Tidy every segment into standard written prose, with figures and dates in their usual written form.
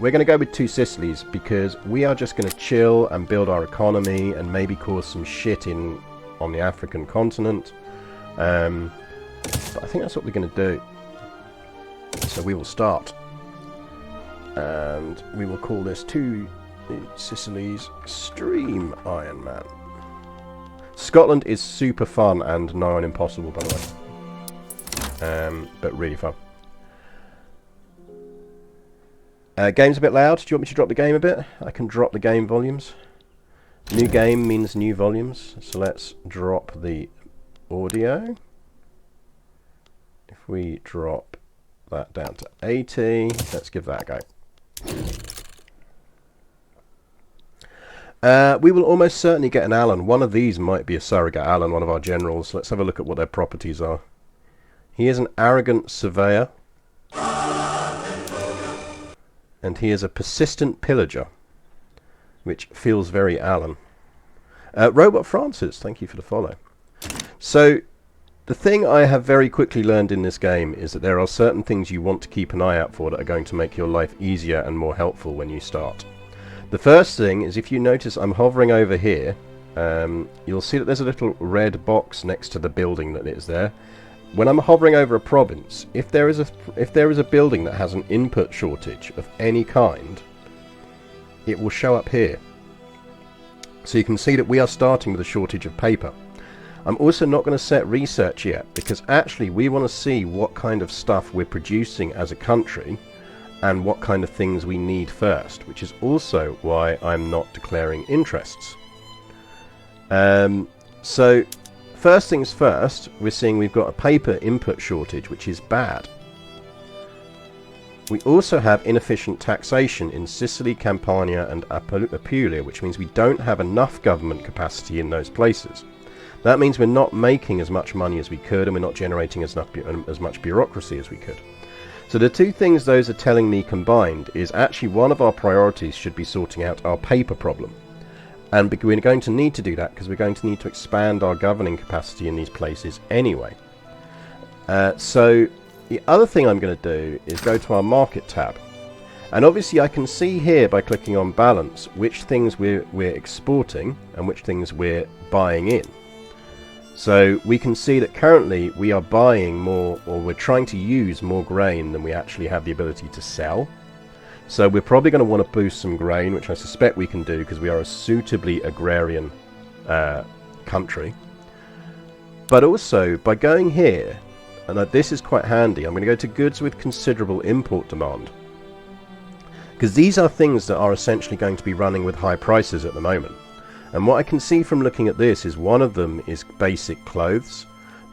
we're going to go with 2 Sicilies because we are just going to chill and build our economy and maybe cause some shit on the African continent. But I think that's what we're going to do. So we will start. And we will call this 2 Sicilies Extreme Iron Man. Scotland is super fun and nigh on impossible, by the way. But really fun. Game's a bit loud. Do you want me to drop the game a bit? I can drop the game volumes. New game means new volumes. So let's drop the audio. If we drop that down to 80, let's give that a go. We will almost certainly get an Alan. One of these might be a surrogate Alan, one of our generals. Let's have a look at what their properties are. He is an arrogant surveyor. And he is a persistent pillager, which feels very Alan. Robot Francis, thank you for the follow. So, the thing I have very quickly learned in this game is that there are certain things you want to keep an eye out for that are going to make your life easier and more helpful when you start. The first thing is, if you notice I'm hovering over here, you'll see that there's a little red box next to the building that is there. When I'm hovering over a province, if there is a building that has an input shortage of any kind, it will show up here. So you can see that we are starting with a shortage of paper. I'm also not going to set research yet, because actually we want to see what kind of stuff we're producing as a country and what kind of things we need first, which is also why I'm not declaring interests. So first things first, we're seeing we've got a paper input shortage, which is bad. We also have inefficient taxation in Sicily, Campania and Apulia, which means we don't have enough government capacity in those places. That means we're not making as much money as we could, and we're not generating as much bureaucracy as we could. So the two things those are telling me combined is actually one of our priorities should be sorting out our paper problem. And we're going to need to do that because we're going to need to expand our governing capacity in these places anyway. So the other thing I'm going to do is go to our market tab. And obviously I can see here by clicking on balance which things we're exporting and which things we're buying in. So we can see that currently we are buying more, or we're trying to use more grain than we actually have the ability to sell. So we're probably going to want to boost some grain, which I suspect we can do because we are a suitably agrarian country. But also, by going here, and this is quite handy, I'm going to go to goods with considerable import demand. Because these are things that are essentially going to be running with high prices at the moment. And what I can see from looking at this is one of them is basic clothes.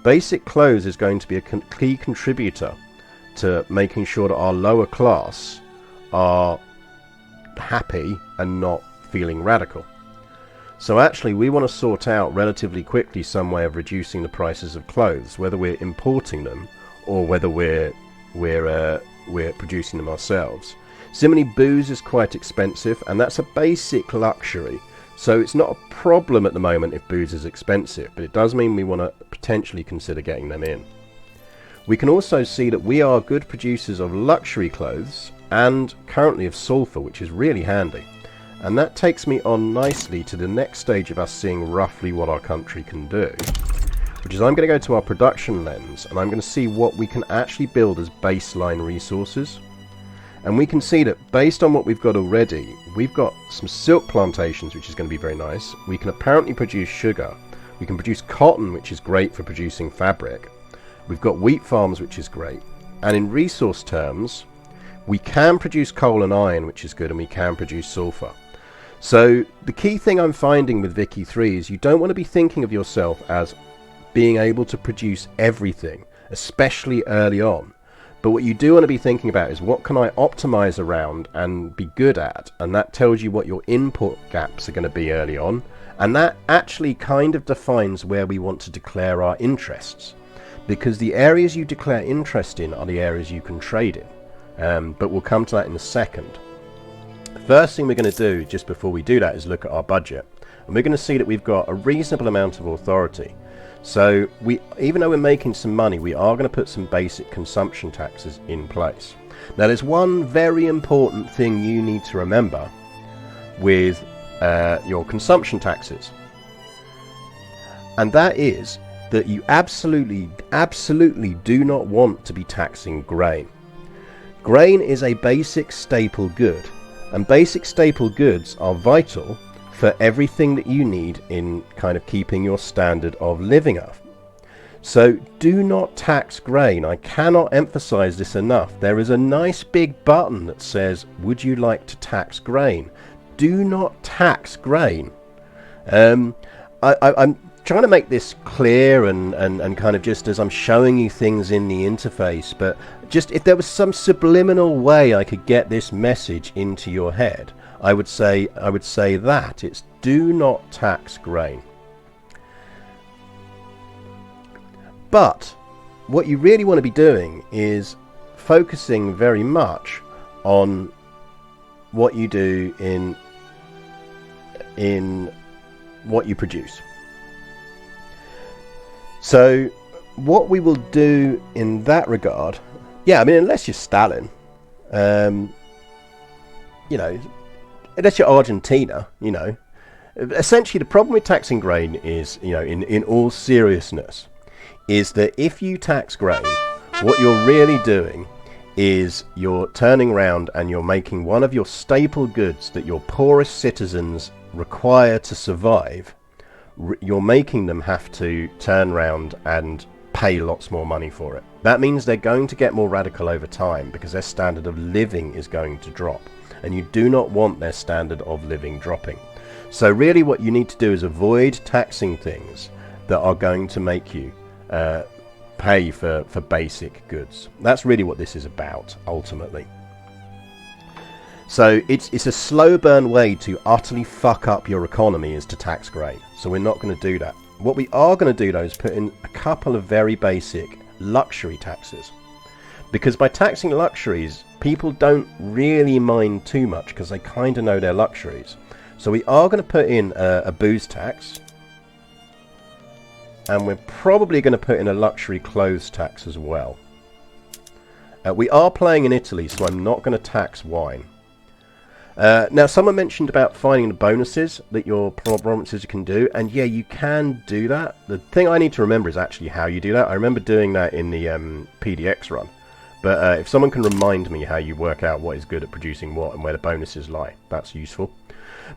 Basic clothes is going to be a key contributor to making sure that our lower class are happy and not feeling radical. So actually we want to sort out relatively quickly some way of reducing the prices of clothes, whether we're importing them or whether we're producing them ourselves. Similarly, booze is quite expensive, and that's a basic luxury. So it's not a problem at the moment if booze is expensive, but it does mean we want to potentially consider getting them in. We can also see that we are good producers of luxury clothes and currently of sulfur, which is really handy. And that takes me on nicely to the next stage of us seeing roughly what our country can do, which is I'm going to go to our production lens and I'm going to see what we can actually build as baseline resources. And we can see that based on what we've got already, we've got some silk plantations, which is going to be very nice. We can apparently produce sugar. We can produce cotton, which is great for producing fabric. We've got wheat farms, which is great. And in resource terms, we can produce coal and iron, which is good, and we can produce sulfur. So the key thing I'm finding with Vicky 3 is you don't want to be thinking of yourself as being able to produce everything, especially early on. But what you do want to be thinking about is what can I optimize around and be good at, and that tells you what your input gaps are going to be early on, and that actually kind of defines where we want to declare our interests, because the areas you declare interest in are the areas you can trade in, but we'll come to that in a second. The first thing we're going to do just before we do that is look at our budget, and we're going to see that we've got a reasonable amount of authority. So even though we're making some money, we are going to put some basic consumption taxes in place. Now there's one very important thing you need to remember with your consumption taxes, and that is that you absolutely do not want to be taxing grain. Grain is a basic staple good, and basic staple goods are vital for everything that you need in kind of keeping your standard of living up. So do not tax grain. I cannot emphasize this enough. There is a nice big button that says, would you like to tax grain? Do not tax grain. I'm trying to make this clear and kind of just as I'm showing you things in the interface, but just if there was some subliminal way I could get this message into your head, I would say that it's do not tax grain. But what you really want to be doing is focusing very much on what you do in what you produce. So what we will do in that regard, yeah, I mean, unless you're Stalin, you know, unless you're Argentina, you know, essentially the problem with taxing grain is, you know, in all seriousness, is that if you tax grain, what you're really doing is you're turning around and you're making one of your staple goods that your poorest citizens require to survive, you're making them have to turn around and pay lots more money for it. That means they're going to get more radical over time because their standard of living is going to drop, and you do not want their standard of living dropping. So really what you need to do is avoid taxing things that are going to make you pay for basic goods. That's really what this is about, ultimately. So it's a slow burn way to utterly fuck up your economy is to tax grain. So we're not going to do that. What we are going to do though is put in a couple of very basic luxury taxes. Because by taxing luxuries, people don't really mind too much because they kind of know their luxuries. So we are going to put in a booze tax. And we're probably going to put in a luxury clothes tax as well. We are playing in Italy, so I'm not going to tax wine. Now, someone mentioned about finding the bonuses that your provinces can do, and yeah, you can do that. The thing I need to remember is actually how you do that. I remember doing that in the PDX run, but if someone can remind me how you work out what is good at producing what and where the bonuses lie, that's useful.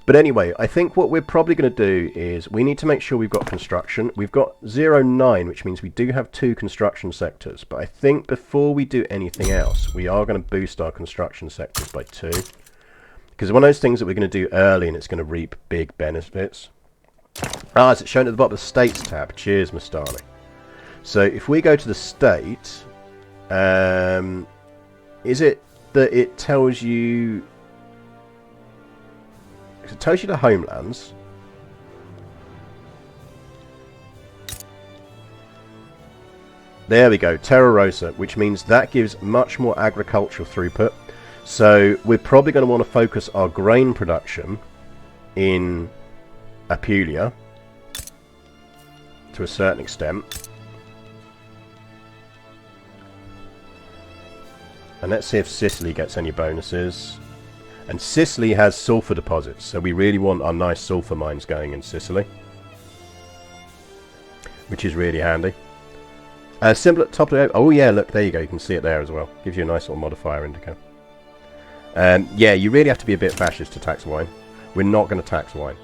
But anyway, I think what we're probably going to do is we need to make sure we've got construction. We've got 0.9, which means we do have 2 construction sectors. But I think before we do anything else, we are going to boost our construction sectors by 2. Because one of those things that we're going to do early and it's going to reap big benefits. Ah, is it shown at the bottom of the States tab? Cheers, Mastani. So if we go to the state, is it that it tells you... It tells you the homelands. There we go, Terra Rosa, which means that gives much more agricultural throughput. So we're probably going to want to focus our grain production in Apulia to a certain extent. And let's see if Sicily gets any bonuses. And Sicily has sulfur deposits, so we really want our nice sulfur mines going in Sicily, which is really handy. Symbol at the top of the... Oh yeah, look, there you go. You can see it there as well. Gives you a nice little modifier indicator. Yeah, you really have to be a bit fascist to tax wine. We're not going to tax wine.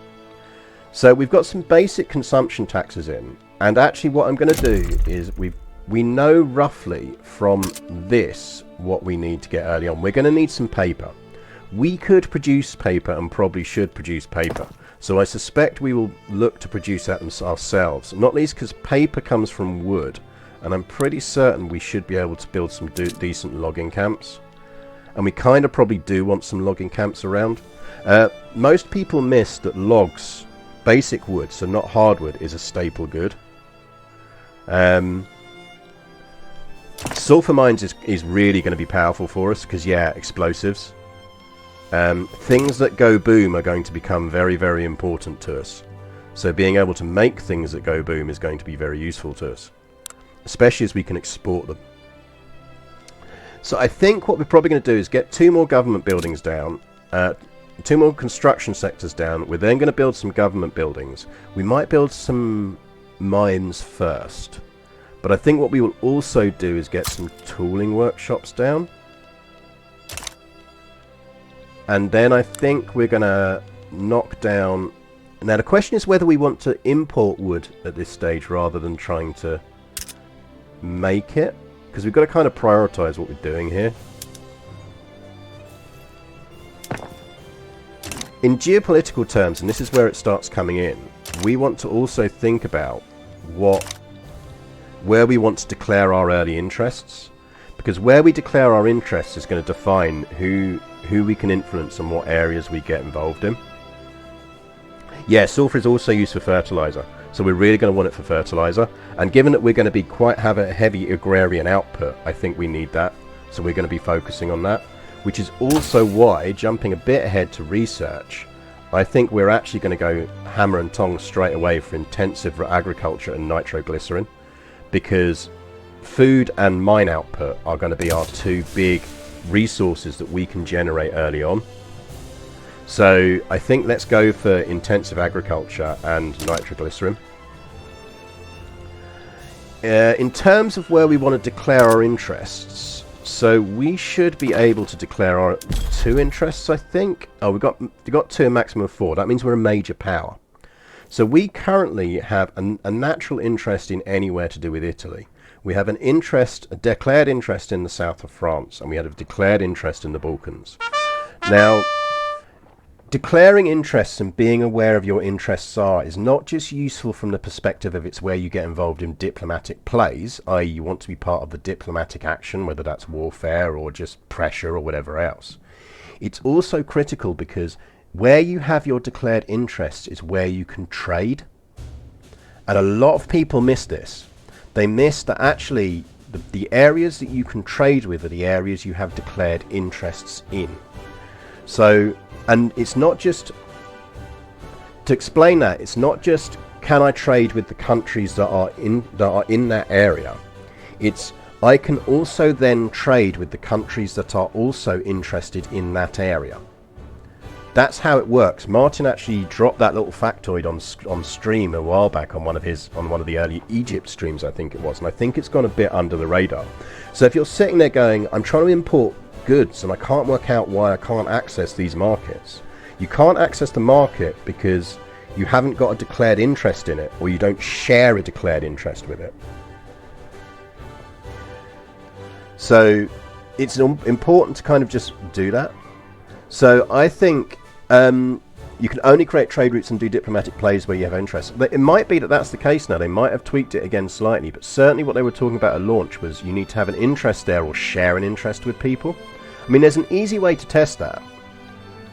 So we've got some basic consumption taxes in. And actually what I'm going to do is we know roughly from this what we need to get early on. We're going to need some paper. We could produce paper and probably should produce paper. So I suspect we will look to produce that ourselves. Not least because paper comes from wood. And I'm pretty certain we should be able to build some decent logging camps. And we kind of probably do want some logging camps around. Most people miss that logs, basic wood, so not hardwood, is a staple good. Sulfur mines is really going to be powerful for us because, yeah, explosives. Things that go boom are going to become very, very important to us. So being able to make things that go boom is going to be very useful to us, especially as we can export them. So I think what we're probably going to do is get 2 more government buildings down, 2 more construction sectors down. We're then going to build some government buildings. We might build some mines first, but I think what we will also do is get some tooling workshops down. And then I think we're going to knock down... Now the question is whether we want to import wood at this stage rather than trying to make it, because we've got to kind of prioritize what we're doing here. In geopolitical terms, and this is where it starts coming in, we want to also think about where we want to declare our early interests, because where we declare our interests is going to define who we can influence and what areas we get involved in. Yeah, sulfur is also used for fertilizer, so we're really going to want it for fertilizer. And given that we're going to have a heavy agrarian output, I think we need that. So we're going to be focusing on that, which is also why, jumping a bit ahead to research, I think we're actually going to go hammer and tongs straight away for intensive agriculture and nitroglycerin, because food and mine output are going to be our 2 big resources that we can generate early on. So I think let's go for intensive agriculture and nitroglycerin. In terms of where we want to declare our interests, so we should be able to declare our 2 interests, I think. Oh, we've got 2, a maximum of 4. That means we're a major power. So we currently have a natural interest in anywhere to do with Italy. We have a declared interest in the south of France, and we have a declared interest in the Balkans. Now, declaring interests and being aware of your interests is not just useful from the perspective of it's where you get involved in diplomatic plays, i.e. you want to be part of the diplomatic action, whether that's warfare or just pressure or whatever else. It's also critical because where you have your declared interests is where you can trade. And a lot of people miss this. They miss that actually the areas that you can trade with are the areas you have declared interests in. So, and it's not just, to explain that, it's not just can I trade with the countries that are in that area. It's I can also then trade with the countries that are also interested in that area. That's how it works. Martin actually dropped that little factoid on stream a while back on one of the early Egypt streams, I think it was, and I think it's gone a bit under the radar. So if you're sitting there going, I'm trying to import goods and I can't work out why I can't access these markets. You can't access the market because you haven't got a declared interest in it, or you don't share a declared interest with it. So it's important to kind of just do that. So I think you can only create trade routes and do diplomatic plays where you have interest. It might be that that's the case now. They might have tweaked it again slightly, but certainly what they were talking about at launch was you need to have an interest there or share an interest with people. I mean, there's an easy way to test that.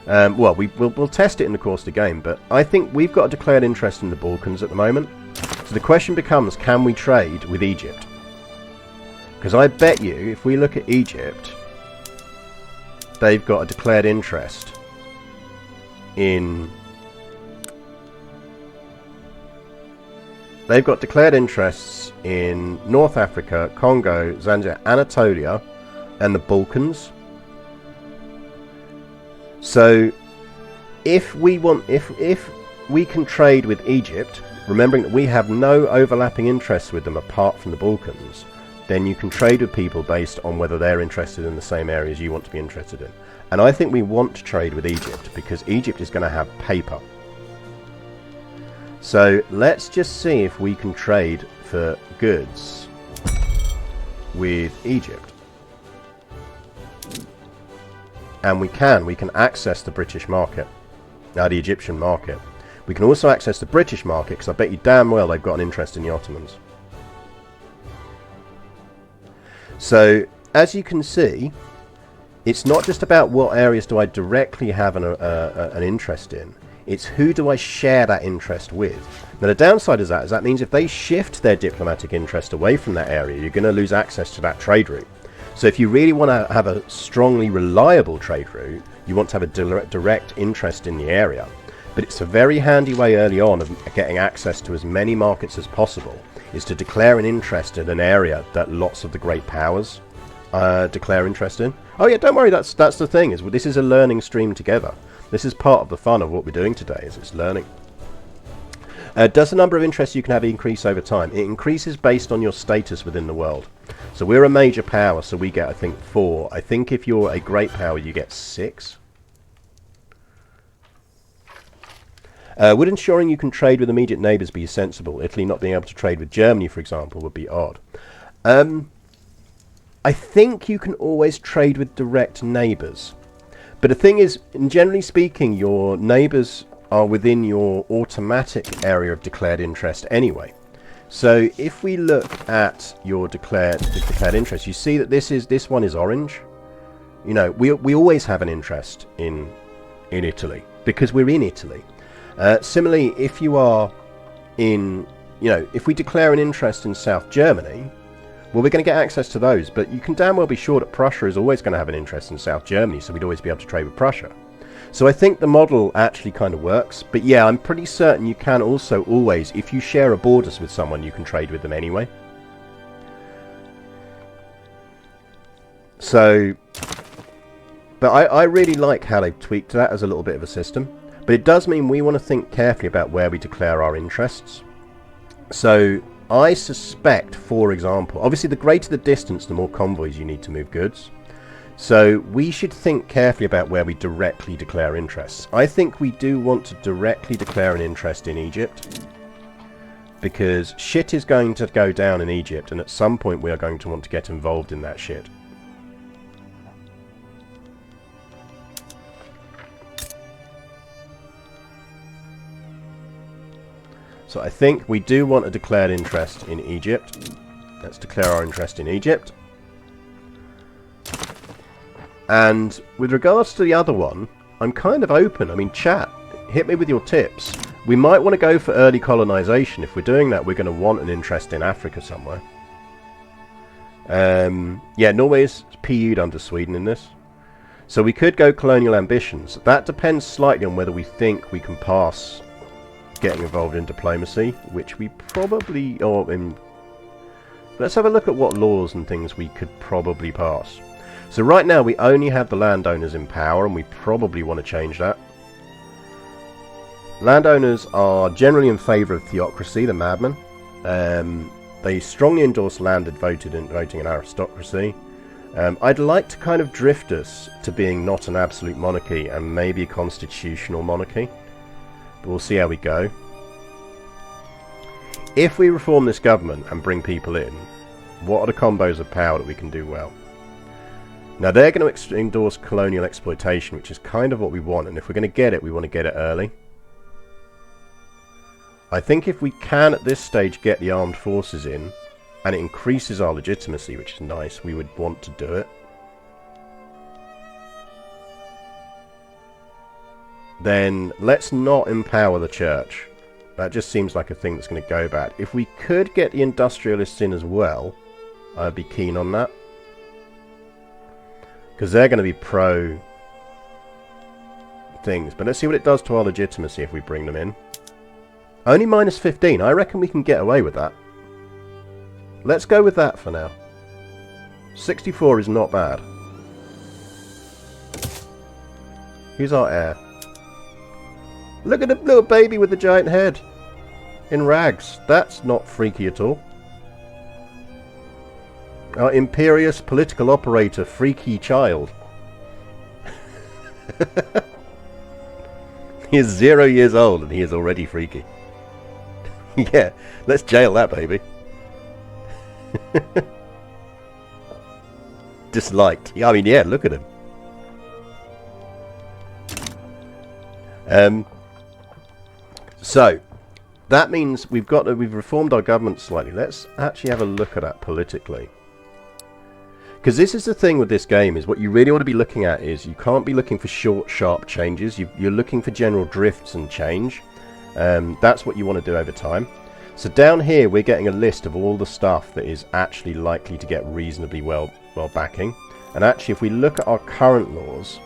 Well, we'll test it in the course of the game, but I think we've got a declared interest in the Balkans at the moment. So the question becomes, can we trade with Egypt? Because I bet you, if we look at Egypt, they've got a declared interest in... They've got declared interests in North Africa, Congo, Zanzibar, Anatolia, and the Balkans. So, if we can trade with Egypt, remembering that we have no overlapping interests with them apart from the Balkans, then you can trade with people based on whether they're interested in the same areas you want to be interested in. And I think we want to trade with Egypt because Egypt is going to have paper. So let's just see if we can trade for goods with Egypt. And we can access the British market, the Egyptian market. We can also access the British market because I bet you damn well they've got an interest in the Ottomans. So, as you can see, it's not just about what areas do I directly have an interest in. It's who do I share that interest with. Now, the downside is that means if they shift their diplomatic interest away from that area, you're going to lose access to that trade route. So if you really want to have a strongly reliable trade route, you want to have a direct interest in the area. But it's a very handy way early on of getting access to as many markets as possible, is to declare an interest in an area that lots of the great powers declare interest in. Oh yeah, don't worry, that's the thing, is this is a learning stream together. This is part of the fun of what we're doing today, is it's learning. Does the number of interests you can have increase over time? It increases based on your status within the world. So we're a major power, so we get, I think, 4. I think if you're a great power, you get 6. Would ensuring you can trade with immediate neighbours be sensible? Italy not being able to trade with Germany, for example, would be odd. I think you can always trade with direct neighbours. But the thing is, generally speaking, your neighbours are within your automatic area of declared interest anyway. So if we look at your declared interest, you see that this one is orange. You know, we always have an interest in Italy because we're in Italy. Similarly, if you are in, you know, if we declare an interest in South Germany, well, we're going to get access to those, but you can damn well be sure that Prussia is always going to have an interest in South Germany, so we'd always be able to trade with Prussia. So I think the model actually kind of works, but yeah, I'm pretty certain you can also always, if you share a borders with someone, you can trade with them anyway. So, but I really like how they've tweaked that as a little bit of a system, but it does mean we want to think carefully about where we declare our interests. So I suspect, for example, obviously the greater the distance, the more convoys you need to move goods. So we should think carefully about where we directly declare interests. I think we do want to directly declare an interest in Egypt, because shit is going to go down in Egypt, and at some point we are going to want to get involved in that shit. So I think we do want a declared interest in Egypt. Let's declare our interest in Egypt. And with regards to the other one, I'm kind of open. I mean, chat, hit me with your tips. We might want to go for early colonization. If we're doing that, we're going to want an interest in Africa somewhere. Yeah, Norway is PU'd under Sweden in this. So we could go colonial ambitions. That depends slightly on whether we think we can pass getting involved in diplomacy, which we probably... let's have a look at what laws and things we could probably pass. So right now we only have the landowners in power, and we probably want to change that. Landowners are generally in favour of theocracy, the madmen. They strongly endorse landed voting and aristocracy. I'd like to kind of drift us to being not an absolute monarchy and maybe a constitutional monarchy. But we'll see how we go. If we reform this government and bring people in, what are the combos of power that we can do well? Now they're going to endorse colonial exploitation, which is kind of what we want, and if we're going to get it, we want to get it early. I think if we can at this stage get the armed forces in, and it increases our legitimacy, which is nice, we would want to do it. Then let's not empower the church. That just seems like a thing that's going to go bad. If we could get the industrialists in as well, I'd be keen on that. Because they're going to be pro things. But let's see what it does to our legitimacy if we bring them in. Only minus 15. I reckon we can get away with that. Let's go with that for now. 64 is not bad. Who's our heir? Look at the little baby with the giant head. In rags. That's not freaky at all. Our imperious political operator, freaky child. He is 0 years old and he is already freaky. Yeah, let's jail that baby. Disliked. Yeah, I mean, yeah, look at him. So that means we've reformed our government slightly. Let's actually have a look at that politically. Because this is the thing with this game, is what you really want to be looking at is you can't be looking for short, sharp changes. You're looking for general drifts and change. That's what you want to do over time. So down here we're getting a list of all the stuff that is actually likely to get reasonably well backing. And actually if we look at our current laws,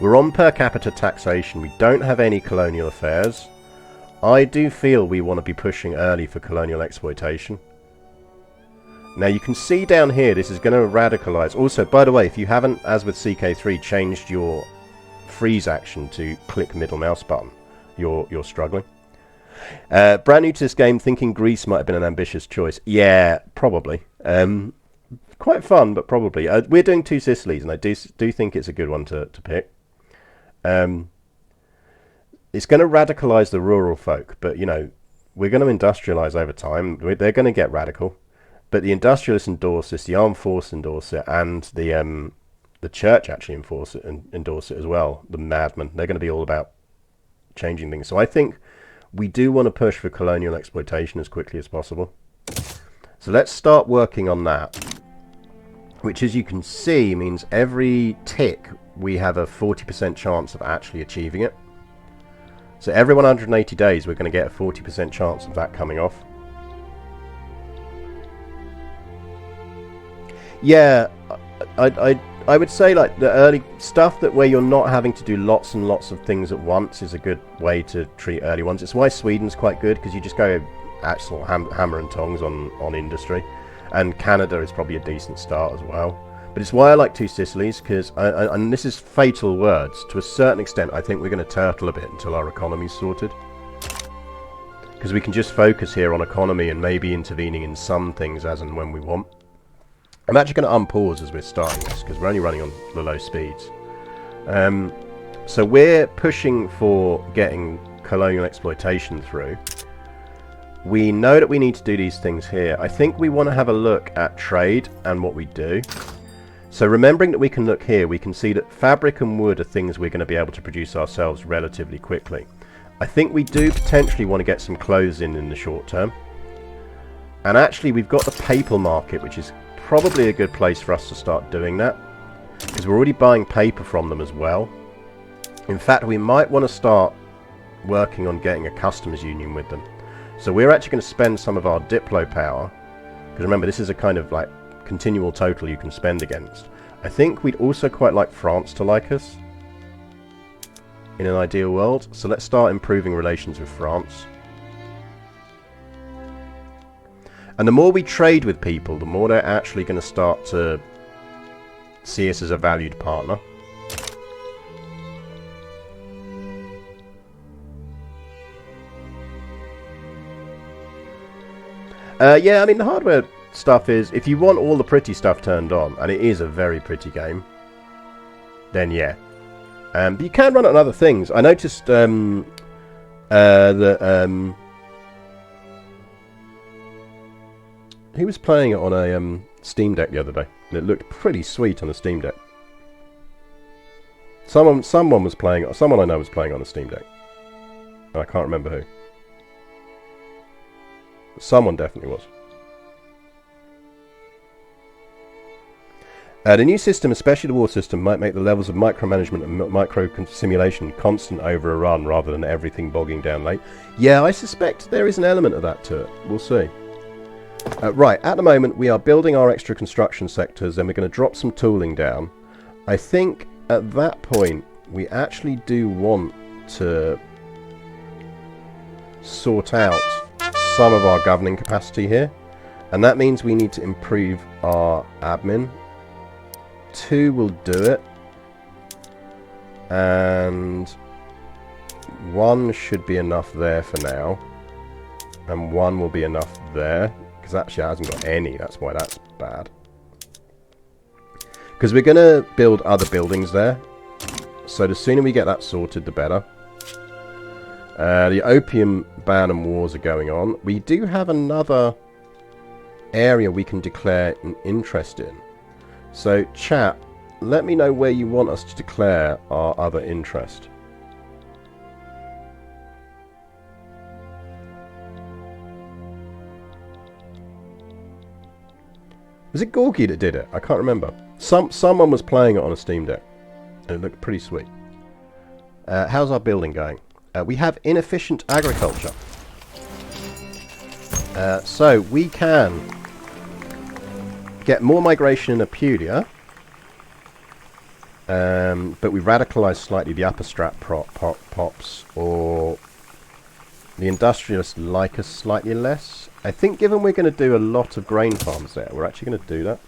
We're on per capita taxation. We don't have any colonial affairs. I do feel we want to be pushing early for colonial exploitation. Now you can see down here, this is going to radicalize. Also, by the way, if you haven't, as with CK3, changed your freeze action to click middle mouse button, you're struggling. Brand new to this game, thinking Greece might have been an ambitious choice. Yeah, probably. Quite fun, but probably. We're doing 2 Sicilies, and I do think it's a good one to pick. It's going to radicalize the rural folk, but, you know, we're going to industrialize over time. They're going to get radical. But the industrialists endorse this, the armed force endorse it, and the church actually endorse it as well. The madmen. They're going to be all about changing things. So I think we do want to push for colonial exploitation as quickly as possible. So let's start working on that. Which, as you can see, means every tick we have a 40% chance of actually achieving it. So every 180 days we're going to get a 40% chance of that coming off. Yeah, I would say like the early stuff that where you're not having to do lots and lots of things at once is a good way to treat early ones. It's why Sweden's quite good, because you just go actual hammer and tongs on industry, and Canada is probably a decent start as well. But it's why I like 2 Sicilies, because and this is fatal words to a certain extent. I think we're going to turtle a bit until our economy's sorted, because we can just focus here on economy and maybe intervening in some things as and when we want. I'm actually going to unpause as we're starting this, because we're only running on the low speeds. So we're pushing for getting colonial exploitation through. We know that we need to do these things here. I think we want to have a look at trade and what we do. So remembering that we can look here, we can see that fabric and wood are things we're going to be able to produce ourselves relatively quickly. I think we do potentially want to get some clothes in the short term. And actually we've got the paper market, which is probably a good place for us to start doing that, because we're already buying paper from them as well. In fact, we might want to start working on getting a customs union with them. So we're actually going to spend some of our Diplo power, because remember, this is a kind of like continual total you can spend against. I think we'd also quite like France to like us in an ideal world. So let's start improving relations with France. And the more we trade with people, the more they're actually going to start to see us as a valued partner. Yeah, I mean, the hardware stuff is, if you want all the pretty stuff turned on, and it is a very pretty game, then yeah. But you can run it on other things. I noticed he was playing it on a Steam Deck the other day, and it looked pretty sweet on a Steam Deck. Someone was playing it. Someone I know was playing on a Steam Deck. I can't remember who. But someone definitely was. The new system, especially the war system, might make the levels of micromanagement and micro-simulation constant over a run rather than everything bogging down late. Yeah, I suspect there is an element of that to it. We'll see. Right, at the moment we are building our extra construction sectors, and we're going to drop some tooling down. I think at that point we actually do want to sort out some of our governing capacity here, and that means we need to improve our admin. 2 will do it, and 1 should be enough there for now, and 1 will be enough there. Because actually it hasn't got any, that's why that's bad. Because we're going to build other buildings there. So the sooner we get that sorted, the better. The opium ban and wars are going on. We do have another area we can declare an interest in. So chat, let me know where you want us to declare our other interest. Was it Gorky that did it? I can't remember. Someone was playing it on a Steam Deck, and it looked pretty sweet. How's our building going? We have inefficient agriculture. So we can get more migration in Apulia. but we radicalise slightly the upper strap pops, or the industrialists like us slightly less. I think given we're going to do a lot of grain farms there, we're actually going to do that.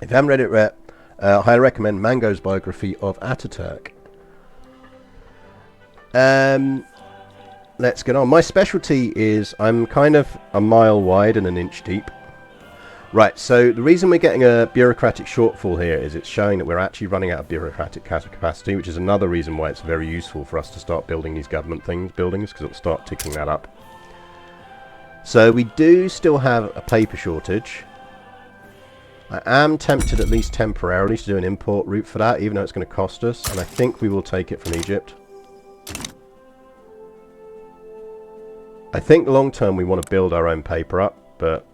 If you haven't read it yet, I highly recommend Mango's biography of Ataturk. Let's get on. My specialty is I'm kind of a mile wide and an inch deep. Right, so the reason we're getting a bureaucratic shortfall here is it's showing that we're actually running out of bureaucratic capacity, which is another reason why it's very useful for us to start building these government buildings, because it'll start ticking that up. So we do still have a paper shortage. I am tempted, at least temporarily, to do an import route for that, even though it's going to cost us, and I think we will take it from Egypt. I think long term we want to build our own paper up, but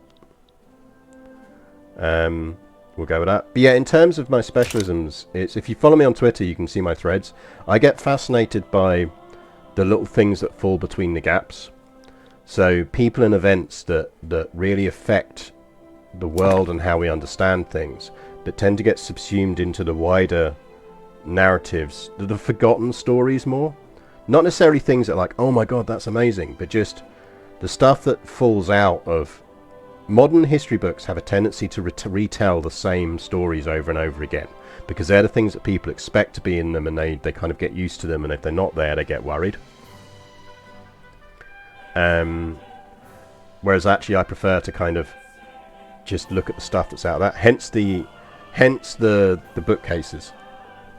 we'll go with that. But yeah, in terms of my specialisms, it's, if you follow me on Twitter, you can see my threads. I get fascinated by the little things that fall between the gaps. So people and events that really affect the world and how we understand things, that tend to get subsumed into the wider narratives, the forgotten stories more. Not necessarily things that are like, oh my god, that's amazing, but just the stuff that falls out of modern history books have a tendency to retell the same stories over and over again, because they're the things that people expect to be in them, and they kind of get used to them, and if they're not there, they get worried. Whereas actually I prefer to kind of just look at the stuff that's out of that. Hence the bookcases.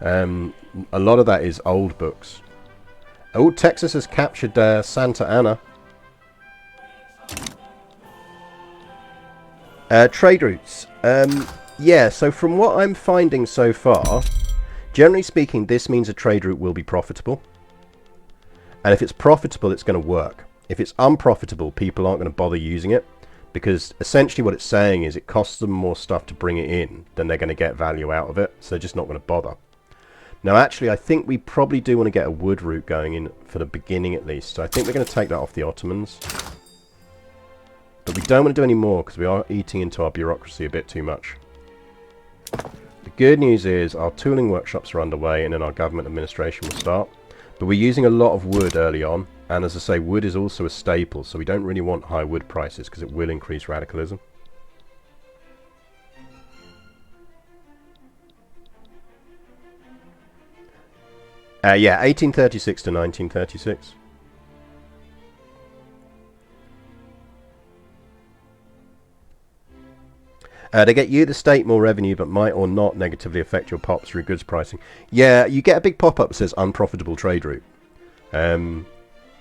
A lot of that is old books. Oh, Texas has captured Santa Ana. Trade routes. Yeah, so from what I'm finding so far, generally speaking, this means a trade route will be profitable. And if it's profitable, it's going to work. If it's unprofitable, people aren't going to bother using it, because essentially what it's saying is it costs them more stuff to bring it in than they're going to get value out of it, so they're just not going to bother. Now actually I think we probably do want to get a wood route going in for the beginning at least, so I think we're going to take that off the Ottomans. But we don't want to do any more because we are eating into our bureaucracy a bit too much. The good news is our tooling workshops are underway and then our government administration will start. But we're using a lot of wood early on, and as I say, wood is also a staple, so we don't really want high wood prices because it will increase radicalism. Yeah, 1836 to 1936. They get you, the state, more revenue, but might or not negatively affect your pops through goods pricing. Yeah, you get a big pop-up that says unprofitable trade route. And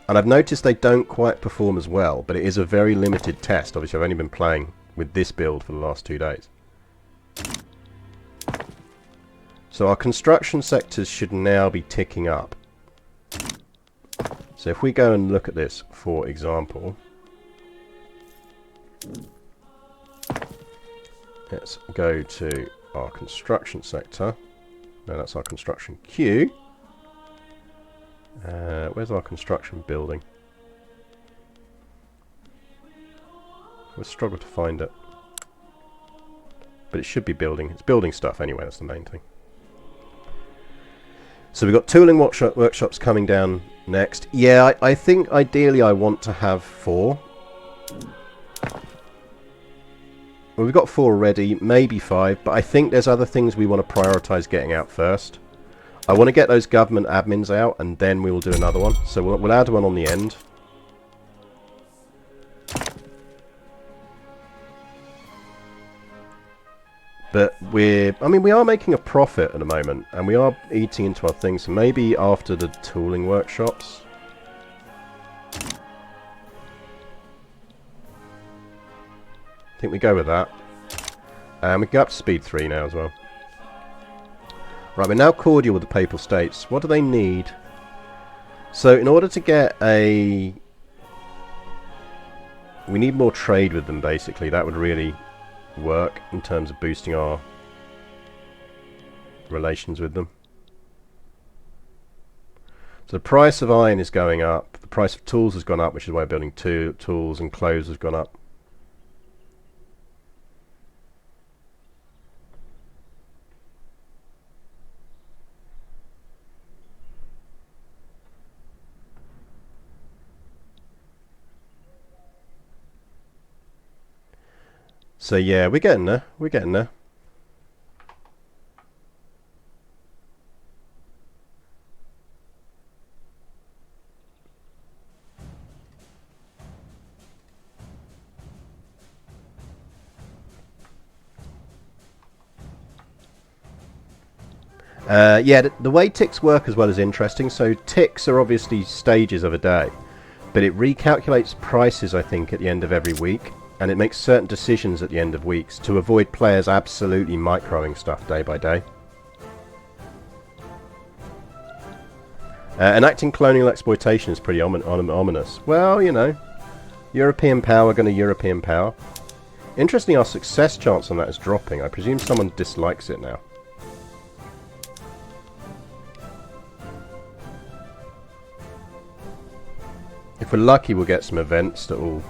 I've noticed they don't quite perform as well, but it is a very limited test. Obviously, I've only been playing with this build for the last 2 days. So our construction sectors should now be ticking up. So if we go and look at this, for example, let's go to our construction sector. No, that's our construction queue. Where's our construction building? We'll struggle to find it. But it should be building. It's building stuff anyway, that's the main thing. So we've got tooling workshops coming down next. Yeah, I think ideally I want to have 4. Well, we've got 4 already, maybe 5, but I think there's other things we want to prioritise getting out first. I want to get those government admins out, and then we will do another one. So we'll add one on the end. But we are making a profit at the moment, and we are eating into our things, so maybe after the tooling workshops. I think we go with that. And we can go up to speed 3 now as well. Right, we're now cordial with the Papal States. What do they need? So in order to get a... we need more trade with them, basically. That would really work in terms of boosting our relations with them. So the price of iron is going up. The price of tools has gone up, which is why we're building 2 tools, and clothes has gone up. So yeah, we're getting there. We're getting there. Yeah, the way ticks work as well is interesting. So ticks are obviously stages of a day, but it recalculates prices, I think, at the end of every week, and it makes certain decisions at the end of weeks to avoid players absolutely microing stuff day by day. Enacting colonial exploitation is pretty ominous. Well, you know, European power going to European power. Interestingly, our success chance on that is dropping. I presume someone dislikes it now. If we're lucky, we'll get some events that will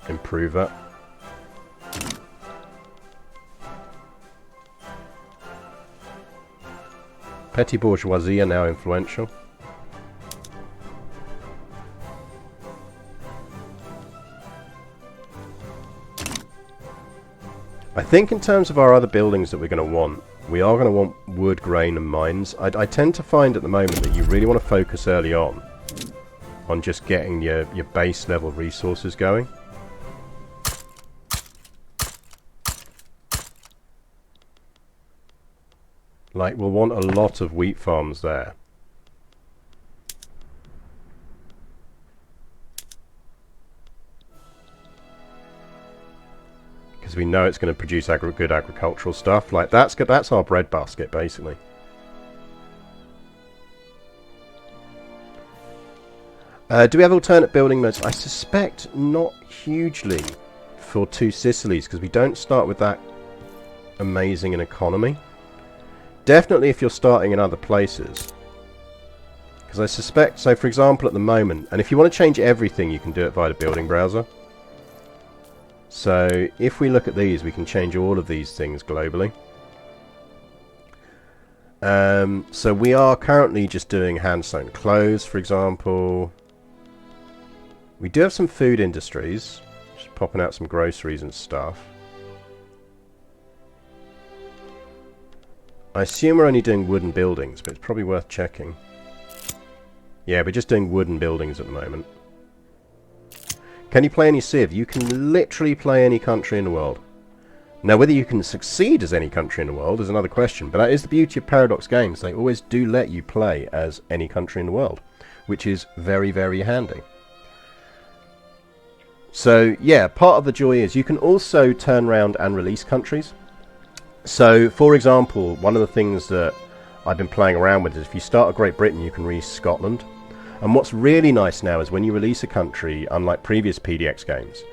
improve that. Petty bourgeoisie are now influential. I think in terms of our other buildings that we're going to want, we are going to want wood, grain and mines. I tend to find at the moment that you really want to focus early on just getting your base level resources going. Like, we'll want a lot of wheat farms there. Because we know it's going to produce good agricultural stuff. Like, that's our bread basket, basically. Do we have alternate building modes? I suspect not hugely for two Sicilies, because we don't start with that amazing an economy. Definitely if you're starting in other places. Because I suspect, so for example at the moment, and if you want to change everything you can do it via the building browser. So if we look at these, we can change all of these things globally. So we are currently just doing hand-sewn clothes, for example. We do have some food industries, just popping out some groceries and stuff. I assume we're only doing wooden buildings, but it's probably worth checking. Yeah, we're just doing wooden buildings at the moment. Can you play any Civ? You can literally play any country in the world. Now, whether you can succeed as any country in the world is another question, but that is the beauty of Paradox games. They always do let you play as any country in the world, which is very, very handy. So, yeah, part of the joy is you can also turn around and release countries. So, for example, one of the things that I've been playing around with is if you start at Great Britain, you can release Scotland. And what's really nice now is when you release a country, unlike previous PDX games,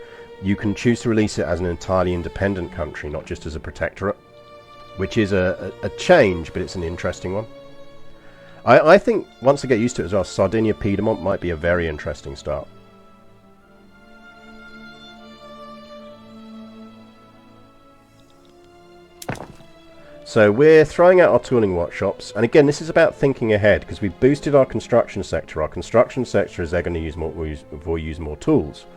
you can choose to release it as an entirely independent country, not just as a protectorate, which is a change, but it's an interesting one. I think once I get used to it as well, Sardinia-Piedmont might be a very interesting start. So we're throwing out our tooling workshops, and again this is about thinking ahead, because we've boosted our construction sector. Our construction sector is they're going to use more tools.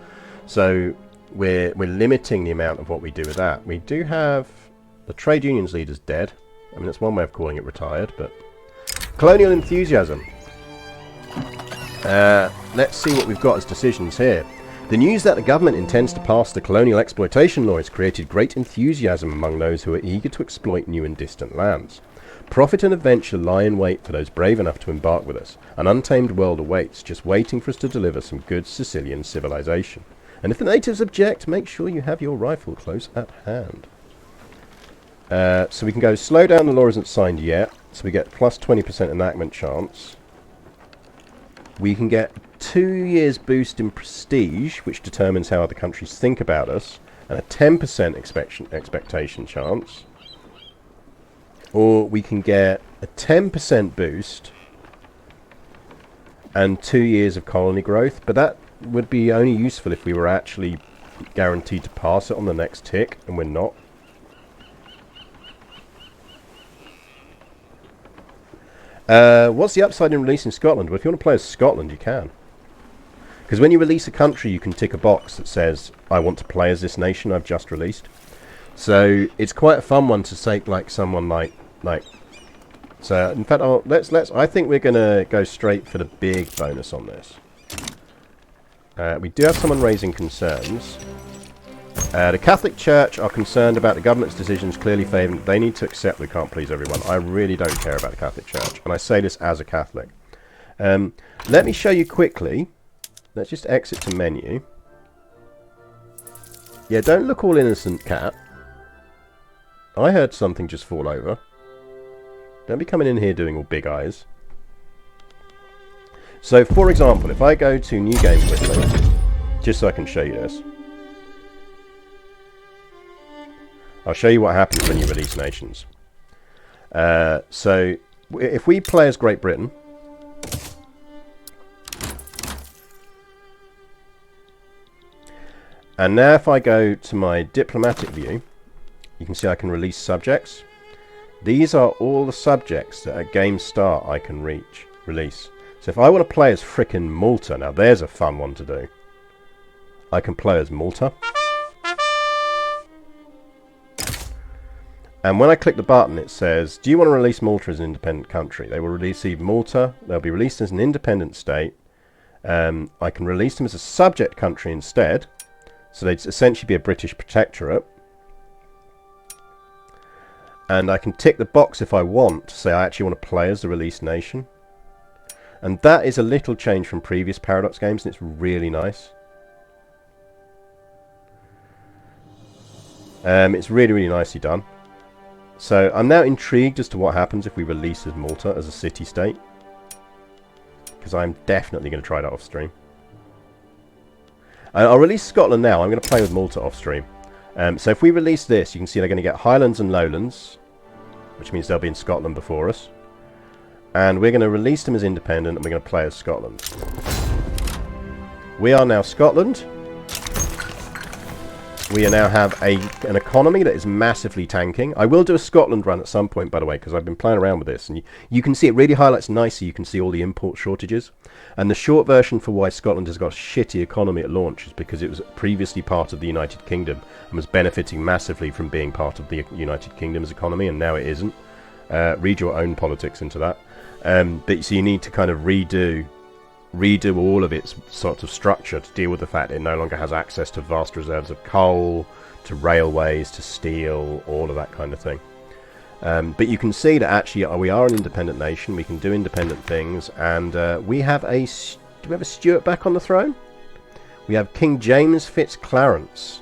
So we're limiting the amount of what we do with that. We do have the trade unions leader's dead. I mean, that's one way of calling it retired, but colonial enthusiasm. Let's see what we've got as decisions here. The news that the government intends to pass the colonial exploitation law has created great enthusiasm among those who are eager to exploit new and distant lands. Profit and adventure lie in wait for those brave enough to embark with us. An untamed world awaits, just waiting for us to deliver some good Sicilian civilization. And if the natives object, make sure you have your rifle close at hand. So we can go slow down, the law isn't signed yet, so we get plus 20% enactment chance. We can get 2 years boost in prestige, which determines how other countries think about us, and a 10% expectation chance. Or we can get a 10% boost and 2 years of colony growth, but that would be only useful if we were actually guaranteed to pass it on the next tick, and we're not. What's the upside in releasing Scotland? Well, if you want to play as Scotland, you can. Because when you release a country, you can tick a box that says, I want to play as this nation I've just released. So it's quite a fun one to take, like someone like. So in fact, I think we're gonna go straight for the big bonus on this. We do have someone raising concerns. The Catholic Church are concerned about the government's decisions clearly favouring. They need to accept we can't please everyone. I really don't care about the Catholic Church, and I say this as a Catholic. Let me show you quickly. Let's just exit to menu. Yeah, don't look all innocent, cat. I heard something just fall over. Don't be coming in here doing all big eyes. So, for example, if I go to new game quickly, just so I can show you this. I'll show you what happens when you release nations. So, if we play as Great Britain, and now if I go to my diplomatic view, you can see I can release subjects. These are all the subjects that at game start I can release. So if I want to play as frickin' Malta, now there's a fun one to do. I can play as Malta. And when I click the button, it says, do you want to release Malta as an independent country? They will receive Malta. They'll be released as an independent state. I can release them as a subject country instead. So they'd essentially be a British protectorate. And I can tick the box if I want to say I actually want to play as the released nation. And that is a little change from previous Paradox games, and it's really nice. It's really, really nicely done. So I'm now intrigued as to what happens if we release as Malta as a city-state. Because I'm definitely going to try that off-stream. I'll release Scotland now. I'm going to play with Malta off-stream. So if we release this, you can see they're going to get Highlands and Lowlands, which means they'll be in Scotland before us. And we're going to release them as independent, and we're going to play as Scotland. We are now Scotland. We now have an economy that is massively tanking. I will do a Scotland run at some point, by the way, because I've been playing around with this. And you can see it really highlights nicely. You can see all the import shortages. And the short version for why Scotland has got a shitty economy at launch is because it was previously part of the United Kingdom and was benefiting massively from being part of the United Kingdom's economy, and now it isn't. Read your own politics into that. But so you need to kind of redo all of its sort of structure to deal with the fact it no longer has access to vast reserves of coal, to railways, to steel, all of that kind of thing. But you can see that actually we are an independent nation. We can do independent things, and we have do we have a Stuart back on the throne? We have King James Fitzclarence,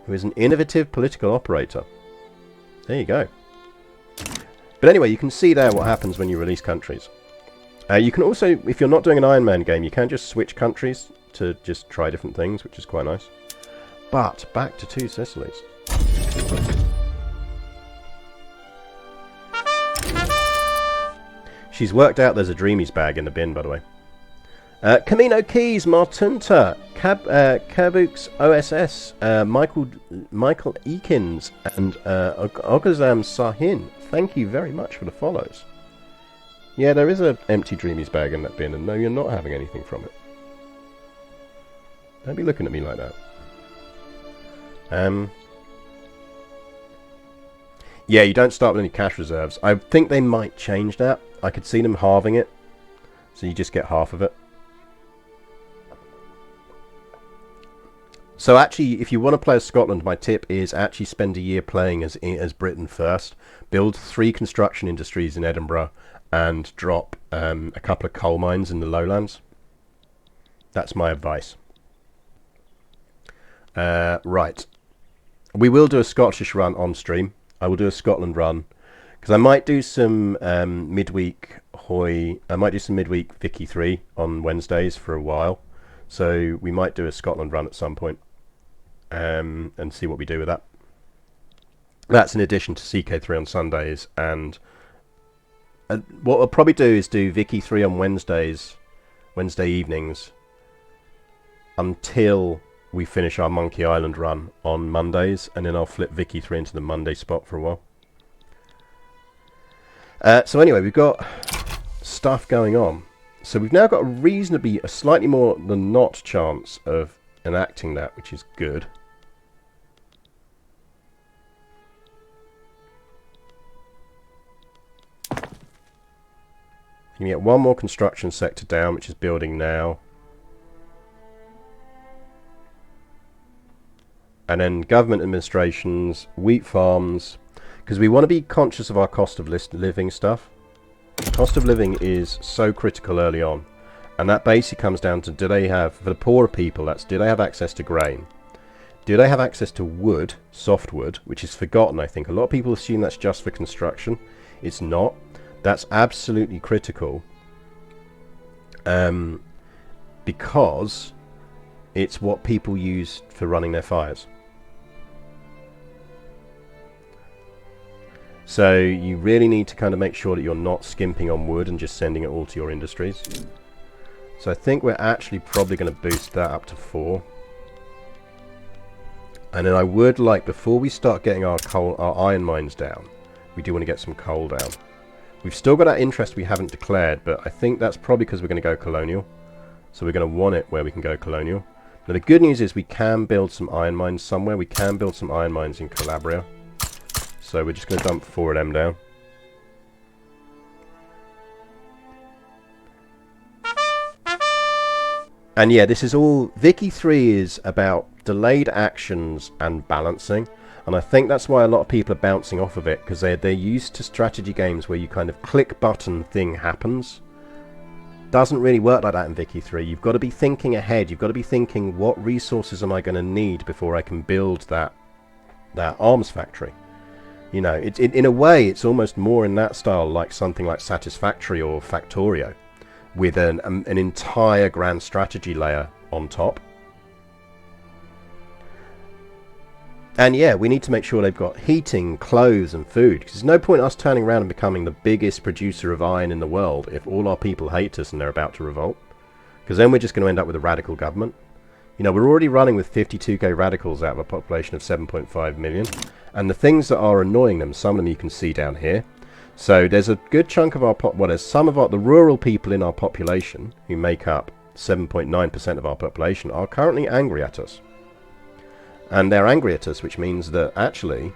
who is an innovative political operator. There you go. But anyway, you can see there what happens when you release countries. You can also, if you're not doing an Iron Man game, you can just switch countries to just try different things, which is quite nice. But back to two Sicilies. She's worked out there's a Dreamies bag in the bin, by the way. Camino Keys, Martunta, Kabooks OSS, Michael Eakins, and Ogazam Sahin. Thank you very much for the follows. Yeah, there is an empty Dreamies bag in that bin, and no, you're not having anything from it. Don't be looking at me like that. Yeah, you don't start with any cash reserves. I think they might change that. I could see them halving it, so you just get half of it. So actually, if you want to play as Scotland, my tip is actually spend a year playing as Britain first. Build 3 construction industries in Edinburgh and drop a couple of coal mines in the lowlands. That's my advice. Right. We will do a Scottish run on stream. I will do a Scotland run. Because I might do some midweek I might do some midweek Vicky 3 on Wednesdays for a while. So we might do a Scotland run at some point. And see what we do with that. That's in addition to CK3 on Sundays, and what I'll probably do is do Vicky 3 on Wednesday evenings, until we finish our Monkey Island run on Mondays, and then I'll flip Vicky 3 into the Monday spot for a while. So anyway, we've got stuff going on. So we've now got a slightly more than not chance of enacting that, which is good. You can get one more construction sector down, which is building now. And then government administrations, wheat farms, because we want to be conscious of our cost of living stuff. Cost of living is so critical early on. And that basically comes down to, do they have, for the poorer people, that's do they have access to grain? Do they have access to wood, softwood, which is forgotten, I think. A lot of people assume that's just for construction. It's not. That's absolutely critical, because it's what people use for running their fires. So you really need to kind of make sure that you're not skimping on wood and just sending it all to your industries. So I think we're actually probably going to boost that up to 4. And then I would like, before we start getting our iron mines down, we do want to get some coal down. We've still got that interest we haven't declared, but I think that's probably because we're going to go colonial. So we're going to want it where we can go colonial. Now the good news is we can build some iron mines somewhere. We can build some iron mines in Calabria. So we're just going to dump 4 of them down. And yeah, this is all... Vicky 3 is about delayed actions and balancing. And I think that's why a lot of people are bouncing off of it, because they're used to strategy games where you kind of click button, thing happens. Doesn't really work like that in Vicky 3. You've got to be thinking ahead. You've got to be thinking, what resources am I going to need before I can build that arms factory? You know, in a way, it's almost more in that style like something like Satisfactory or Factorio, with an entire grand strategy layer on top. And yeah, we need to make sure they've got heating, clothes and food, because there's no point us turning around and becoming the biggest producer of iron in the world if all our people hate us and they're about to revolt, because then we're just going to end up with a radical government. You know, we're already running with 52k radicals out of a population of 7.5 million, and the things that are annoying them, some of them you can see down here. So there's a good chunk of our there's some of the rural people in our population, who make up 7.9% of our population, are currently angry at us. And they're angry at us, which means that actually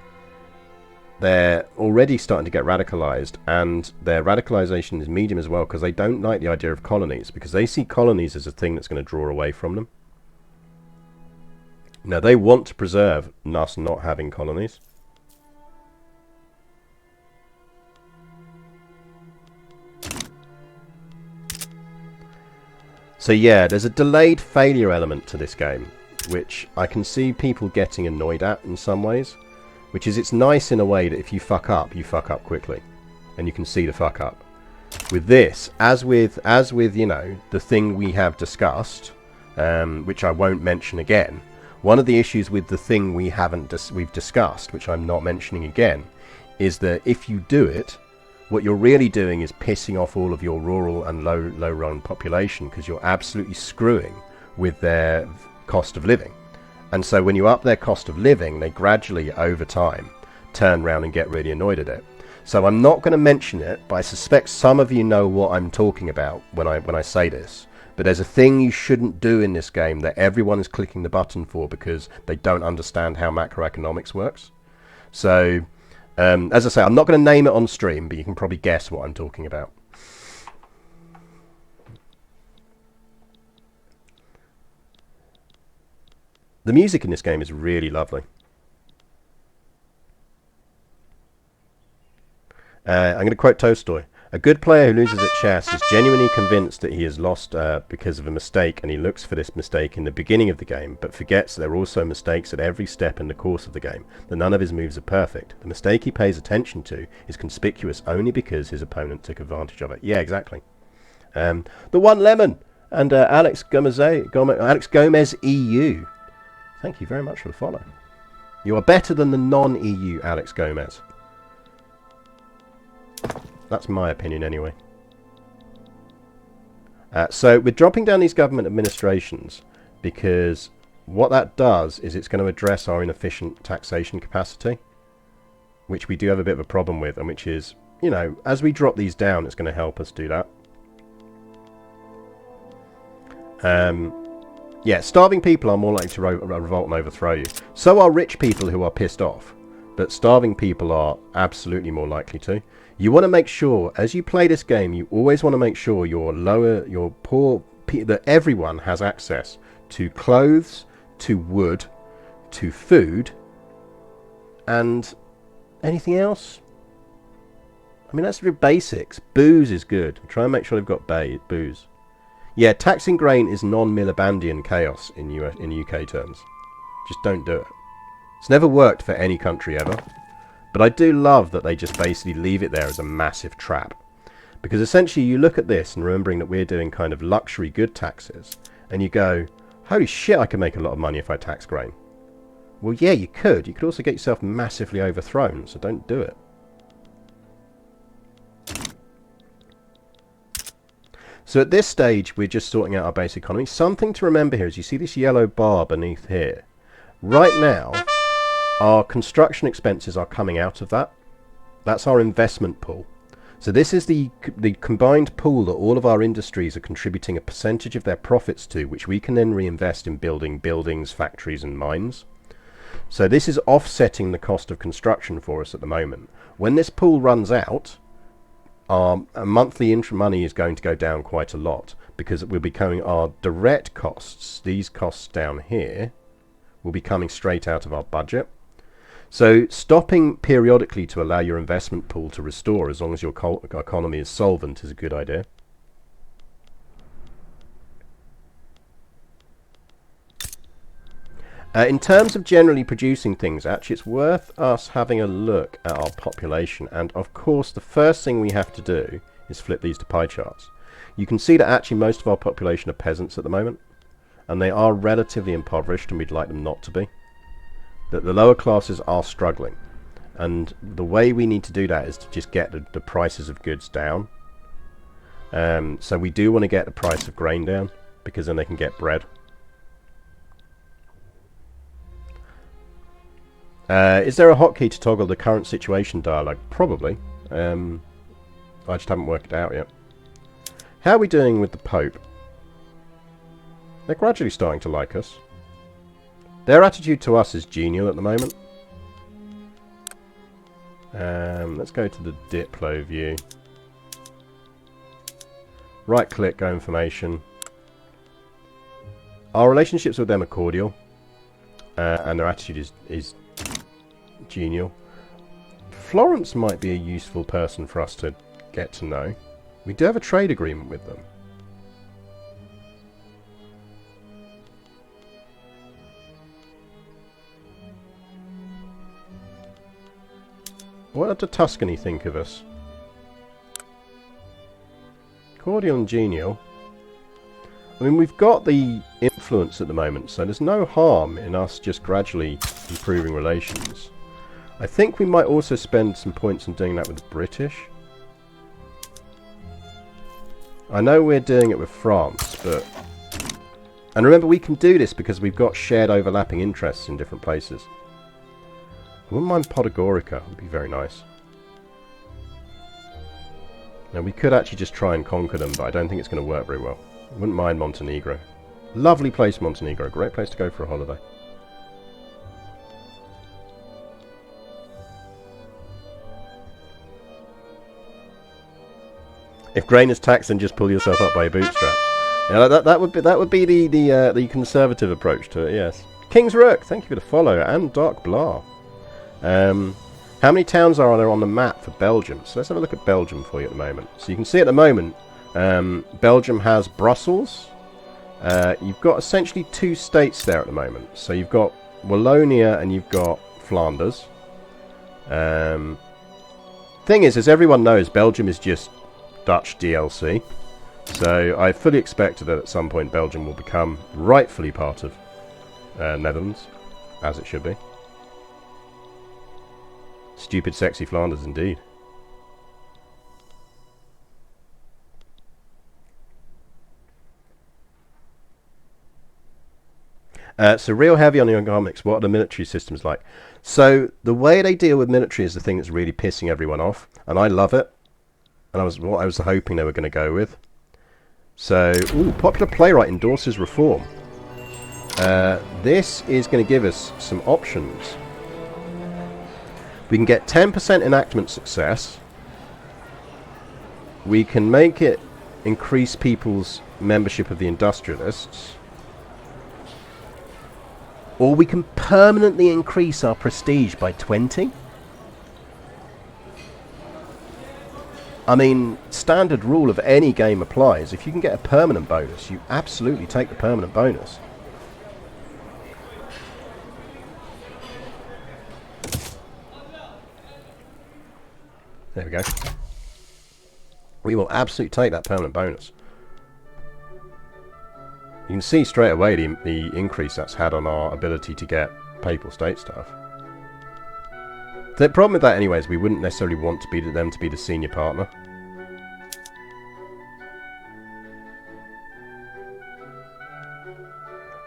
they're already starting to get radicalized, and their radicalization is medium as well, because they don't like the idea of colonies, because they see colonies as a thing that's going to draw away from them. Now they want to preserve us not having colonies. So yeah, there's a delayed failure element to this game, which I can see people getting annoyed at in some ways, which is, it's nice in a way that if you fuck up quickly, and you can see the fuck up. With this, as with you know, the thing we have discussed, which I won't mention again, one of the issues with the thing we've discussed, which I'm not mentioning again, is that if you do it, what you're really doing is pissing off all of your rural and low-run population, because you're absolutely screwing with their cost of living. And so when you up their cost of living, they gradually, over time, turn around and get really annoyed at it. So I'm not going to mention it, but I suspect some of you know what I'm talking about when I say this. But there's a thing you shouldn't do in this game that everyone is clicking the button for because they don't understand how macroeconomics works. So, as I say, I'm not going to name it on stream, but you can probably guess what I'm talking about. The music in this game is really lovely. I'm going to quote Tolstoy. A good player who loses at chess is genuinely convinced that he has lost because of a mistake, and he looks for this mistake in the beginning of the game, but forgets there are also mistakes at every step in the course of the game, that none of his moves are perfect. The mistake he pays attention to is conspicuous only because his opponent took advantage of it. Yeah, exactly. The One Lemon and Alex Gomez EU. Thank you very much for the follow. You are better than the non-EU Alex Gomez. That's my opinion anyway. So we're dropping down these government administrations because what that does is it's going to address our inefficient taxation capacity, which we do have a bit of a problem with, and which is, you know, as we drop these down, it's going to help us do that. Yeah, starving people are more likely to revolt and overthrow you. So are rich people who are pissed off. But starving people are absolutely more likely to. You want to make sure, as you play this game, you always want to make sure your poor, that everyone has access to clothes, to wood, to food, and anything else. I mean, that's the basics. Booze is good. Try and make sure they've got booze. Yeah, taxing grain is non-Milibandian chaos in UK terms. Just don't do it. It's never worked for any country ever. But I do love that they just basically leave it there as a massive trap. Because essentially you look at this and remembering that we're doing kind of luxury good taxes, and you go, holy shit, I can make a lot of money if I tax grain. Well, yeah, you could. You could also get yourself massively overthrown, so don't do it. So at this stage, we're just sorting out our base economy. Something to remember here is you see this yellow bar beneath here. Right now, our construction expenses are coming out of that. That's our investment pool. So this is the combined pool that all of our industries are contributing a percentage of their profits to, which we can then reinvest in building buildings, factories and mines. So this is offsetting the cost of construction for us at the moment. When this pool runs out, our monthly money is going to go down quite a lot, because it will be coming, our direct costs, these costs down here, will be coming straight out of our budget. So stopping periodically to allow your investment pool to restore as long as your economy is solvent is a good idea. In terms of generally producing things, actually it's worth us having a look at our population, and of course the first thing we have to do is flip these to pie charts. You can see that actually most of our population are peasants at the moment, and they are relatively impoverished, and we'd like them not to be. That the lower classes are struggling, and the way we need to do that is to just get the prices of goods down. So we do want to get the price of grain down, because then they can get bread. Is there a hotkey to toggle the current situation dialogue? Probably. I just haven't worked it out yet. How are we doing with the Pope? They're gradually starting to like us. Their attitude to us is genial at the moment. Let's go to the Diplo view. Right click, go information. Our relationships with them are cordial. And their attitude is genial. Florence might be a useful person for us to get to know. We do have a trade agreement with them. What did Tuscany think of us? Cordial and genial. I mean, we've got the influence at the moment, so there's no harm in us just gradually improving relations. I think we might also spend some points on doing that with the British. I know we're doing it with France, but... And remember, we can do this because we've got shared overlapping interests in different places. I wouldn't mind Podgorica, it would be very nice. Now, we could actually just try and conquer them, but I don't think it's going to work very well. I wouldn't mind Montenegro. Lovely place, Montenegro. Great place to go for a holiday. If grain is taxed, then just pull yourself up by your bootstraps. Yeah, that would be the conservative approach to it. Yes. King's Rook, thank you for the follow, and Dark Blah. How many towns are there on the map for Belgium? So let's have a look at Belgium for you at the moment. So you can see at the moment, Belgium has Brussels. You've got essentially two states there at the moment. So you've got Wallonia and you've got Flanders. Thing is, as everyone knows, Belgium is just Dutch DLC. So I fully expect that at some point Belgium will become rightfully part of Netherlands, as it should be. Stupid, sexy Flanders, indeed. So real heavy on the economics. What are the military systems like? So the way they deal with military is the thing that's really pissing everyone off, and I love it. And what I was hoping they were going to go with. So, ooh, popular playwright endorses reform. This is going to give us some options. We can get 10% enactment success. We can make it increase people's membership of the industrialists. Or we can permanently increase our prestige by 20. I mean, standard rule of any game applies. If you can get a permanent bonus, you absolutely take the permanent bonus. There we go. We will absolutely take that permanent bonus. You can see straight away the increase that's had on our ability to get papal state stuff. The problem with that anyway is we wouldn't necessarily want them to be the senior partner.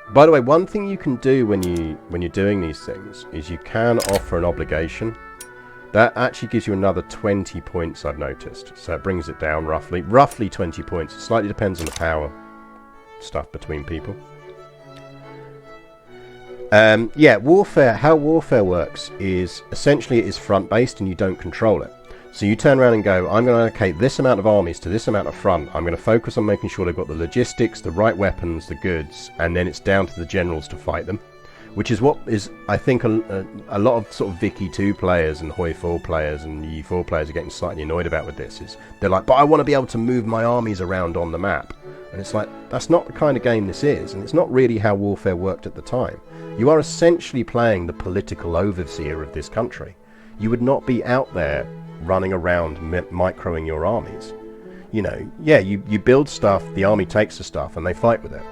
By the way, one thing you can do when you're doing these things is you can offer an obligation. That actually gives you another 20 points, I've noticed. So it brings it down roughly 20 points. It slightly depends on the power stuff between people. Yeah, warfare. How warfare works is essentially it is front based and you don't control it. So you turn around and go, I'm going to allocate this amount of armies to this amount of front. I'm going to focus on making sure they've got the logistics, the right weapons, the goods, and then it's down to the generals to fight them. Which is what is, I think, a lot of sort of Vicky 2 players and Hoi 4 players and Yi 4 players are getting slightly annoyed about with this. Is they're like, but I want to be able to move my armies around on the map. And it's like, that's not the kind of game this is. And it's not really how warfare worked at the time. You are essentially playing the political overseer of this country. You would not be out there running around microing your armies. You know, yeah, you build stuff, the army takes the stuff, and they fight with it.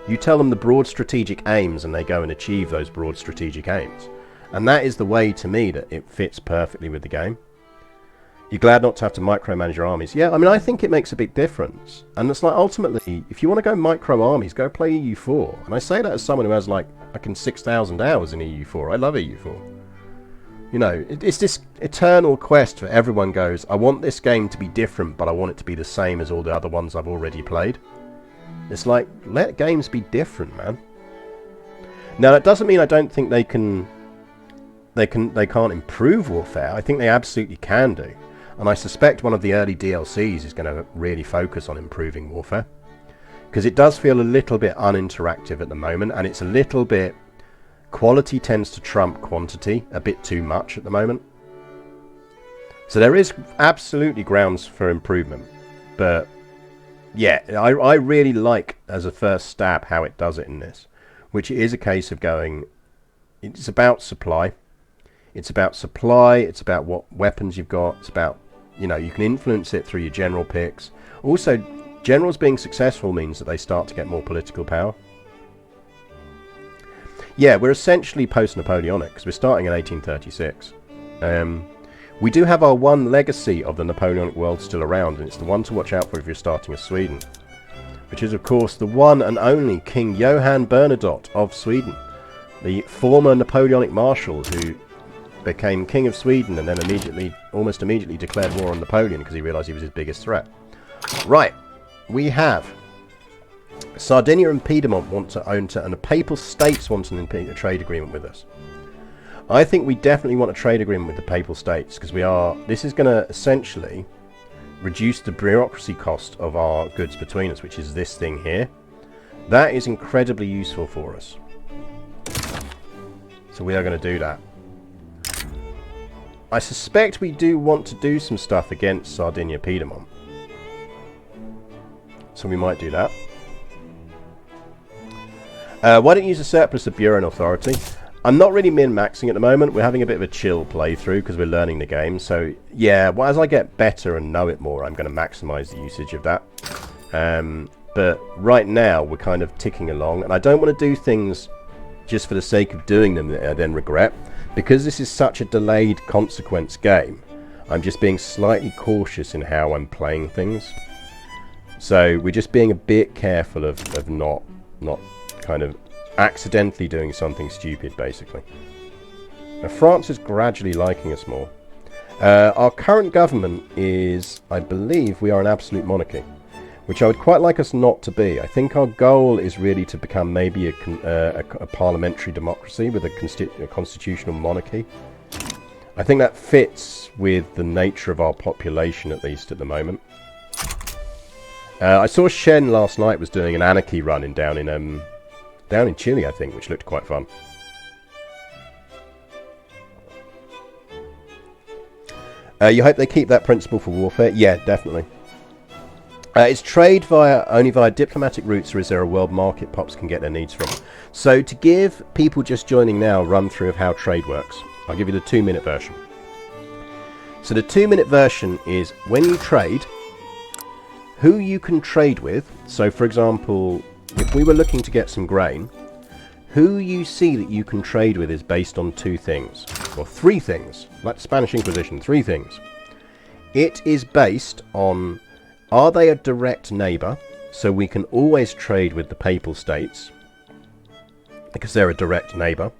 You tell them the broad strategic aims and they go and achieve those broad strategic aims. And that is the way, to me, that it fits perfectly with the game. You're glad not to have to micromanage your armies. Yeah, I mean, I think it makes a big difference. And it's like, ultimately, if you want to go micro armies, go play EU4. And I say that as someone who has, like, 6,000 hours in EU4. I love EU4. You know, it's this eternal quest for everyone goes, I want this game to be different, but I want it to be the same as all the other ones I've already played. It's like, let games be different, man. Now, that doesn't mean I don't think they can't improve warfare. I think they absolutely can do. And I suspect one of the early DLCs is going to really focus on improving warfare. Because it does feel a little bit uninteractive at the moment, and it's a little bit... Quality tends to trump quantity a bit too much at the moment. So there is absolutely grounds for improvement. But... yeah, I really like, as a first stab, how it does it in this. Which is a case of going... it's about supply. It's about supply, it's about what weapons you've got. It's about, you know, you can influence it through your general picks. Also, generals being successful means that they start to get more political power. Yeah, we're essentially post-Napoleonic, because we're starting in 1836. We do have our one legacy of the Napoleonic world still around, and it's the one to watch out for if you're starting as Sweden. Which is, of course, the one and only King Johan Bernadotte of Sweden. The former Napoleonic Marshal who became King of Sweden and then almost immediately declared war on Napoleon because he realised he was his biggest threat. Right, we have Sardinia and Piedmont want to own to, and the Papal States want a trade agreement with us. I think we definitely want a trade agreement with the Papal States because this is going to essentially reduce the bureaucracy cost of our goods between us, which is this thing here. That is incredibly useful for us. So we are going to do that. I suspect we do want to do some stuff against Sardinia Piedmont. So we might do that. Why don't you use a surplus of bureau and authority? I'm not really min-maxing at the moment. We're having a bit of a chill playthrough because we're learning the game. So yeah, well, as I get better and know it more, I'm going to maximize the usage of that. But right now, we're kind of ticking along. And I don't want to do things just for the sake of doing them that I then regret. Because this is such a delayed consequence game, I'm just being slightly cautious in how I'm playing things. So we're just being a bit careful of not kind of accidentally doing something stupid, basically. Now, France is gradually liking us more. Our current government is, I believe, we are an absolute monarchy. which I would quite like us not to be. I think our goal is really to become maybe a parliamentary democracy with a constitutional monarchy. I think that fits with the nature of our population, at least at the moment. I saw Shen last night was doing an anarchy run down in Chile, I think, which looked quite fun. You hope they keep that principle for warfare? Yeah, definitely. Is trade only via diplomatic routes, or is there a world market pops can get their needs from? So to give people just joining now a run through of how trade works, I'll give you the 2-minute version. So the 2-minute version is when you trade, who you can trade with. So for example, if we were looking to get some grain, who you see that you can trade with is based on 2 things, or 3 things, like the Spanish Inquisition, 3 things. It is based on, are they a direct neighbour, so we can always trade with the Papal States, because they're a direct neighbour.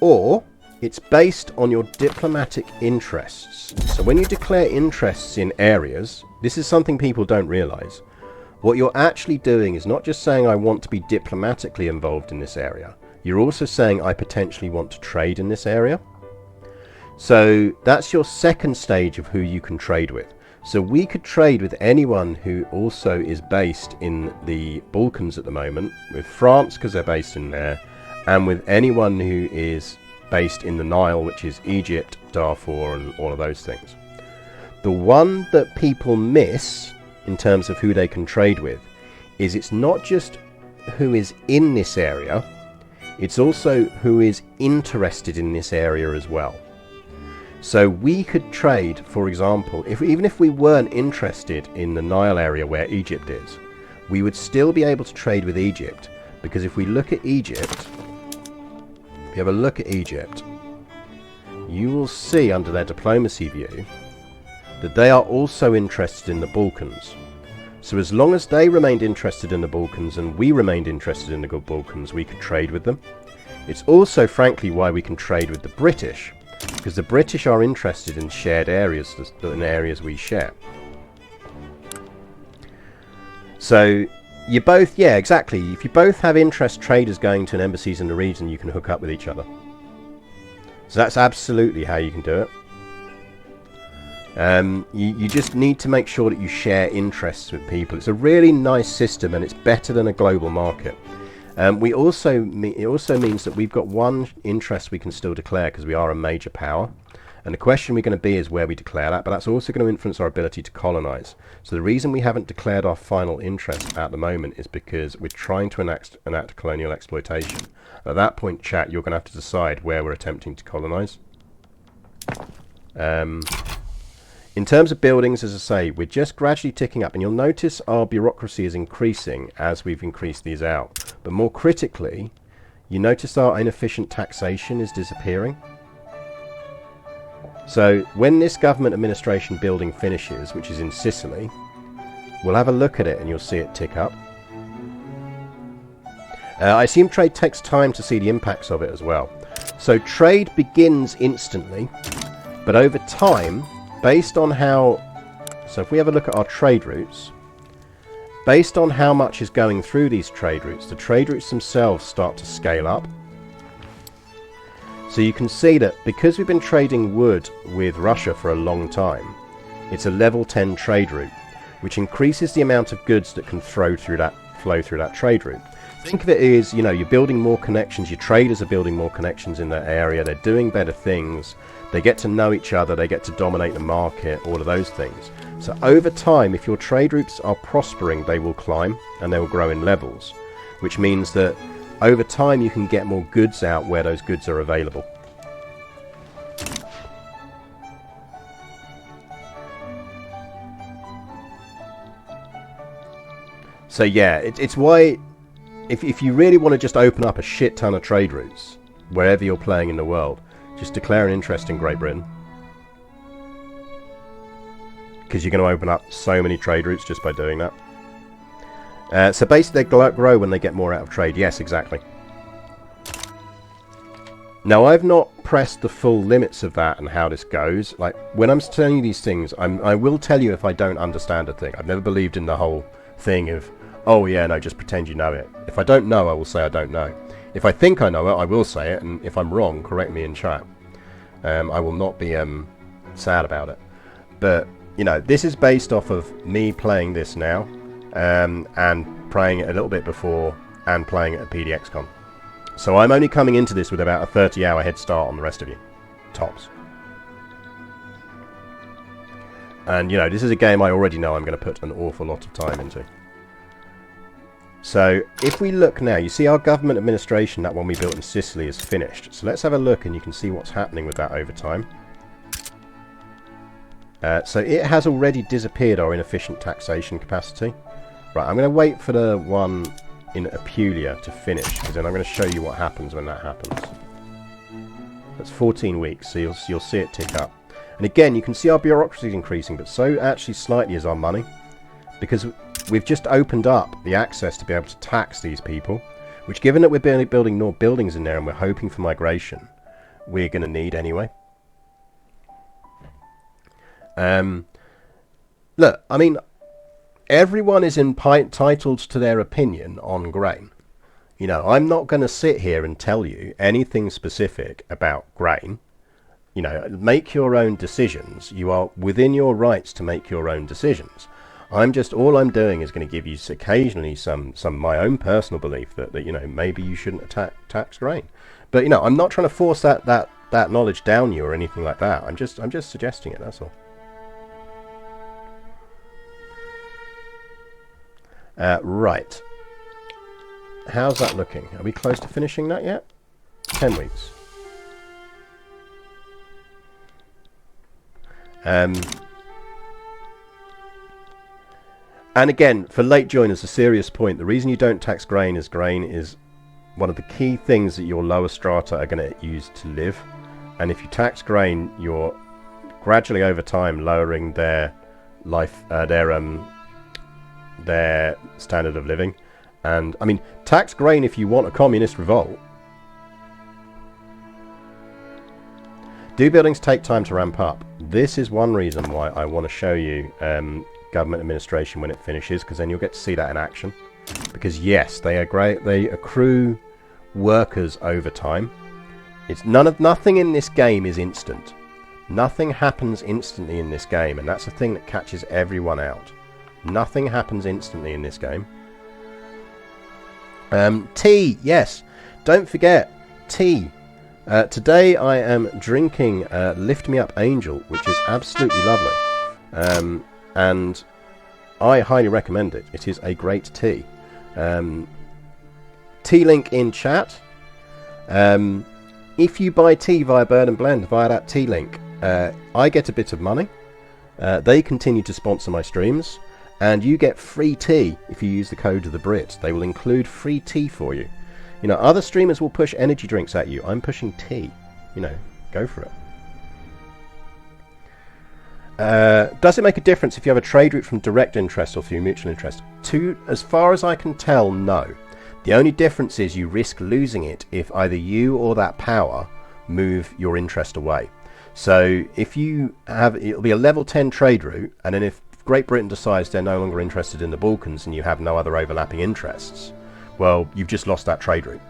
Or, it's based on your diplomatic interests. So when you declare interests in areas, this is something people don't realise. What you're actually doing is not just saying I want to be diplomatically involved in this area. You're also saying I potentially want to trade in this area. So that's your second stage of who you can trade with. So we could trade with anyone who also is based in the Balkans at the moment, with France because they're based in there, and with anyone who is based in the Nile, which is Egypt, Darfur, and all of those things. The one that people miss in terms of who they can trade with is it's not just who is in this area, it's also who is interested in this area as well. So we could trade, for example, even if we weren't interested in the Nile area where Egypt is, we would still be able to trade with Egypt, because if we look at Egypt, if you have a look at Egypt, you will see under their diplomacy view that they are also interested in the Balkans. So as long as they remained interested in the Balkans and we remained interested in the Balkans, we could trade with them. It's also, frankly, why we can trade with the British, because the British are interested in shared areas, in areas we share. So you both, yeah, exactly. If you both have interest traders going to embassies in the region, you can hook up with each other. So that's absolutely how you can do it. You just need to make sure that you share interests with people. It's a really nice system, and it's better than a global market. It also means that we've got one interest we can still declare because we are a major power. And the question we're going to be is where we declare that, but that's also going to influence our ability to colonize. So the reason we haven't declared our final interest at the moment is because we're trying to enact colonial exploitation. At that point, chat, you're going to have to decide where we're attempting to colonize. In terms of buildings, as I say, we're just gradually ticking up, and you'll notice our bureaucracy is increasing as we've increased these out. But more critically, you notice our inefficient taxation is disappearing. So when this government administration building finishes, which is in Sicily, we'll have a look at it and you'll see it tick up. I assume trade takes time to see the impacts of it as well. So trade begins instantly, but over time, based on how... So if we have a look at our trade routes, based on how much is going through these trade routes, the trade routes themselves start to scale up. So you can see that because we've been trading wood with Russia for a long time, it's a level 10 trade route, which increases the amount of goods that can flow through that trade route. Think of it as, you know, you're building more connections, your traders are building more connections in that area, they're doing better things, they get to know each other, they get to dominate the market, all of those things. So over time, if your trade routes are prospering, they will climb and they will grow in levels, which means that over time you can get more goods out where those goods are available. So yeah, it's why if you really want to just open up a shit ton of trade routes wherever you're playing in the world, just declare an interest in Great Britain, because you're going to open up so many trade routes just by doing that. So basically they grow when they get more out of trade. Yes, exactly. Now, I've not pressed the full limits of that and how this goes. Like, when I'm telling you these things, I will tell you if I don't understand a thing. I've never believed in the whole thing of, oh yeah, no, just pretend you know it. If I don't know, I will say I don't know. If I think I know it, I will say it, and if I'm wrong, correct me in chat. I will not be sad about it. But, you know, this is based off of me playing this now, and playing it a little bit before, and playing it at PDXCon. So I'm only coming into this with about a 30-hour head start on the rest of you. Tops. And, you know, this is a game I already know I'm going to put an awful lot of time into. So, if we look now, you see our government administration, that one we built in Sicily, is finished. So let's have a look and you can see what's happening with that over time. So it has already disappeared, our inefficient taxation capacity. Right, I'm going to wait for the one in Apulia to finish, because then I'm going to show you what happens when that happens. That's 14 weeks, so you'll see it tick up. And again, you can see our bureaucracy is increasing, but so actually slightly is our money, because we've just opened up the access to be able to tax these people, which, given that we're building more buildings in there and we're hoping for migration, we're going to need anyway. Look, I mean, everyone is entitled to their opinion on grain. You know, I'm not going to sit here and tell you anything specific about grain. You know, make your own decisions. You are within your rights to make your own decisions. All I'm doing is going to give you occasionally some my own personal belief that you know, maybe you shouldn't tax grain. But, you know, I'm not trying to force that knowledge down you or anything like that. I'm just suggesting it, that's all. Right. How's that looking? Are we close to finishing that yet? 10 weeks. And again, for late joiners, a serious point. The reason you don't tax grain is one of the key things that your lower strata are going to use to live. And if you tax grain, you're gradually over time lowering their their standard of living. And I mean, tax grain if you want a communist revolt. Do buildings take time to ramp up? This is one reason why I want to show you government administration when it finishes, because then you'll get to see that in action. Because yes, they are great. They accrue workers over time. It's nothing in this game is instant. Nothing happens instantly in this game, and that's the thing that catches everyone out. Nothing happens instantly in this game. Tea, yes. Don't forget, tea. Today I am drinking Lift Me Up Angel, which is absolutely lovely. And I highly recommend it. It is a great tea. Tea link in chat. If you buy tea via Bird and Blend, via that tea link, I get a bit of money. They continue to sponsor my streams. And you get free tea if you use the code GariusTheBrit. They will include free tea for you. You know, other streamers will push energy drinks at you. I'm pushing tea. You know, go for it. Does it make a difference if you have a trade route from direct interest or through mutual interest? As far as I can tell, no. The only difference is you risk losing it if either you or that power move your interest away. So if you have, it'll be a level 10 trade route, and then if Great Britain decides they're no longer interested in the Balkans and you have no other overlapping interests, well, you've just lost that trade route.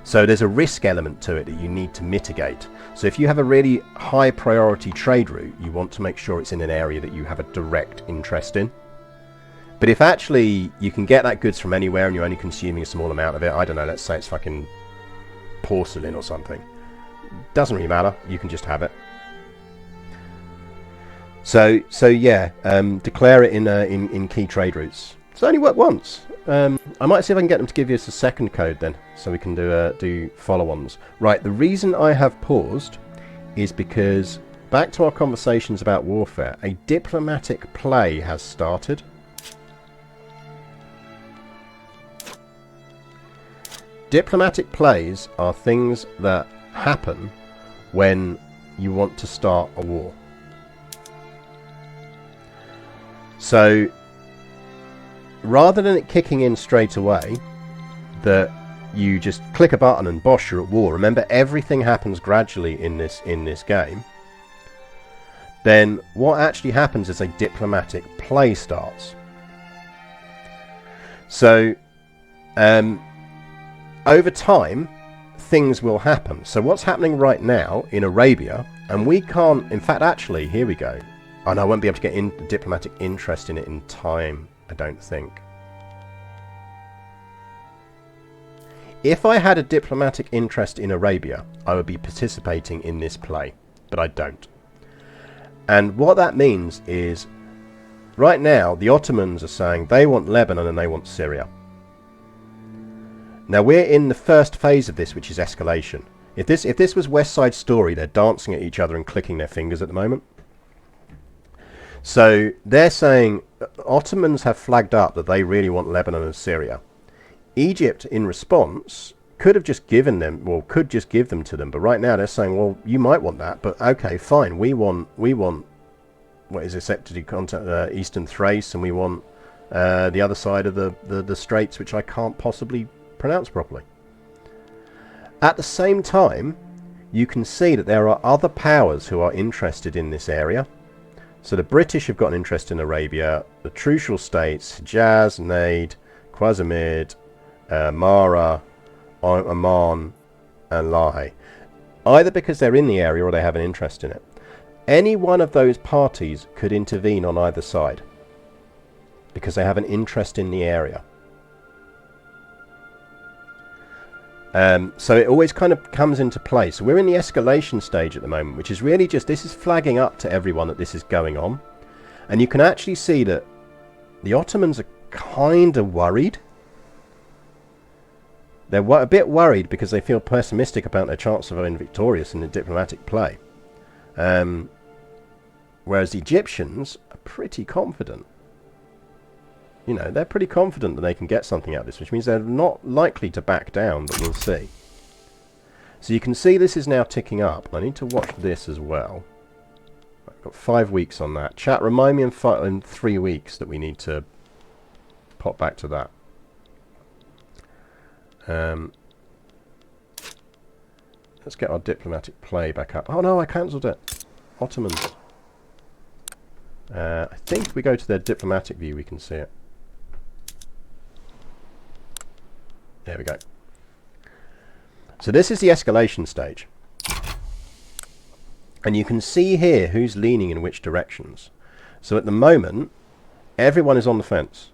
So there's a risk element to it that you need to mitigate. So if you have a really high priority trade route, you want to make sure it's in an area that you have a direct interest in. But if actually you can get that goods from anywhere and you're only consuming a small amount of it, I don't know, let's say it's fucking porcelain or something, doesn't really matter, you can just have it. So yeah, declare it in key trade routes. It's only worked once. I might see if I can get them to give you us a second code then, so we can do follow-ons. Right, the reason I have paused is because, back to our conversations about warfare, a diplomatic play has started. Diplomatic plays are things that happen when you want to start a war. So, rather than it kicking in straight away, that you just click a button and bosh, you're at war. Remember, everything happens gradually in this game. Then what actually happens is a diplomatic play starts. So over time, things will happen. So what's happening right now in Arabia, and we can't, in fact, actually, here we go. And I won't be able to get diplomatic interest in it in time, I don't think. If I had a diplomatic interest in Arabia, I would be participating in this play, but I don't. And what that means is, right now, the Ottomans are saying they want Lebanon and they want Syria. Now, we're in the first phase of this, which is escalation. If this was West Side Story, they're dancing at each other and clicking their fingers at the moment. So they're saying Ottomans have flagged up that they really want Lebanon and Syria. Egypt, in response, could have just given them, well, could just give them to them. But right now they're saying, well, you might want that, but okay, fine. We want what is it, Eastern Thrace, and we want the other side of the straits, which I can't possibly pronounce properly. At the same time, you can see that there are other powers who are interested in this area. So the British have got an interest in Arabia, the Trucial States, Hijaz, Najd, Khwarizmid, Mara, Oman, and Lahe. Either because they're in the area or they have an interest in it. Any one of those parties could intervene on either side because they have an interest in the area. So it always kind of comes into play. So we're in the escalation stage at the moment, which is really just, this is flagging up to everyone that this is going on. And you can actually see that the Ottomans are kind of worried. They're a bit worried because they feel pessimistic about their chance of being victorious in the diplomatic play. Whereas the Egyptians are pretty confident. You know, they're pretty confident that they can get something out of this, which means they're not likely to back down, but we'll see. So you can see this is now ticking up. I need to watch this as well. I've got 5 weeks on that. Chat, remind me in 3 weeks that we need to pop back to that. Let's get our diplomatic play back up. Oh no, I cancelled it. Ottomans. I think if we go to their diplomatic view, we can see it. There we go. So this is the escalation stage. And you can see here who's leaning in which directions. So at the moment, everyone is on the fence.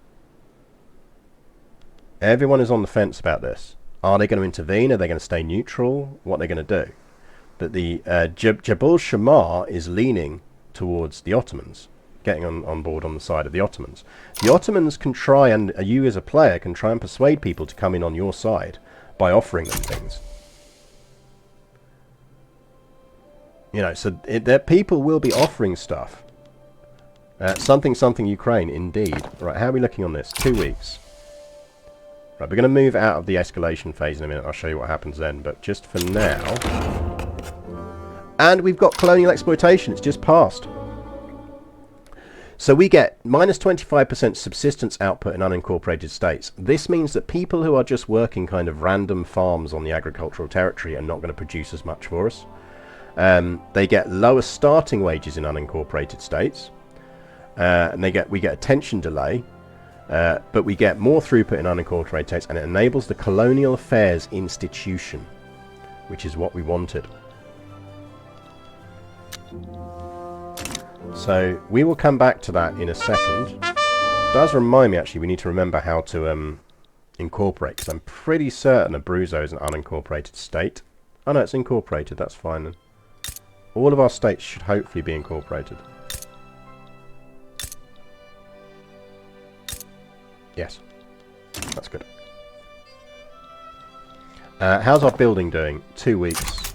Everyone is on the fence about this. Are they going to intervene? Are they going to stay neutral? What are they going to do? But the Jabal Shammar is leaning towards the Ottomans, getting on board on the side of the Ottomans. The Ottomans can try, and you as a player can try and persuade people to come in on your side by offering them things. You know, so people will be offering stuff. Something Ukraine, indeed. Right, how are we looking on this? 2 weeks. Right, we're going to move out of the escalation phase in a minute. I'll show you what happens then, but just for now. And we've got colonial exploitation. It's just passed. So we get minus 25% subsistence output in unincorporated states. This means that people who are just working kind of random farms on the agricultural territory are not going to produce as much for us. They get lower starting wages in unincorporated states. And we get attention delay. But we get more throughput in unincorporated states, and it enables the colonial affairs institution, which is what we wanted. So we will come back to that in a second. It does remind me, actually, we need to remember how to incorporate, because I'm pretty certain Abruzzo is an unincorporated state. Oh no, it's incorporated, that's fine then. All of our states should hopefully be incorporated. Yes, that's good. How's our building doing? 2 weeks.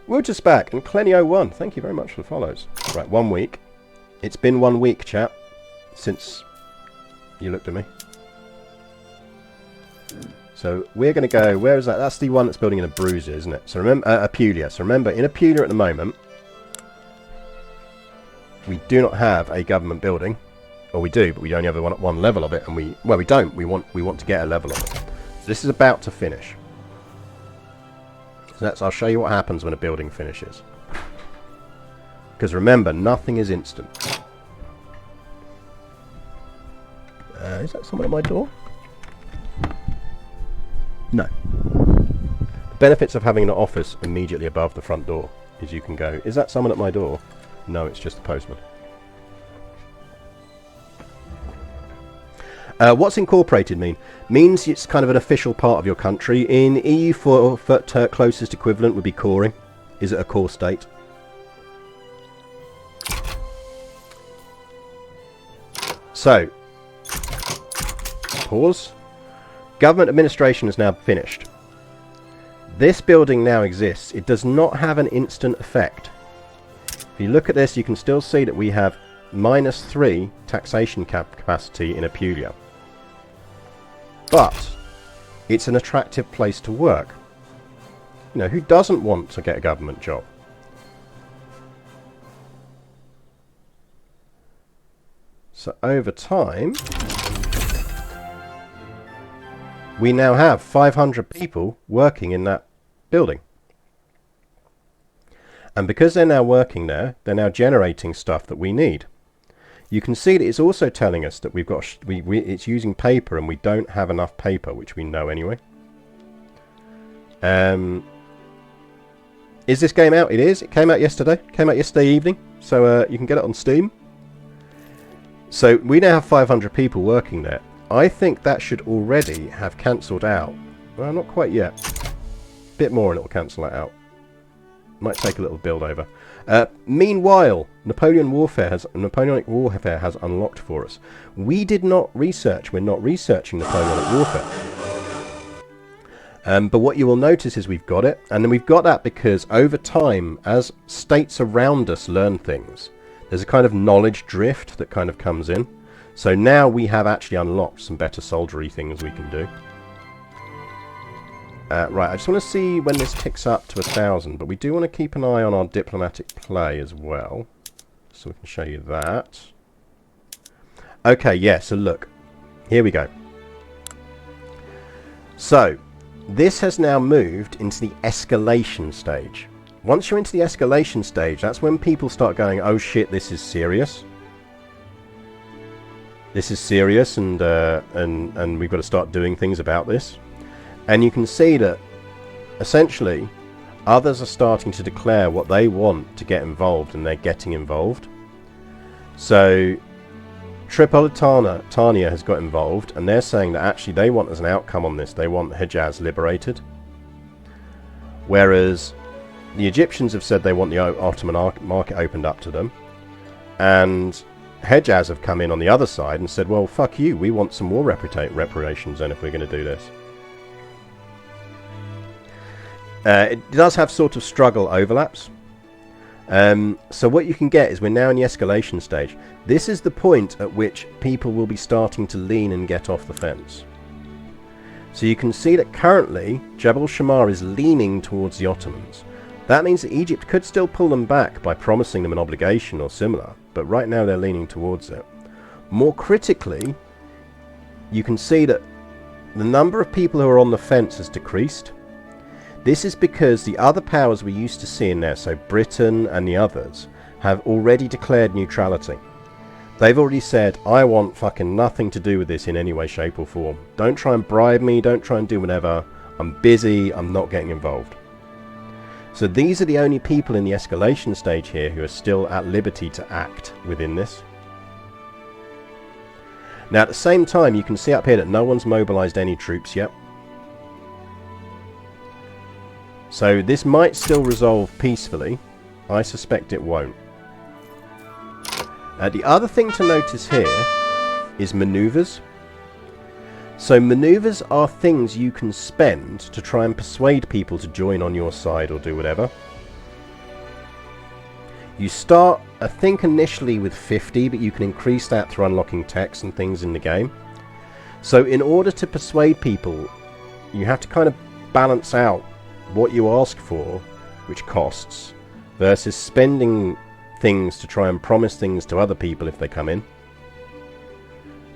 We're just back, and Clenio1, thank you very much for the follows. Right, 1 week. It's been 1 week, chat, since you looked at me. So we're going to go, where is that? That's the one that's building in Abruzzo, isn't it? So remember, Apulia. So remember, in Apulia at the moment, we do not have a government building. Or we do, but we only have one level of it, and we don't. We want to get a level of it. This is about to finish. So I'll show you what happens when a building finishes. Because remember, nothing is instant. Is that someone at my door? No. The benefits of having an office immediately above the front door is you can go, is that someone at my door? No, it's just the postman. What's incorporated mean? Means it's kind of an official part of your country. In EU, for closest equivalent would be coring. Is it a core state? So, pause. Government administration is now finished. This building now exists. It does not have an instant effect. If you look at this, you can still see that we have -3 taxation capacity in Apulia. But it's an attractive place to work. You know, who doesn't want to get a government job? So over time, we now have 500 people working in that building. And because they're now working there, they're now generating stuff that we need. You can see that it's also telling us that we've got it's using paper and we don't have enough paper, which we know anyway. Is this game out? It is. It came out yesterday. Came out yesterday evening. So you can get it on Steam. So we now have 500 people working there. I think that should already have cancelled out. Well, not quite yet. Bit more and it will cancel that out. Might take a little build over. Meanwhile, Napoleonic warfare has unlocked for us. We did not research. We're not researching Napoleonic warfare. But what you will notice is we've got it, and then we've got that because over time, as states around us learn things, there's a kind of knowledge drift that kind of comes in. So now we have actually unlocked some better soldiery things we can do. Right, I just want to see when this ticks up to 1,000, but we do want to keep an eye on our diplomatic play as well, so we can show you that. Okay, yeah, so look, here we go. So, this has now moved into the escalation stage. Once you're into the escalation stage, that's when people start going, oh shit, this is serious. This is serious, and we've got to start doing things about this. And you can see that, essentially, others are starting to declare what they want to get involved, and they're getting involved. So, Tripolitania has got involved, and they're saying that actually they want, as an outcome on this, they want Hejaz liberated. Whereas the Egyptians have said they want the Ottoman market opened up to them. And Hejaz have come in on the other side and said, well, fuck you, we want some more reparations then if we're going to do this. It does have sort of struggle overlaps. So what you can get is we're now in the escalation stage. This is the point at which people will be starting to lean and get off the fence. So you can see that currently Jebel Shammar is leaning towards the Ottomans. That means that Egypt could still pull them back by promising them an obligation or similar, but right now they're leaning towards it. More critically, you can see that the number of people who are on the fence has decreased. This is because the other powers we used to see in there, so Britain and the others, have already declared neutrality. They've already said, I want fucking nothing to do with this in any way, shape or form. Don't try and bribe me, don't try and do whatever. I'm busy, I'm not getting involved. So these are the only people in the escalation stage here who are still at liberty to act within this. Now at the same time, you can see up here that no one's mobilized any troops yet. So this might still resolve peacefully. I suspect it won't. The other thing to notice here is maneuvers. So maneuvers are things you can spend to try and persuade people to join on your side or do whatever. You start, I think, initially with 50, but you can increase that through unlocking techs and things in the game. So in order to persuade people, you have to kind of balance out what you ask for, which costs, versus spending things to try and promise things to other people if they come in.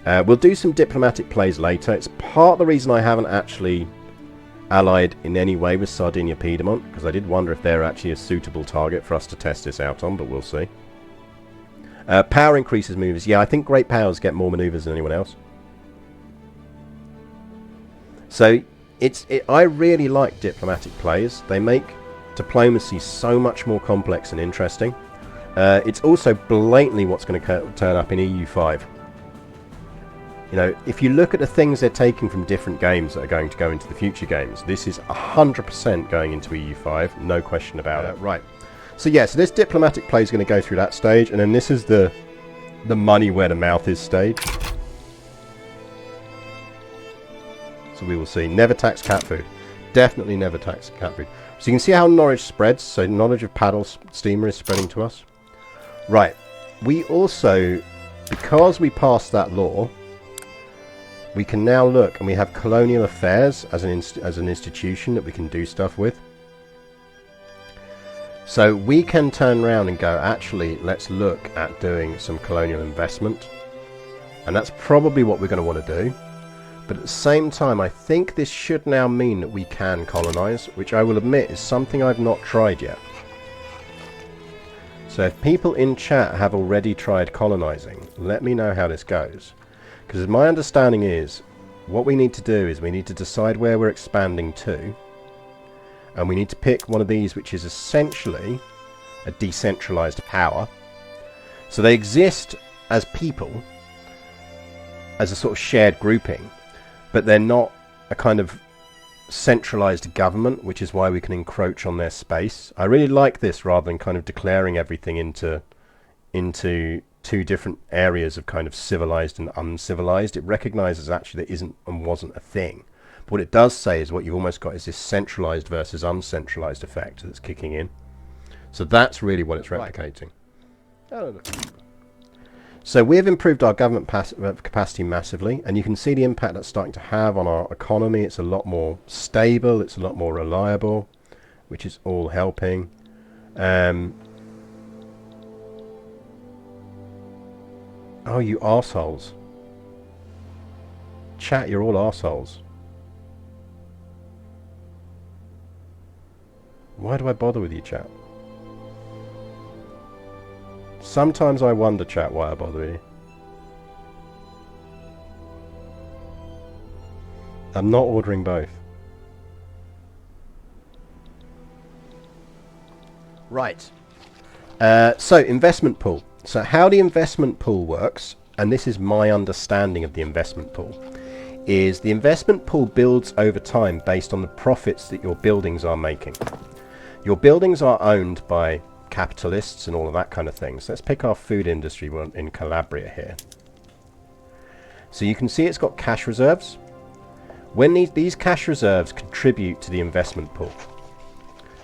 We'll do some diplomatic plays later. It's part of the reason I haven't actually allied in any way with Sardinia Piedmont, because I did wonder if they're actually a suitable target for us to test this out on, but we'll see. Power increases maneuvers. Yeah, I think great powers get more maneuvers than anyone else. So I really like diplomatic plays. They make diplomacy so much more complex and interesting. It's also blatantly what's going to turn up in EU5. You know, if you look at the things they're taking from different games that are going to go into the future games, this is 100% going into EU5, no question about it. Right. So yeah, so this diplomatic play is going to go through that stage, and then this is the money where the mouth is stage. So we will see. Never tax cat food. Definitely never tax cat food. So you can see how knowledge spreads. So knowledge of paddle steamer is spreading to us. Right. We also, because we passed that law, we can now look, and we have colonial affairs as an institution that we can do stuff with. So we can turn around and go, actually, let's look at doing some colonial investment. And that's probably what we're going to want to do. But at the same time, I think this should now mean that we can colonize, which I will admit is something I've not tried yet. So if people in chat have already tried colonizing, let me know how this goes. Because my understanding is, what we need to do is we need to decide where we're expanding to. And we need to pick one of these, which is essentially a decentralized power. So they exist as people, as a sort of shared grouping, but they're not a kind of centralized government, which is why we can encroach on their space. I really like this rather than kind of declaring everything into two different areas of kind of civilized and uncivilized. It recognizes actually that isn't and wasn't a thing. But what it does say is what you've almost got is this centralized versus uncentralized effect that's kicking in. So that's really what it's replicating. I don't know. So we've improved our government capacity massively, and you can see the impact that's starting to have on our economy. It's a lot more stable, it's a lot more reliable, which is all helping. Oh, you arseholes. Chat, you're all arseholes. Why do I bother with you, chat? Sometimes I wonder, chat, why I bother with you. I'm not ordering both. Right. So, investment pool. So how the investment pool works, and this is my understanding of the investment pool, is the investment pool builds over time based on the profits that your buildings are making. Your buildings are owned by capitalists and all of that kind of thing. So let's pick our food industry in Calabria here. So you can see it's got cash reserves. When these cash reserves contribute to the investment pool.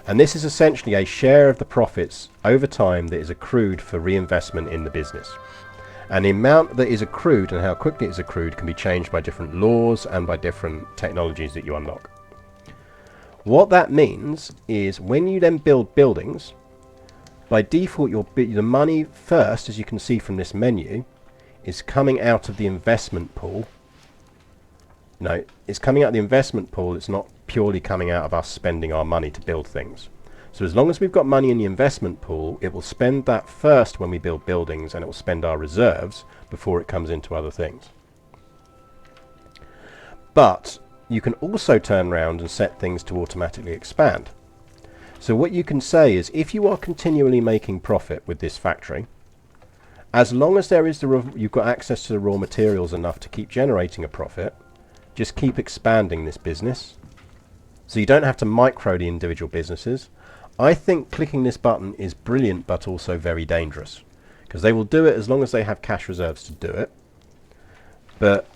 And this is essentially a share of the profits over time that is accrued for reinvestment in the business. And the amount that is accrued and how quickly it's accrued can be changed by different laws and by different technologies that you unlock. What that means is when you then build buildings, by default the money first, as you can see from this menu, is coming out of the investment pool. No, it's coming out of the investment pool. It's not purely coming out of us spending our money to build things. So as long as we've got money in the investment pool, it will spend that first when we build buildings, and it will spend our reserves before it comes into other things. But you can also turn around and set things to automatically expand. So what you can say is, if you are continually making profit with this factory, as long as there is you've got access to the raw materials enough to keep generating a profit, just keep expanding this business. So you don't have to micro the individual businesses. I think clicking this button is brilliant, but also very dangerous, because they will do it as long as they have cash reserves to do it. But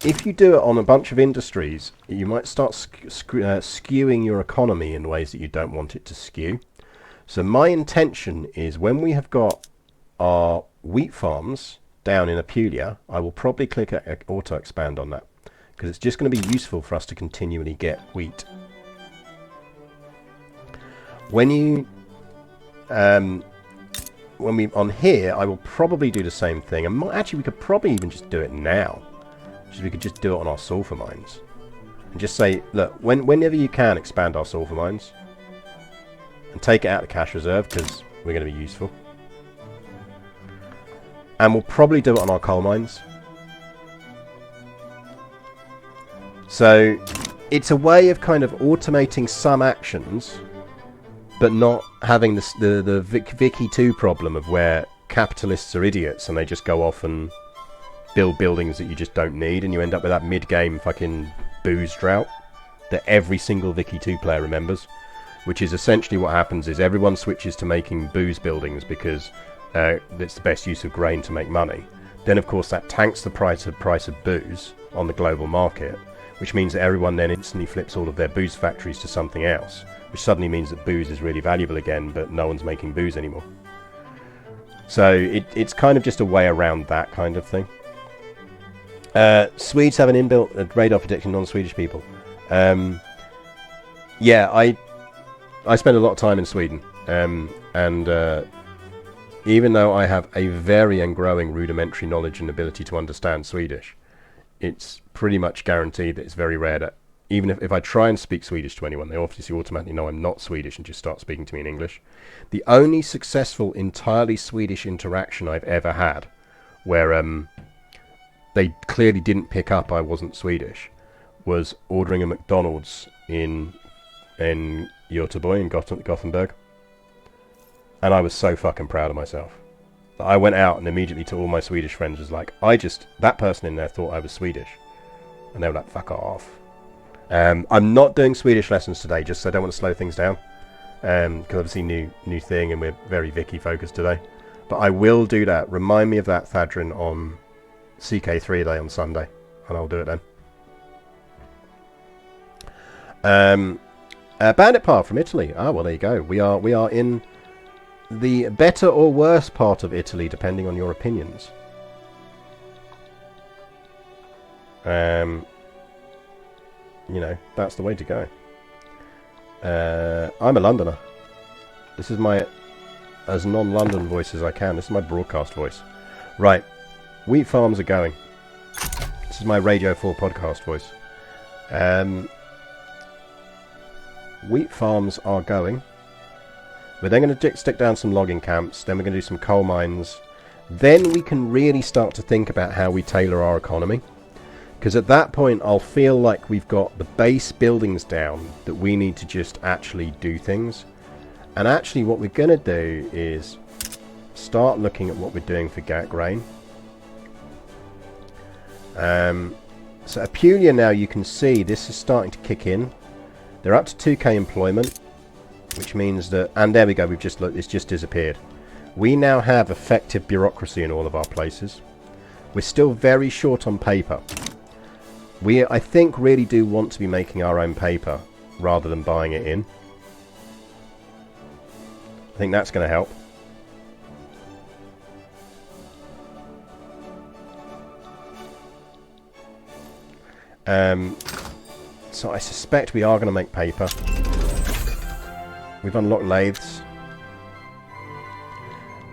if you do it on a bunch of industries, you might start skewing your economy in ways that you don't want it to skew. So my intention is, when we have got our wheat farms down in Apulia, I will probably click auto expand on that, because it's just going to be useful for us to continually get wheat. When you on here, I will probably do the same thing. And actually, we could probably even just do it now. We could just do it on our sulfur mines. And just say, look, whenever you can, expand our sulfur mines. And take it out of the cash reserve, because we're going to be useful. And we'll probably do it on our coal mines. So, it's a way of kind of automating some actions, but not having the Vicky 2 problem of where capitalists are idiots and they just go off and build buildings that you just don't need, and you end up with that mid-game fucking booze drought that every single Vicky 2 player remembers, which is essentially what happens is everyone switches to making booze buildings because it's the best use of grain to make money. Then, of course, that tanks the price of booze on the global market, which means that everyone then instantly flips all of their booze factories to something else, which suddenly means that booze is really valuable again, but no one's making booze anymore. So it's kind of just a way around that kind of thing. Swedes have an inbuilt radar for detecting non-Swedish people. Yeah, I spend a lot of time in Sweden, and even though I have a very and growing rudimentary knowledge and ability to understand Swedish, it's pretty much guaranteed that it's very rare that even if I try and speak Swedish to anyone, they obviously automatically know I'm not Swedish and just start speaking to me in English. The only successful entirely Swedish interaction I've ever had, where they clearly didn't pick up I wasn't Swedish, was ordering a McDonald's in Göteborg, in Gothenburg. And I was so fucking proud of myself. I went out and immediately to all my Swedish friends was like, that person in there thought I was Swedish. And they were like, fuck off. I'm not doing Swedish lessons today, just so I don't want to slow things down. Because obviously new thing, and we're very Vicky focused today. But I will do that. Remind me of that, Thadrin, on CK3 day on Sunday. And I'll do it then. Bandit Path from Italy. Ah, well, there you go. We are in the better or worse part of Italy, depending on your opinions. You know, that's the way to go. I'm a Londoner. This is my as non-London voice as I can. This is my broadcast voice. Right. Wheat farms are going. This is my Radio 4 podcast voice. Wheat farms are going. We're then going to stick down some logging camps. Then we're going to do some coal mines. Then we can really start to think about how we tailor our economy. Because at that point, I'll feel like we've got the base buildings down that we need to just actually do things. And actually what we're going to do is start looking at what we're doing for grain. So Apulia now, you can see this is starting to kick in. They're up to 2k employment, which means that, and there we go, we've just looked, it's just disappeared. We now have effective bureaucracy in all of our places. We're still very short on paper. We, I think, really do want to be making our own paper rather than buying it in. I think that's going to help. So I suspect we are going to make paper. We've unlocked lathes.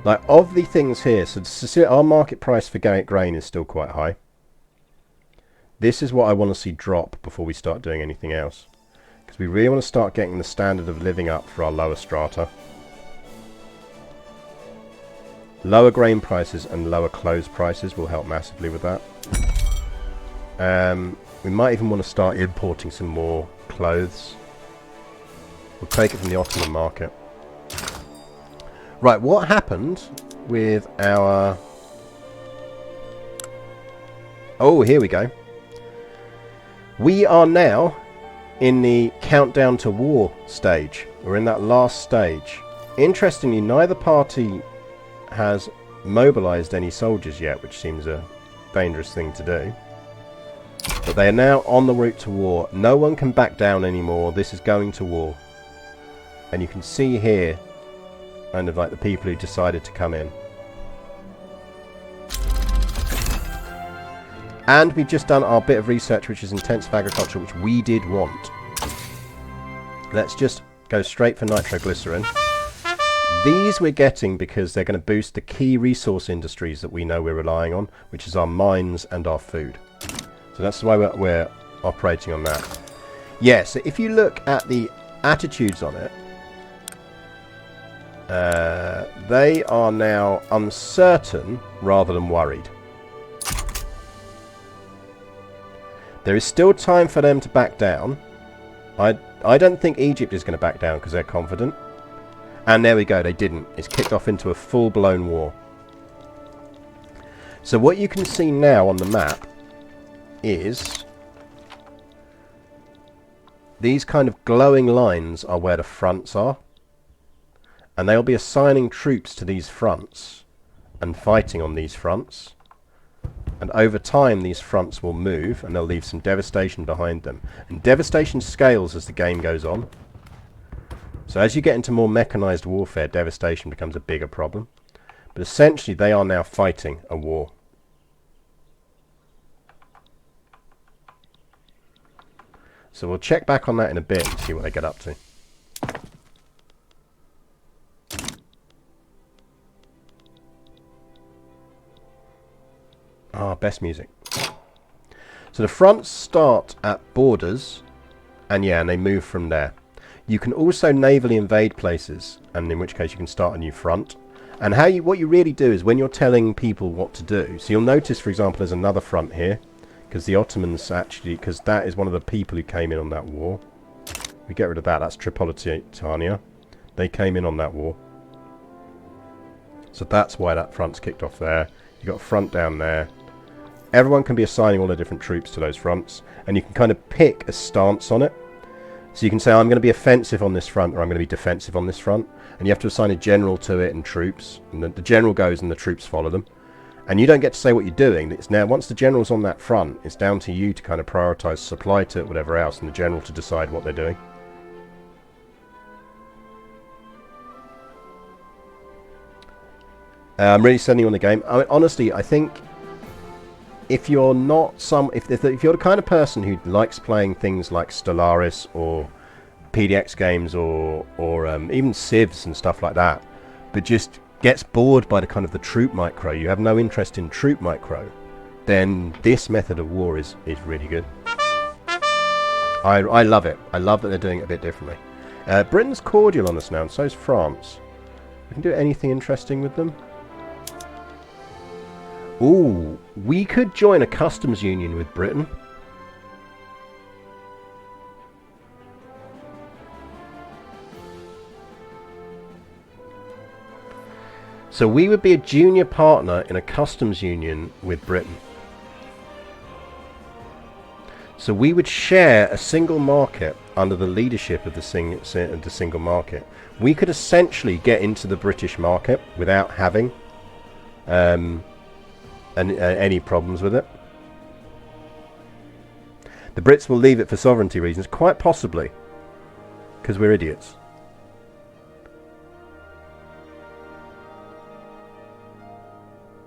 Like, of the things here, so our market price for grain is still quite high. This is what I want to see drop before we start doing anything else. Because we really want to start getting the standard of living up for our lower strata. Lower grain prices and lower clothes prices will help massively with that. We might even want to start importing some more clothes. We'll take it from the Ottoman market. Right, what happened with our... Oh, here we go. We are now in the countdown to war stage. We're in that last stage. Interestingly, neither party has mobilized any soldiers yet, which seems a dangerous thing to do. But they are now on the route to war. No one can back down anymore. This is going to war. And you can see here, kind of like the people who decided to come in. And we've just done our bit of research, which is intensive agriculture, which we did want. Let's just go straight for nitroglycerin. These we're getting because they're going to boost the key resource industries that we know we're relying on, which is our mines and our food. So that's why we're operating on that. Yeah, so if you look at the attitudes on it, they are now uncertain rather than worried. There is still time for them to back down. I don't think Egypt is going to back down because they're confident. And there we go, they didn't. It's kicked off into a full-blown war. So what you can see now on the map is these kind of glowing lines are where the fronts are. And they'll be assigning troops to these fronts and fighting on these fronts. And over time these fronts will move and they'll leave some devastation behind them. And devastation scales as the game goes on. So as you get into more mechanized warfare, devastation becomes a bigger problem. But essentially they are now fighting a war. So we'll check back on that in a bit and see what they get up to. Ah, best music. So the fronts start at borders, and yeah, and they move from there. You can also navally invade places, and in which case you can start a new front. And what you really do is when you're telling people what to do, so you'll notice, for example, there's another front here, because the Ottomans actually, because that is one of the people who came in on that war. We get rid of that, that's Tripolitania. They came in on that war. So that's why that front's kicked off there. You've got a front down there. Everyone can be assigning all the different troops to those fronts, and you can kind of pick a stance on it. So you can say, I'm going to be offensive on this front, or I'm going to be defensive on this front. And you have to assign a general to it and troops. And the general goes and the troops follow them. And you don't get to say what you're doing. It's now, once the general's on that front, it's down to you to kind of prioritize supply to it, whatever else, and the general to decide what they're doing. I'm really sending you on the game. I mean, honestly, I think if you're not if you're the kind of person who likes playing things like Stellaris or PDX games or even Civs and stuff like that, but just gets bored by the kind of the troop micro, you have no interest in troop micro, then this method of war is really good. I love it. I love that they're doing it a bit differently. Britain's cordial on us now, and so is France. We can do anything interesting with them. Ooh, we could join a customs union with Britain. So we would be a junior partner in a customs union with Britain. So we would share a single market under the leadership of the single market. We could essentially get into the British market without having any problems with it. The Brits will leave it for sovereignty reasons, quite possibly, because we're idiots.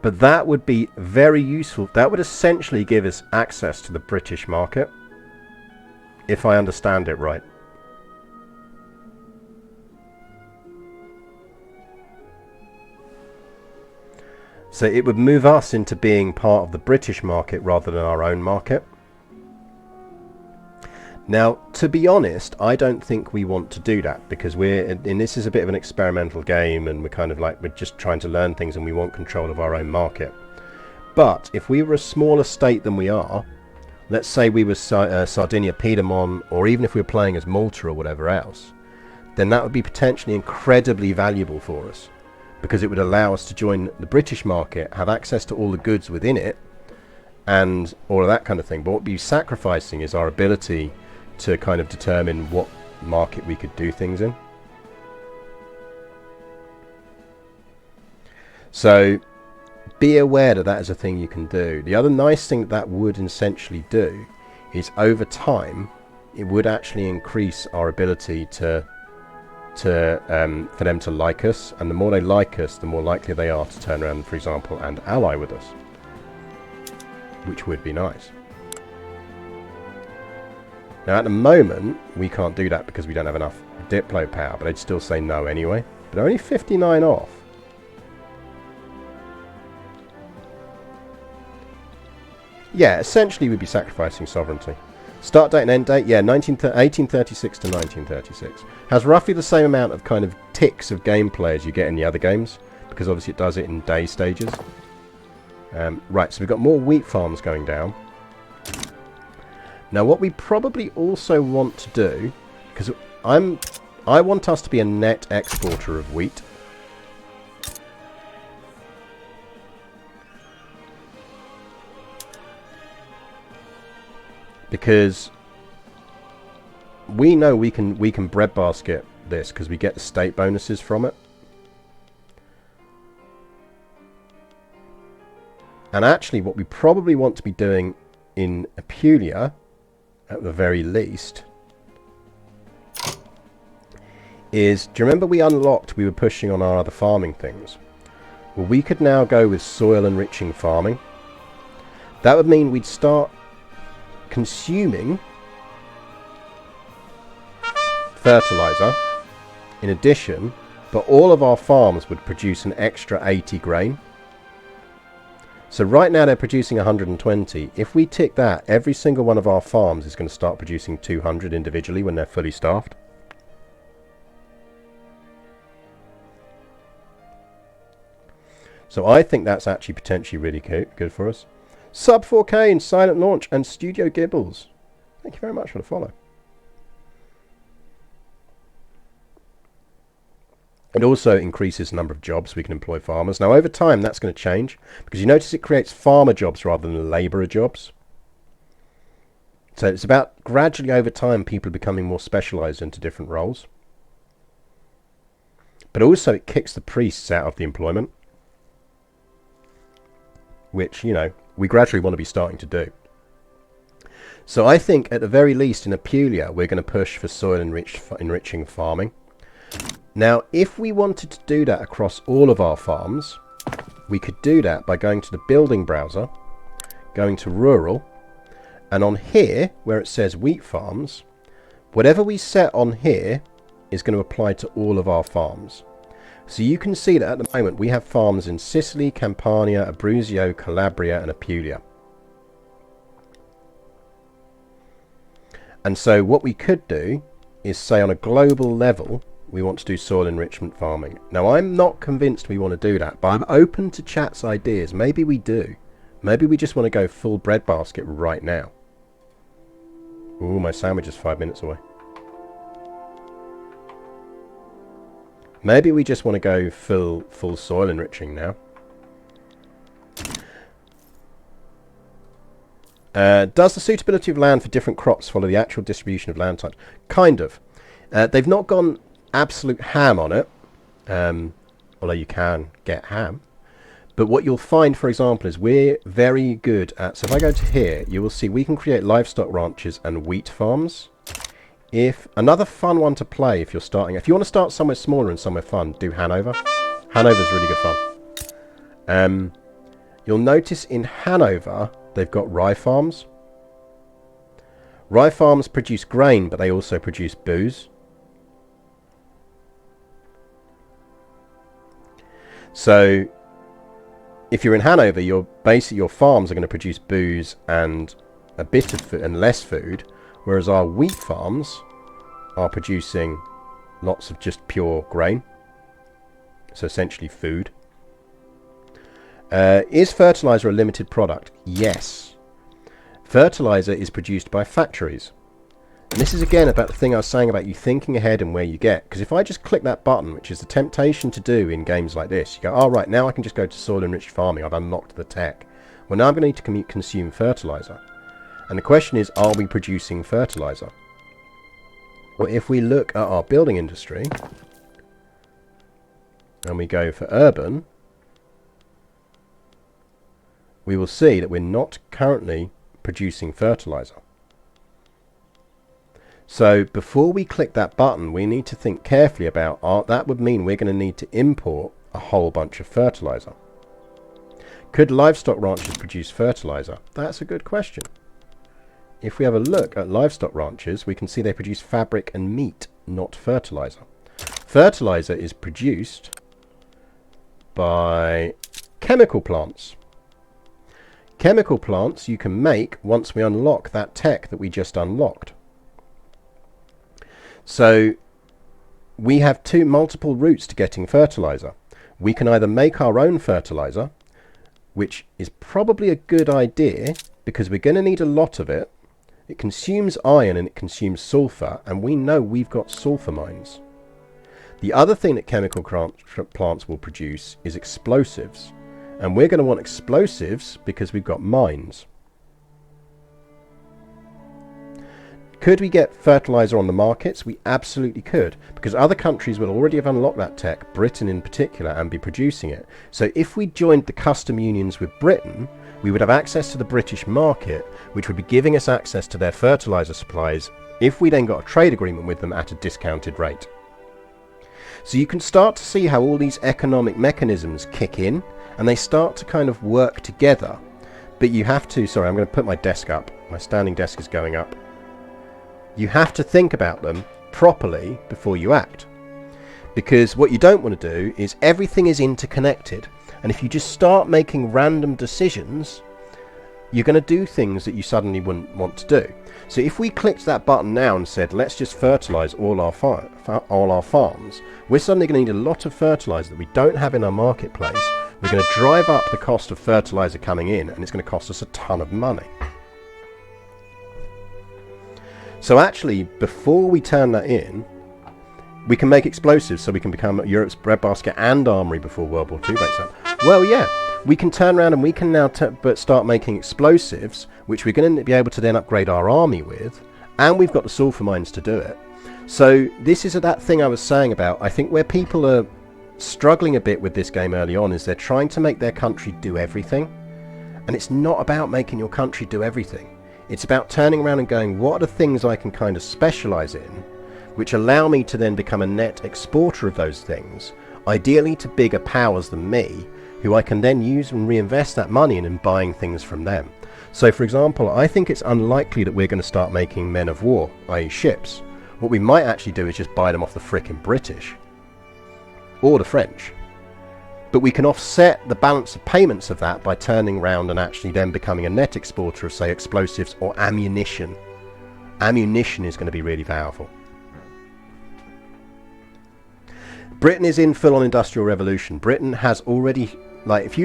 But that would be very useful. That would essentially give us access to the British market, if I understand it right. So it would move us into being part of the British market rather than our own market. Now, to be honest, I don't think we want to do that, because this is a bit of an experimental game, and we're just trying to learn things, and we want control of our own market. But if we were a smaller state than we are, let's say we were Sardinia, Piedmont, or even if we were playing as Malta or whatever else, then that would be potentially incredibly valuable for us, because it would allow us to join the British market, have access to all the goods within it, and all of that kind of thing. But what we'd be sacrificing is our ability to kind of determine what market we could do things in. So be aware that that is a thing you can do. The other nice thing that would essentially do is, over time, it would actually increase our ability for them to like us, and the more they like us, the more likely they are to turn around, for example, and ally with us, which would be nice. Now at the moment we can't do that because we don't have enough Diplo power, but they'd still say no anyway. But only 59 off. Yeah, essentially we'd be sacrificing sovereignty. Start date and end date, yeah, 1836 to 1936. Has roughly the same amount of kind of ticks of gameplay as you get in the other games, because obviously it does it in day stages. Right, so we've got more wheat farms going down. Now what we probably also want to do, because I want us to be a net exporter of wheat. Because we know we can breadbasket this because we get the state bonuses from it. And actually what we probably want to be doing in Apulia, at the very least, is, do you remember we were pushing on our other farming things? Well, we could now go with soil enriching farming. That would mean we'd start consuming fertilizer in addition, but all of our farms would produce an extra 80 grain. So right now they're producing 120. If we tick that, every single one of our farms is going to start producing 200 individually when they're fully staffed. So I think that's actually potentially really good for us. Sub 4K in Silent Launch and Studio Gibbles. Thank you very much for the follow. It also increases the number of jobs we can employ farmers. Now over time that's going to change, because you notice it creates farmer jobs rather than labourer jobs. So it's about gradually over time people becoming more specialised into different roles. But also it kicks the priests out of the employment, which, you know, we gradually want to be starting to do. So I think at the very least in Apulia we're going to push for soil enriching farming. Now if we wanted to do that across all of our farms, we could do that by going to the building browser, going to rural, and on here where it says wheat farms, whatever we set on here is going to apply to all of our farms. So you can see that at the moment we have farms in Sicily, Campania, Abruzzo, Calabria and Apulia. And so what we could do is say on a global level we want to do soil enrichment farming. Now I'm not convinced we want to do that, but I'm open to chat's ideas. Maybe we do. Maybe we just want to go full breadbasket right now. Ooh, my sandwich is 5 minutes away. Maybe we just want to go full soil enriching now. Does the suitability of land for different crops follow the actual distribution of land types? Kind of. They've not gone absolute ham on it, although you can get ham. But what you'll find, for example, is we're very good at... So if I go to here, you will see we can create livestock ranches and wheat farms. If another fun one to play if you're starting, if you want to start somewhere smaller and somewhere fun, do Hanover. Hanover's really good fun. You'll notice in Hanover they've got rye farms. Rye farms produce grain, but they also produce booze. So if you're in Hanover, your farms are going to produce booze and a bit of food and less food. Whereas our wheat farms are producing lots of just pure grain. So essentially food. Is fertilizer a limited product? Yes. Fertilizer is produced by factories. And this is again about the thing I was saying about you thinking ahead and where you get. Because if I just click that button, which is the temptation to do in games like this, you go, oh right, now I can just go to soil enriched farming. I've unlocked the tech. Well, now I'm going to need to consume fertilizer. And the question is, are we producing fertilizer? Well, if we look at our building industry and we go for urban, we will see that we're not currently producing fertilizer. So before we click that button, we need to think carefully about that would mean we're going to need to import a whole bunch of fertilizer. Could livestock ranches produce fertilizer? That's a good question. If we have a look at livestock ranches, we can see they produce fabric and meat, not fertilizer. Fertilizer is produced by chemical plants. Chemical plants you can make once we unlock that tech that we just unlocked. So we have multiple routes to getting fertilizer. We can either make our own fertilizer, which is probably a good idea because we're going to need a lot of it. It consumes iron and it consumes sulfur, and we know we've got sulfur mines. The other thing that chemical plants will produce is explosives, and we're going to want explosives because we've got mines. Could we get fertilizer on the markets? We absolutely could, because other countries will already have unlocked that tech, Britain in particular, and be producing it. So if we joined the custom unions with Britain, we would have access to the British market, which would be giving us access to their fertilizer supplies if we then got a trade agreement with them at a discounted rate. So you can start to see how all these economic mechanisms kick in, and they start to kind of work together. But you have to, sorry, I'm going to put my desk up. My standing desk is going up. You have to think about them properly before you act. Because what you don't want to do is everything is interconnected. And if you just start making random decisions, you're going to do things that you suddenly wouldn't want to do. So if we clicked that button now and said, let's just fertilize all our farms, we're suddenly going to need a lot of fertilizer that we don't have in our marketplace. We're going to drive up the cost of fertilizer coming in, and it's going to cost us a ton of money. So actually, before we turn that in, we can make explosives so we can become Europe's breadbasket and armory before World War II breaks out. Well, yeah, we can turn around and we can now start making explosives, which we're going to be able to then upgrade our army with, and we've got the sulfur mines to do it. So this is that thing I was saying about, I think where people are struggling a bit with this game early on is they're trying to make their country do everything, and it's not about making your country do everything. It's about turning around and going, what are the things I can kind of specialize in, which allow me to then become a net exporter of those things, ideally to bigger powers than me, who I can then use and reinvest that money in buying things from them. So for example, I think it's unlikely that we're going to start making men of war, i.e. ships. What we might actually do is just buy them off the frickin' British. Or the French. But we can offset the balance of payments of that by turning around and actually then becoming a net exporter of, say, explosives or ammunition. Ammunition is going to be really powerful. Britain is in full-on industrial revolution. Britain has already, like, if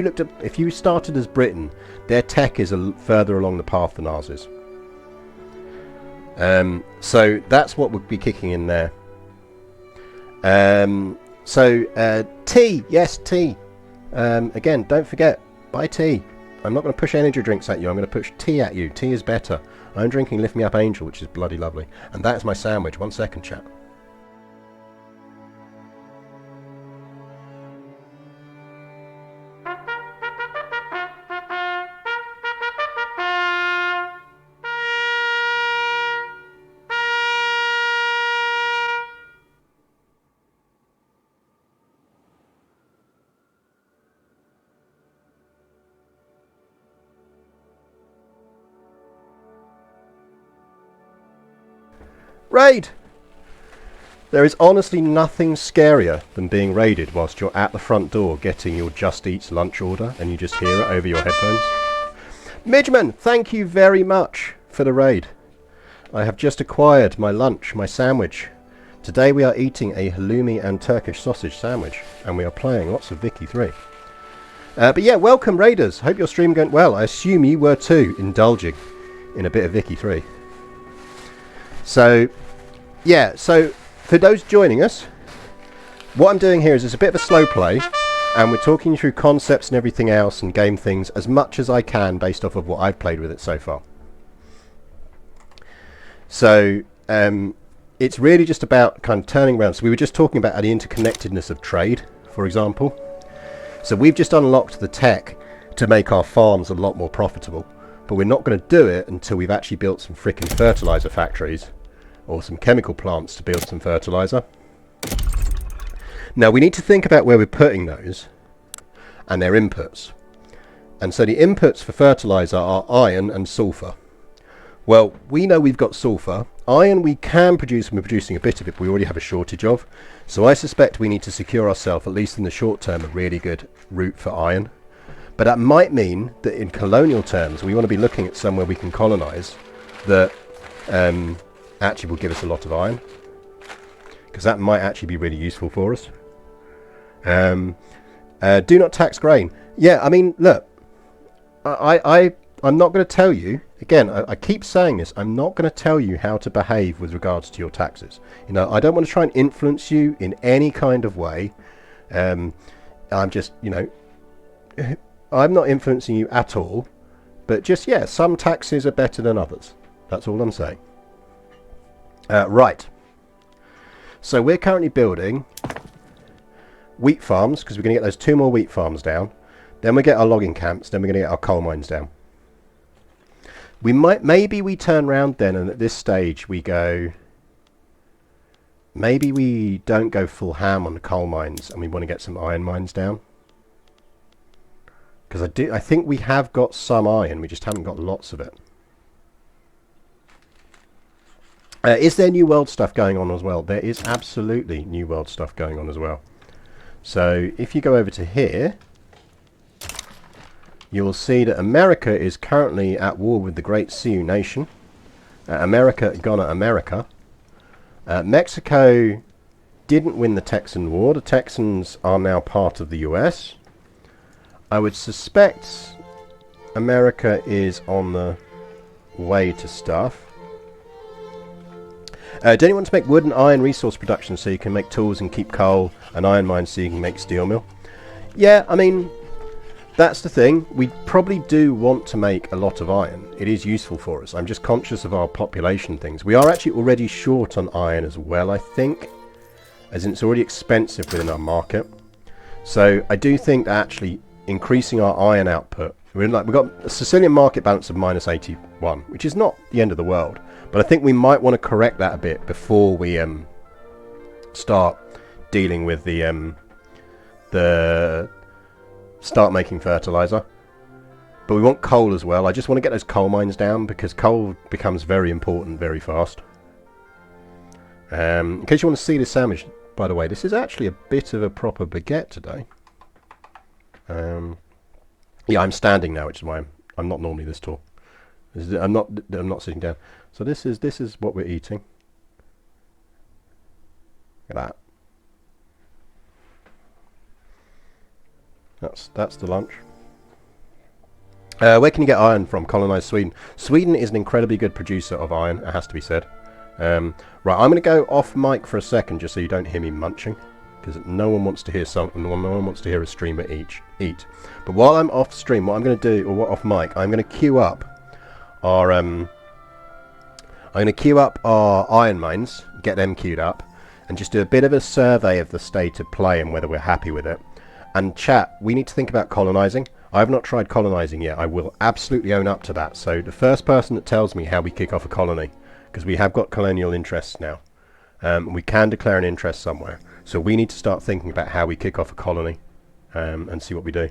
you started as Britain, their tech is further along the path than ours is. So that's what would be kicking in there. Tea, yes, tea. Again, don't forget, buy tea. I'm not going to push energy drinks at you, I'm going to push tea at you. Tea is better. I'm drinking Lift Me Up Angel, which is bloody lovely. And that's my sandwich. 1 second, chat. Raid! There is honestly nothing scarier than being raided whilst you're at the front door getting your Just Eats lunch order and you just hear it over your headphones. Midgeman, thank you very much for the raid. I have just acquired my lunch, my sandwich. Today we are eating a halloumi and Turkish sausage sandwich, and we are playing lots of Vicky 3. But yeah, welcome raiders. Hope your stream went well. I assume you were too, indulging in a bit of Vicky 3. So yeah, so for those joining us, what I'm doing here is it's a bit of a slow play, and we're talking through concepts and everything else and game things as much as I can based off of what I've played with it so far. So it's really just about kind of turning around. So we were just talking about the interconnectedness of trade, for example. So we've just unlocked the tech to make our farms a lot more profitable, but we're not going to do it until we've actually built some freaking fertilizer factories or some chemical plants to build some fertilizer. Now we need to think about where we're putting those and their inputs. And so the inputs for fertilizer are iron and sulfur. Well, we know we've got sulfur. Iron we can produce, and we're producing a bit of it, but we already have a shortage of. So I suspect we need to secure ourselves, at least in the short term, a really good route for iron. But that might mean that in colonial terms, we want to be looking at somewhere we can colonise that actually will give us a lot of iron. Because that might actually be really useful for us. Do not tax grain. Yeah, I mean, look, I'm not going to tell you, again, I keep saying this, I'm not going to tell you how to behave with regards to your taxes. You know, I don't want to try and influence you in any kind of way. I'm just, you know, I'm not influencing you at all. But just, yeah, some taxes are better than others. That's all I'm saying. Right. So we're currently building wheat farms, because we're going to get those 2 more wheat farms down. Then we get our logging camps. Then we're going to get our coal mines down. Maybe we turn around then, and at this stage we go, maybe we don't go full ham on the coal mines, and we want to get some iron mines down. Because I think we have got some iron, we just haven't got lots of it. Is there New World stuff going on as well? There is absolutely New World stuff going on as well. So if you go over to here, you will see that America is currently at war with the Great Sioux Nation. America gonna America. Mexico didn't win the Texan War. The Texans are now part of the US. I would suspect America is on the way to stuff. Don't you want to make wood and iron resource production so you can make tools and keep coal, and iron mines so you can make steel mill? Yeah, I mean, that's the thing. We probably do want to make a lot of iron. It is useful for us. I'm just conscious of our population things. We are actually already short on iron as well, I think, as in it's already expensive within our market. So I do think that actually increasing our iron output, we've got a Sicilian market balance of -81, which is not the end of the world. But I think we might want to correct that a bit before we start dealing with the start making fertilizer. But we want coal as well. I just want to get those coal mines down, because coal becomes very important very fast. In case you want to see this sandwich, by the way, this is actually a bit of a proper baguette today. Yeah, I'm standing now, which is why I'm not normally this tall. I'm not sitting down. So this is what we're eating. Look at that. That's the lunch. Where can you get iron from? Colonise Sweden. Sweden is an incredibly good producer of iron, it has to be said. Right, I'm going to go off mic for a second just so you don't hear me munching, because no one wants to hear something. No one wants to hear a streamer eat. But while I'm off stream, what I'm going to do, or off mic, I'm going to queue up our iron mines, get them queued up, and just do a bit of a survey of the state of play and whether we're happy with it. And chat, we need to think about colonising. I have not tried colonising yet. I will absolutely own up to that. So the first person that tells me how we kick off a colony, because we have got colonial interests now, we can declare an interest somewhere. So we need to start thinking about how we kick off a colony and see what we do.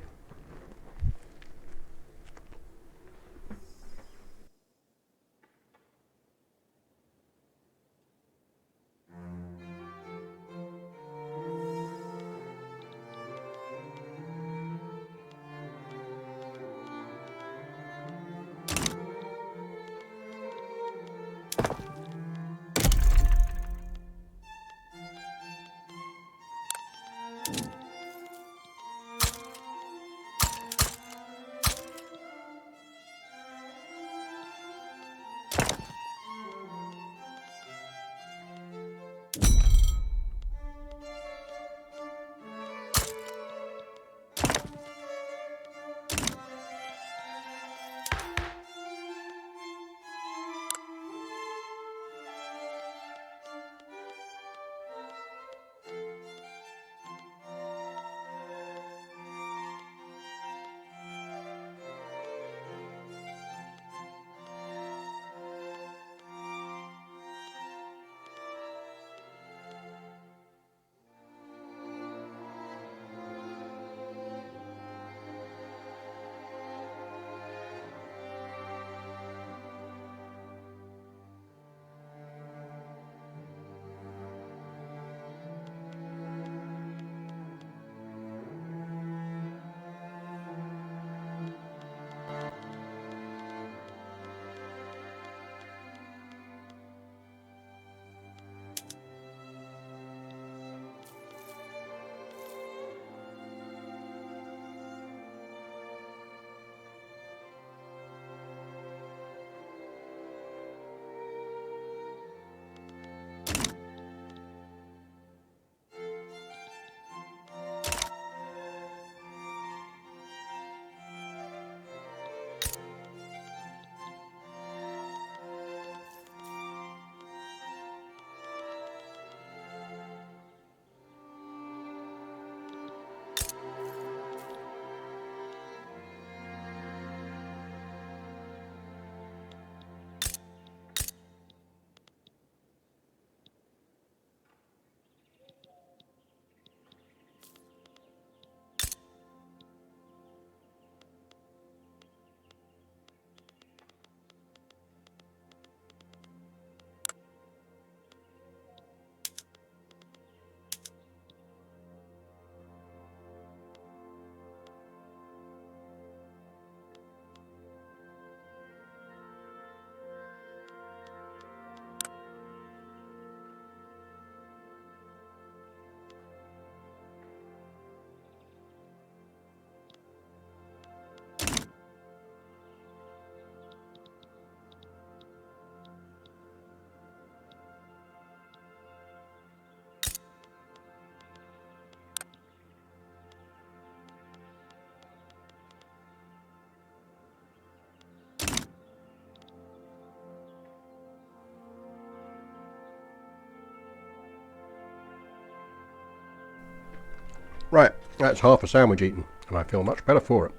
Right, that's half a sandwich eaten, and I feel much better for it.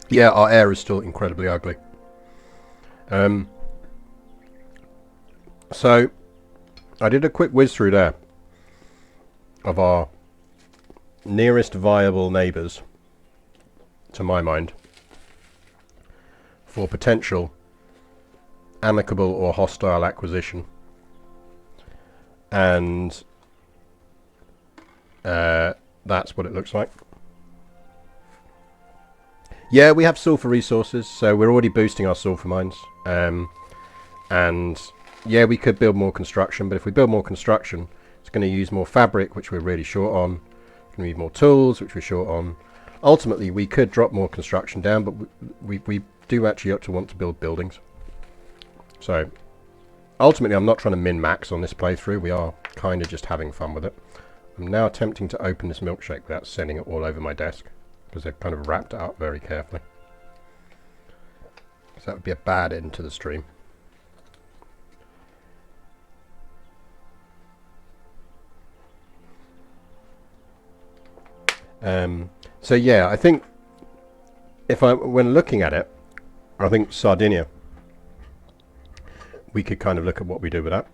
Yeah, our air is still incredibly ugly. So, I did a quick whiz through there of our nearest viable neighbours, to my mind, for potential amicable or hostile acquisition. And that's what it looks like. Yeah, we have sulfur resources, so we're already boosting our sulfur mines. And yeah, we could build more construction, but if we build more construction, it's going to use more fabric, which we're really short on. It's going to need more tools, which we're short on. Ultimately, we could drop more construction down, but we do actually have to want to build buildings. So ultimately, I'm not trying to min-max on this playthrough. We are kind of just having fun with it. I'm now attempting to open this milkshake without sending it all over my desk, because they've kind of wrapped it up very carefully. So that would be a bad end to the stream. So yeah, I think when looking at it, I think Sardinia, we could kind of look at what we do with that.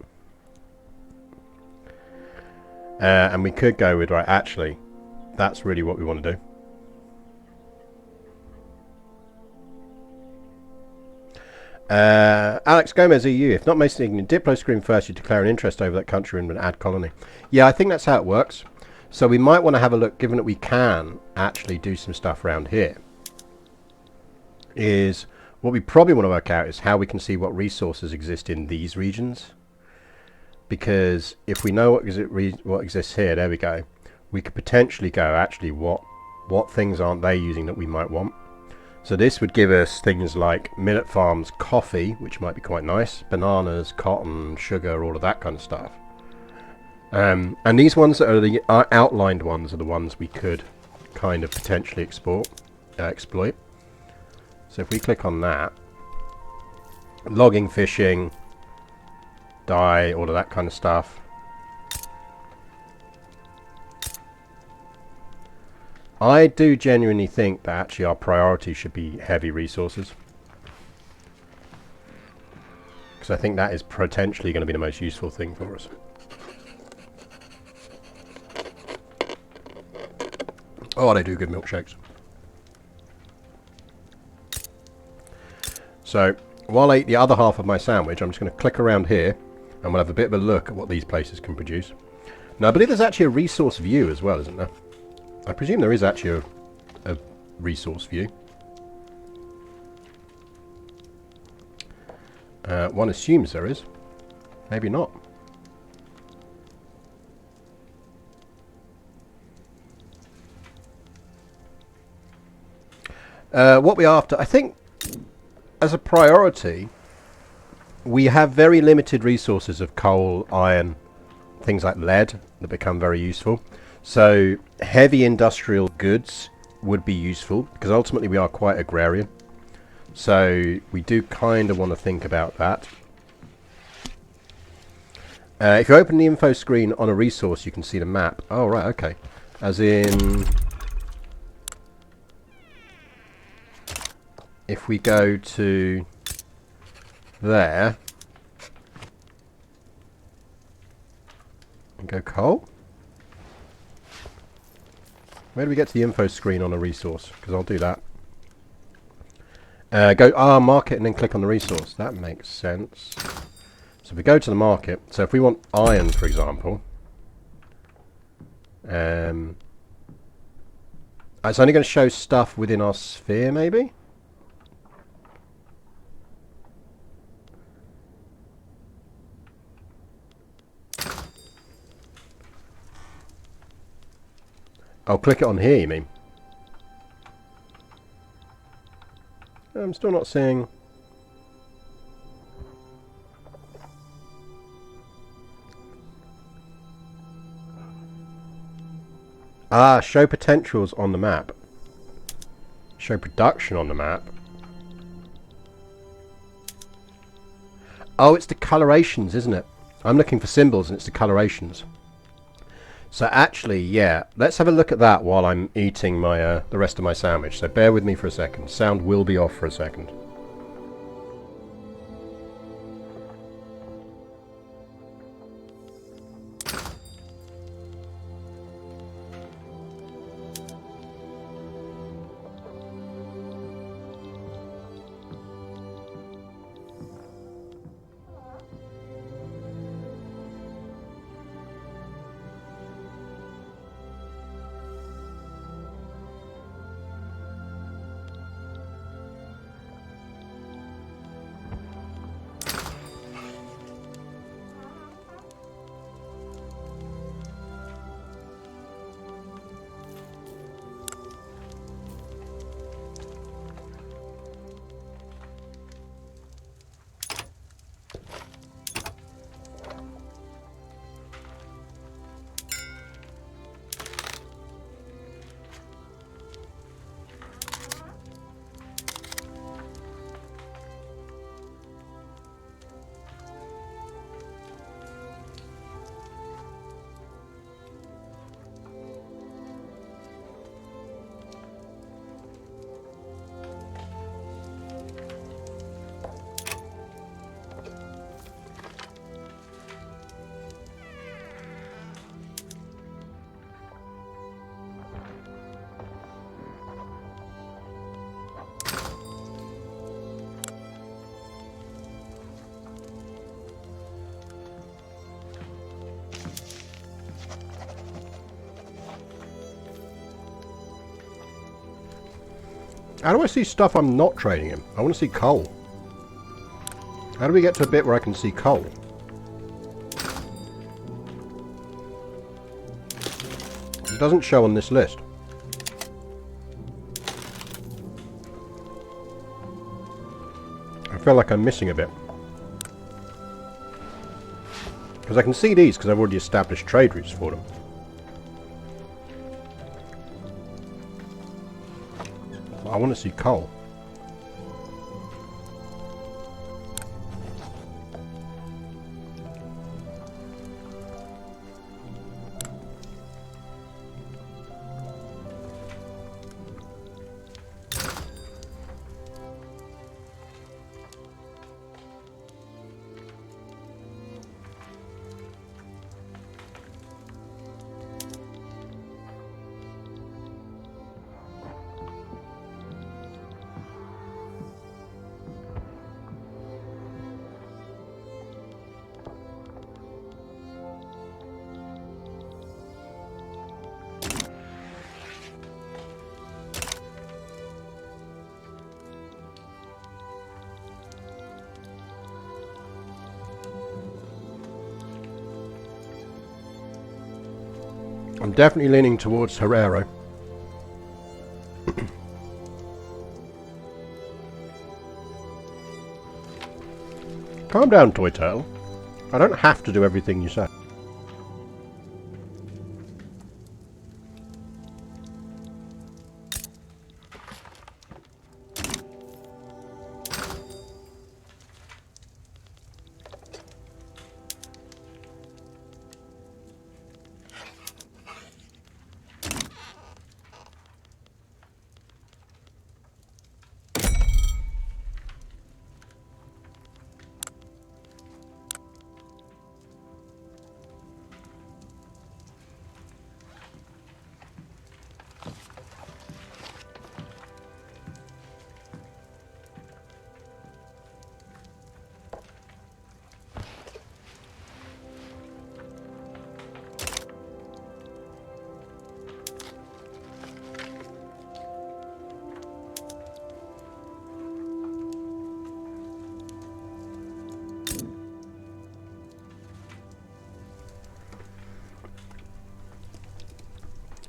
And we could go with, right, actually, that's really what we want to do. Alex Gomez, EU. If not most ignorant, Diplo screen first, you declare an interest over that country and add colony. Yeah, I think that's how it works. So we might want to have a look, given that we can actually do some stuff around here. Is what we probably want to work out is how we can see what resources exist in these regions. Because if we know what exists here, there we go. We could potentially go, actually, what things aren't they using that we might want? So this would give us things like millet farms, coffee, which might be quite nice, bananas, cotton, sugar, all of that kind of stuff. And these ones that are the outlined ones are the ones we could kind of potentially exploit. So if we click on that, logging, fishing, dye, all of that kind of stuff. I do genuinely think that actually our priority should be heavy resources, because I think that is potentially going to be the most useful thing for us. Oh, they do good milkshakes. So while I eat the other half of my sandwich, I'm just going to click around here and we'll have a bit of a look at what these places can produce. Now I believe there's actually a resource view as well, isn't there? I presume there is actually a resource view. One assumes there is. Maybe not. What we're after, I think, as a priority, we have very limited resources of coal, iron, things like lead that become very useful. So heavy industrial goods would be useful, because ultimately we are quite agrarian. So we do kind of want to think about that. If you open the info screen on a resource, you can see the map. Oh, right, okay. As in, if we go to there and go coal, where do we get to the info screen on a resource? Because I'll do that. Go market and then click on the resource. That makes sense. So if we go to the market, so if we want iron, for example, it's only going to show stuff within our sphere, maybe? I'll click it on here, you mean? I'm still not seeing... Ah, show potentials on the map. Show production on the map. Oh, it's the colorations, isn't it? I'm looking for symbols and it's the colorations. So actually, yeah, let's have a look at that while I'm eating my the rest of my sandwich. So bear with me for a second. Sound will be off for a second. How do I see stuff I'm not trading in? I want to see coal. How do we get to a bit where I can see coal? It doesn't show on this list. I feel like I'm missing a bit. Because I can see these because I've already established trade routes for them. I want to see coal. I'm definitely leaning towards Herrero. Calm down, Toy Turtle. I don't have to do everything you say.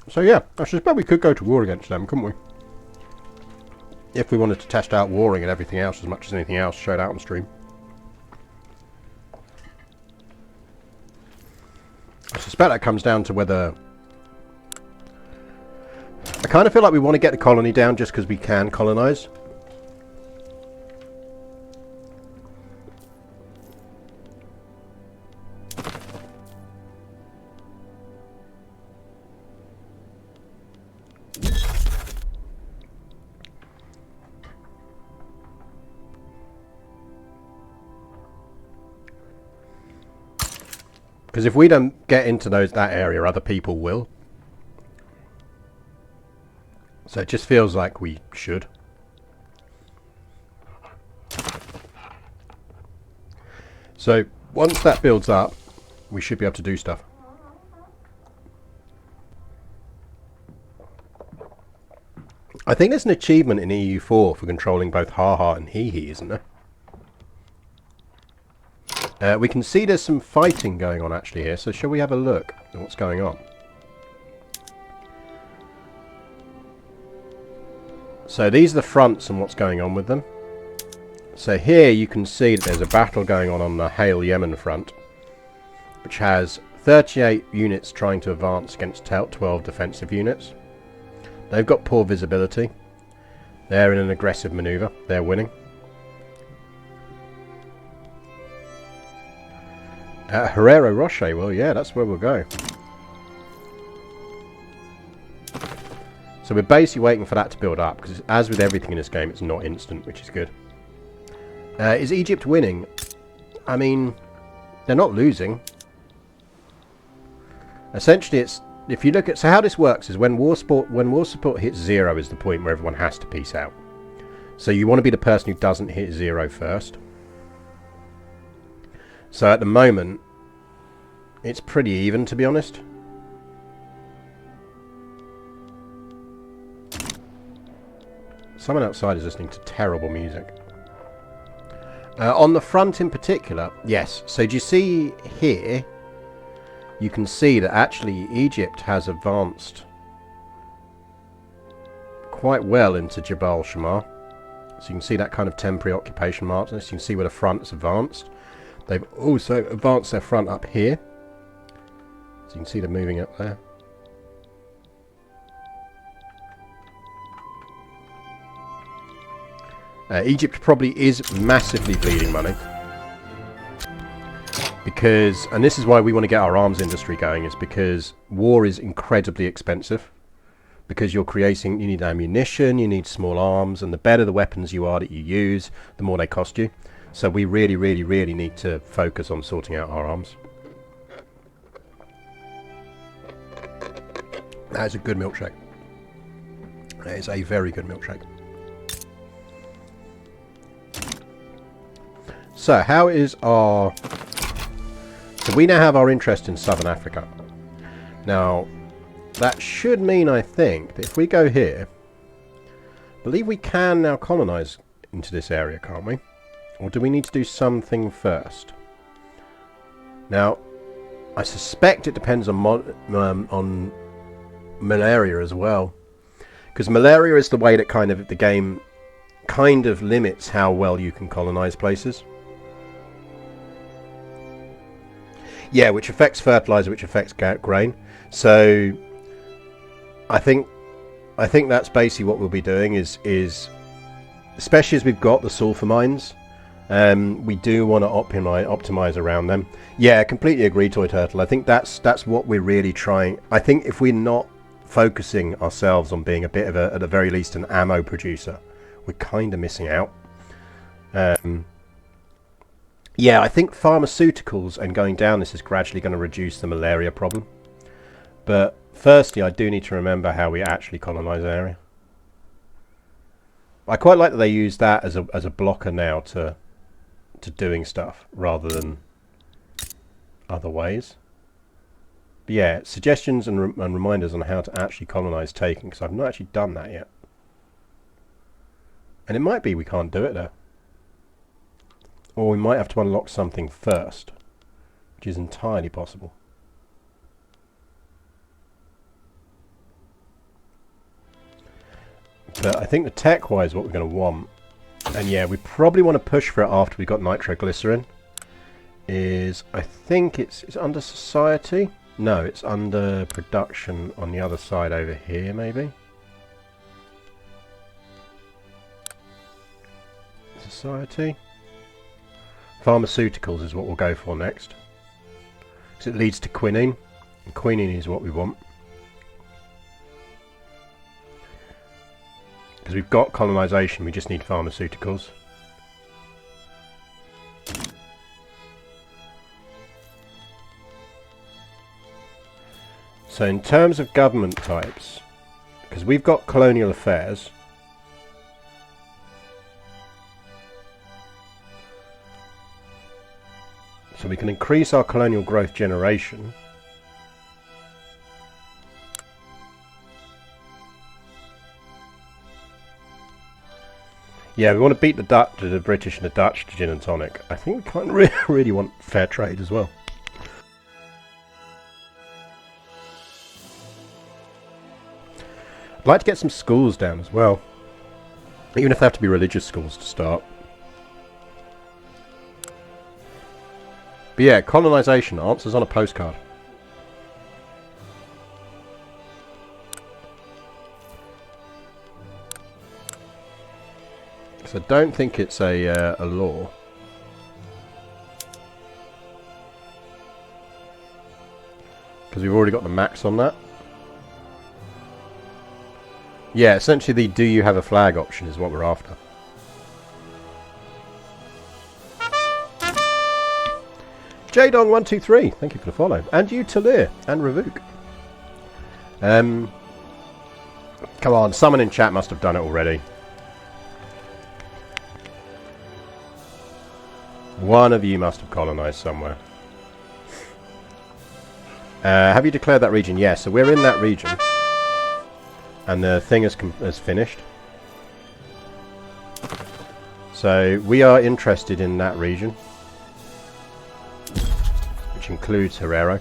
So yeah, I suspect we could go to war against them, couldn't we? If we wanted to test out warring and everything else as much as anything else showed out on stream. I suspect that comes down to whether... I kind of feel like we want to get the colony down just because we can colonize. Because if we don't get into that area, other people will. So it just feels like we should. So once that builds up, we should be able to do stuff. I think there's an achievement in EU4 for controlling both ha-ha and hee-hee, isn't there? We can see there's some fighting going on actually here, so shall we have a look at what's going on? So these are the fronts and what's going on with them. So here you can see that there's a battle going on the Hail Yemen front, which has 38 units trying to advance against 12 defensive units. They've got poor visibility. They're in an aggressive maneuver. They're winning. Herrero Rocher, well yeah, that's where we'll go. So we're basically waiting for that to build up, because as with everything in this game, it's not instant, which is good. Is Egypt winning? I mean, they're not losing. Essentially, it's, if you look at, so how this works is when war support hits 0 is the point where everyone has to peace out. So you want to be the person who doesn't hit 0 first. So at the moment, it's pretty even, to be honest. Someone outside is listening to terrible music. On the front in particular, yes. So do you see here? You can see that actually Egypt has advanced quite well into Jabal Shammar. So you can see that kind of temporary occupation marks. You can see where the front's advanced. They've also advanced their front up here. So you can see them moving up there. Egypt probably is massively bleeding money. Because, and this is why we want to get our arms industry going, is because war is incredibly expensive. Because you're creating, you need ammunition, you need small arms, and the better the weapons you are that you use, the more they cost you. So we really, really, really need to focus on sorting out our arms. That is a good milkshake. That is a very good milkshake. So, how is our... So we now have our interest in Southern Africa. Now, that should mean, I think, that if we go here, I believe we can now colonize into this area, can't we? Or do we need to do something first? Now, I suspect it depends on malaria as well. Because malaria is the way that kind of the game kind of limits how well you can colonize places. Yeah, which affects fertilizer, which affects grain. So I think that's basically what we'll be doing is especially as we've got the sulfur mines, we do want to optimize around them. Yeah, completely agree, Toy Turtle. I think that's what we're really trying. I think if we're not focusing ourselves on being a bit of at the very least an ammo producer, we're kind of missing out. Yeah, I think pharmaceuticals and going down this is gradually going to reduce the malaria problem. But firstly, I do need to remember how we actually colonize the area. I quite like that they use that as a blocker now to doing stuff rather than other ways. But yeah, suggestions and reminders on how to actually colonize taken, because I've not actually done that yet. And it might be we can't do it though. Or we might have to unlock something first, which is entirely possible. But I think the tech-wise what we're going to want, and yeah, we probably want to push for it after we've got nitroglycerin, is, I think it's under society? No, it's under production on the other side over here, maybe? Society? Pharmaceuticals is what we'll go for next. Because it leads to quinine. And quinine is what we want. Because we've got colonization, we just need pharmaceuticals. So in terms of government types, because we've got colonial affairs, so we can increase our colonial growth generation. Yeah, we want to beat the British and the Dutch to gin and tonic. I think we kind of really want fair trade as well. I'd like to get some schools down as well, even if they have to be religious schools to start. But yeah, colonisation, answers on a postcard. So I don't think it's a law. Because we've already got the max on that. Yeah, essentially the do you have a flag option is what we're after. Jdong123, thank you for the follow. And you, Talir, and Ravuk. Come on, someone in chat must have done it already. One of you must have colonised somewhere. Have you declared that region? Yes, so we're in that region. And the thing has finished. So we are interested in that region, which includes Herero.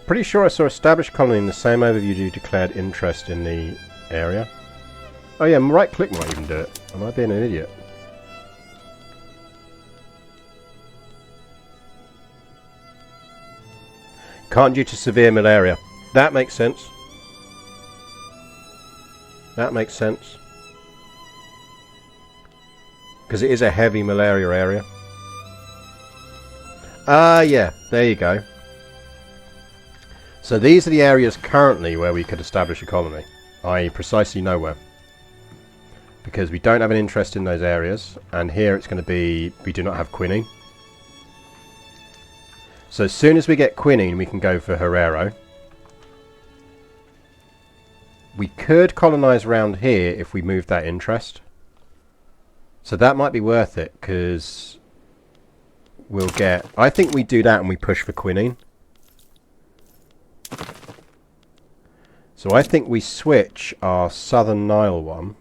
Pretty sure I saw established colony in the same overview you declared interest in the area. Oh yeah, right click might even do it. Am I being an idiot? Can't due to severe malaria. That makes sense. That makes sense. Because it is a heavy malaria area. Ah, yeah. There you go. So these are the areas currently where we could establish a colony. I.e. precisely nowhere. Because we don't have an interest in those areas. And here it's going to be, we do not have quinine. So as soon as we get quinine, we can go for Herero. We could colonise around here if we move that interest. So that might be worth it, because we'll get... I think we do that and we push for quinine. So I think we switch our Southern Nile one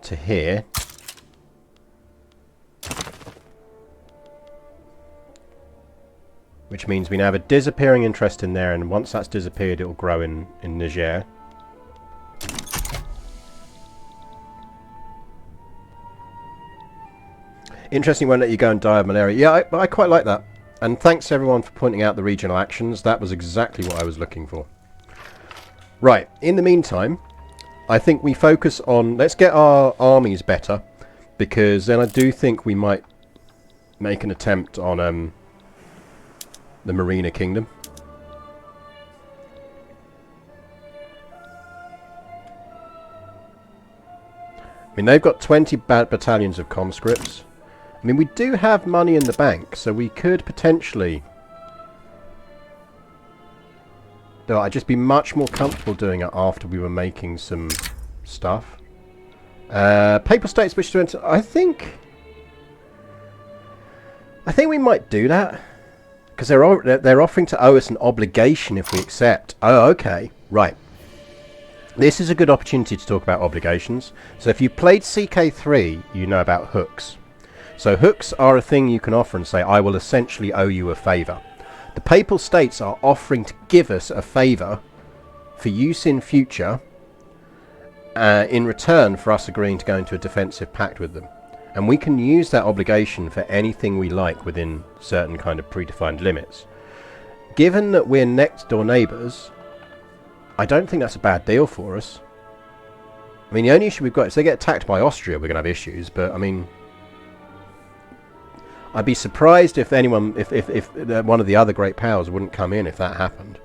to here. Which means we now have a disappearing interest in there, and once that's disappeared, it will grow in Niger. Interesting, won't let you go and die of malaria. Yeah, I quite like that. And thanks everyone for pointing out the regional actions. That was exactly what I was looking for. Right, in the meantime, I think we focus on... Let's get our armies better, because then I do think we might make an attempt on... the Marina Kingdom. I mean, they've got 20 battalions of conscripts. I mean, we do have money in the bank, so we could potentially... Though I'd just be much more comfortable doing it after we were making some stuff. Papal States wish to enter... I think we might do that. Because they're offering to owe us an obligation if we accept. Oh, okay. Right. This is a good opportunity to talk about obligations. So if you played CK3, you know about hooks. So hooks are a thing you can offer and say, I will essentially owe you a favour. The Papal States are offering to give us a favour for use in future in return for us agreeing to go into a defensive pact with them. And we can use that obligation for anything we like within certain kind of predefined limits. Given that we're next door neighbours, I don't think that's a bad deal for us. I mean, the only issue we've got is if they get attacked by Austria, we're going to have issues. But, I mean, I'd be surprised if anyone, if one of the other great powers wouldn't come in if that happened.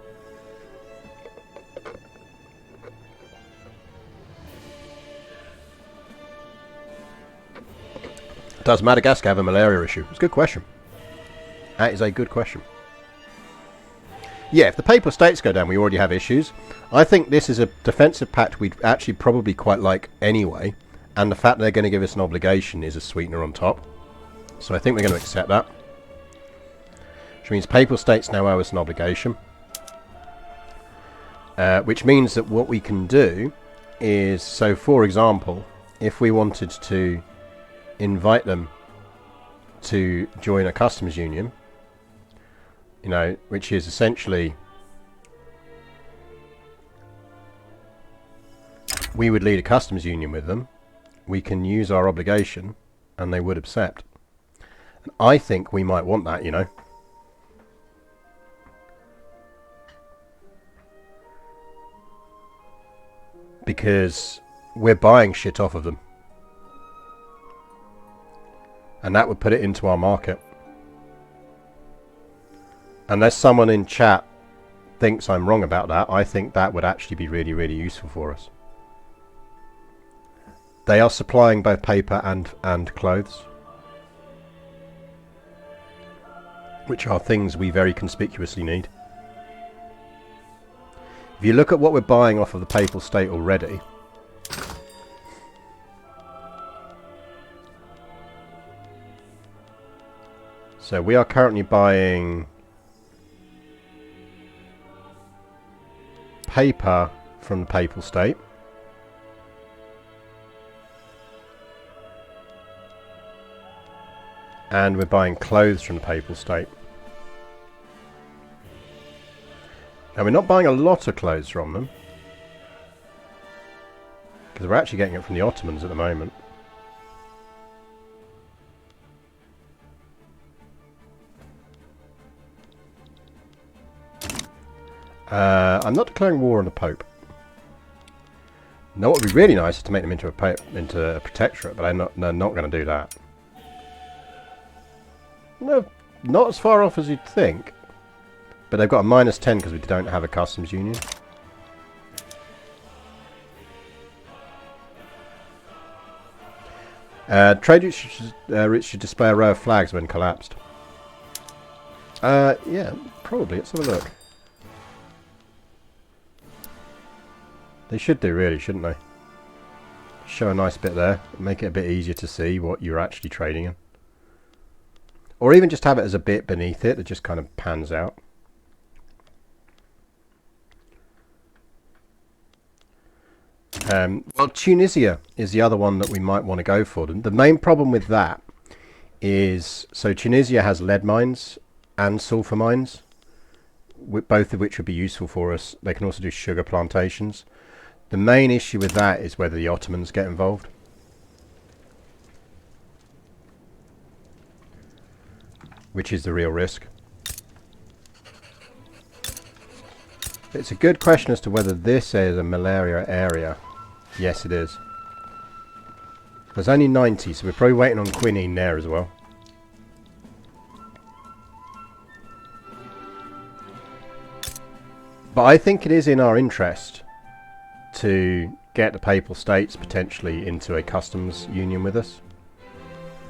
Does Madagascar have a malaria issue? It's a good question. That is a good question. Yeah, if the Papal States go down, we already have issues. I think this is a defensive pact we'd actually probably quite like anyway, and the fact they're going to give us an obligation is a sweetener on top. So I think we're going to accept that. Which means Papal States now owe us an obligation. Which means that what we can do is, so for example, if we wanted to invite them to join a customs union, you know, which is essentially we would lead a customs union with them, we can use our obligation and they would accept. And I think we might want that, you know. Because we're buying shit off of them. And that would put it into our market. Unless someone in chat thinks I'm wrong about that, I think that would actually be really, really useful for us. They are supplying both paper and clothes, which are things we very conspicuously need. If you look at what we're buying off of the Papal State already, so we are currently buying paper from the Papal State, and we're buying clothes from the Papal State. Now we're not buying a lot of clothes from them, because we're actually getting it from the Ottomans at the moment. I'm not declaring war on the Pope. Now what would be really nice is to make them into a protectorate, but they're not going to do that. No, not as far off as you'd think. But they've got a -10 because we don't have a customs union. Trade routes should display a row of flags when collapsed. Yeah, probably. Let's have a look. They should do, really, shouldn't they? Show a nice bit there. Make it a bit easier to see what you're actually trading in. Or even just have it as a bit beneath it that just kind of pans out. Well, Tunisia is the other one that we might want to go for. The main problem with that is, so Tunisia has lead mines and sulfur mines, both of which would be useful for us. They can also do sugar plantations. The main issue with that is whether the Ottomans get involved. Which is the real risk. It's a good question as to whether this is a malaria area. Yes, it is. There's only 90, so we're probably waiting on quinine there as well. But I think it is in our interest to get the Papal States potentially into a customs union with us.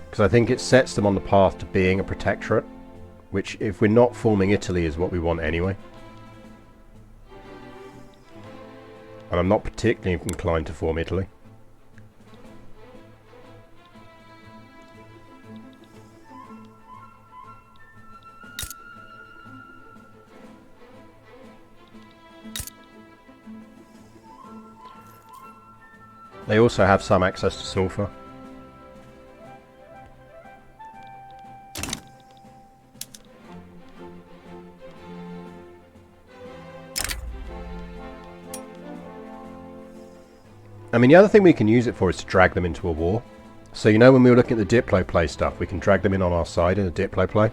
Because I think it sets them on the path to being a protectorate, which, if we're not forming Italy, is what we want anyway. And I'm not particularly inclined to form Italy. They also have some access to sulfur. I mean, the other thing we can use it for is to drag them into a war. So, you know, when we were looking at the Diplo play stuff, we can drag them in on our side in a Diplo play.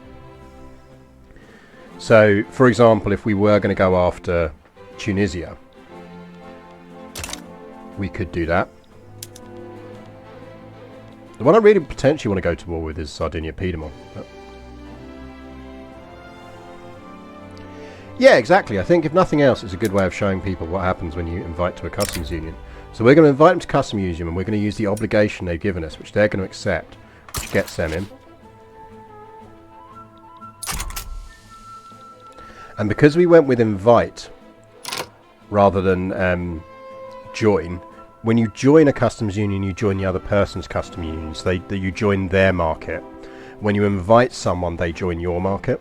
So, for example, if we were going to go after Tunisia, we could do that. The one I really potentially want to go to war with is Sardinia-Piedmont. Yeah, exactly. I think if nothing else, it's a good way of showing people what happens when you invite to a customs union. So we're going to invite them to customs union, and we're going to use the obligation they've given us, which they're going to accept, which gets them in. And because we went with invite rather than join, when you join a customs union, you join the other person's customs unions. You join their market. When you invite someone, they join your market,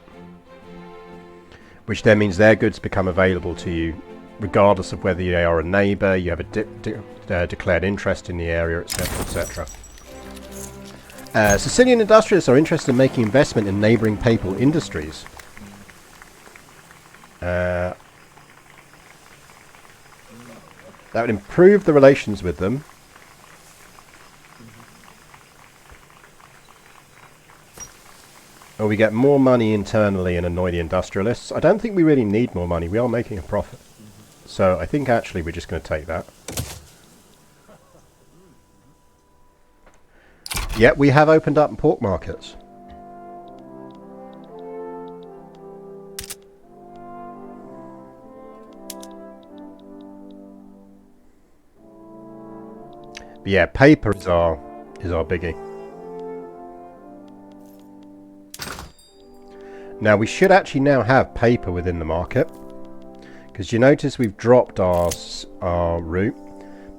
which then means their goods become available to you regardless of whether they are a neighbour, you have a declared interest in the area, etc., etc. Sicilian industrialists are interested in making investment in neighbouring papal industries. That would improve the relations with them. Or we get more money internally and annoy the industrialists. I don't think we really need more money. We are making a profit. So I think actually we're just going to take that. Yep, we have opened up pork markets. But yeah, paper is our biggie. Now we should actually now have paper within the market, because you notice we've dropped our route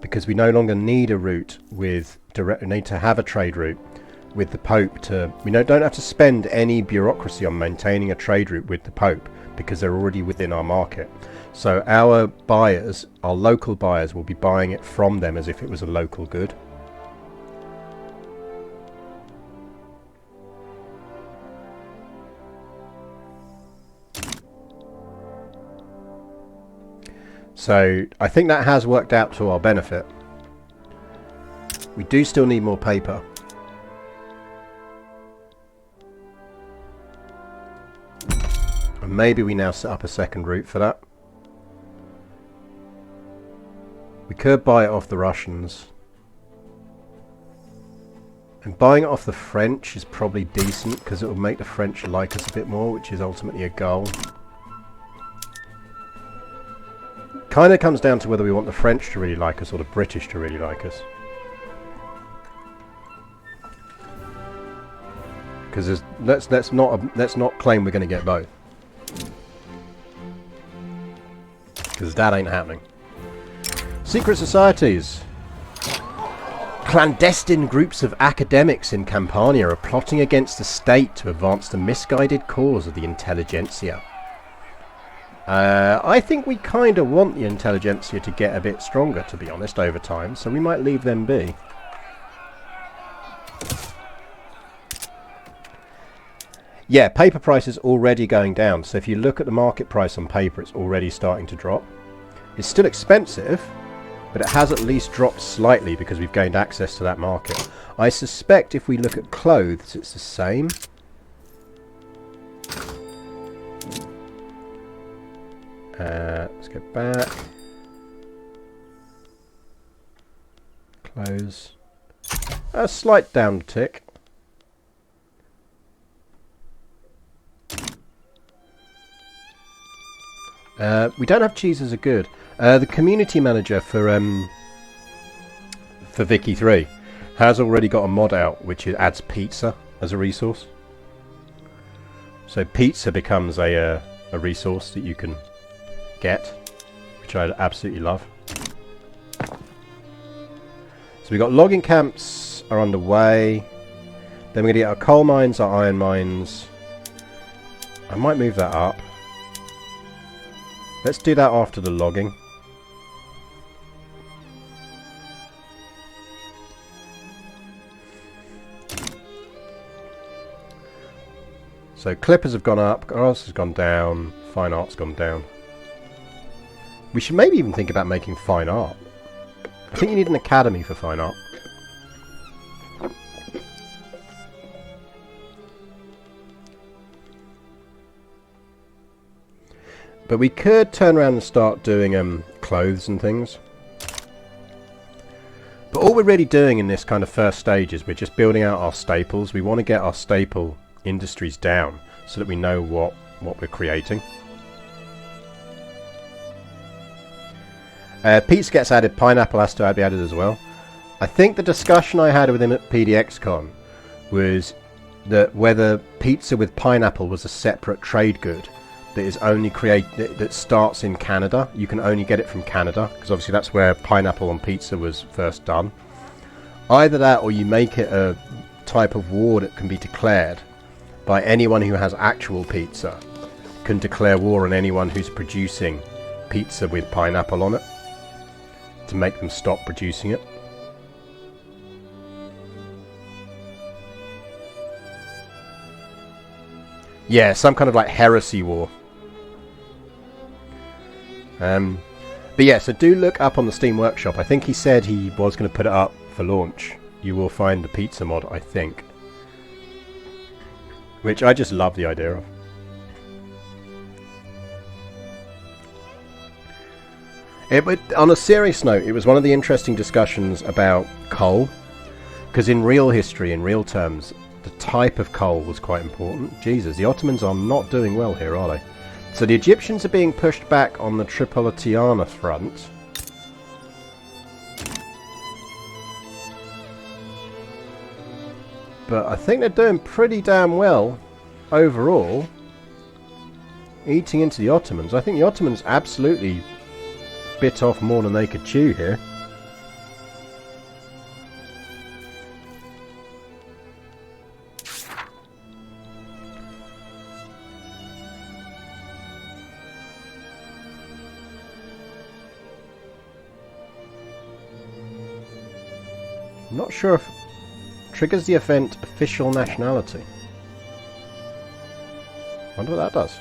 because we no longer need a route with direct. We need to have a trade route with the Pope to. We don't have to spend any bureaucracy on maintaining a trade route with the Pope because they're already within our market. So our buyers, our local buyers, will be buying it from them as if it was a local good. So I think that has worked out to our benefit. We do still need more paper. And maybe we now set up a second route for that. We could buy it off the Russians. And buying it off the French is probably decent because it will make the French like us a bit more, which is ultimately a goal. Kind of comes down to whether we want the French to really like us or the British to really like us. Because let's not claim we're going to get both. Because that ain't happening. Secret societies. Clandestine groups of academics in Campania are plotting against the state to advance the misguided cause of the intelligentsia. I think we kind of want the intelligentsia to get a bit stronger, to be honest, over time, so we might leave them be. Yeah, paper price is already going down, so if you look at the market price on paper, it's already starting to drop. It's still expensive, but it has at least dropped slightly because we've gained access to that market. I suspect if we look at clothes, it's the same. Let's go back. Close. A slight down tick. We don't have cheese as a good. The community manager for Vicky 3 has already got a mod out which adds pizza as a resource. So pizza becomes a resource that you can get, which I absolutely love. So we've got logging camps are underway. Then we're going to get our coal mines, our iron mines. I might move that up. Let's do that after the logging. So clippers have gone up, grass has gone down, fine art's gone down. We should maybe even think about making fine art. I think you need an academy for fine art. But we could turn around and start doing clothes and things. But all we're really doing in this kind of first stage is we're just building out our staples. We want to get our staple industries down so that we know what we're creating. Pizza gets added, pineapple has to be added as well. I think the discussion I had with him at PDXCon was that whether pizza with pineapple was a separate trade good that is only that starts in Canada. You can only get it from Canada because obviously that's where pineapple on pizza was first done. Either that, or you make it a type of war that can be declared by anyone who has actual pizza, can declare war on anyone who's producing pizza with pineapple on it to make them stop producing it. Yeah, some kind of like heresy war. But yeah, so do look up on the Steam Workshop. I think he said he was going to put it up for launch. You will find the pizza mod, I think. Which I just love the idea of. But on a serious note, it was one of the interesting discussions about coal. Because in real history, in real terms, the type of coal was quite important. Jesus, the Ottomans are not doing well here, are they? So the Egyptians are being pushed back on the Tripolitania front. But I think they're doing pretty damn well overall. Eating into the Ottomans. I think the Ottomans absolutely bit off more than they could chew here. I'm not sure if triggers the event official nationality. Wonder what that does.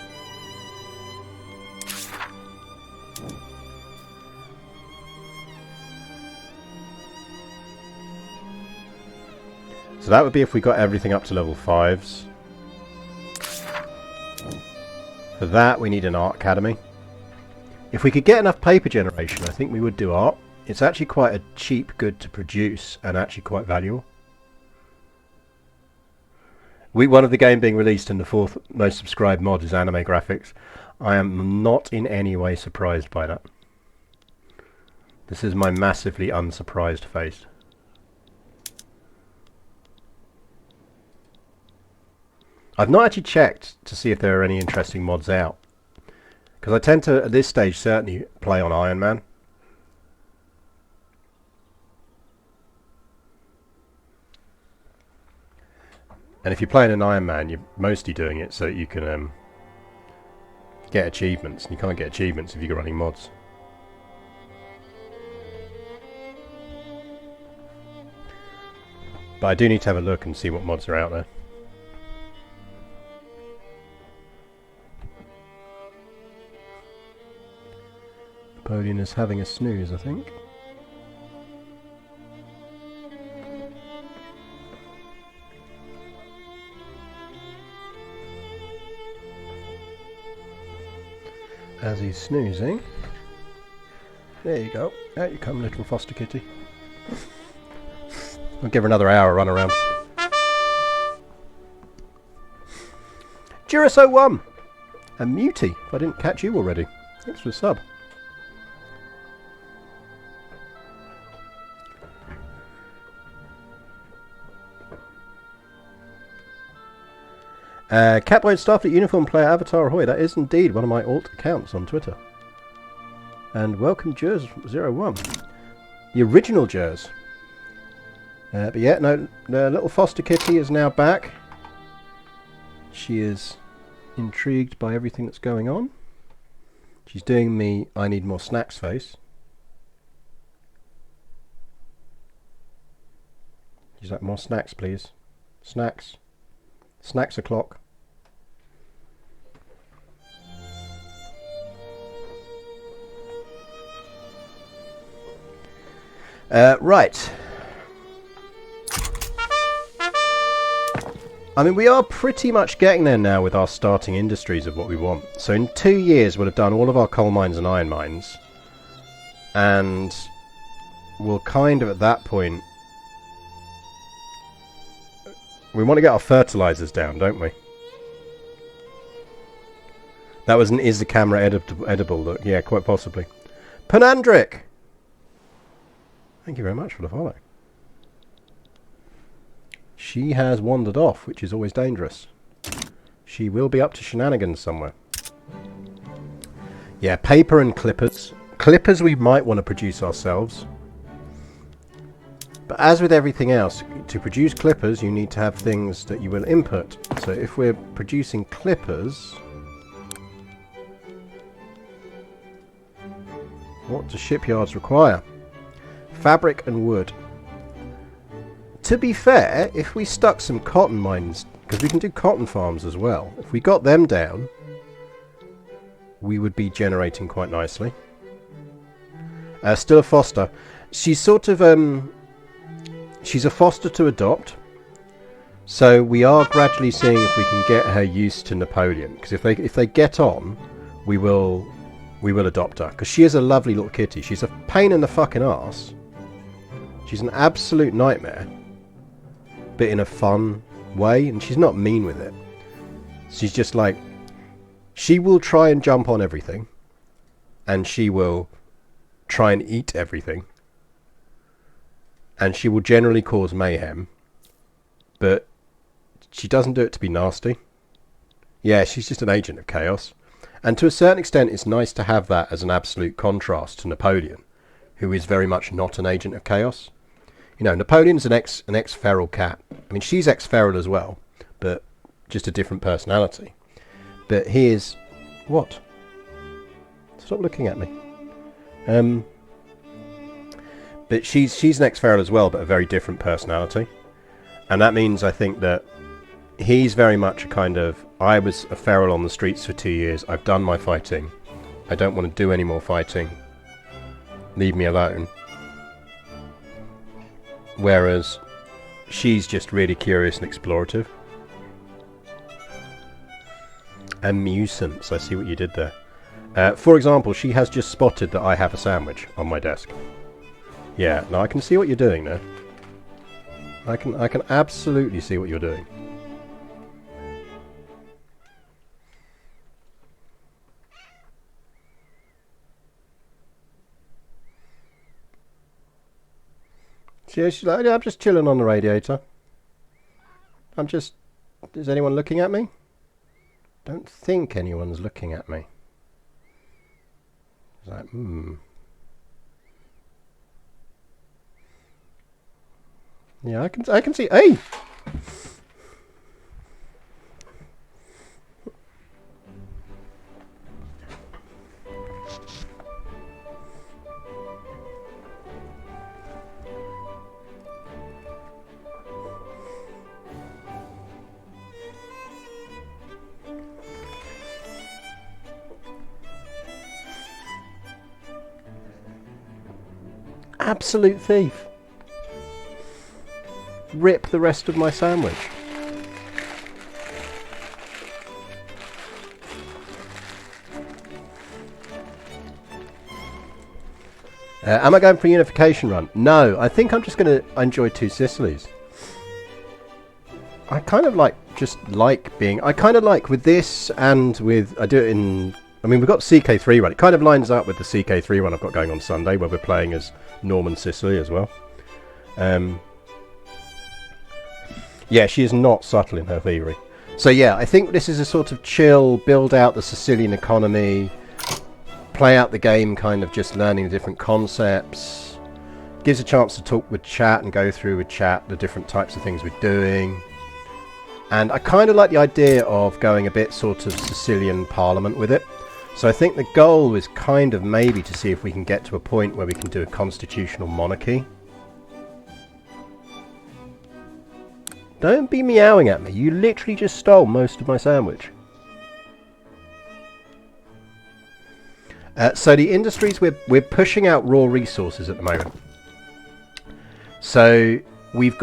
So that would be if we got everything up to level 5s. For that we need an art academy. If we could get enough paper generation, I think we would do art. It's actually quite a cheap good to produce and actually quite valuable. Week 1 of the game being released and the 4th most subscribed mod is anime graphics. I am not in any way surprised by that. This is my massively unsurprised face. I've not actually checked to see if there are any interesting mods out. Because I tend to, at this stage, certainly play on Iron Man. And if you're playing an Iron Man, you're mostly doing it so that you can get achievements. And you can't get achievements if you're running mods. But I do need to have a look and see what mods are out there. Napoleon is having a snooze, I think. As he's snoozing, there you go. Out you come, little foster kitty. I'll give her another hour run around. GariusTheBrit and Muty, if I didn't catch you already. Thanks for the sub. Catboy Starfleet Uniform Player Avatar Ahoy. That is indeed one of my alt accounts on Twitter. And welcome Jers01. The original Jers. But yeah, no, the little foster kitty is now back. She is intrigued by everything that's going on. She's doing me I need more snacks face. She's like, more snacks please. Snacks. Snacks o'clock. Right. I mean, we are pretty much getting there now with our starting industries of what we want. So in 2 years we'll have done all of our coal mines and iron mines. And we'll kind of at that point... We want to get our fertilizers down, don't we? That was an is the camera edible look. Yeah, quite possibly. Panandric! Thank you very much for the follow. She has wandered off, which is always dangerous. She will be up to shenanigans somewhere. Yeah, paper and clippers. Clippers we might want to produce ourselves. But as with everything else, to produce clippers you need to have things that you will input. So if we're producing clippers... what do shipyards require? Fabric and wood. To be fair, if we stuck some cotton mines, because we can do cotton farms as well, if we got them down, we would be generating quite nicely. Still a foster. She's sort of, she's a foster to adopt. So we are gradually seeing if we can get her used to Napoleon. Because if they get on, we will adopt her. Because she is a lovely little kitty. She's a pain in the fucking arse. She's an absolute nightmare. But in a fun way. And she's not mean with it. She's just like... she will try and jump on everything. And she will try and eat everything. And she will generally cause mayhem. But she doesn't do it to be nasty. Yeah, she's just an agent of chaos. And to a certain extent, it's nice to have that as an absolute contrast to Napoleon, who is very much not an agent of chaos. You know, Napoleon's an ex-feral cat. I mean, she's ex-feral as well, but just a different personality. But he is... what? Stop looking at me. But she's an ex-feral as well, but a very different personality. And that means, I think, that he's very much a kind of... I was a feral on the streets for 2 years. I've done my fighting. I don't want to do any more fighting. Leave me alone. Whereas she's just really curious and explorative. Amusance. I see what you did there. For example, she has just spotted that I have a sandwich on my desk. Yeah, now I can see what you're doing there. I can absolutely see what you're doing. She's like, I'm just chilling on the radiator. Is anyone looking at me? Don't think anyone's looking at me. It's like, Yeah, I can see. Hey! Absolute thief. Rip the rest of my sandwich. Am I going for a unification run? No, I think I'm just going to enjoy 2 Sicilies. I kind of like being... I kind of like with this and with... I do it in... I mean, we've got CK3 run. It kind of lines up with the CK3 run I've got going on Sunday, where we're playing as Norman Sicily as well. Yeah, she is not subtle in her thievery. So yeah, I think this is a sort of chill, build out the Sicilian economy, play out the game, kind of just learning the different concepts. Gives a chance to talk with chat and go through with chat the different types of things we're doing. And I kind of like the idea of going a bit sort of Sicilian Parliament with it. So I think the goal is kind of maybe to see if we can get to a point where we can do a constitutional monarchy. Don't be meowing at me. You literally just stole most of my sandwich. So the industries, we're pushing out raw resources at the moment. So we've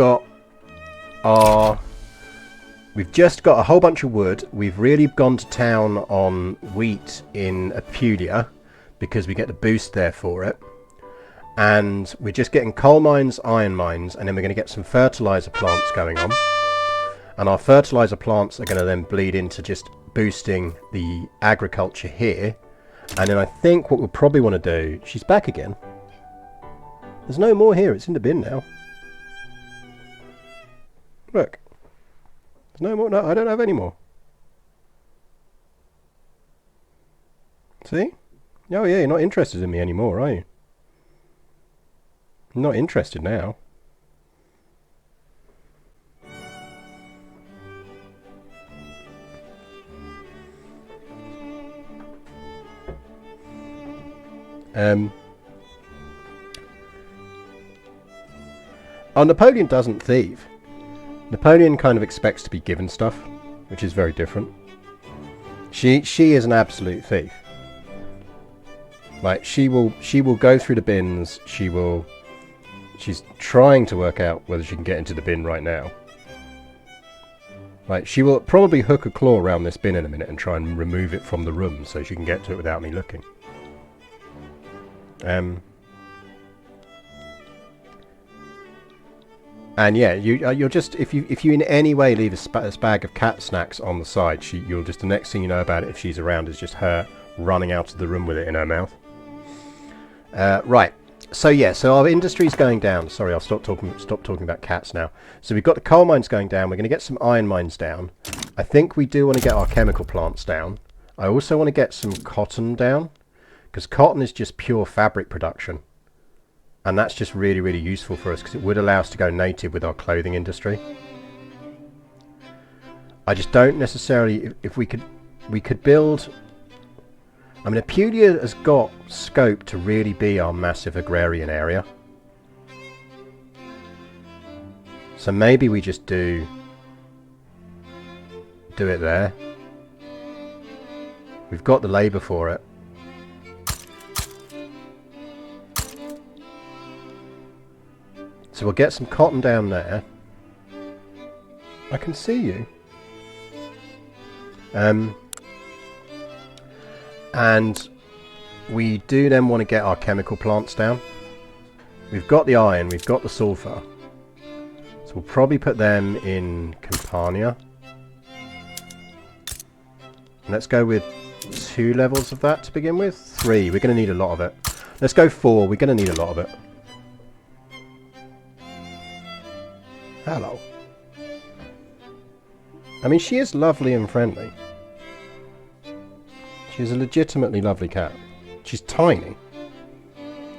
just got a whole bunch of wood. We've really gone to town on wheat in Apulia because we get the boost there for it. And we're just getting coal mines, iron mines, and then we're going to get some fertilizer plants going on. And our fertilizer plants are going to then bleed into just boosting the agriculture here. And then I think what we'll probably want to do... She's back again. There's no more here. It's in the bin now. Look. There's no more. No, I don't have any more. See? Oh yeah, you're not interested in me anymore, are you? I'm not interested now. Oh, Napoleon doesn't thieve. Napoleon kind of expects to be given stuff, which is very different. She is an absolute thief. Like she will go through the bins. She's trying to work out whether she can get into the bin right now. Like she will probably hook a claw around this bin in a minute and try and remove it from the room so she can get to it without me looking. And yeah, you're just if you in any way leave a bag of cat snacks on the side, you'll just the next thing you know about it, if she's around, is just her running out of the room with it in her mouth. Right. So yeah, so our industry's going down. Sorry, I'll stop talking about cats now. So we've got the coal mines going down. We're going to get some iron mines down. I think we do want to get our chemical plants down. I also want to get some cotton down, because cotton is just pure fabric production. And that's just really, really useful for us because it would allow us to go native with our clothing industry. I just don't necessarily... If we could build... I mean, Apulia has got scope to really be our massive agrarian area. So maybe we just do it there. We've got the labour for it. So we'll get some cotton down there. I can see you. And we do then want to get our chemical plants down. We've got the iron, we've got the sulfur. So we'll probably put them in Campania. And let's go with 2 levels of that to begin with. 3, we're going to need a lot of it. Let's go 4, we're going to need a lot of it. Hello. I mean, she is lovely and friendly. She's a legitimately lovely cat. She's tiny.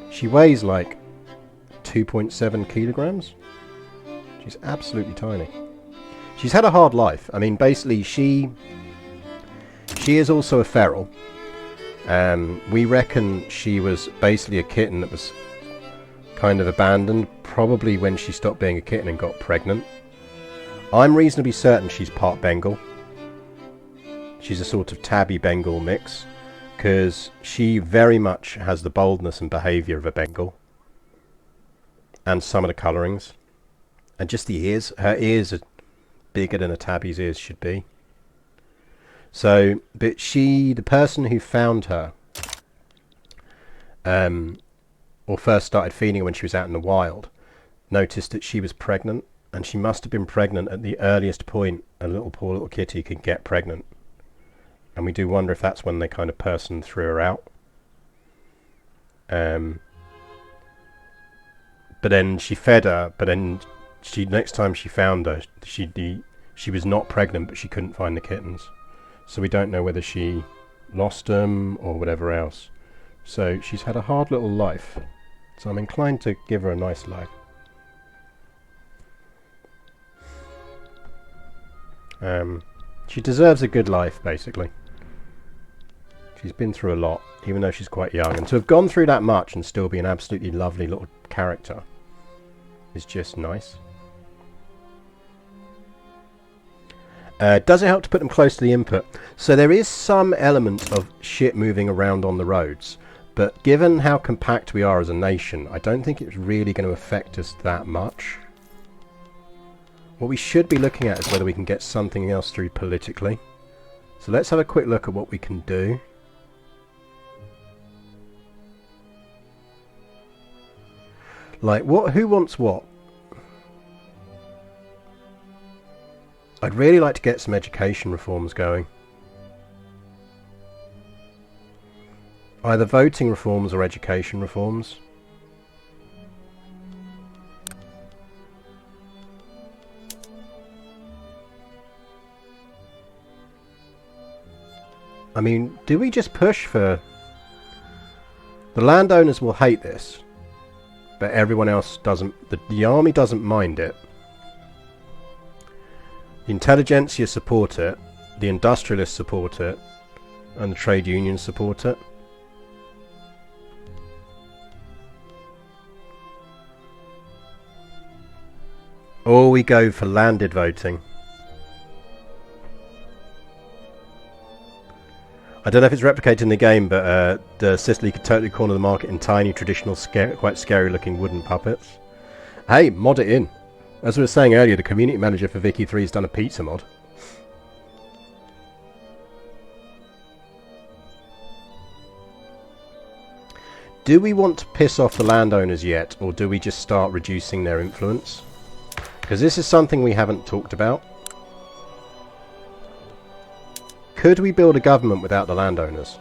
She weighs like 2.7 kilograms. She's absolutely tiny. She's had a hard life. I mean, basically, she is also a feral. We reckon she was basically a kitten that was kind of abandoned, probably when she stopped being a kitten and got pregnant. I'm reasonably certain she's part Bengal. She's a sort of tabby Bengal mix, because she very much has the boldness and behaviour of a Bengal, and some of the colourings, and just the ears. Her ears are bigger than a tabby's ears should be. So, but the person who found her, or first started feeding her when she was out in the wild, noticed that she was pregnant, and she must have been pregnant at the earliest point a poor little kitty can get pregnant. And we do wonder if that's when the kind of person threw her out. But then she fed her, but then next time she found her, she was not pregnant, but she couldn't find the kittens. So we don't know whether she lost them or whatever else. So she's had a hard little life. So I'm inclined to give her a nice life. She deserves a good life, basically. She's been through a lot, even though she's quite young. And to have gone through that much and still be an absolutely lovely little character is just nice. Does it help to put them close to the input? So there is some element of shit moving around on the roads. But given how compact we are as a nation, I don't think it's really going to affect us that much. What we should be looking at is whether we can get something else through politically. So let's have a quick look at what we can do. Like, who wants what? I'd really like to get some education reforms going. Either voting reforms or education reforms. I mean, do we just push for... The landowners will hate this, but everyone else doesn't. The army doesn't mind it. The intelligentsia support it, the industrialists support it, and the trade unions support it. Or we go for landed voting. I don't know if it's replicated in the game, but Sicily could totally corner the market in tiny, traditional, quite scary-looking wooden puppets. Hey, mod it in. As we were saying earlier, the community manager for Vicky 3 has done a pizza mod. Do we want to piss off the landowners yet, or do we just start reducing their influence? Because this is something we haven't talked about. Could we build a government without the landowners?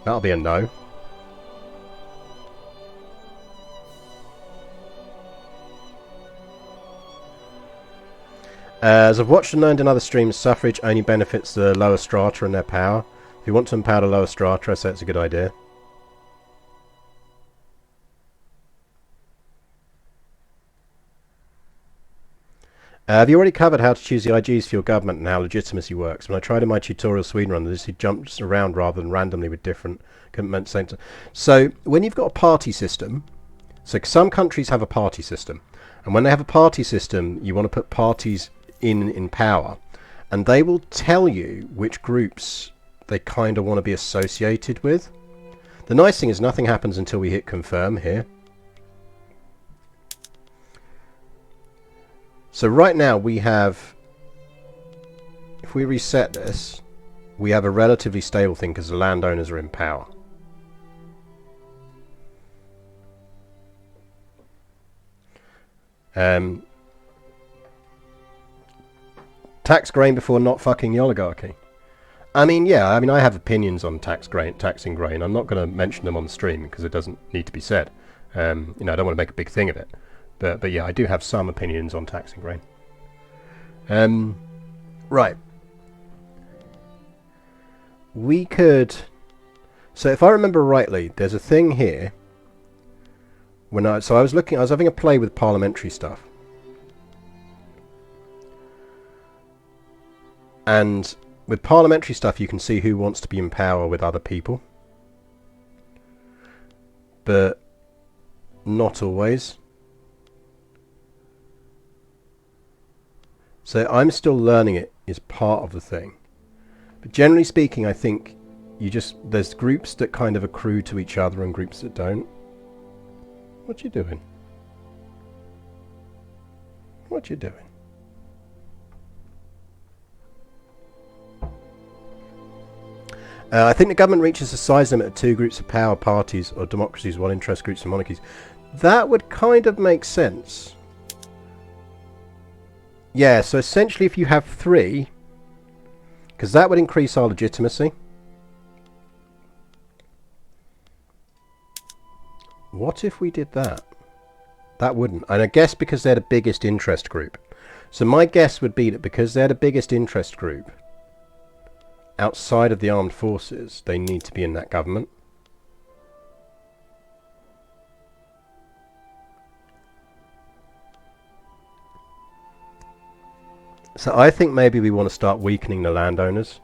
That'll be a no. As I've watched and learned in other streams, suffrage only benefits the lower strata and their power. If you want to empower the lower strata, I say it's a good idea. Have you already covered how to choose the IGs for your government and how legitimacy works? When I tried in my tutorial Sweden run, this jumps around rather than randomly with different government centres. So when you've got a party system, so some countries have a party system, and when they have a party system, you want to put parties in power, and they will tell you which groups they kind of want to be associated with. The nice thing is nothing happens until we hit confirm here. So right now we have, if we reset this, we have a relatively stable thing because the landowners are in power. Tax grain before not fucking the oligarchy. I mean, yeah, I have opinions on taxing grain. I'm not going to mention them on the stream because it doesn't need to be said. I don't want to make a big thing of it. But yeah, I do have some opinions on taxing grain. Right. We could... So if I remember rightly, there's a thing here. I was having a play with parliamentary stuff. And with parliamentary stuff, you can see who wants to be in power with other people. But not always. So I'm still learning it is part of the thing. But generally speaking, I think there's groups that kind of accrue to each other and groups that don't. What you doing? What you doing? I think the government reaches a size limit of 2 groups of power parties or democracies, 1 interest groups and monarchies. That would kind of make sense. Yeah, so essentially if you have 3, because that would increase our legitimacy. What if we did that? That wouldn't. And I guess because they're the biggest interest group. So my guess would be that because they're the biggest interest group, outside of the armed forces, they need to be in that government. So I think maybe we want to start weakening the landowners.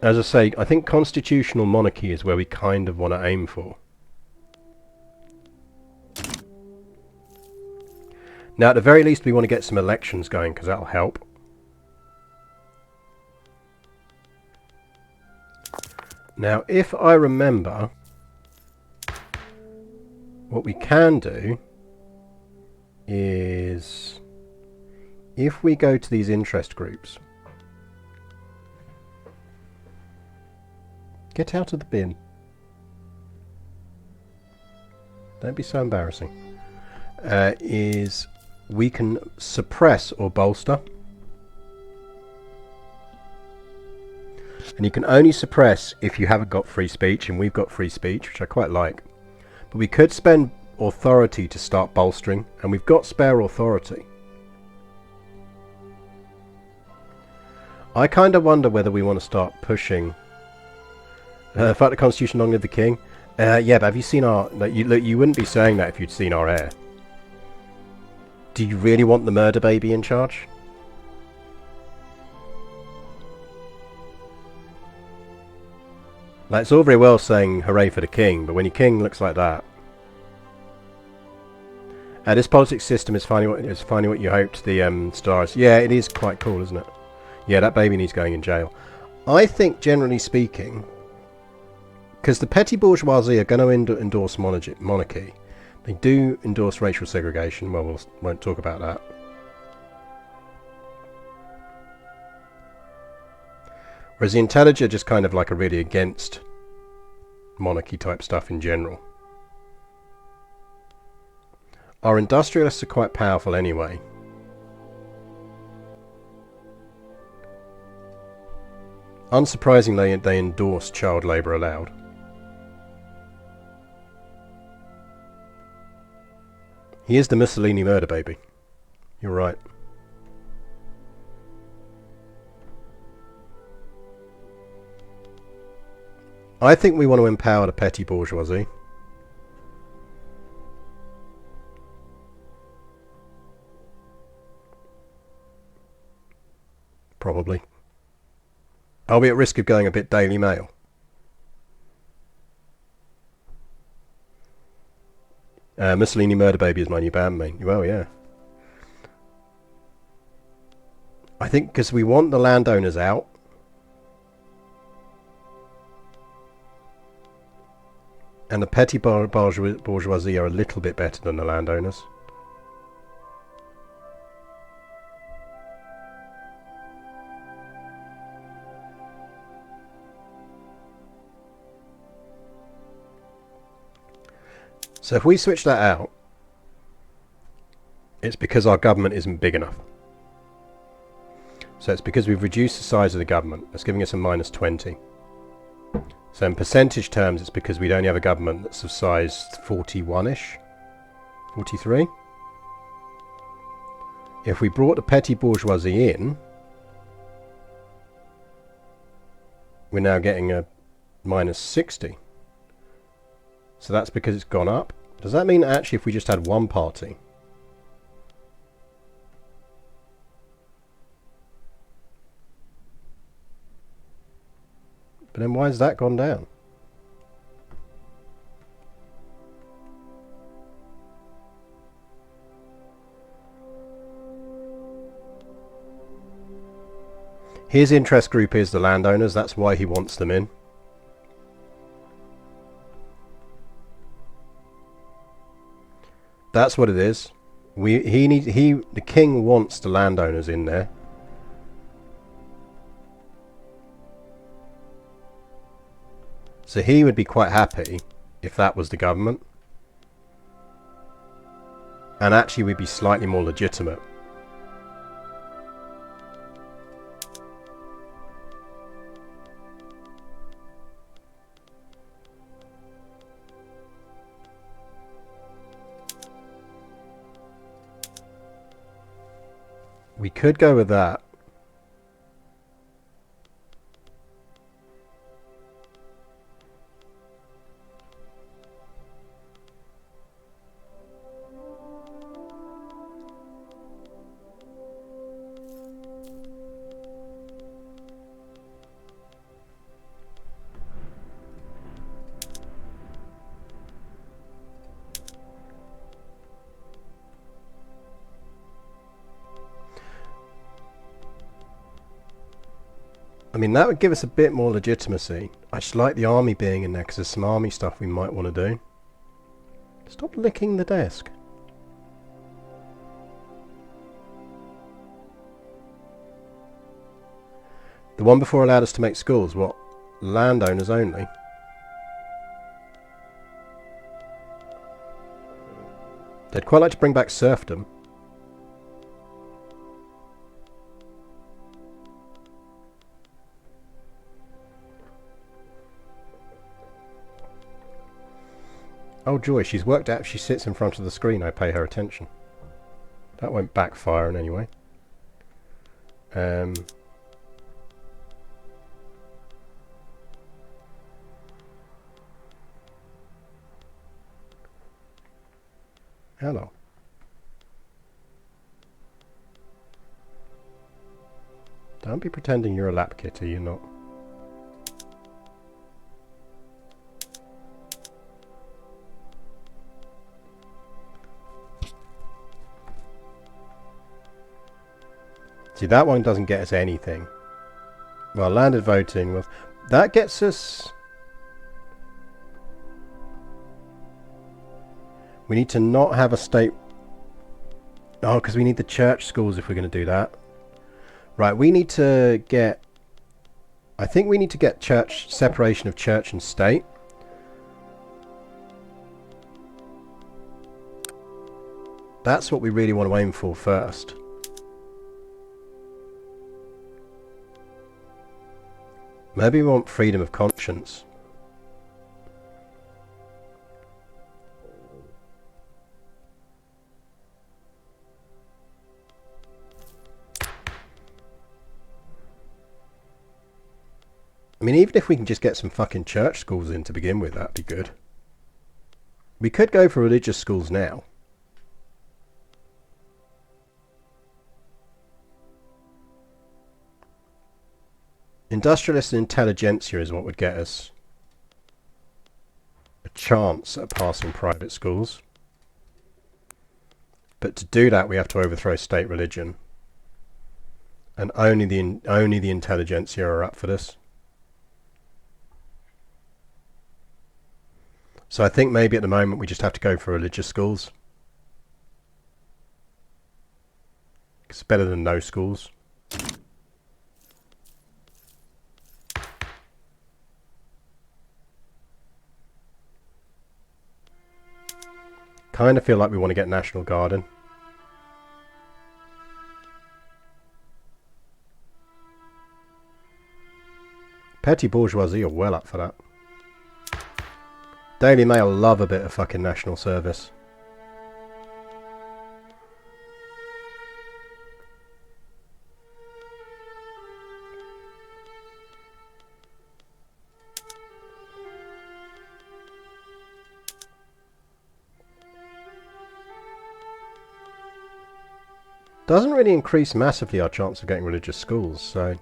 As I say, I think constitutional monarchy is where we kind of want to aim for. Now, at the very least, we want to get some elections going, because that'll help. Now, if I remember, what we can do is, if we go to these interest groups, get out of the bin. Don't be so embarrassing. Is we can suppress or bolster. And you can only suppress if you haven't got free speech, and we've got free speech, which I quite like. But we could spend authority to start bolstering, and we've got spare authority. I kind of wonder whether we want to start pushing. Fight the Constitution, long live the King. Yeah, but have you seen our... Look, you wouldn't be saying that if you'd seen our heir. Do you really want the murder baby in charge? Like, it's all very well saying hooray for the king, but when your king looks like that... this politics system is finally what you hoped the stars... Yeah, it is quite cool, isn't it? Yeah, that baby needs going in jail. I think, generally speaking, because the petty bourgeoisie are going to endorse monarchy. They do endorse racial segregation. Well, we won't talk about that. Whereas the intelligent are just kind of like are really against monarchy type stuff in general. Our industrialists are quite powerful anyway. Unsurprisingly, they endorse child labour allowed. He is the Mussolini murder baby. You're right. I think we want to empower the petty bourgeoisie. Probably. Are we at risk of going a bit Daily Mail? Mussolini Murder Baby is my new band name. Well, yeah. I think because we want the landowners out. And the petty bourgeoisie are a little bit better than the landowners. So if we switch that out, it's because our government isn't big enough. So it's because we've reduced the size of the government. That's giving us a minus 20. So in percentage terms, it's because we only have a government that's of size 41-ish, 43. If we brought the petty bourgeoisie in, we're now getting a minus 60. So that's because it's gone up. Does that mean actually if we just had one party? But then why has that gone down? His interest group is the landowners. That's why he wants them in. That's what it is. The king wants the landowners in there. So he would be quite happy if that was the government. And actually we'd be slightly more legitimate. We could go with that. I mean, that would give us a bit more legitimacy. I just like the army being in there because there's some army stuff we might want to do. Stop licking the desk. The one before allowed us to make schools. What? Landowners only? They'd quite like to bring back serfdom. Oh joy, she's worked out if she sits in front of the screen I pay her attention. That won't backfire in any way. Hello. Don't be pretending you're a lap kitty, you're not. See, that one doesn't get us anything. Well, landed voting, well, that gets us... We need to not have a state... Oh, because we need the church schools if we're going to do that. Right, we need to get... I think we need to get church separation of church and state. That's what we really want to aim for first. Maybe we want freedom of conscience. I mean, even if we can just get some fucking church schools in to begin with, that'd be good. We could go for religious schools now. Industrialist and intelligentsia is what would get us a chance at passing private schools. But to do that, we have to overthrow state religion. And only the intelligentsia are up for this. So I think maybe at the moment we just have to go for religious schools. It's better than no schools. Kind of feel like we want to get National Guard in. Petty bourgeoisie are well up for that. Daily Mail love a bit of fucking national service. Doesn't really increase massively our chance of getting religious schools, so...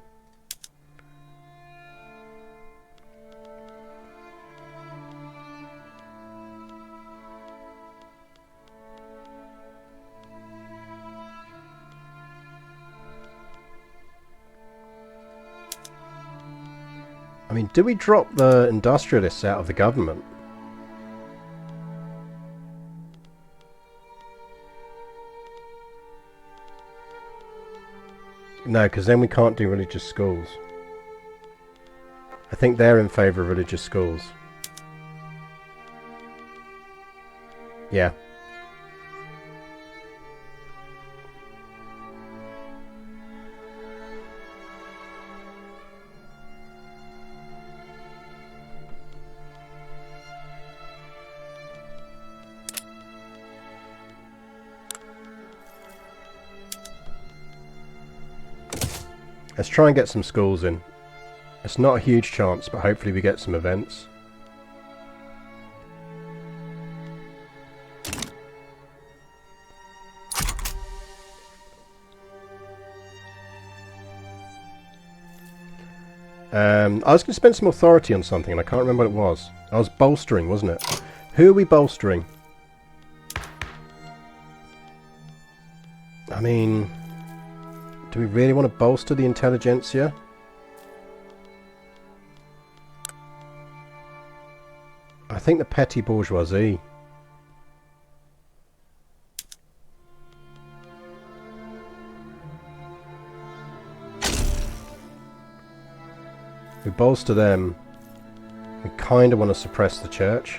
I mean, do we drop the industrialists out of the government? No, because then we can't do religious schools. I think they're in favour of religious schools. Yeah. Let's try and get some schools in. It's not a huge chance, but hopefully we get some events. I was going to spend some authority on something and I can't remember what it was. I was bolstering, wasn't it? Who are we bolstering? I mean... do we really want to bolster the intelligentsia? I think the petty bourgeoisie. We bolster them. We kind of want to suppress the church.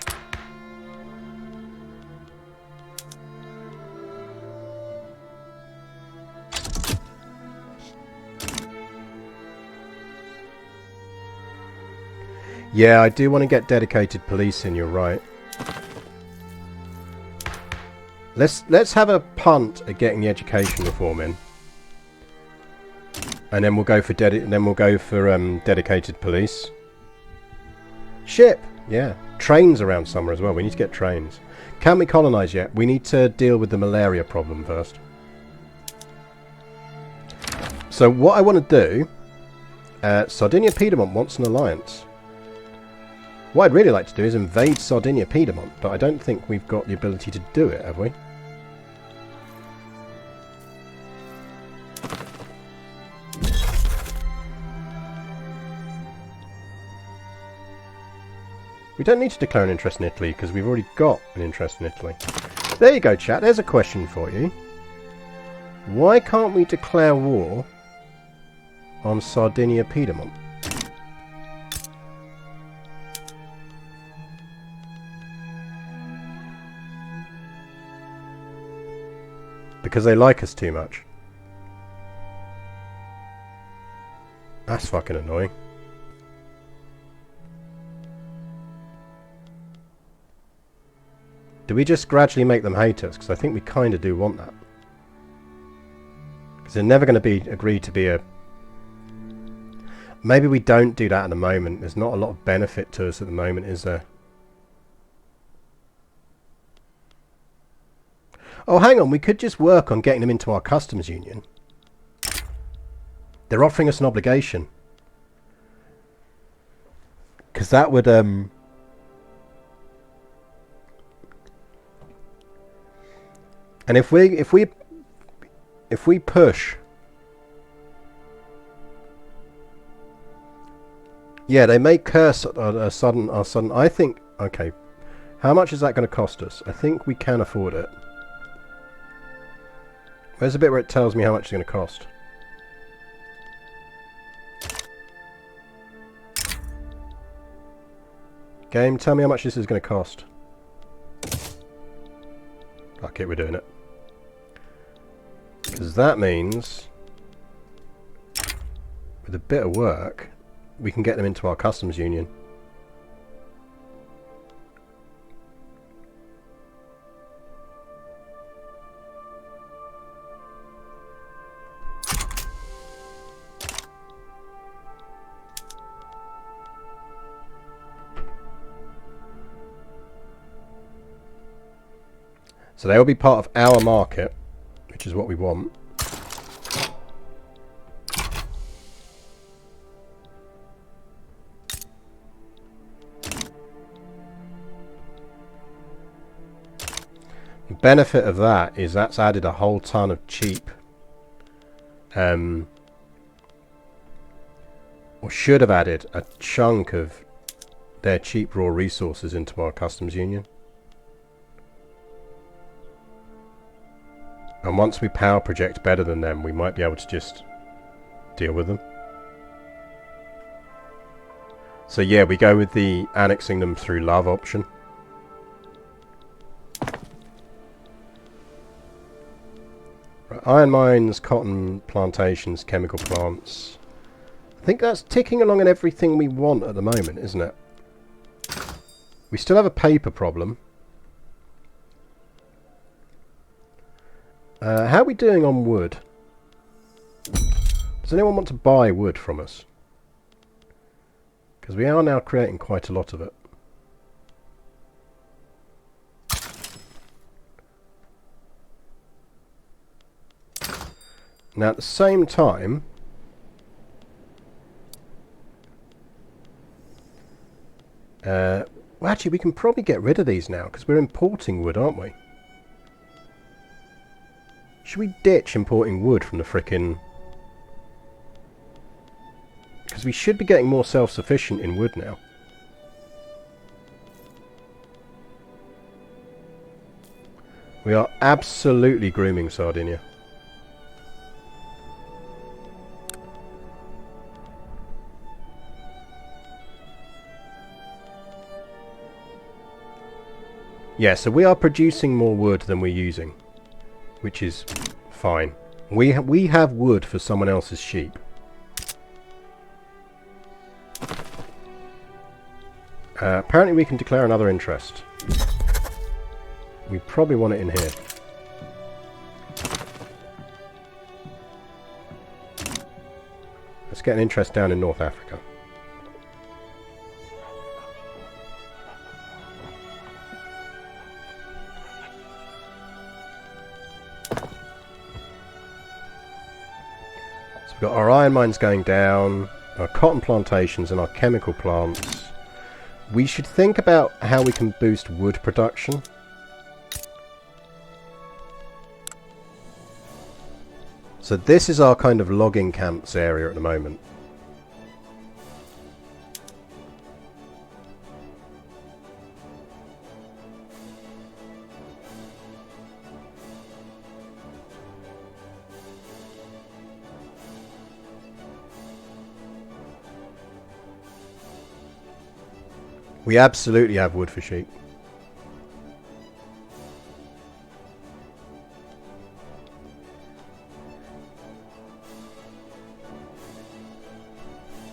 Yeah, I do want to get dedicated police in, you're right. Let's have a punt at getting the education reform in, and then we'll go for dedicated police. Ship, yeah, trains around somewhere as well. We need to get trains. Can we colonise yet? We need to deal with the malaria problem first. So what I want to do, Sardinia-Piedmont wants an alliance. What I'd really like to do is invade Sardinia-Piedmont, but I don't think we've got the ability to do it, have we? We don't need to declare an interest in Italy, because we've already got an interest in Italy. There you go, chat. There's a question for you. Why can't we declare war on Sardinia-Piedmont? Because they like us too much. That's fucking annoying. Do we just gradually make them hate us? Because I think we kind of do want that. Because they're never going to agree to be a... Maybe we don't do that at the moment. There's not a lot of benefit to us at the moment, is there? Oh, hang on. We could just work on getting them into our customs union. They're offering us an obligation. Because that would... And if we push, yeah, they may curse a sudden. I think, okay, how much is that going to cost us? I think we can afford it. Where's the bit where it tells me how much it's going to cost? Game, tell me how much this is going to cost. Fuck it, we're doing it. Because that means, with a bit of work, we can get them into our customs union. So they will be part of our market, which is what we want. The benefit of that is that's added a whole ton of cheap, or should have added a chunk of their cheap raw resources into our customs union. And once we power project better than them, we might be able to just deal with them. So yeah, we go with the annexing them through love option. Right, iron mines, cotton plantations, chemical plants. I think that's ticking along in everything we want at the moment, isn't it? We still have a paper problem. How are we doing on wood? Does anyone want to buy wood from us? Because we are now creating quite a lot of it. Now at the same time, well actually we can probably get rid of these now because we're importing wood, aren't we? Should we ditch importing wood from the frickin'... Because we should be getting more self-sufficient in wood now. We are absolutely grooming Sardinia. Yeah, so we are producing more wood than we're using. Which is fine. We have wood for someone else's sheep. Apparently we can declare another interest. We probably want it in here. Let's get an interest down in North Africa. So we've got our iron mines going down, our cotton plantations and our chemical plants. We should think about how we can boost wood production. So this is our kind of logging camps area at the moment. We absolutely have wood for sheep.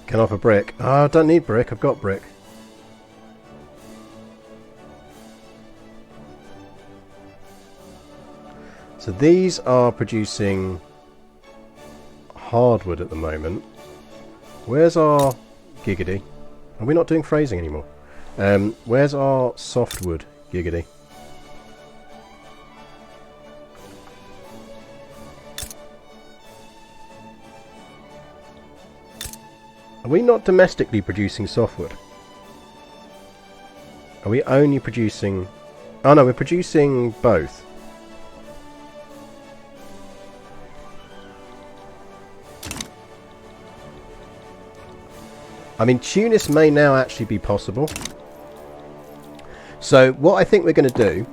Can offer brick. Oh, I don't need brick. I've got brick. So these are producing hardwood at the moment. Where's our giggity? Are we not doing phrasing anymore? Where's our softwood giggity? Are we not domestically producing softwood? Are we only producing... Oh no, we're producing both. I mean, Tunis may now actually be possible. So what I think we're going to do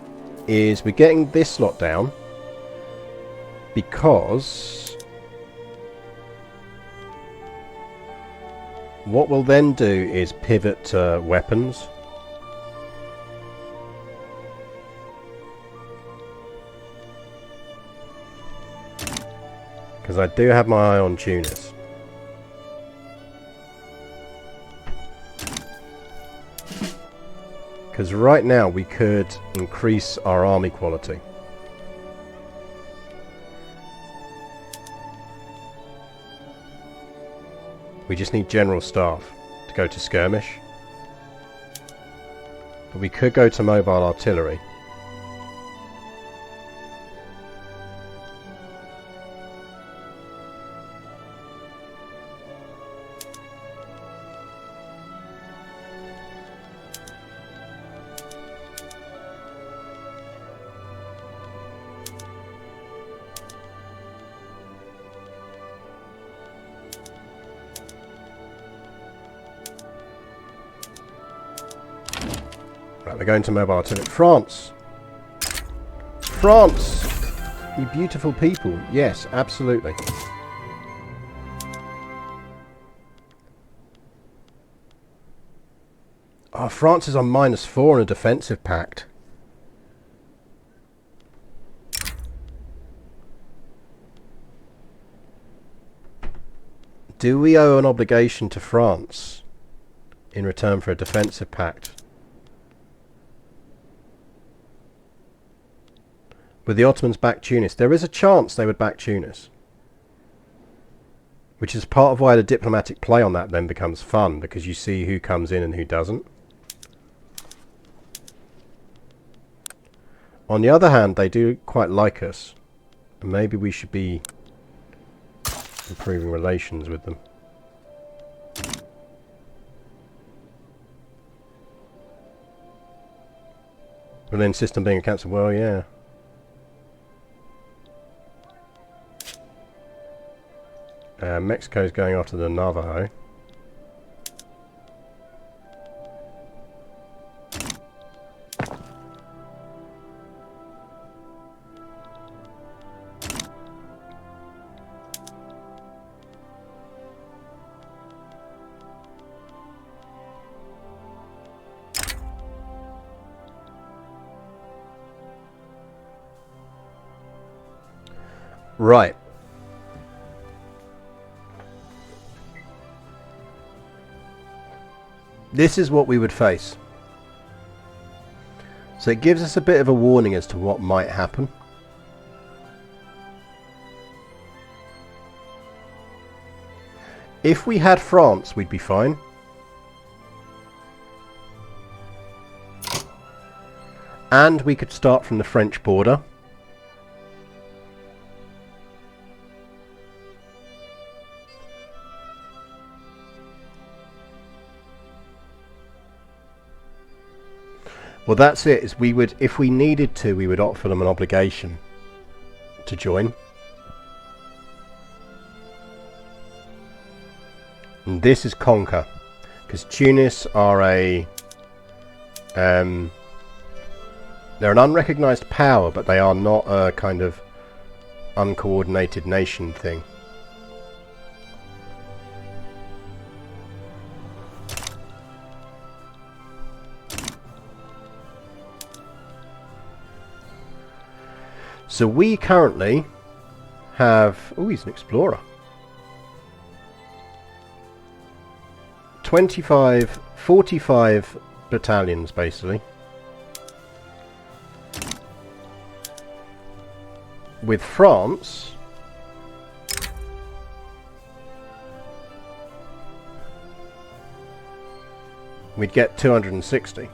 is we're getting this lot down because what we'll then do is pivot to weapons. Because I do have my eye on Tunis. Because right now we could increase our army quality. We just need general staff to go to skirmish. But we could go to mobile artillery. Right, we're going to mobile artillery. France! France! You beautiful people. Yes, absolutely. Oh, France is on -4 in a defensive pact. Do we owe an obligation to France in return for a defensive pact? Would the Ottomans back Tunis? There is a chance they would back Tunis. Which is part of why the diplomatic play on that then becomes fun, because you see who comes in and who doesn't. On the other hand, they do quite like us. And maybe we should be improving relations with them. Will they insist on being a council? Well, yeah. Mexico's going after the Navajo. Right. This is what we would face. So it gives us a bit of a warning as to what might happen. If we had France, we'd be fine. And we could start from the French border. Well, that's it. Is we would, if we needed to, we would offer them an obligation to join. And this is conquer, because Tunis are a they're an unrecognised power, but they are not a kind of uncoordinated nation thing. So we currently have... Oh, he's an explorer. 45 battalions, basically. With France... we'd get 260.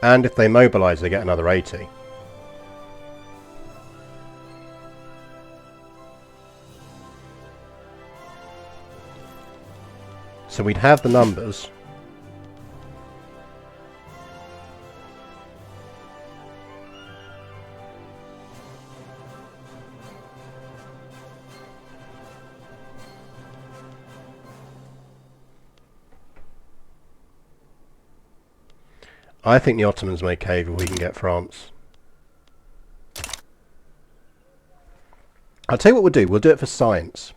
And if they mobilise, they get another 80. So we'd have the numbers. I think the Ottomans may cave if we can get France. I'll tell you what we'll do. We'll do it for science.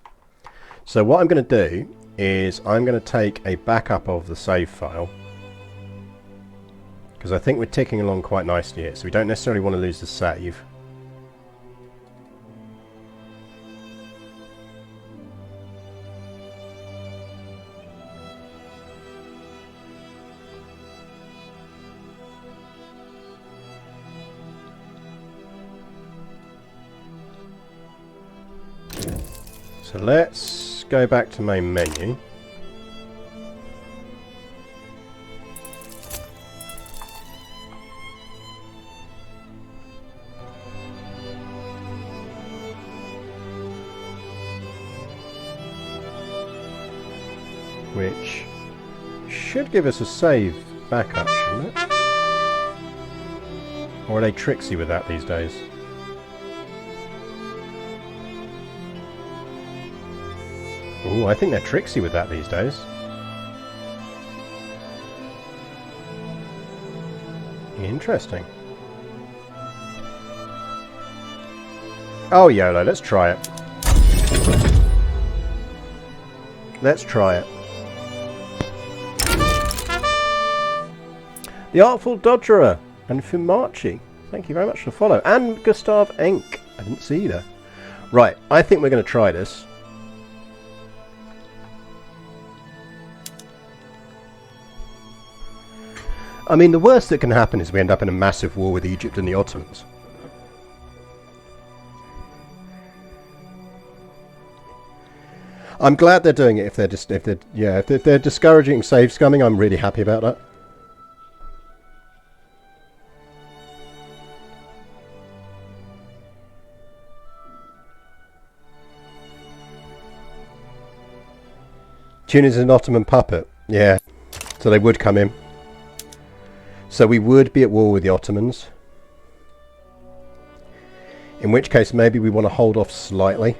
So what I'm going to do is I'm going to take a backup of the save file, because I think we're ticking along quite nicely here, so we don't necessarily want to lose the save. So let's go back to main menu. Which should give us a save backup, shouldn't it? Or are they tricksy with that these days? Ooh, I think they're tricksy with that these days. Interesting. Oh, YOLO, let's try it. Let's try it. The Artful Dodgerer and Fumachi. Thank you very much for the follow. And Gustav Enk. I didn't see you there. Right, I think we're going to try this. I mean, the worst that can happen is we end up in a massive war with Egypt and the Ottomans. I'm glad they're doing it. If they're discouraging save scumming, I'm really happy about that. Tunis is an Ottoman puppet. Yeah, so they would come in. So we would be at war with the Ottomans. In which case, maybe we want to hold off slightly.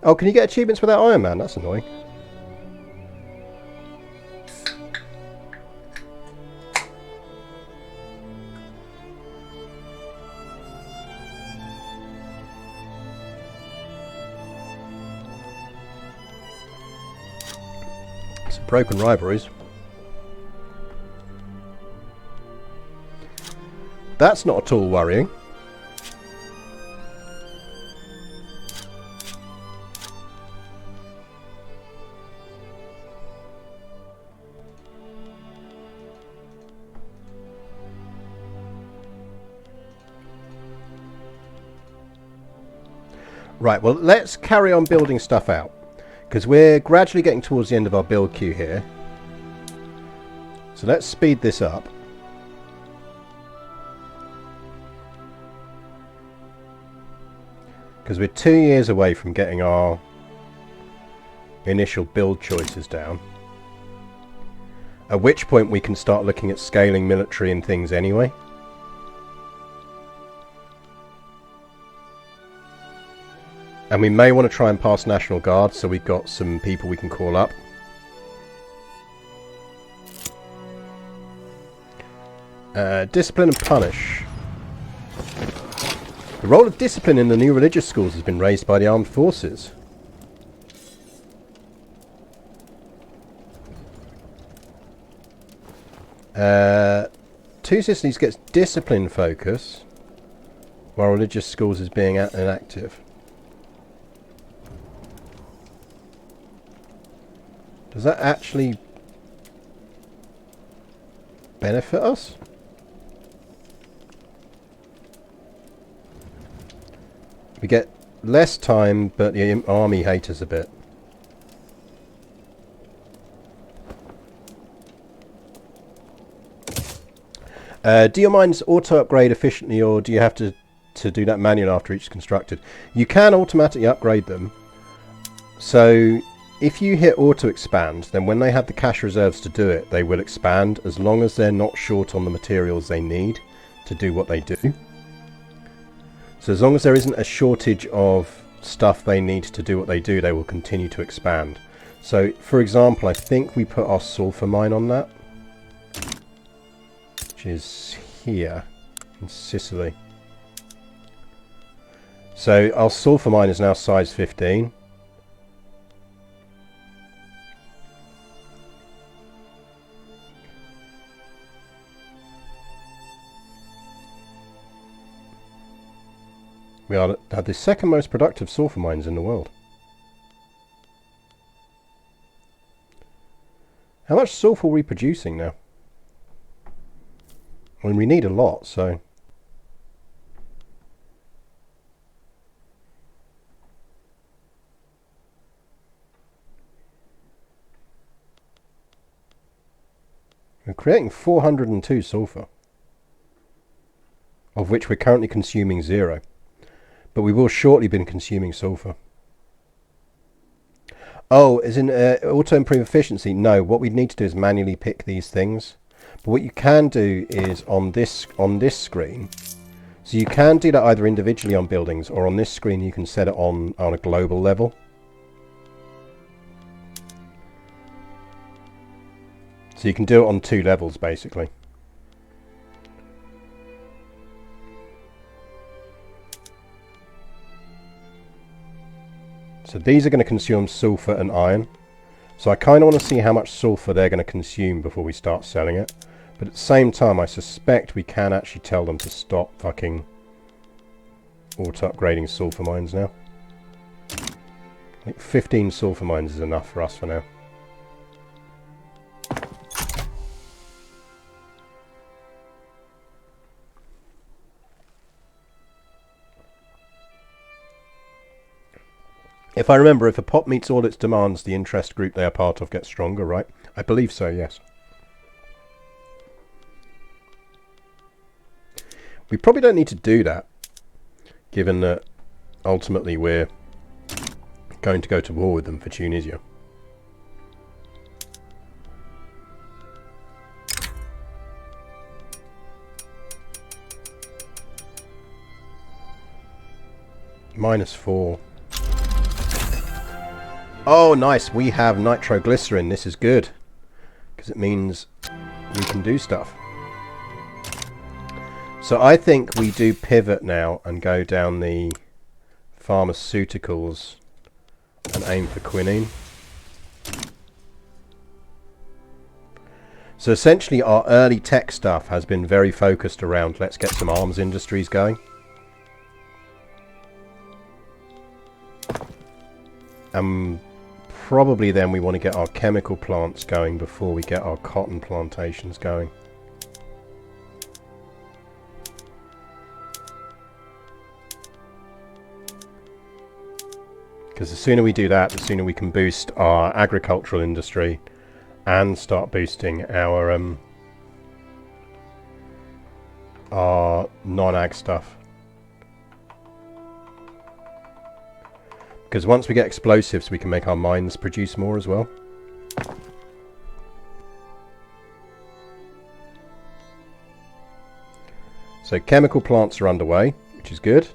Oh, can you get achievements without Iron Man? That's annoying. Some broken rivalries. That's not at all worrying. Right, well, let's carry on building stuff out, because we're gradually getting towards the end of our build queue here. So let's speed this up. Because we're 2 years away from getting our initial build choices down. At which point we can start looking at scaling military and things anyway. And we may want to try and pass National Guard, so we've got some people we can call up. Discipline and punish. The role of discipline in the new religious schools has been raised by the armed forces. Two Sicilies gets discipline focus, while religious schools is being inactive. Does that actually benefit us? We get less time, but the army hate us a bit. Do your mines auto-upgrade efficiently, or do you have to do that manually after each is constructed? You can automatically upgrade them. So if you hit auto-expand, then when they have the cash reserves to do it, they will expand, as long as they're not short on the materials they need to do what they do. So as long as there isn't a shortage of stuff they need to do what they do, they will continue to expand. So, for example, I think we put our sulfur mine on that, which is here in Sicily. So our sulfur mine is now size 15. We are the second most productive sulfur mines in the world. How much sulfur are we producing now? Well, we need a lot, so... We're creating 402 sulfur, of which we're currently consuming 0. But we will shortly be consuming sulfur. Oh, as in auto improve efficiency? No, what we need to do is manually pick these things. But what you can do is on this screen. So you can do that either individually on buildings, or on this screen you can set it on a global level. So you can do it on 2 levels basically. So these are going to consume sulfur and iron. So I kind of want to see how much sulfur they're going to consume before we start selling it. But at the same time, I suspect we can actually tell them to stop fucking auto-upgrading sulfur mines now. I think 15 sulfur mines is enough for us for now. If I remember, if a pot meets all its demands, the interest group they are part of gets stronger, right? I believe so, yes. We probably don't need to do that, given that ultimately we're going to go to war with them for Tunisia. -4. Oh, nice. We have nitroglycerin. This is good, because it means we can do stuff. So I think we do pivot now and go down the pharmaceuticals and aim for quinine. So essentially our early tech stuff has been very focused around let's get some arms industries going. Probably then we want to get our chemical plants going before we get our cotton plantations going. Because the sooner we do that, the sooner we can boost our agricultural industry and start boosting our non-ag stuff. Because once we get explosives, we can make our mines produce more as well. So chemical plants are underway, which is good.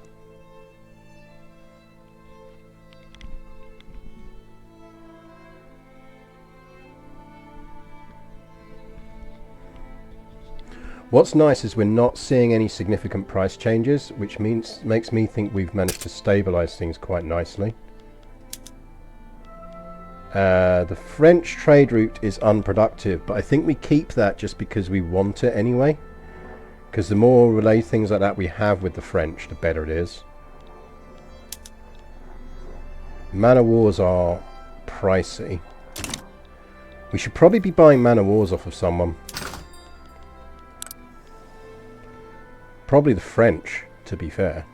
What's nice is we're not seeing any significant price changes, which makes me think we've managed to stabilize things quite nicely. The French trade route is unproductive, but I think we keep that just because we want it anyway. Because the more relay things like that we have with the French, the better it is. Man o' wars are pricey. We should probably be buying man o' wars off of someone. Probably the French, to be fair.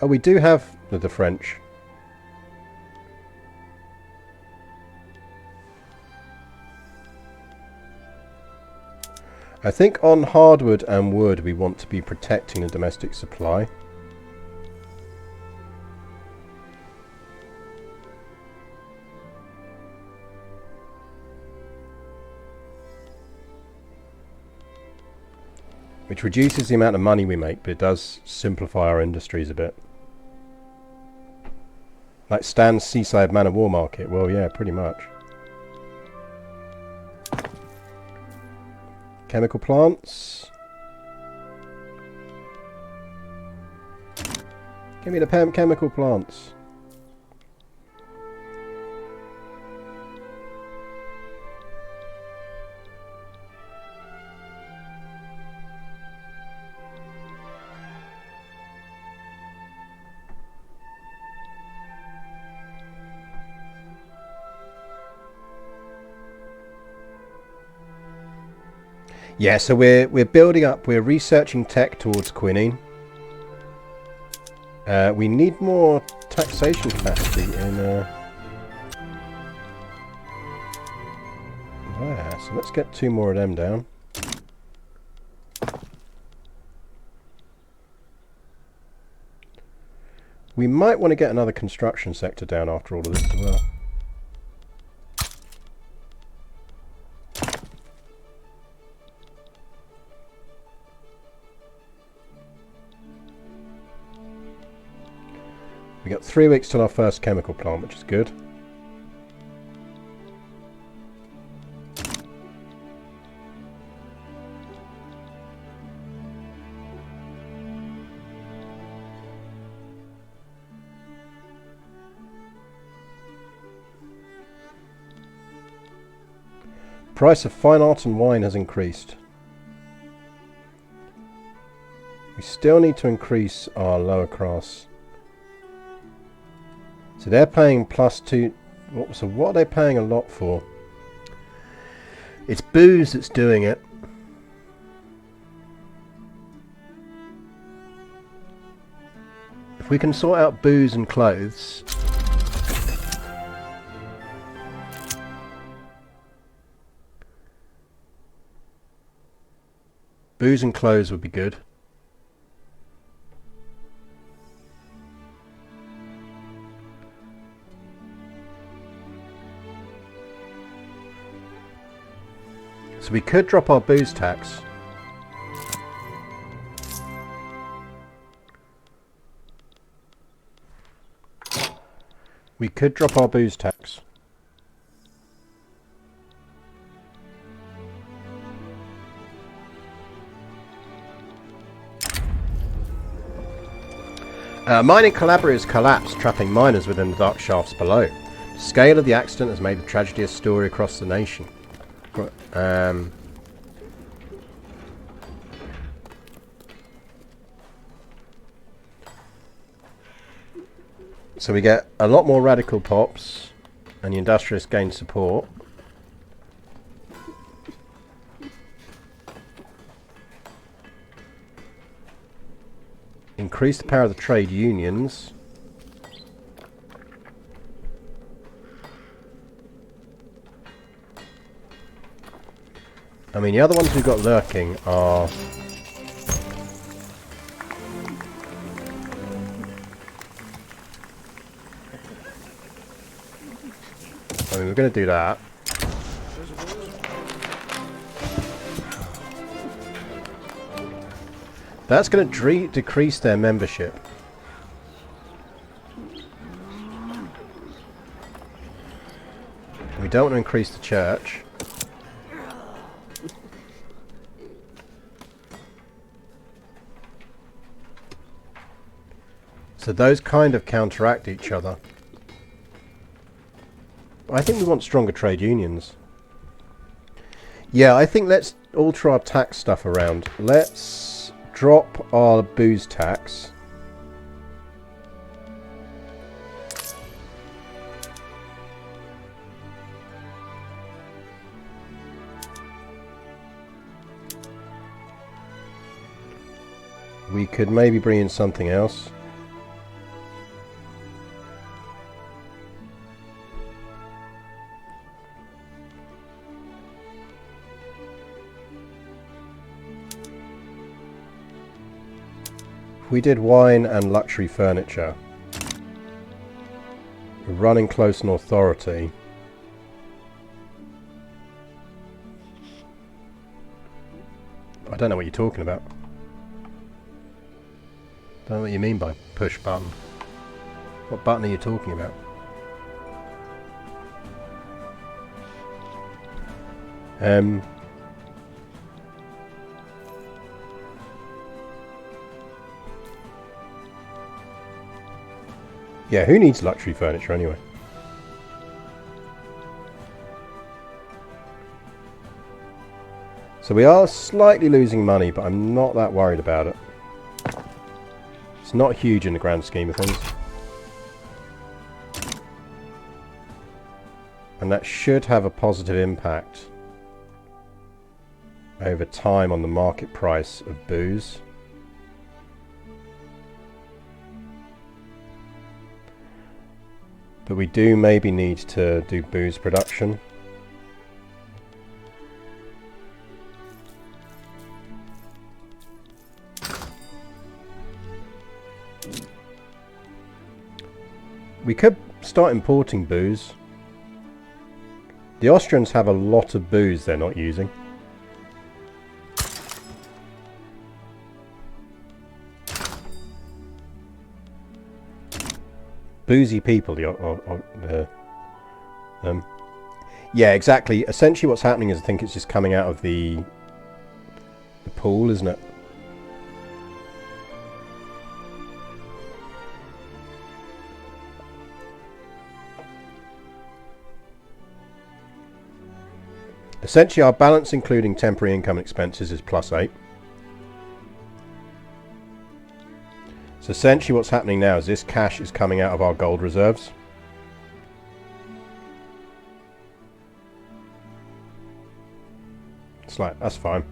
Oh, we do have the French. I think on hardwood and wood we want to be protecting the domestic supply. Which reduces the amount of money we make, but it does simplify our industries a bit. Like Stan's Seaside Man of War Market. Well, yeah, pretty much. Chemical plants. Give me the chemical plants. Yeah, so we're building up, we're researching tech towards quinine. We need more taxation capacity in there. So let's get 2 more of them down. We might want to get another construction sector down after all of this as well. We got 3 weeks till our first chemical plant, which is good. Price of fine art and wine has increased. We still need to increase our lower class. So they're paying +2. So what are they paying a lot for? It's booze that's doing it. If we can sort out booze and clothes. Booze and clothes would be good. So we could drop our booze tax. We could drop our booze tax. Mining collaborators collapsed, trapping miners within the dark shafts below. The scale of the accident has made the tragedy a story across the nation. So we get a lot more radical pops, and the industrialists gain support. increase the power of the trade unions. I mean, the other ones we've got lurking are... I mean, we're going to do that. That's going to decrease their membership. We don't want to increase the church. So those kind of counteract each other. I think we want stronger trade unions. Yeah, I think let's alter our tax stuff around. Let's drop our booze tax. We could maybe bring in something else. We did wine and luxury furniture. We're running close on authority. I don't know what you're talking about. Don't know what you mean by push button. What button are you talking about? Yeah, who needs luxury furniture anyway? So we are slightly losing money, but I'm not that worried about it. It's not huge in the grand scheme of things. And that should have a positive impact over time on the market price of booze. But we do maybe need to do booze production. We could start importing booze. The Austrians have a lot of booze they're not using. Boozy people, yeah, exactly. Essentially what's happening is I think it's just coming out of the pool, isn't it? Essentially our balance including temporary income and expenses is +8. So essentially what's happening now is this cash is coming out of our gold reserves. It's like, that's fine.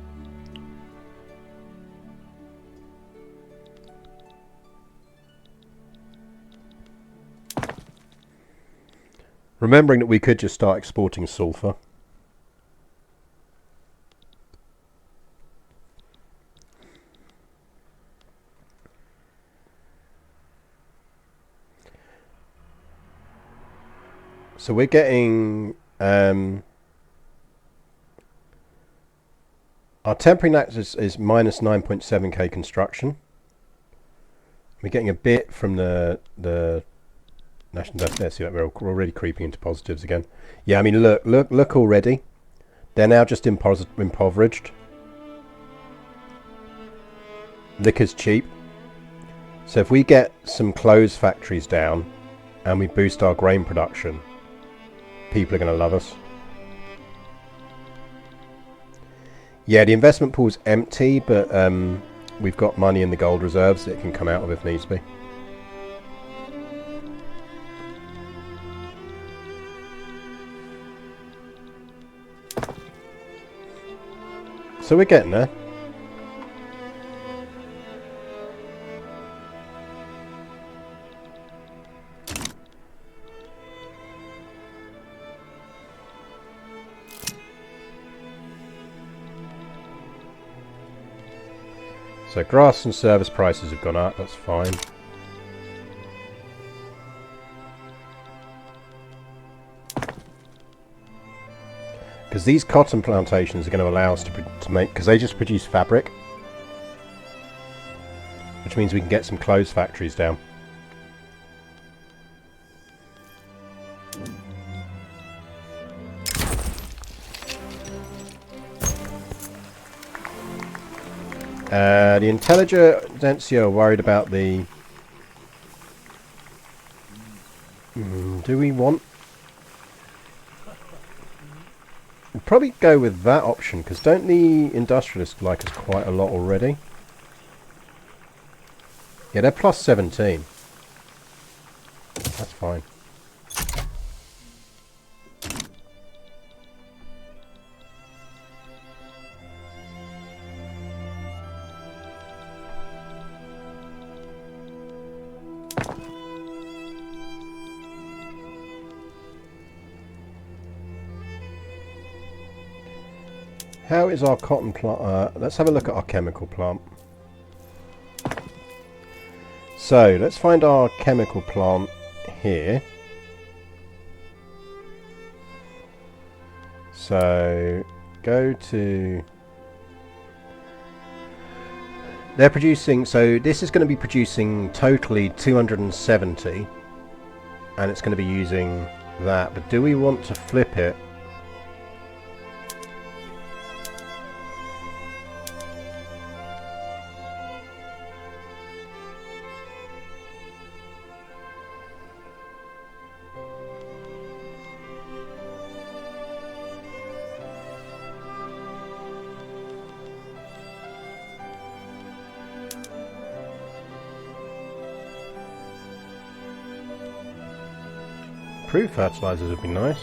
Remembering that we could just start exporting sulfur. So we're getting our temporary net is minus 9.7k construction. We're getting a bit from the national debt. There, see that we're already creeping into positives again. Yeah, I mean look already. They're now just impoverished. Liquor's cheap. So if we get some clothes factories down and we boost our grain production, people are going to love us. Yeah, the investment pool's empty, but we've got money in the gold reserves that it can come out of if needs be. So we're getting there. So grass and service prices have gone up, that's fine. Because these cotton plantations are going to allow us to make, because they just produce fabric, which means we can get some clothes factories down. The intelligentsia are worried about the... do we want... We'll probably go with that option, because don't the industrialists like us quite a lot already? Yeah, they're plus 17. That's fine. How is our cotton plant? Let's have a look at our chemical plant. So, let's find our chemical plant here. So, go to... They're producing... So, this is going to be producing totally 270. And it's going to be using that. But do we want to flip it? Improved fertilizers would be nice.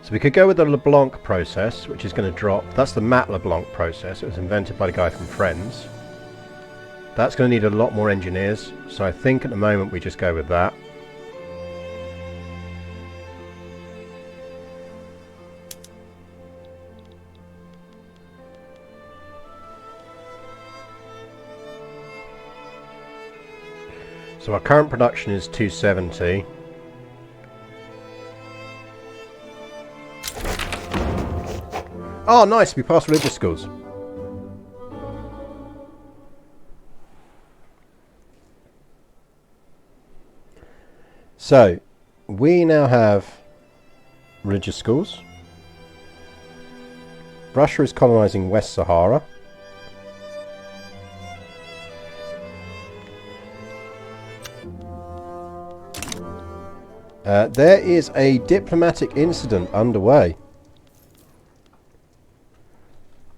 So we could go with the LeBlanc process, which is going to drop. That's the Matt LeBlanc process. It was invented by the guy from Friends. That's going to need a lot more engineers, so I think at the moment we just go with that. So our current production is 270. Oh, nice! We passed religious schools. So, we now have religious schools. Russia is colonizing West Sahara. There is a diplomatic incident underway.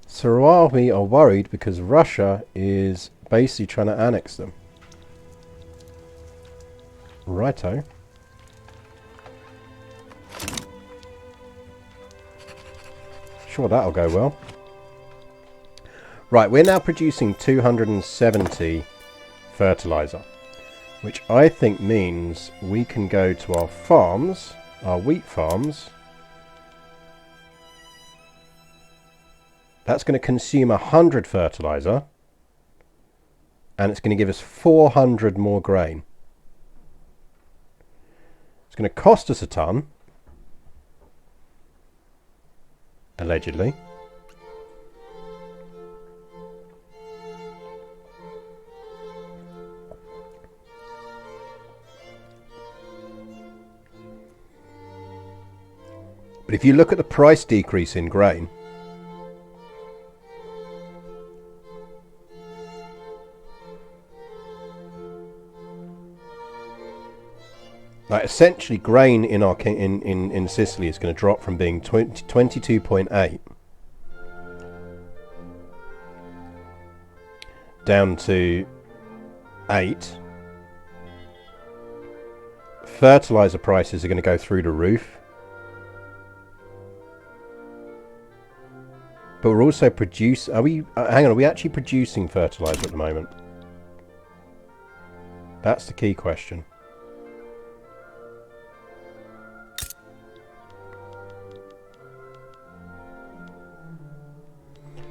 Sarawi are worried because Russia is basically trying to annex them. Righto. Sure, that'll go well. Right, we're now producing 270 fertilizer, which I think means we can go to our farms, our wheat farms. That's going to consume 100 fertilizer, and it's going to give us 400 more grain. It's going to cost us a ton, allegedly. But if you look at the price decrease in grain, like essentially grain in our in Sicily is going to drop from being 22.8 down to 8. Fertilizer prices are going to go through the roof. But we're also hang on, are we actually producing fertilizer at the moment? That's the key question.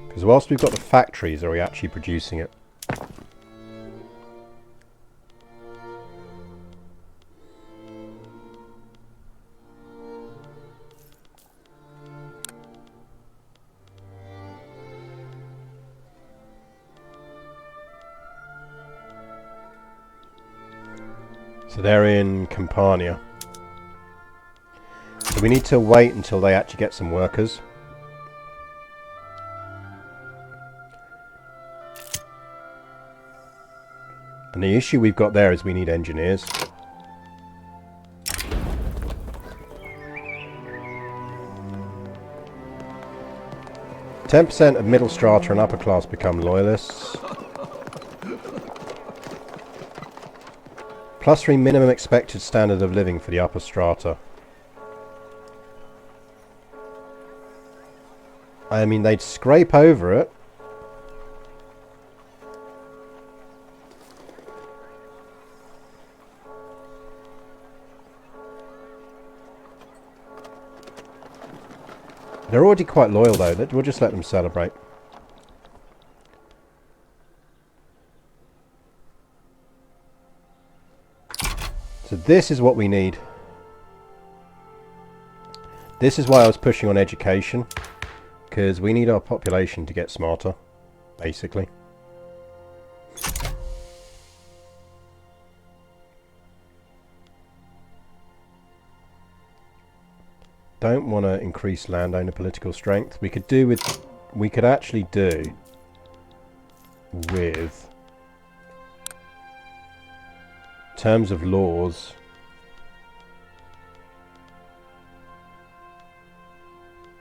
Because whilst we've got the factories, are we actually producing it? So they're in Campania. So we need to wait until they actually get some workers. And the issue we've got there is we need engineers. %, of middle strata and upper class become loyalists. +3 minimum expected standard of living for the upper strata. I mean, they'd scrape over it. They're already quite loyal though. We'll just let them celebrate. So this is what we need. This is why I was pushing on education. Because we need our population to get smarter, basically. Don't want to increase landowner political strength. We could actually do with terms of laws.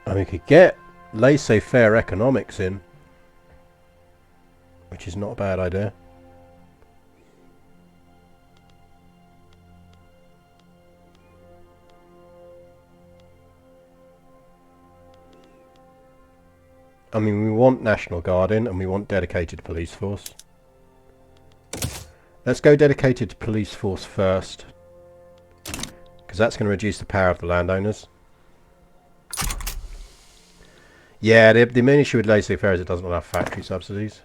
And we could get laissez-faire economics in, which is not a bad idea. I mean, we want National Guard in, and we want dedicated police force. Let's go dedicated police force first, because that's going to reduce the power of the landowners. Yeah, the main issue with laissez-faire is it doesn't allow factory subsidies.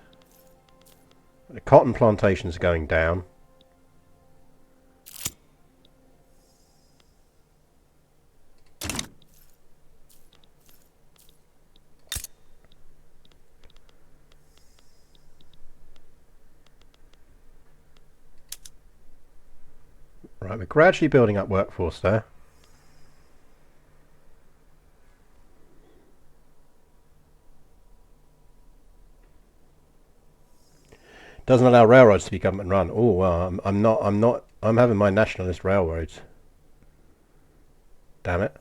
The cotton plantations are going down. Right, we're gradually building up workforce there. Doesn't allow railroads to be government run. Oh, well, I'm having my nationalist railroads. Damn it.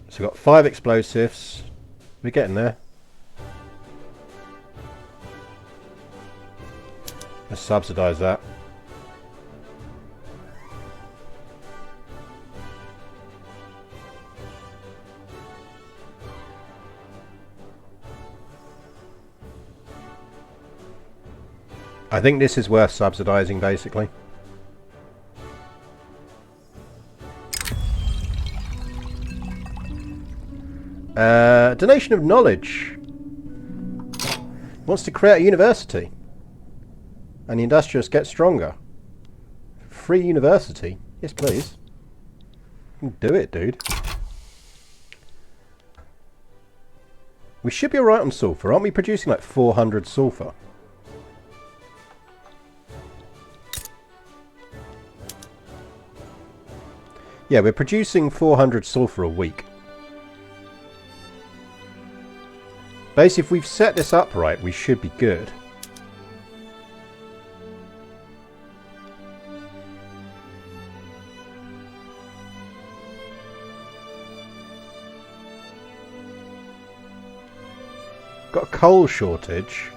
So we've got 5 explosives. We're getting there. Let's subsidise that. I think this is worth subsidising, basically. Donation of knowledge. Wants to create a university. And the industrialists get stronger. Free university? Yes, please. Do it, dude. We should be alright on sulphur. Aren't we producing like 400 sulphur? Yeah, we're producing 400 sulphur a week. Basically, if we've set this up right, we should be good. Got a coal shortage.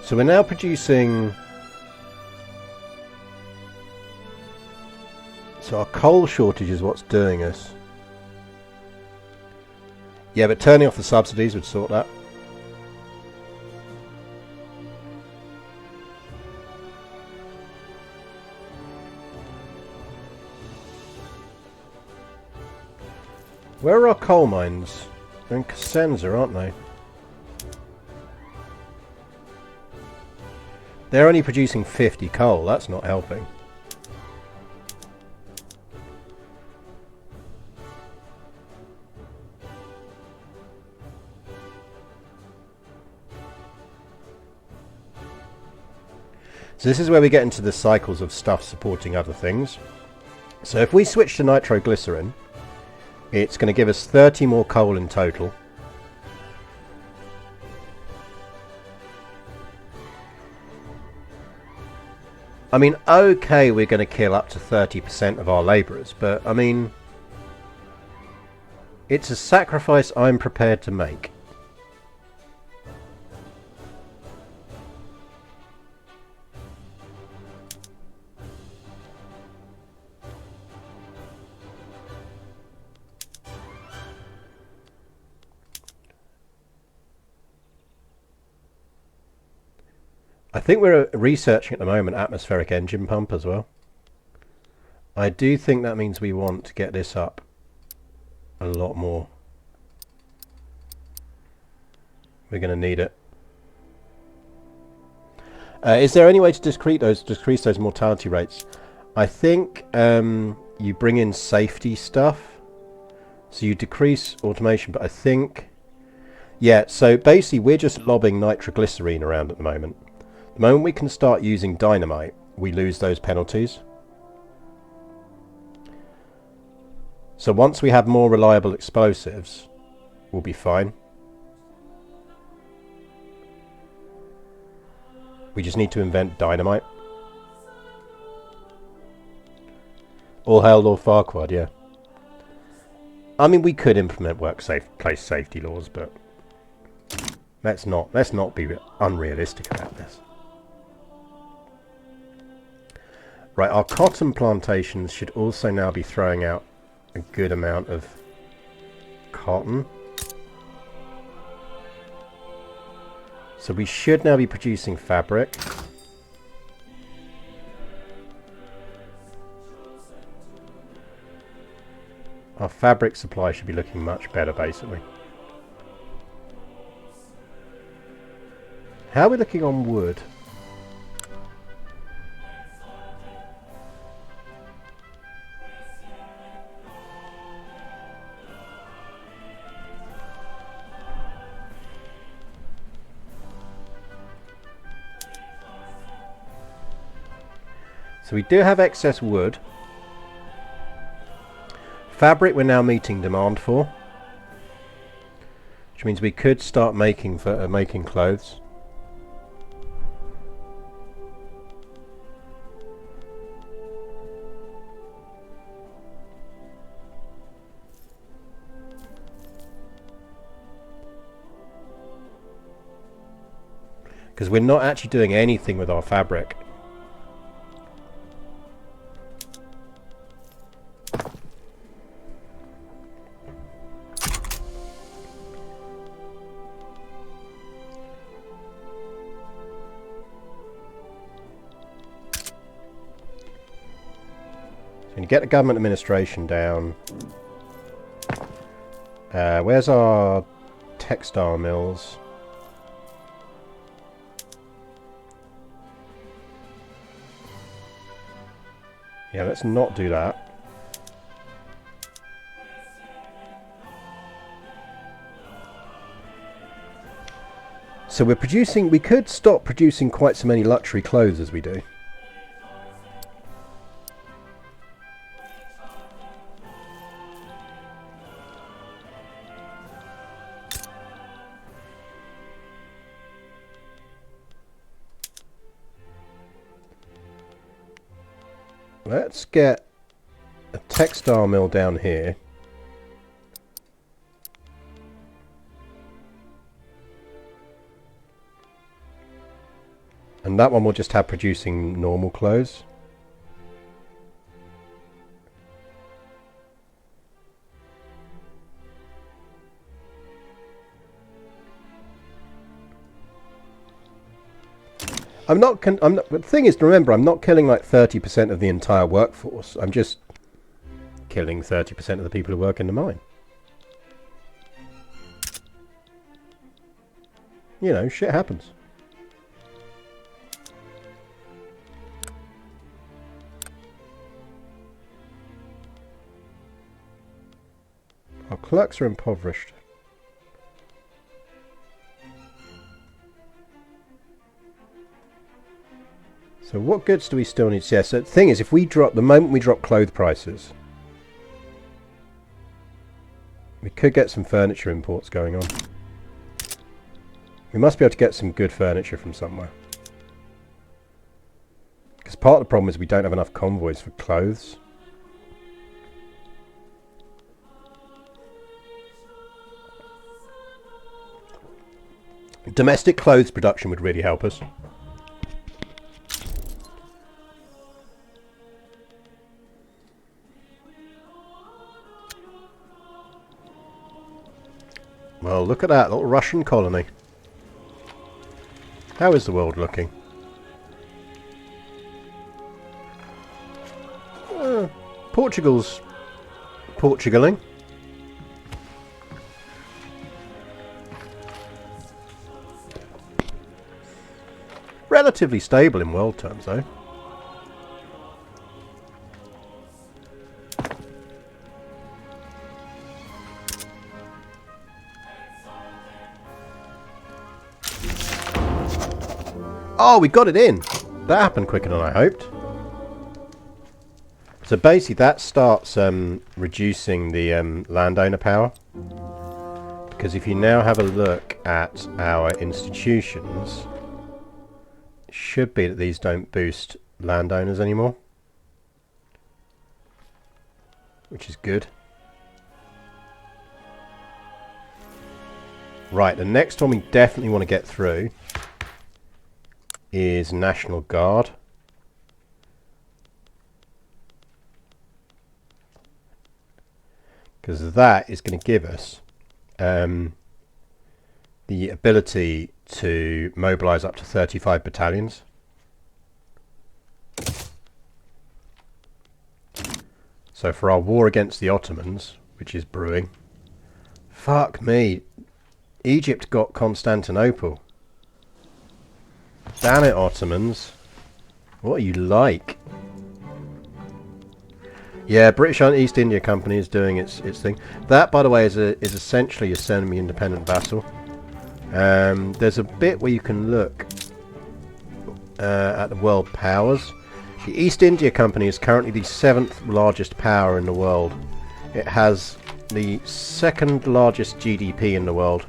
So we're now producing... So our coal shortage is what's doing us. Yeah, but turning off the subsidies would sort that. Where are our coal mines? They're in Cosenza, aren't they? They're only producing 50 coal. That's not helping. So this is where we get into the cycles of stuff supporting other things. So if we switch to nitroglycerin, it's going to give us 30 more coal in total. I mean, okay, we're going to kill up to 30% of our labourers, but I mean, it's a sacrifice I'm prepared to make. I think we're researching at the moment atmospheric engine pump as well. I do think that means we want to get this up a lot more. We're going to need it. Is there any way to decrease those mortality rates? I think you bring in safety stuff. So you decrease automation, but I think... Yeah, so basically we're just lobbing nitroglycerine around at the moment. The moment we can start using dynamite, we lose those penalties. So once we have more reliable explosives, we'll be fine. We just need to invent dynamite. All hail Lord Farquaad, yeah. I mean, we could implement workplace safety laws, but let's not be unrealistic about this. Right, our cotton plantations should also now be throwing out a good amount of cotton. So we should now be producing fabric. Our fabric supply should be looking much better, basically. How are we looking on wood? So we do have excess wood. Fabric we're now meeting demand for, which means we could start making clothes. Because we're not actually doing anything with our fabric. Going to get the government administration down. Where's our textile mills? Yeah, let's not do that. So we're producing... We could stop producing quite so many luxury clothes as we do. Let's get a textile mill down here. And that one will just have producing normal clothes. the thing is, remember, I'm not killing like 30% of the entire workforce. I'm just killing 30% of the people who work in the mine. You know, shit happens. Our clerks are impoverished. So what goods do we still need? Yeah, so the thing is, if we drop, the moment we drop clothes prices, we could get some furniture imports going on. We must be able to get some good furniture from somewhere. Because part of the problem is we don't have enough convoys for clothes. Domestic clothes production would really help us. Well, look at that little Russian colony. How is the world looking? Portugal's Portugaling. Relatively stable in world terms, though. Oh, we got it in! That happened quicker than I hoped. So basically that starts reducing the landowner power. Because if you now have a look at our institutions, it should be that these don't boost landowners anymore. Which is good. Right, the next one we definitely want to get through is National Guard. Because that is going to give us the ability to mobilise up to 35 battalions. So for our war against the Ottomans, which is brewing, fuck me, Egypt got Constantinople. Damn it, Ottomans. What are you like? Yeah, British East India Company is doing its thing. That, by the way, is essentially a semi-independent vassal. There's a bit where you can look at the world powers. The East India Company is currently the 7th largest power in the world. It has the 2nd largest GDP in the world.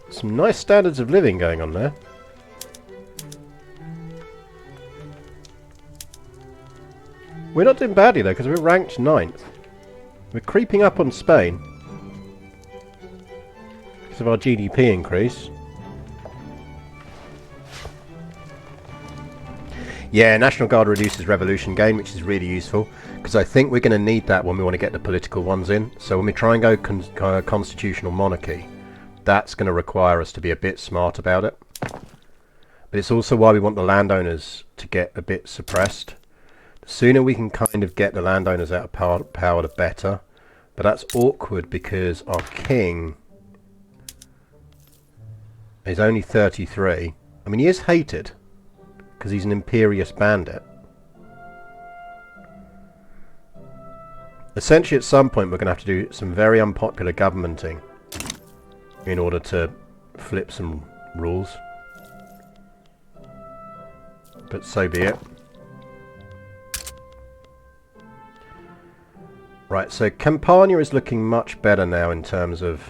Some nice standards of living going on there. We're not doing badly though, because we're ranked 9th. We're creeping up on Spain because of our GDP increase. Yeah, National Guard reduces revolution gain, which is really useful, because I think we're going to need that when we want to get the political ones in. So when we try and go constitutional monarchy, that's going to require us to be a bit smart about it. But it's also why we want the landowners to get a bit suppressed. The sooner we can kind of get the landowners out of power, the better. But that's awkward because our king is only 33. I mean, he is hated because he's an imperious bandit. Essentially, at some point, we're going to have to do some very unpopular governmenting in order to flip some rules. But so be it. Right, so Campania is looking much better now in terms of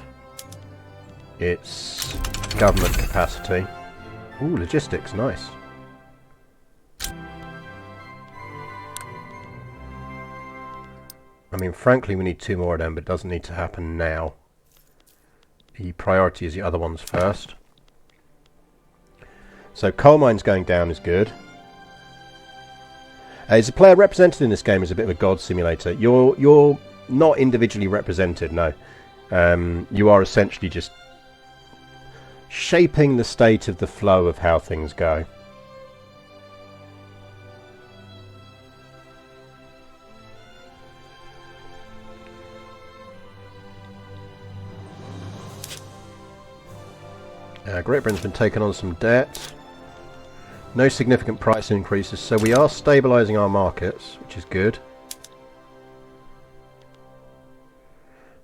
its government capacity. Ooh, logistics, nice. I mean, frankly, we need 2 more of them, but it doesn't need to happen now. the priority is the other ones first. So coal mines going down is good. As a player represented in this game is a bit of a god simulator. You're not individually represented, no. You are essentially just shaping the state of the flow of how things go. Great Britain's been taking on some debt. No significant price increases, so we are stabilising our markets, which is good.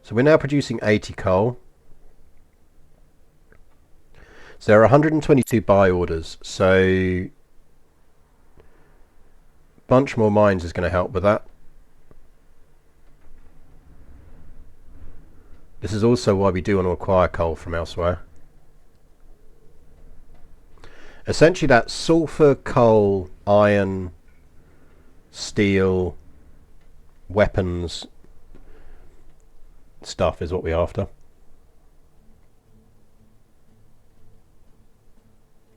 So we're now producing 80 coal. So there are 122 buy orders, so a bunch more mines is going to help with that. This is also why we do want to acquire coal from elsewhere. Essentially that sulfur, coal, iron, steel, weapons stuff is what we're after.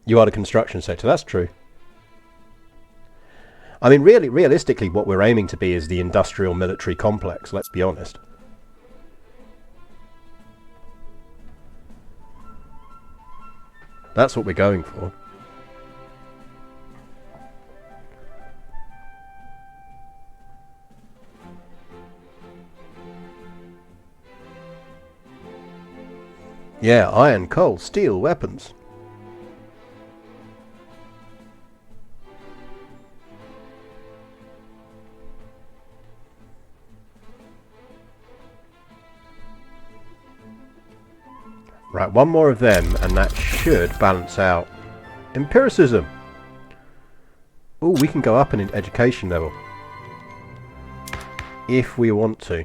You are the construction sector, that's true. I mean, really, realistically, what we're aiming to be is the industrial military complex, let's be honest. That's what we're going for. Yeah, iron, coal, steel, weapons. Right, one more of them and that should balance out. Empiricism. Oh, we can go up in education level. If we want to.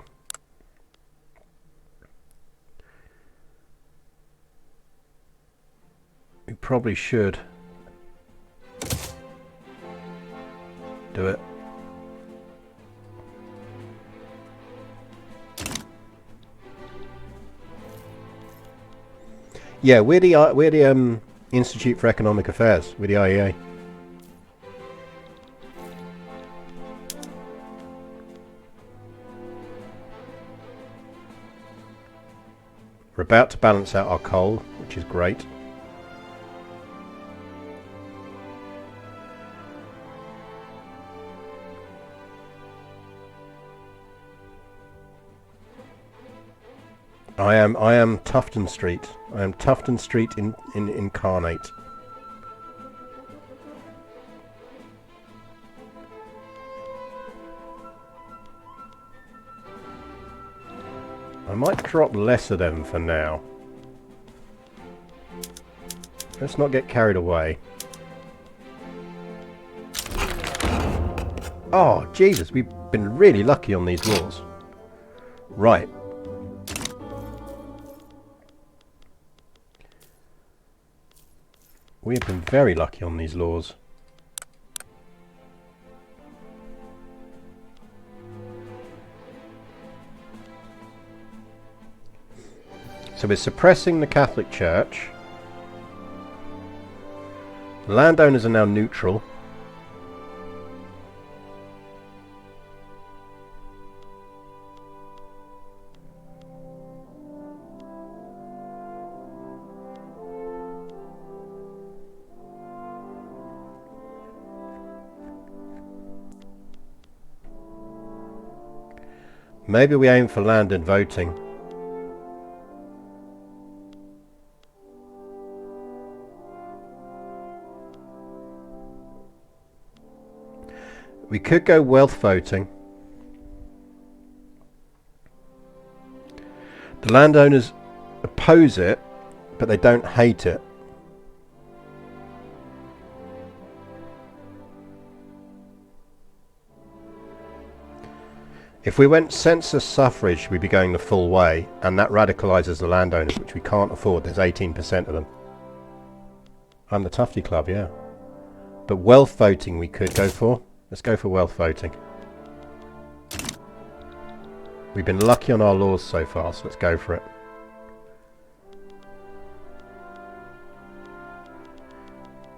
We probably should do it. Yeah, we're the Institute for Economic Affairs. We're the IEA. We're about to balance out our coal, which is great. I am Tufton Street. I am Tufton Street incarnate. I might drop less of them for now. Let's not get carried away. Oh, Jesus, we've been really lucky on these wars. Right. We have been very lucky on these laws. So we're suppressing the Catholic Church. The landowners are now neutral. Maybe we aim for land and voting. We could go wealth voting. The landowners oppose it, but they don't hate it. If we went census suffrage, we'd be going the full way, and that radicalises the landowners, which we can't afford. There's 18% of them. I'm the Tufty Club, yeah. But wealth voting we could go for. Let's go for wealth voting. We've been lucky on our laws so far, so let's go for it.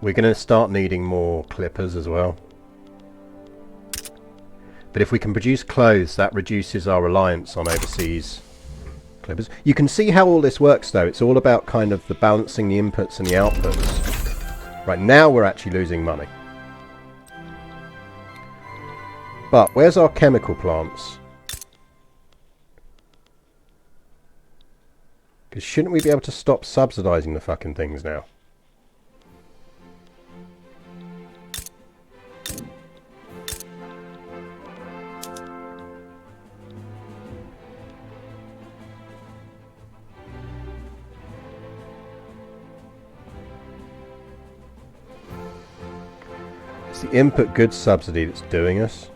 We're going to start needing more clippers as well. But if we can produce clothes, that reduces our reliance on overseas clippers. You can see how all this works, though. It's all about kind of the balancing the inputs and the outputs. Right, now we're actually losing money. But where's our chemical plants? Because shouldn't we be able to stop subsidising the fucking things now? It's the input goods subsidy that's doing us.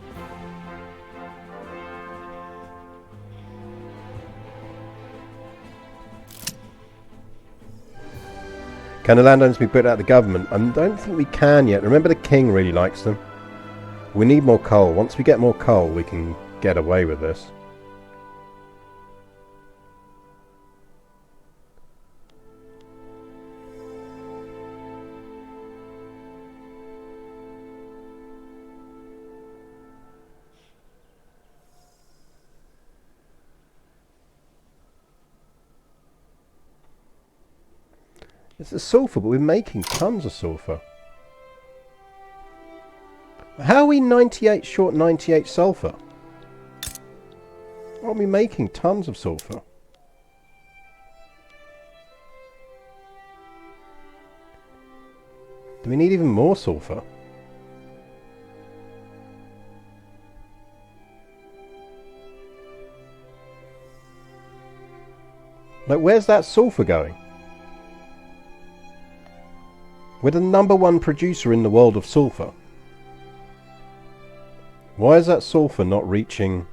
Can the landowners be put out of the government? I don't think we can yet. Remember, the king really likes them. We need more coal. Once we get more coal, we can get away with this. It's the sulfur, but we're making tons of sulfur. How are we 98 short 98 sulfur? Why are we making tons of sulfur? Do we need even more sulfur? Like, where's that sulfur going? We're the #1 producer in the world of sulfur. Why is that sulfur not reaching?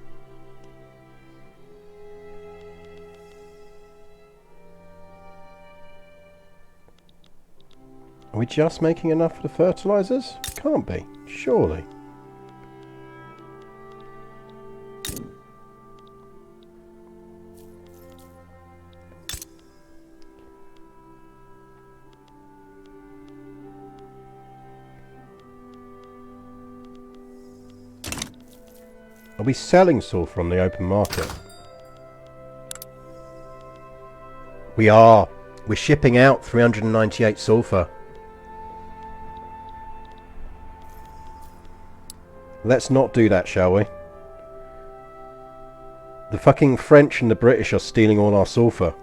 Are we just making enough for the fertilizers? Can't be, surely. Are we selling sulfur on the open market? We are. We're shipping out 398 sulfur. Let's not do that, shall we? The fucking French and the British are stealing all our sulfur.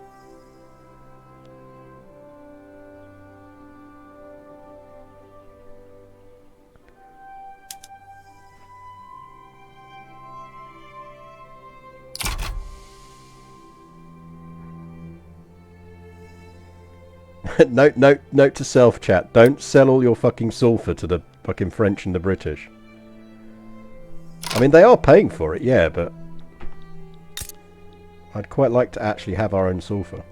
Note to self, chat. Don't sell all your fucking sulfur to the fucking French and the British. I mean, they are paying for it, yeah, but I'd quite like to actually have our own sulfur.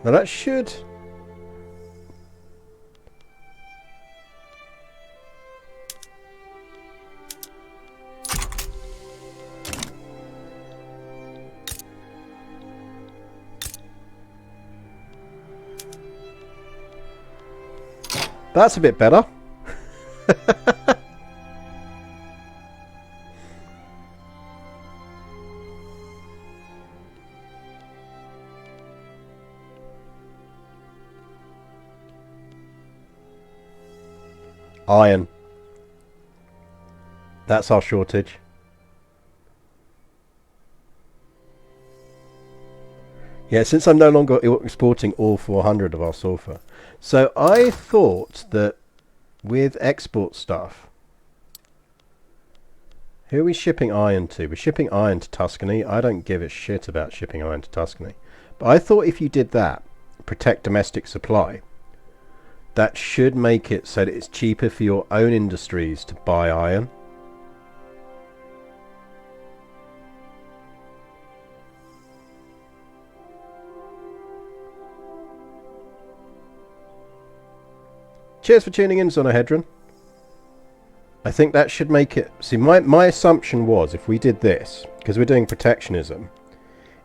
Now that should... That's a bit better. Iron. That's our shortage. Yeah, since I'm no longer exporting all 400 of our sulfur. So I thought that with export stuff... Who are we shipping iron to? We're shipping iron to Tuscany. I don't give a shit about shipping iron to Tuscany. But I thought if you did that, protect domestic supply, that should make it so that it's cheaper for your own industries to buy iron. Cheers for tuning in, Zonohedron. I think that should make it... See, my assumption was, if we did this, because we're doing protectionism,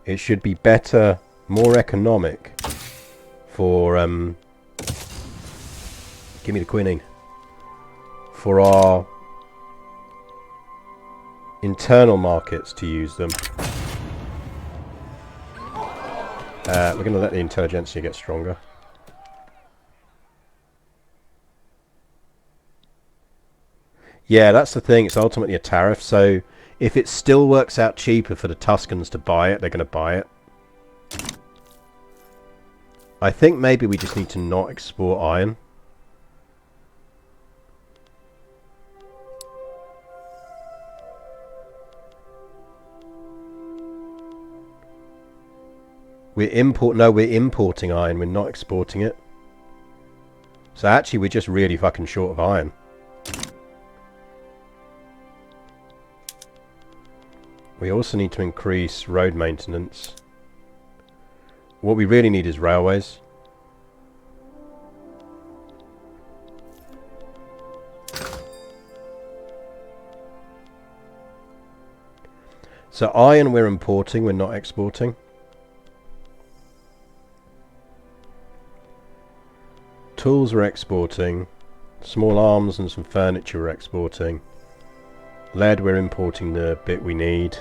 it should be better, more economic for... give me the quinine. For our internal markets to use them. We're going to let the intelligentsia get stronger. Yeah, that's the thing. It's ultimately a tariff. So if it still works out cheaper for the Tuscans to buy it, they're going to buy it. I think maybe we just need to not export iron. We're importing iron. We're not exporting it. So actually, we're just really fucking short of iron. We also need to increase road maintenance. What we really need is railways. So iron we're importing, we're not exporting. Tools we're exporting. Small arms and some furniture we're exporting. Lead we're importing the bit we need.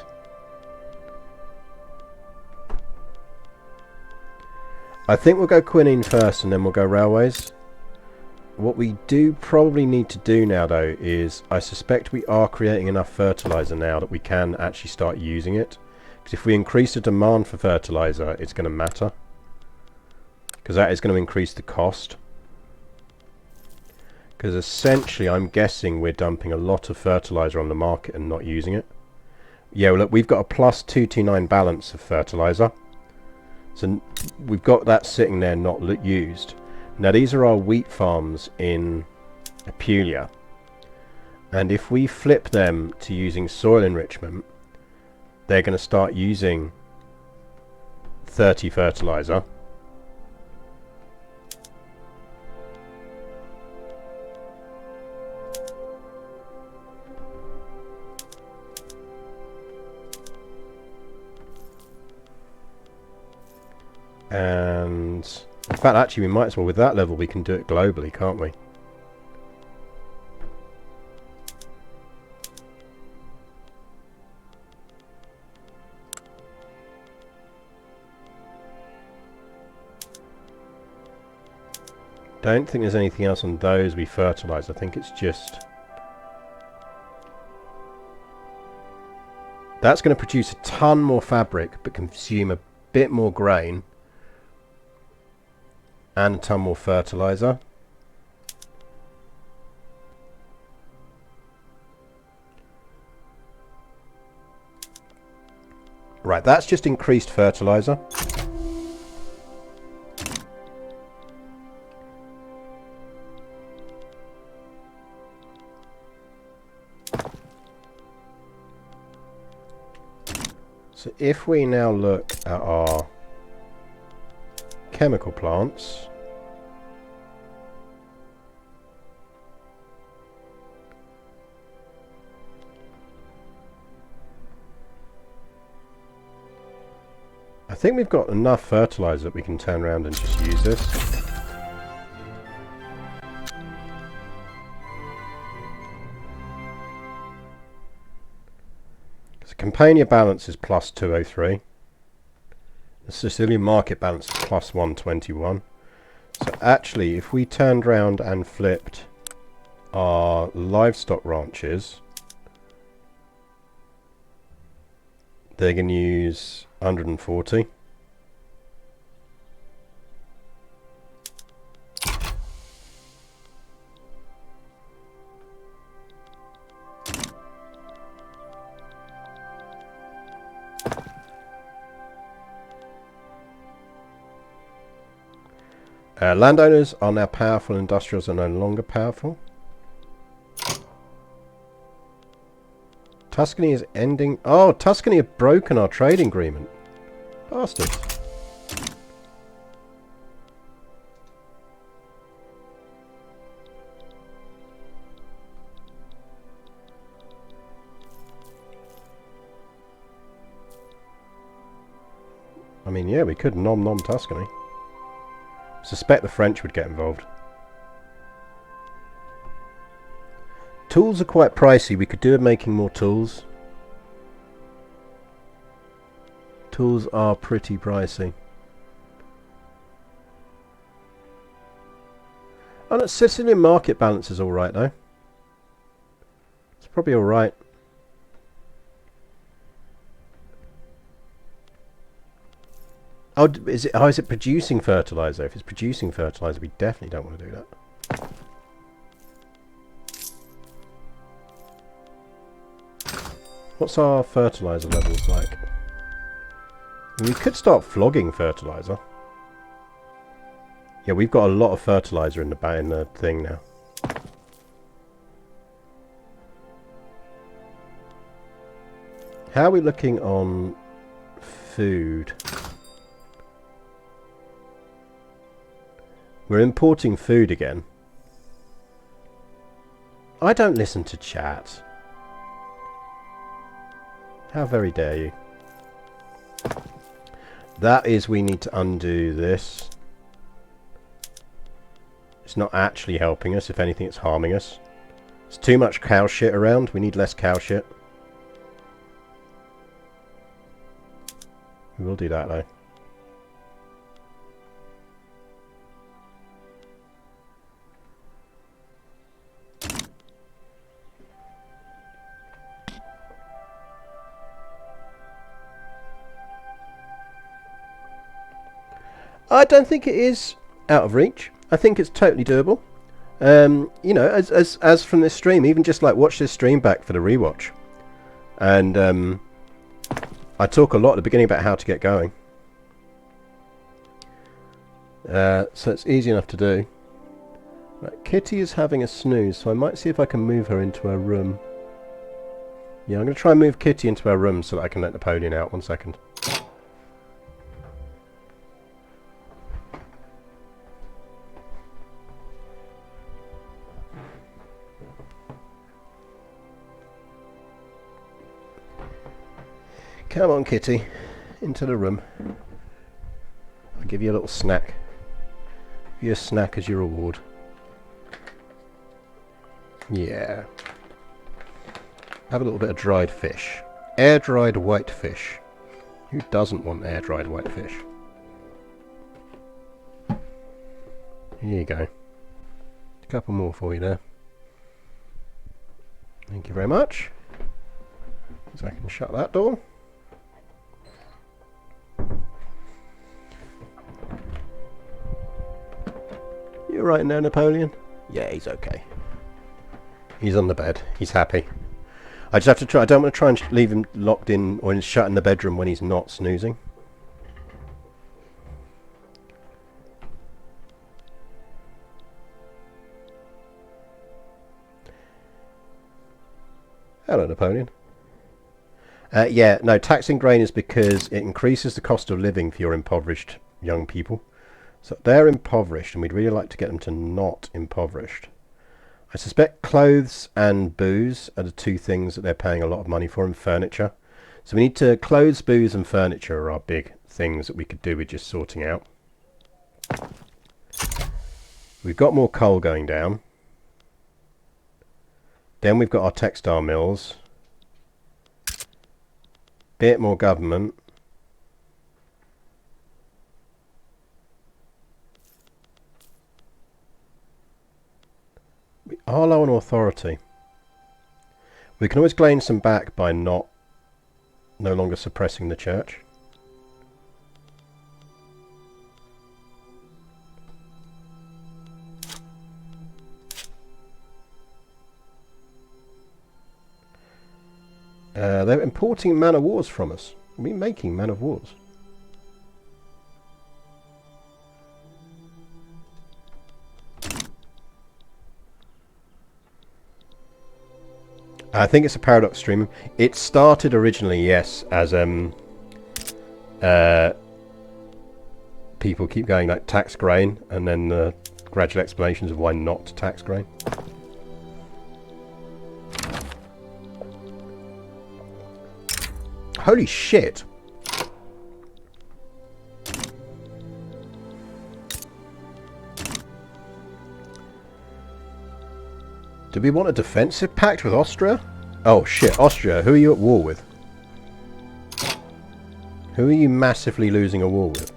I think we'll go quinine first and then we'll go railways. What we do probably need to do now though is, I suspect we are creating enough fertilizer now that we can actually start using it. Because if we increase the demand for fertilizer, it's going to matter. Because that is going to increase the cost. Because essentially I'm guessing we're dumping a lot of fertilizer on the market and not using it. Yeah, well, look, we've got a plus 229 balance of fertilizer. So we've got that sitting there not used. Now these are our wheat farms in Apulia. And if we flip them to using soil enrichment, they're going to start using 30 fertilizer. And in fact, actually, we might as well, with that level, we can do it globally, can't we? Don't think there's anything else on those we fertilize. I think it's just... That's going to produce a ton more fabric, but consume a bit more grain. And a ton more fertilizer. Right, that's just increased fertilizer. So if we now look at our chemical plants, I think we've got enough fertilizer that we can turn around and just use this. So Campania balance is plus 203. The Sicilian market balance is plus 121. So actually, if we turned around and flipped our livestock ranches, they're going to use 140. Landowners are now powerful, industrials are no longer powerful. Tuscany is ending... Oh, Tuscany have broken our trading agreement. Bastards. I mean, yeah, we could nom Tuscany. Suspect the French would get involved. Tools are quite pricey. We could do with making more tools. Tools are pretty pricey. Oh, the Sicilian market balance is alright though. It's probably alright. Oh, is it producing fertilizer? If it's producing fertilizer, we definitely don't want to do that. What's our fertilizer levels like? We could start flogging fertilizer. Yeah, we've got a lot of fertilizer in the thing now. How are we looking on food? We're importing food again. I don't listen to chat. How very dare you. That is, we need to undo this. It's not actually helping us. If anything, it's harming us. There's too much cow shit around. We need less cow shit. We will do that though. I don't think it is out of reach. I think it's totally doable. You know, as from this stream, even just like watch this stream back for the rewatch. And I talk a lot at the beginning about how to get going. So it's easy enough to do. Right, Kitty is having a snooze, so I might see if I can move her into her room. Yeah, I'm going to try and move Kitty into her room so that I can let Napoleon out. 1 second. Come on, Kitty. Into the room. I'll give you a little snack. Give you a snack as your reward. Yeah. Have a little bit of dried fish. Air-dried white fish. Who doesn't want air-dried white fish? Here you go. A couple more for you there. Thank you very much. So I can shut that door. You right now, Napoleon? Yeah, he's okay. He's on the bed. He's happy. I just have to try. I don't want to try and leave him locked in or shut in the bedroom when he's not snoozing. Hello, Napoleon. Yeah, no, taxing grain is because it increases the cost of living for your impoverished young people. So they're impoverished, and we'd really like to get them to not impoverished. I suspect clothes and booze are the two things that they're paying a lot of money for, and furniture. So we need to... Clothes, booze and furniture are our big things that we could do with just sorting out. We've got more coal going down. Then we've got our textile mills. Bit more government. We are low on authority. We can always gain some back by no longer suppressing the church. They're importing man of wars from us. We're making man of wars. I think it's a paradox stream. It started originally, yes, as people keep going like tax grain, and then the gradual explanations of why not to tax grain. Holy shit! Do we want a defensive pact with Austria? Oh shit, Austria, who are you at war with? Who are you massively losing a war with?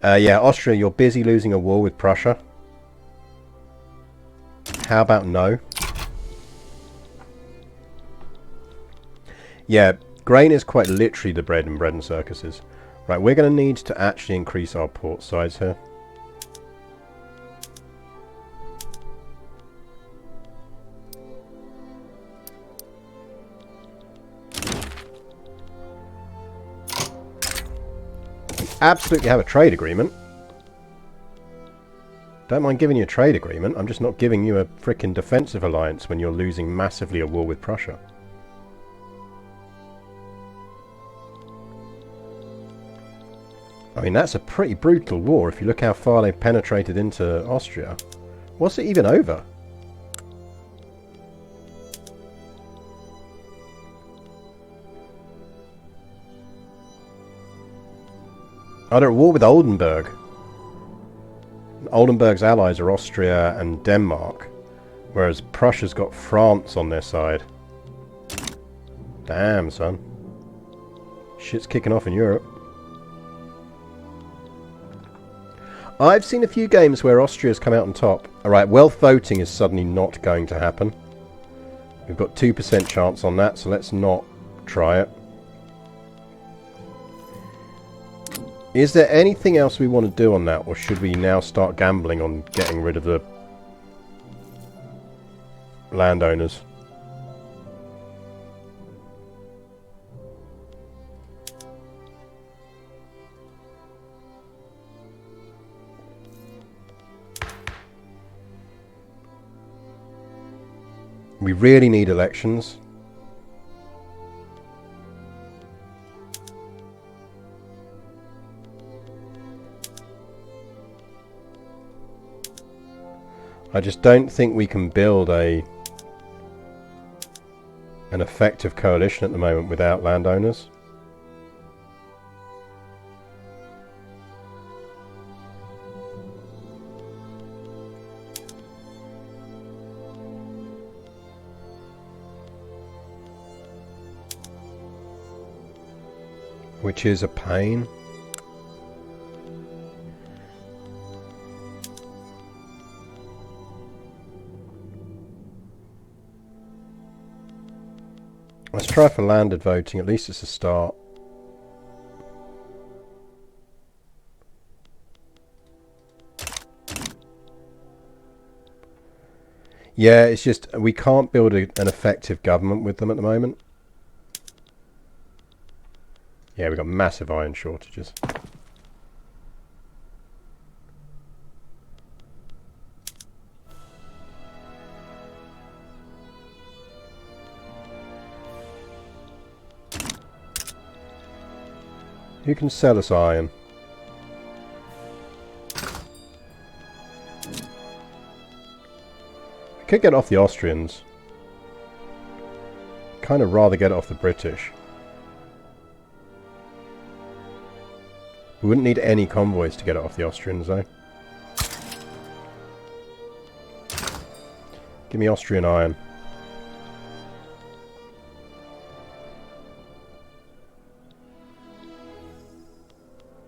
Yeah, Austria, you're busy losing a war with Prussia. How about no? Yeah, grain is quite literally the bread and circuses. Right, we're going to need to actually increase our port size here. Absolutely have a trade agreement. Don't mind giving you a trade agreement, I'm just not giving you a frickin' defensive alliance when you're losing massively a war with Prussia. I mean, that's a pretty brutal war if you look how far they've penetrated into Austria. What's it even over? Oh, they're at war with Oldenburg. Oldenburg's allies are Austria and Denmark, whereas Prussia's got France on their side. Damn, son. Shit's kicking off in Europe. I've seen a few games where Austria's come out on top. Alright, wealth voting is suddenly not going to happen. We've got 2% chance on that, so let's not try it. Is there anything else we want to do on that, or should we now start gambling on getting rid of the landowners? We really need elections. I just don't think we can build an effective coalition at the moment without landowners. Which is a pain. Let's try for landed voting, at least it's a start. Yeah, it's just we can't build an effective government with them at the moment. Yeah, we've got massive iron shortages. Who can sell us iron? I could get off the Austrians. Kind of rather get it off the British. We wouldn't need any convoys to get it off the Austrians, though. Give me Austrian iron.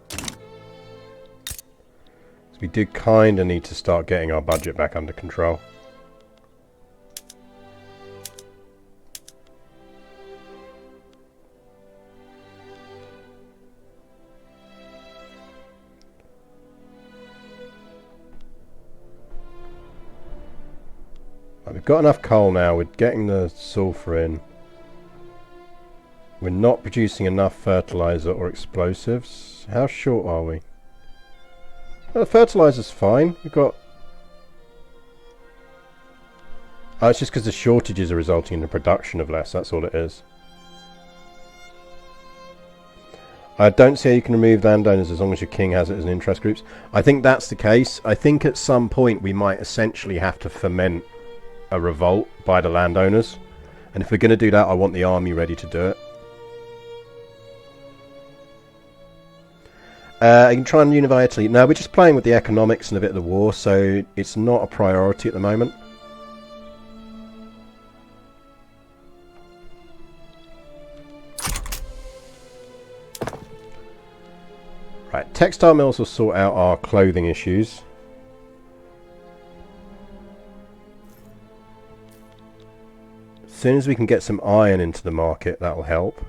So we do kind of need to start getting our budget back under control. We've got enough coal now, we're getting the sulphur in. We're not producing enough fertilizer or explosives. How short are we? Well, the fertilizer's fine. We've got... Oh, it's just because the shortages are resulting in the production of less. That's all it is. I don't see how you can remove landowners as long as your king has it as an interest groups. I think that's the case. I think at some point we might essentially have to foment a revolt by the landowners. And if we're going to do that, I want the army ready to do it. You can try and unify Italy. No, we're just playing with the economics and a bit of the war, so it's not a priority at the moment. Right, textile mills will sort out our clothing issues. As soon as we can get some iron into the market, that'll help.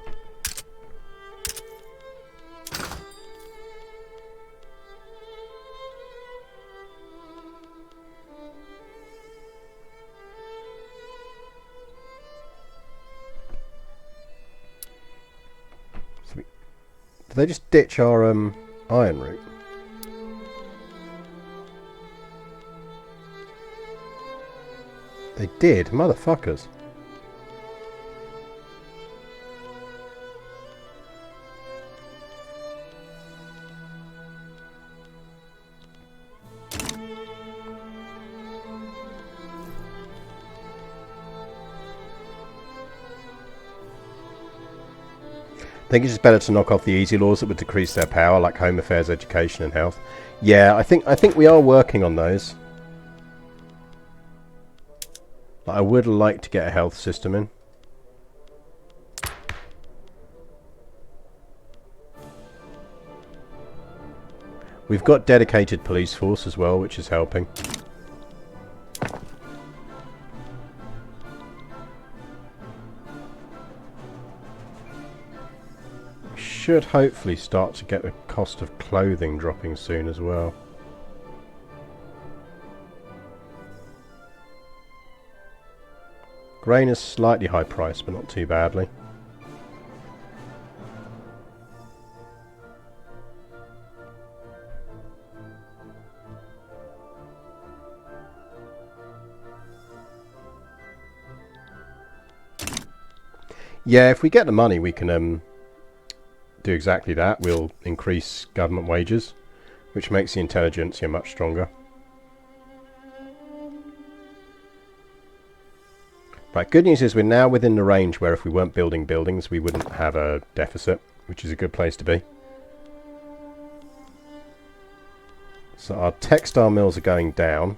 Did they just ditch our iron route? They did, motherfuckers. I think it's just better to knock off the easy laws that would decrease their power, like home affairs, education and health. Yeah, I think we are working on those. I would like to get a health system in. We've got dedicated police force as well, which is helping. Should hopefully start to get the cost of clothing dropping soon as well. Grain is slightly high priced, but not too badly. Yeah, if we get the money, we can do exactly that. We'll increase government wages, which makes the intelligentsia much stronger. Right, good news is we're now within the range where if we weren't building buildings, we wouldn't have a deficit, which is a good place to be. So our textile mills are going down,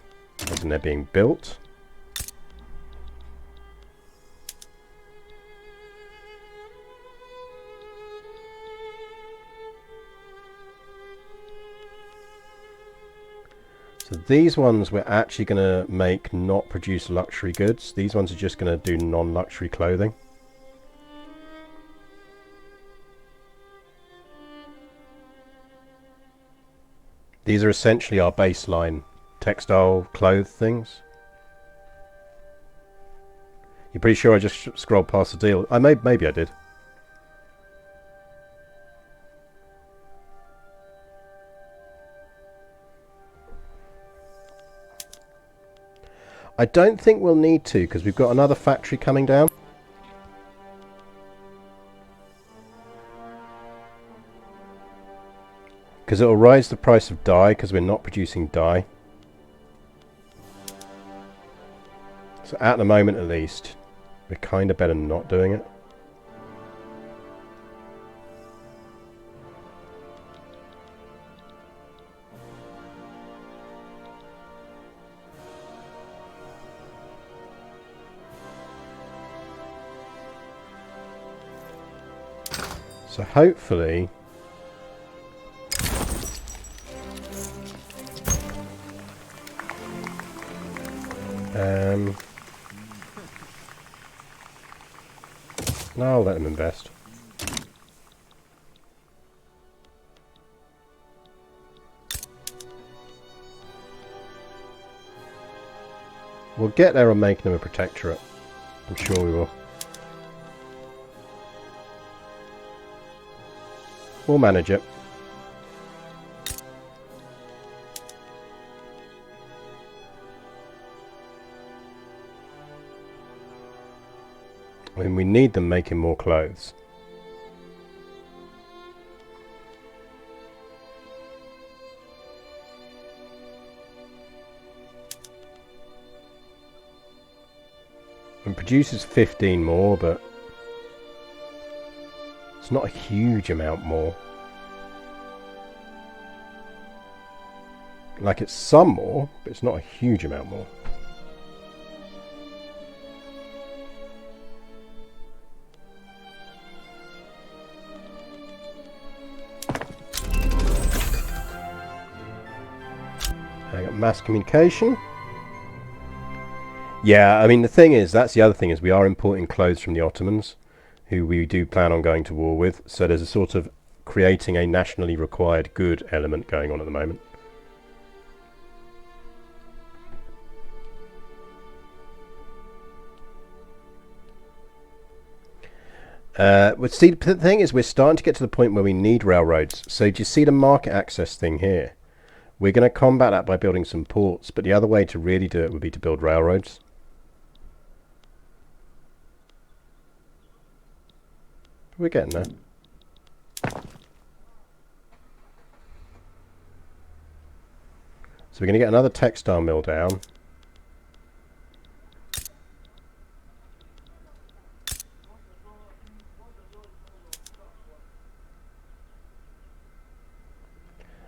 as in they're being built. So these ones we're actually going to make not produce luxury goods. These ones are just going to do non-luxury clothing. These are essentially our baseline textile clothes things. You're pretty sure I just scrolled past the deal? Maybe I did. I don't think we'll need to, because we've got another factory coming down. Because it'll raise the price of dye, because we're not producing dye. So at the moment at least, we're kind of better not doing it. So hopefully no, I'll let them invest. We'll get there on making them a protectorate. I'm sure we will. We'll manage it. I mean, we need them making more clothes. It produces 15 more, but it's not a huge amount more. Like, it's some more, but it's not a huge amount more. I got mass communication. Yeah, I mean, the thing is, that's the other thing, is we are importing clothes from the Ottomans, who we do plan on going to war with. So there's a sort of creating a nationally required good element going on at the moment. Well, see, the thing is, we're starting to get to the point where we need railroads. So do you see the market access thing here? We're going to combat that by building some ports, but the other way to really do it would be to build railroads. We're getting there. So we're going to get another textile mill down.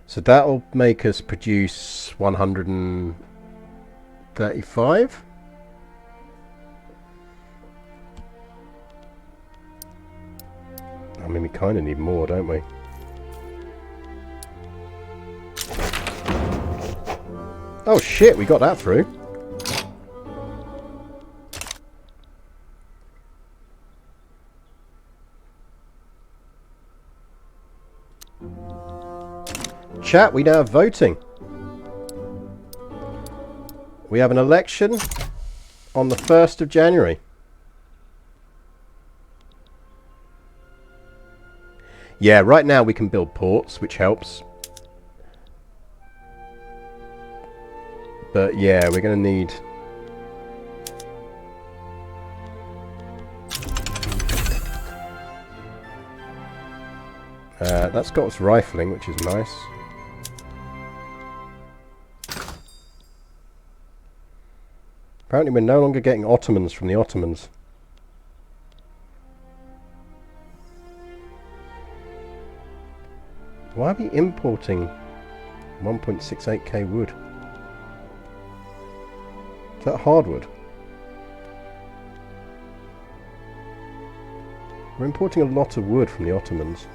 So that'll make us produce 135. I mean, we kind of need more, don't we? Oh shit, we got that through. Chat, we now have voting. We have an election on the 1st of January. Yeah, right now we can build ports, which helps. But yeah, we're going to need... that's got us rifling, which is nice. Apparently we're no longer getting Ottomans from the Ottomans. Why are we importing 1.68k wood? Is that hardwood? We're importing a lot of wood from the Ottomans.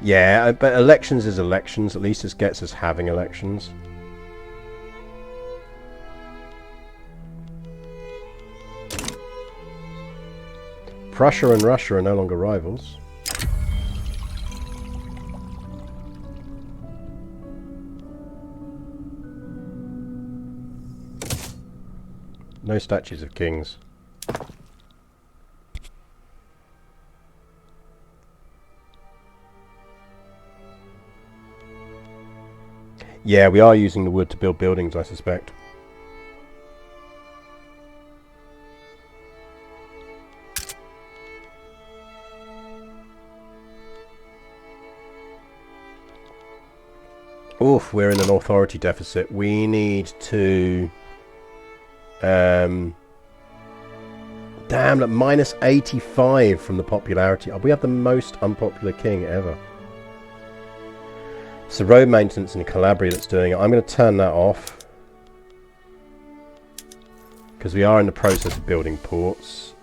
Yeah, but elections is elections. At least it gets us having elections. Prussia and Russia are no longer rivals. No statues of kings. Yeah, we are using the wood to build buildings, I suspect. Oof, we're in an authority deficit. We need to... damn, like minus 85 from the popularity. We have the most unpopular king ever. It's the road maintenance in Calabria that's doing it. I'm going to turn that off. Because we are in the process of building ports.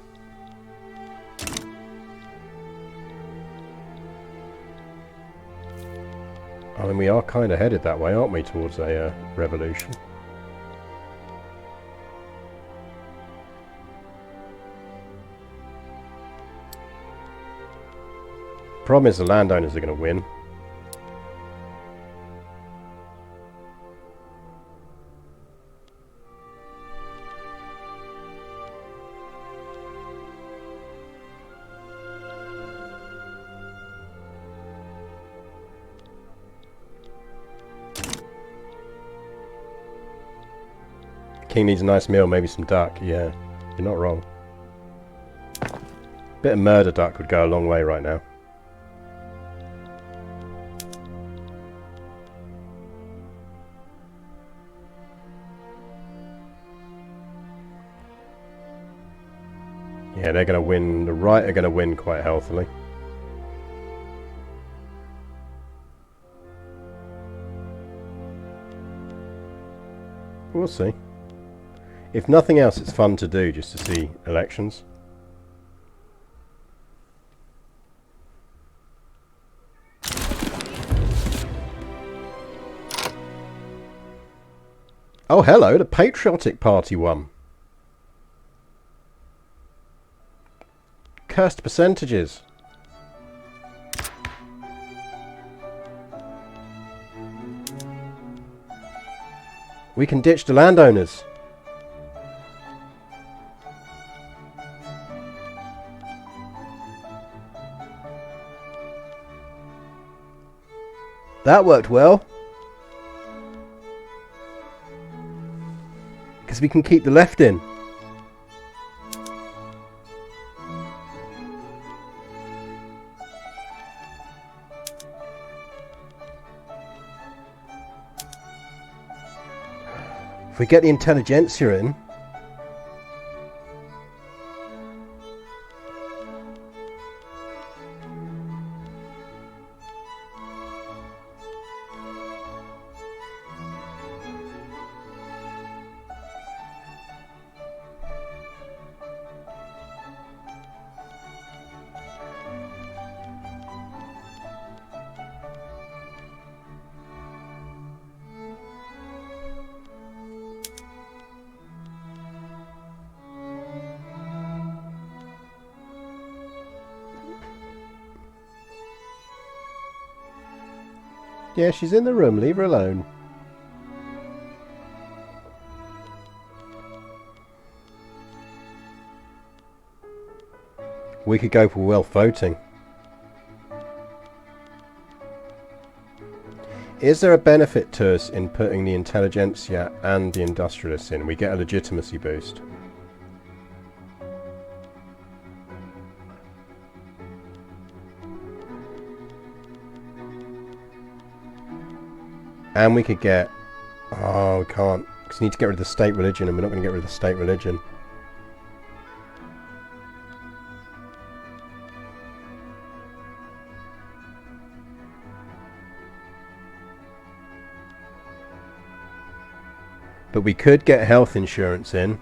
I mean, we are kind of headed that way, aren't we, towards a revolution. Problem is the landowners are going to win. king needs a nice meal, maybe some duck. Yeah, you're not wrong. Bit of murder duck would go a long way right now. Yeah, they're going to win. The right are going to win quite healthily. We'll see. If nothing else, it's fun to do just to see elections. Oh, hello, the Patriotic Party won. Cursed percentages. We can ditch the landowners. That worked well. Because we can keep the left in. If we get the intelligentsia in, yeah, she's in the room. Leave her alone. We could go for wealth voting. Is there a benefit to us in putting the intelligentsia and the industrialists in? We get a legitimacy boost. And we could get... Oh, we can't. Because we need to get rid of the state religion, and we're not going to get rid of the state religion. But we could get health insurance in.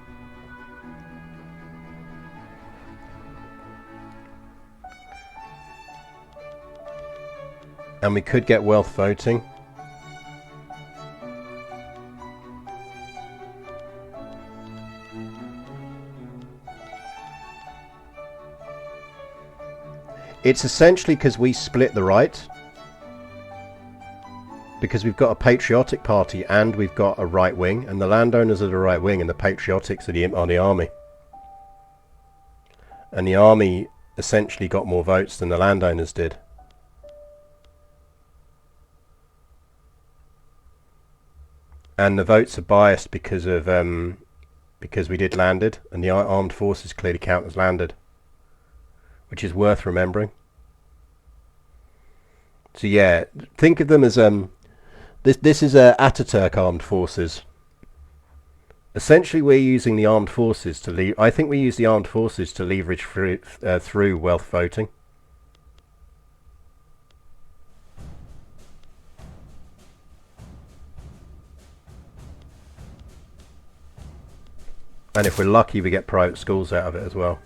And we could get wealth voting. It's essentially because we split the right. Because we've got a patriotic party and we've got a right wing, and the landowners are the right wing and the patriotics are the army. And the army essentially got more votes than the landowners did. And the votes are biased because of because we did landed, and the armed forces clearly count as landed, which is worth remembering. So yeah, think of them as this is Ataturk armed forces. Essentially, we're using the armed forces to I think we use the armed forces to leverage through wealth voting. And if we're lucky, we get private schools out of it as well.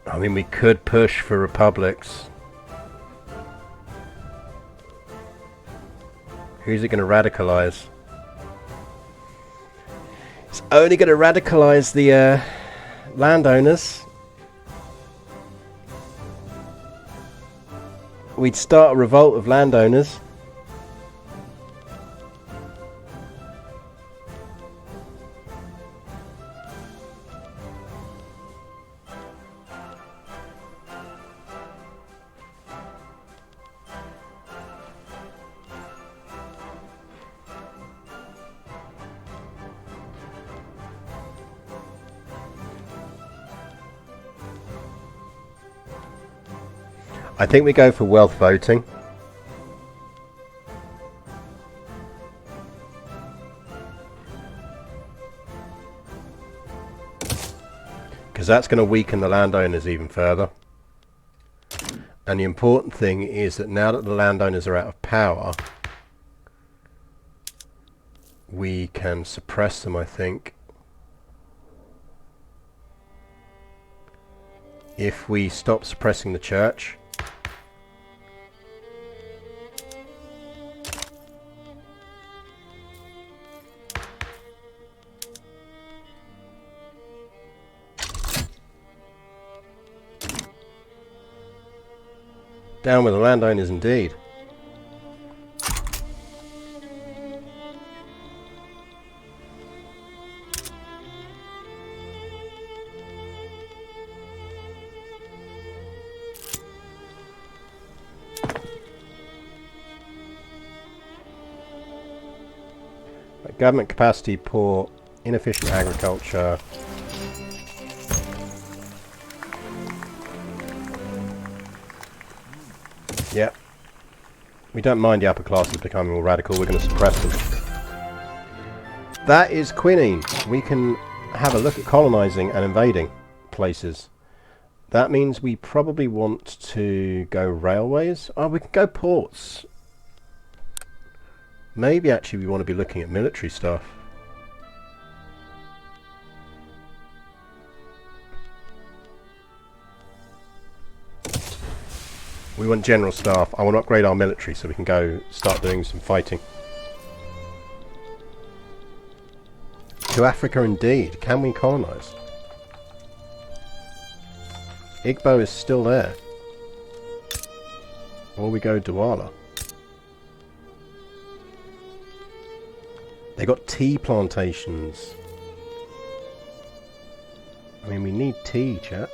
I mean, we could push for republics. Who's it going to radicalize? It's only going to radicalize the landowners. We'd start a revolt of landowners. I think we go for wealth voting. Because that's going to weaken the landowners even further. And the important thing is that now that the landowners are out of power, we can suppress them, I think. If we stop suppressing the church. Down with the landowners indeed. Government capacity poor, inefficient agriculture. Yep. We don't mind the upper classes becoming more radical, we're going to suppress them. That is quinine. We can have a look at colonising and invading places. That means we probably want to go railways. Oh, we can go ports. Maybe actually we want to be looking at military stuff. We want general staff. I want to upgrade our military so we can go start doing some fighting. To Africa indeed. Can we colonise? Igbo is still there. Or we go Douala. They got tea plantations. I mean, we need tea, chat.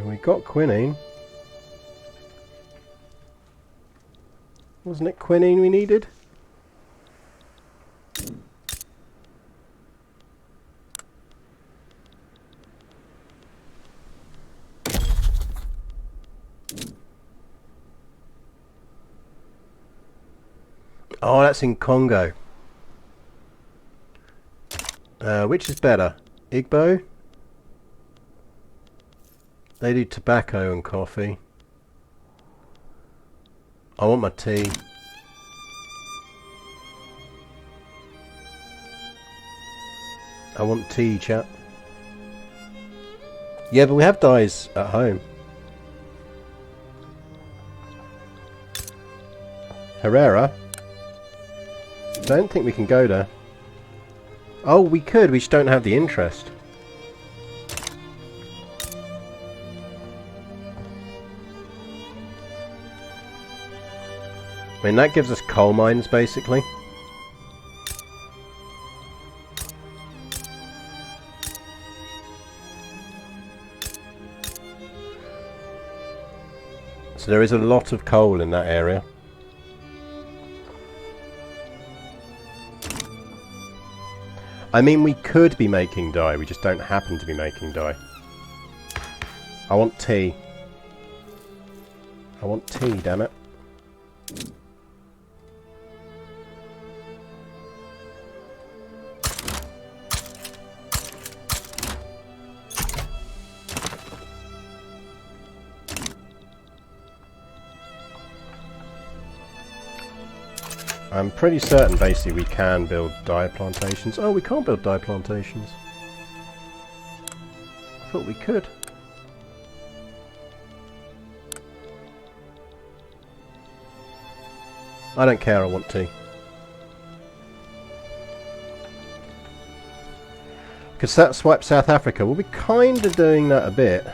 We got quinine. Wasn't it quinine we needed? Oh, that's in Congo. Which is better? Igbo? They do tobacco and coffee. I want my tea. I want tea, chat. Yeah, but we have dyes at home. Herrera? Don't think we can go there. Oh, we could, we just don't have the interest. I mean, that gives us coal mines, basically. So there is a lot of coal in that area. I mean, we could be making dye, we just don't happen to be making dye. I want tea. I want tea, damn it. I'm pretty certain basically we can build dye plantations. Oh, we can't build dye plantations. I thought we could. I don't care, I want tea. Because that swipes South Africa. We'll be kind of doing that a bit.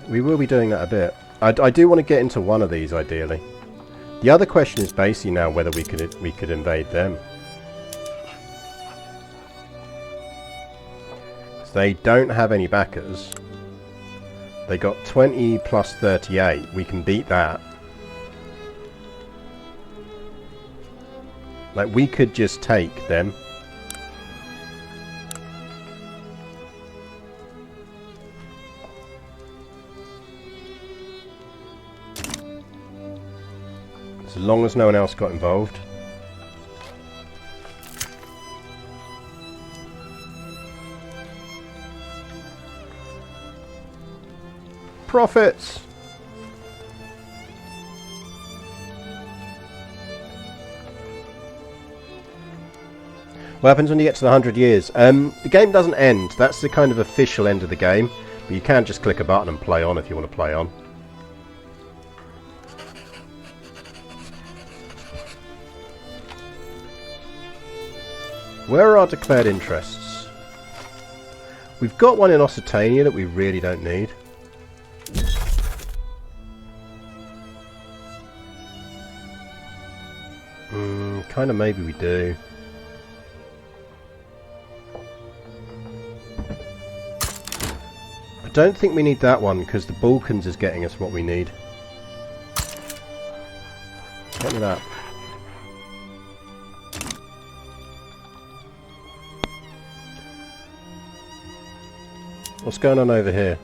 We will be doing that a bit. I do want to get into one of these, ideally. The other question is basically now whether we could invade them. So they don't have any backers. They got 20 plus 38. We can beat that. Like, we could just take them. As long as no one else got involved. Profits! What happens when you get to the 100 years? The game doesn't end. That's the kind of official end of the game. But you can just click a button and play on if you want to play on. Where are our declared interests? We've got one in Occitania that we really don't need. Kind of maybe we do. I don't think we need that one because the Balkans is getting us what we need. Get me that. What's going on over here?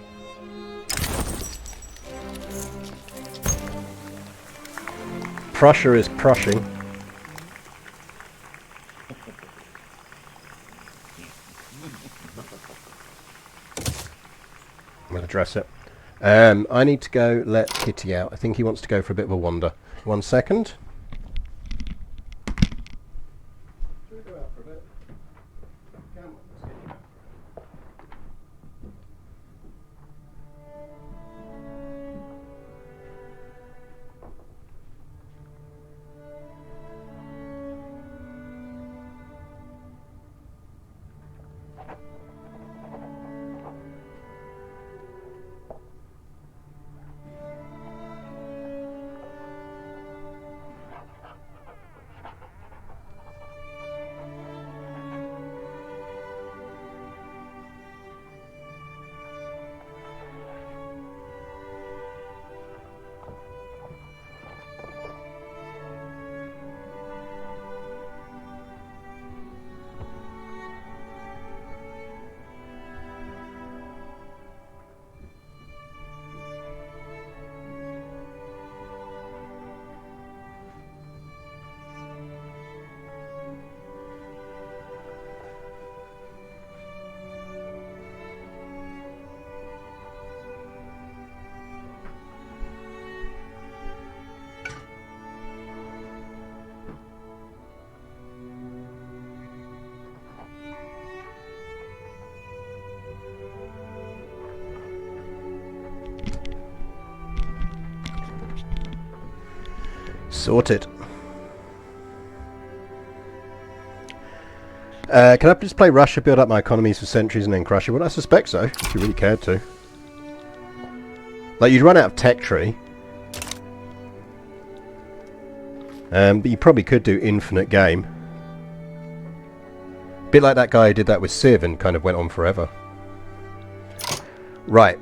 Prussia is crushing. I'm going to address it. I need to go let Kitty out. I think he wants to go for a bit of a wander. 1 second. Sorted. Can I just play Russia, build up my economies for centuries and then crush it? Well, I suspect so, if you really cared to. Like, you'd run out of tech tree. But you probably could do infinite game. Bit like that guy who did that with Civ and kind of went on forever. Right.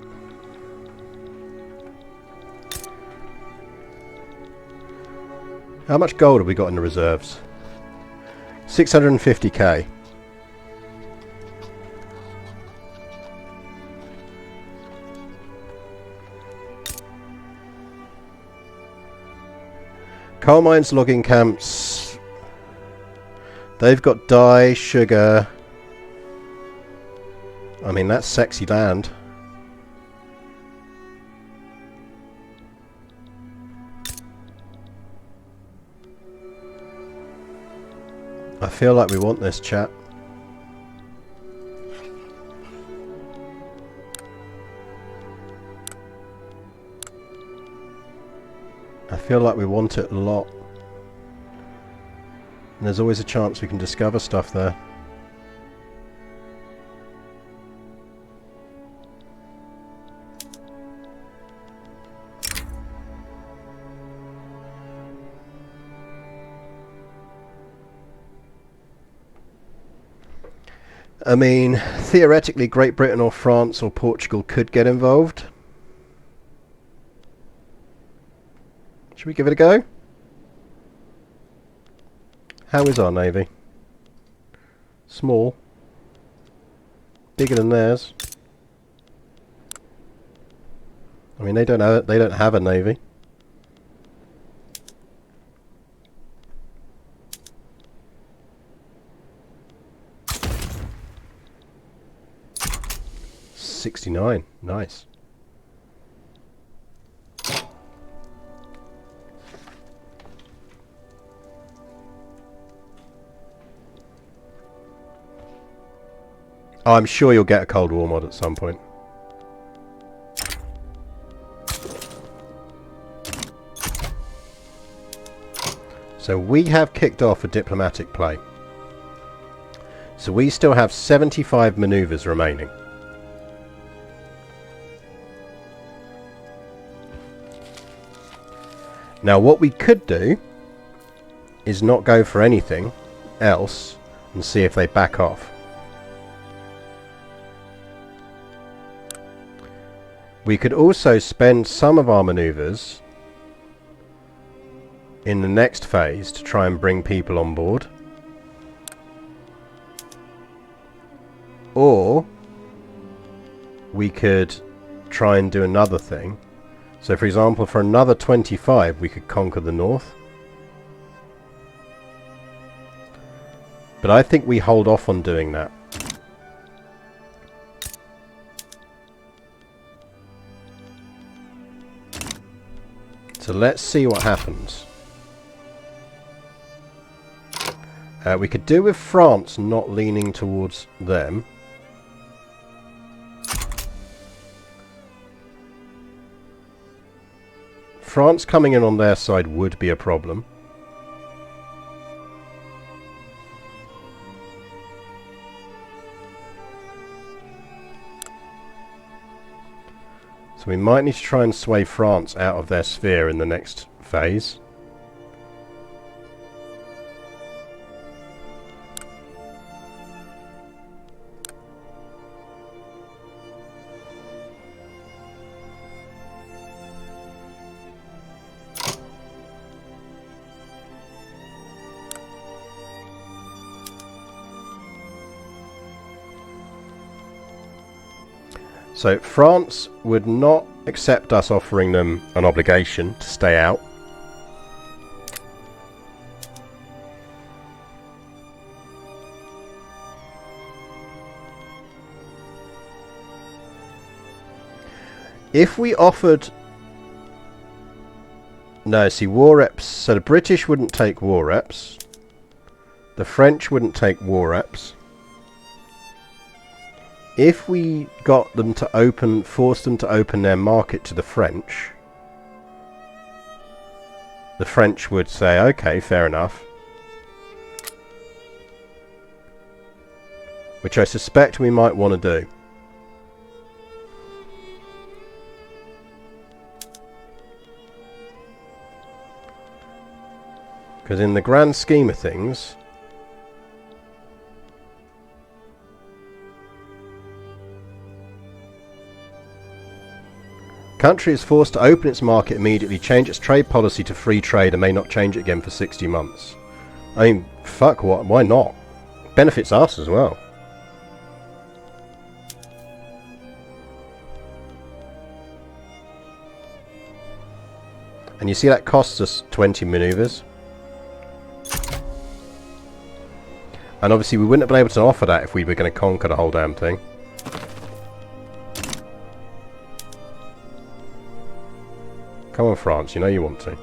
How much gold have we got in the reserves? 650k. Coal mines, logging camps. They've got dye, sugar. I mean, that's sexy land. I feel like we want this, chat. I feel like we want it a lot. And there's always a chance we can discover stuff there. I mean, theoretically Great Britain or France or Portugal could get involved. Should we give it a go? How is our navy? Small. Bigger than theirs. I mean, they don't have a navy. $69. Nice. Oh, I'm sure you'll get a Cold War mod at some point. So we have kicked off a diplomatic play. So we still have 75 maneuvers remaining. Now what we could do is not go for anything else and see if they back off. We could also spend some of our maneuvers in the next phase to try and bring people on board. Or we could try and do another thing. So for example, for another 25 we could conquer the north. But I think we hold off on doing that. So let's see what happens. We could do with France not leaning towards them. France coming in on their side would be a problem. So we might need to try and sway France out of their sphere in the next phase. So France would not accept us offering them an obligation to stay out. If we offered... No, see, war reps... So the British wouldn't take war reps. The French wouldn't take war reps. If we got them to open, forced them to open their market to the French would say, okay, fair enough. Which I suspect we might want to do. Because in the grand scheme of things... Country is forced to open its market immediately, change its trade policy to free trade, and may not change it again for 60 months. I mean, fuck, what? Why not? Benefits us as well. And you see that costs us 20 maneuvers. And obviously we wouldn't have been able to offer that if we were going to conquer the whole damn thing. Come on, France, you know you want to.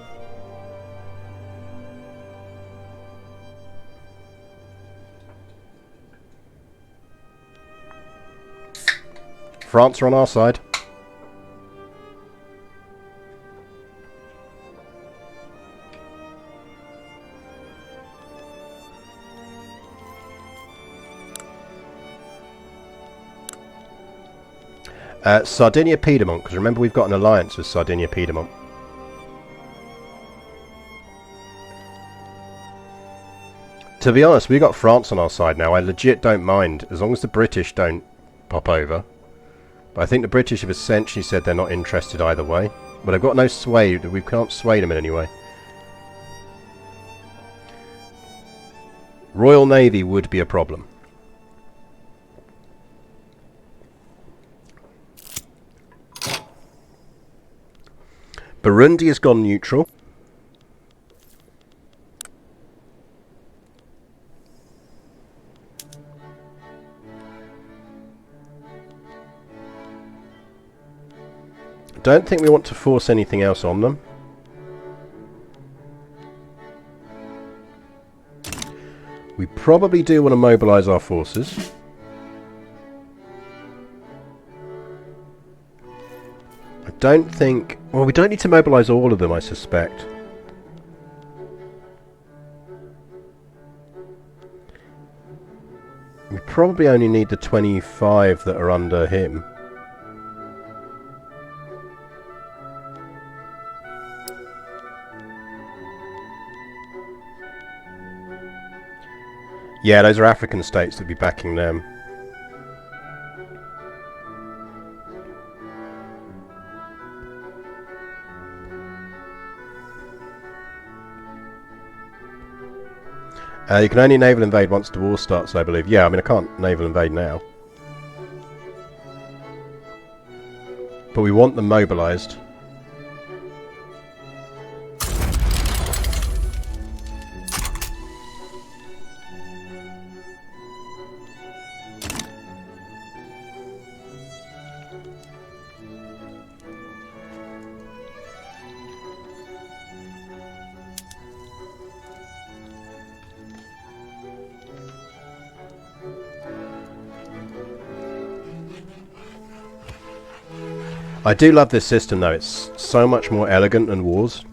France are on our side. Sardinia-Piedmont, because remember we've got an alliance with Sardinia-Piedmont. To be honest, we got France on our side now. I legit don't mind, as long as the British don't pop over. But I think the British have essentially said they're not interested either way. But they've got no sway. We can't sway them in any way. Royal Navy would be a problem. Burundi has gone neutral. Don't think we want to force anything else on them. We probably do want to mobilise our forces. I don't think... Well, we don't need to mobilise all of them, I suspect. We probably only need the 25 that are under him. Yeah, those are African states that would be backing them. You can only naval invade once the war starts, I believe. Yeah, I mean, I can't naval invade now. But we want them mobilised. I do love this system though, it's so much more elegant than wars.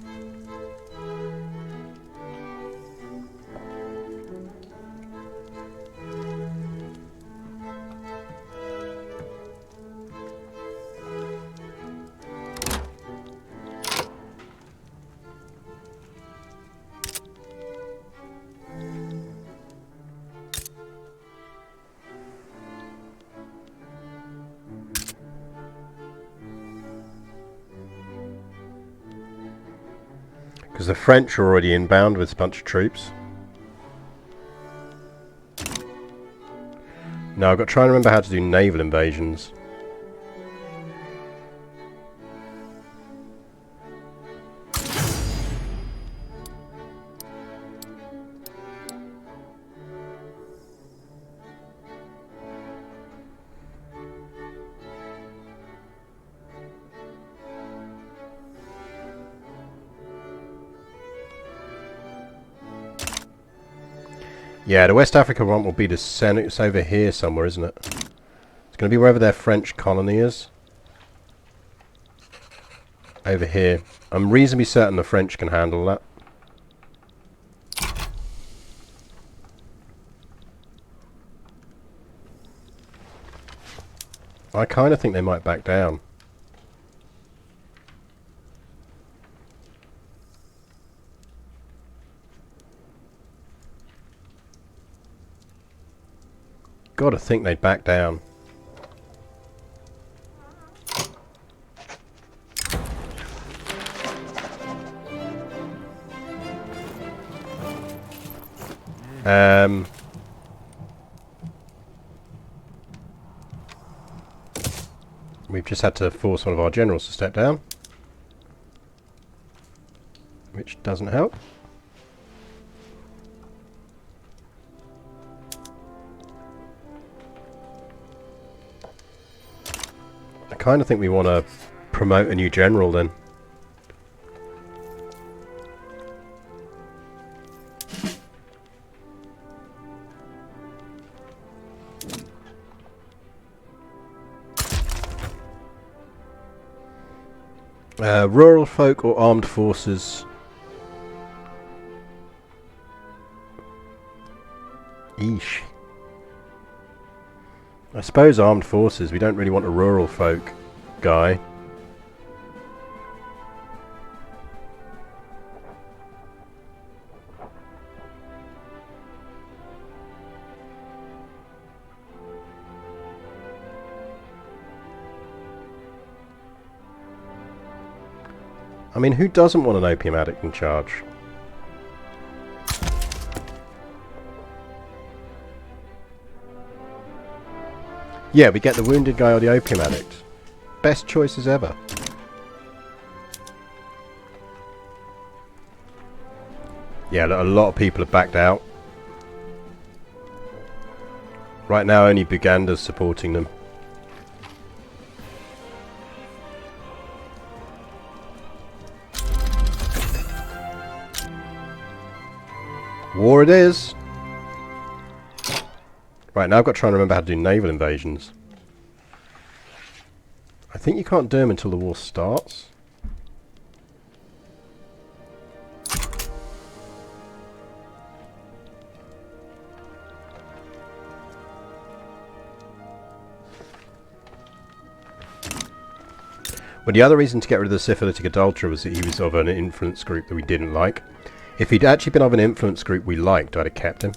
Because the French are already inbound with a bunch of troops. Now I've got to try and remember how to do naval invasions. Yeah, the West Africa one will be the Senate. It's over here somewhere, isn't it? It's going to be wherever their French colony is. Over here. I'm reasonably certain the French can handle that. I kind of think they might back down. Gotta think they'd back down. We've just had to force one of our generals to step down, which doesn't help. I kind of think we want to promote a new general then. Rural folk or armed forces? Eesh. I suppose armed forces. We don't really want a rural folk guy. I mean, who doesn't want an opium addict in charge? Yeah, we get the wounded guy or the opium addict. Best choices ever. Yeah, a lot of people have backed out. Right now, only Buganda's supporting them. War it is! Right, now I've got to try and remember how to do naval invasions. I think you can't do them until the war starts. But the other reason to get rid of the syphilitic adulterer was that he was of an influence group that we didn't like. If he'd actually been of an influence group we liked, I'd have kept him.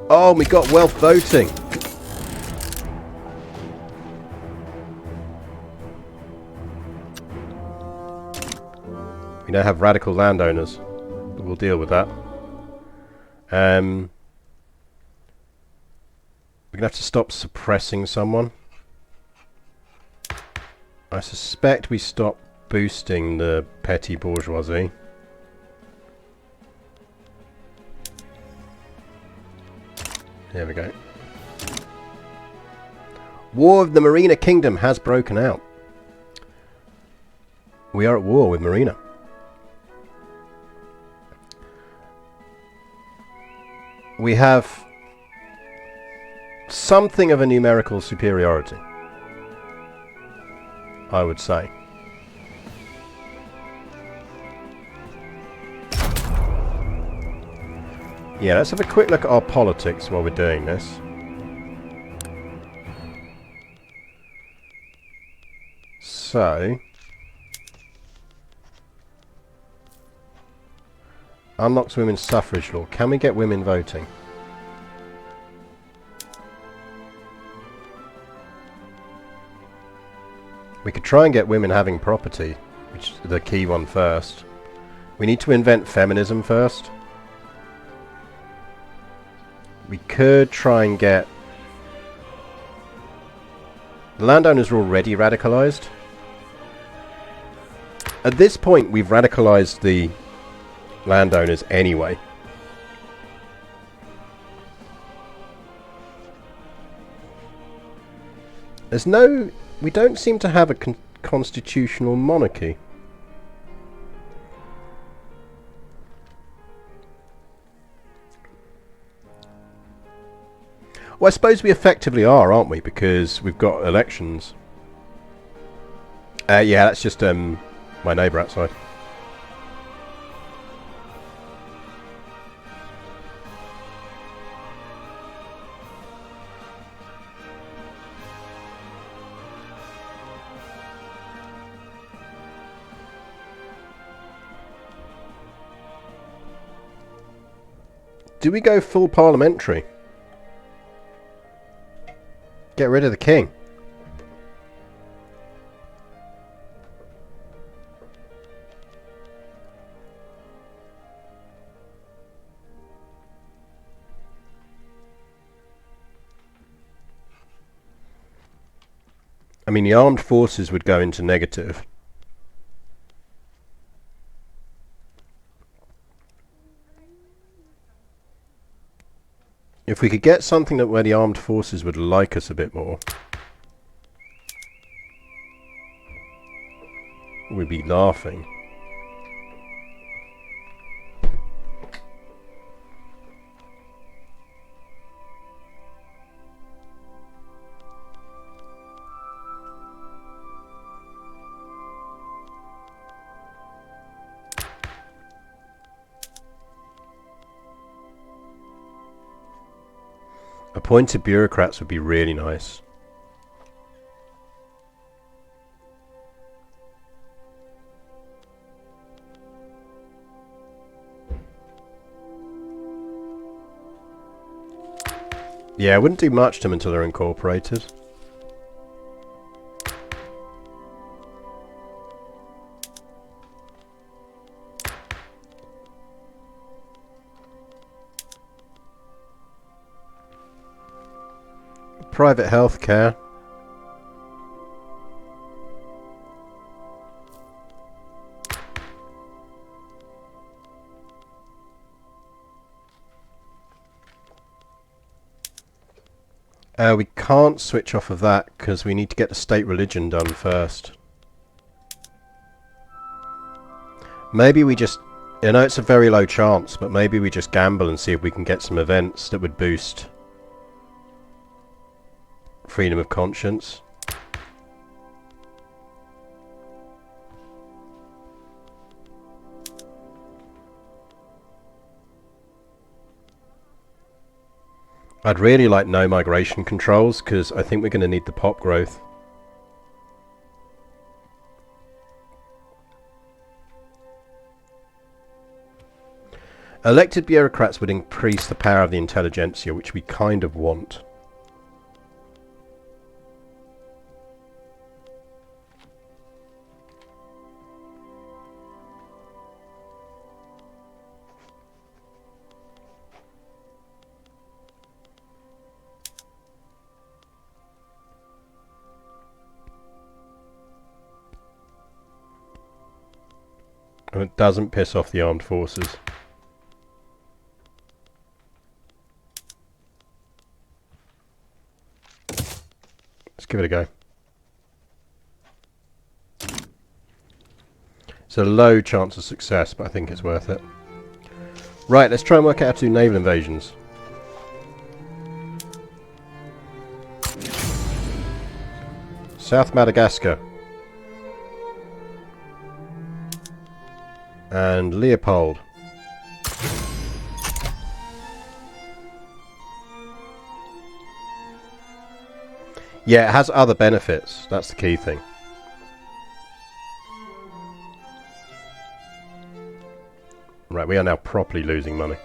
Oh, we got wealth voting! We now have radical landowners. But we'll deal with that. We're going to have to stop suppressing someone. I suspect we stop boosting the petty bourgeoisie. There we go. War of the Marina Kingdom has broken out. We are at war with Marina. We have something of a numerical superiority, I would say. Yeah, let's have a quick look at our politics while we're doing this. So, unlocks women's suffrage law. Can we get women voting? We could try and get women having property, which is the key one first. We need to invent feminism first. We could try and get... The landowners are already radicalised. At this point, we've radicalised the landowners anyway. There's no... We don't seem to have a constitutional monarchy. Well, I suppose we effectively are, aren't we? Because we've got elections. Yeah, that's just my neighbour outside. Do we go full parliamentary? Get rid of the king. I mean, the armed forces would go into negative. If we could get something that where the armed forces would like us a bit more, we'd be laughing. Appointed bureaucrats would be really nice. Yeah, I wouldn't do much to them until they're incorporated. Private healthcare. We can't switch off of that because we need to get the state religion done first. Maybe we just... I know it's a very low chance, but maybe we just gamble and see if we can get some events that would boost freedom of conscience. I'd really like no migration controls because I think we're going to need the pop growth. Elected bureaucrats would increase the power of the intelligentsia, which we kind of want. And it doesn't piss off the armed forces. Let's give it a go. It's a low chance of success, but I think it's worth it. Right, let's try and work out how to do naval invasions. South Madagascar. And Leopold. Yeah, it has other benefits. That's the key thing. Right, we are now properly losing money.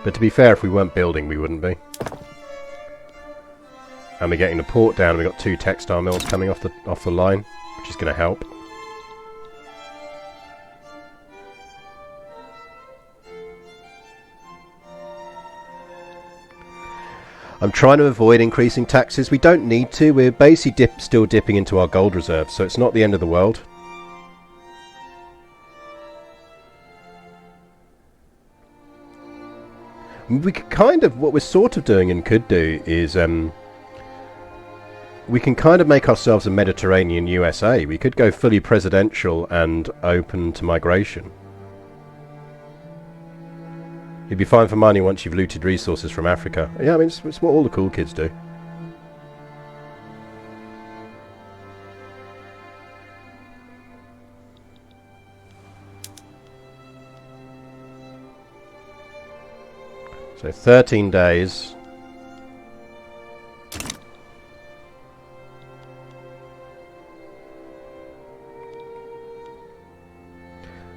But to be fair, if we weren't building, we wouldn't be. And we're getting the port down. We've got 2 textile mills coming off the line, which is going to help. I'm trying to avoid increasing taxes. We don't need to. We're basically still dipping into our gold reserves, so it's not the end of the world. We could kind of, what we're sort of doing and could do is, we can kind of make ourselves a Mediterranean USA. We could go fully presidential and open to migration. You'd be fine for money once you've looted resources from Africa. Yeah, I mean, it's what all the cool kids do. So 13 days.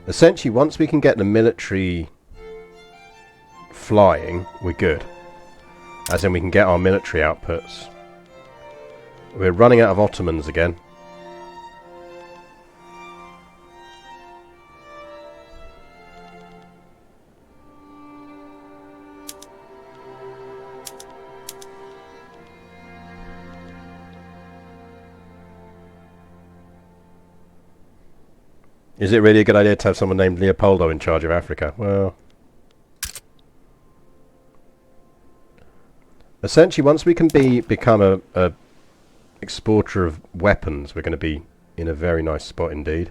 Essentially, once we can get the military flying, we're good. As in, we can get our military outputs. We're running out of Ottomans again. Is it really a good idea to have someone named Leopoldo in charge of Africa? Well, essentially, once we can become a exporter of weapons, we're going to be in a very nice spot indeed.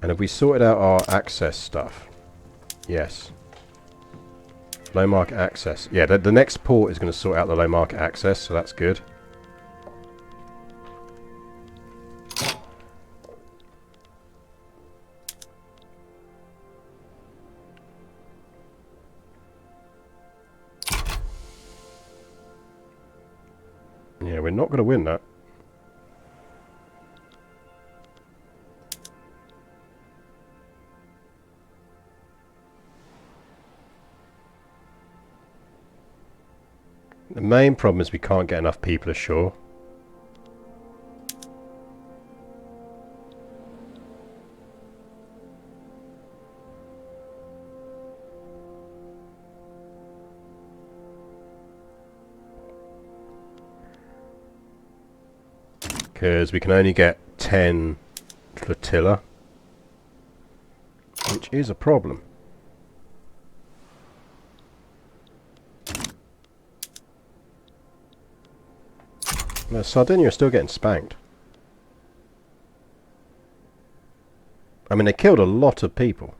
And have we sorted out our access stuff? Yes. Low market access. Yeah, the next port is going to sort out the low market access, so that's good. Yeah, we're not going to win that. The main problem is we can't get enough people ashore. Because we can only get 10 flotilla, which is a problem. No, Sardinia are still getting spanked. I mean, they killed a lot of people.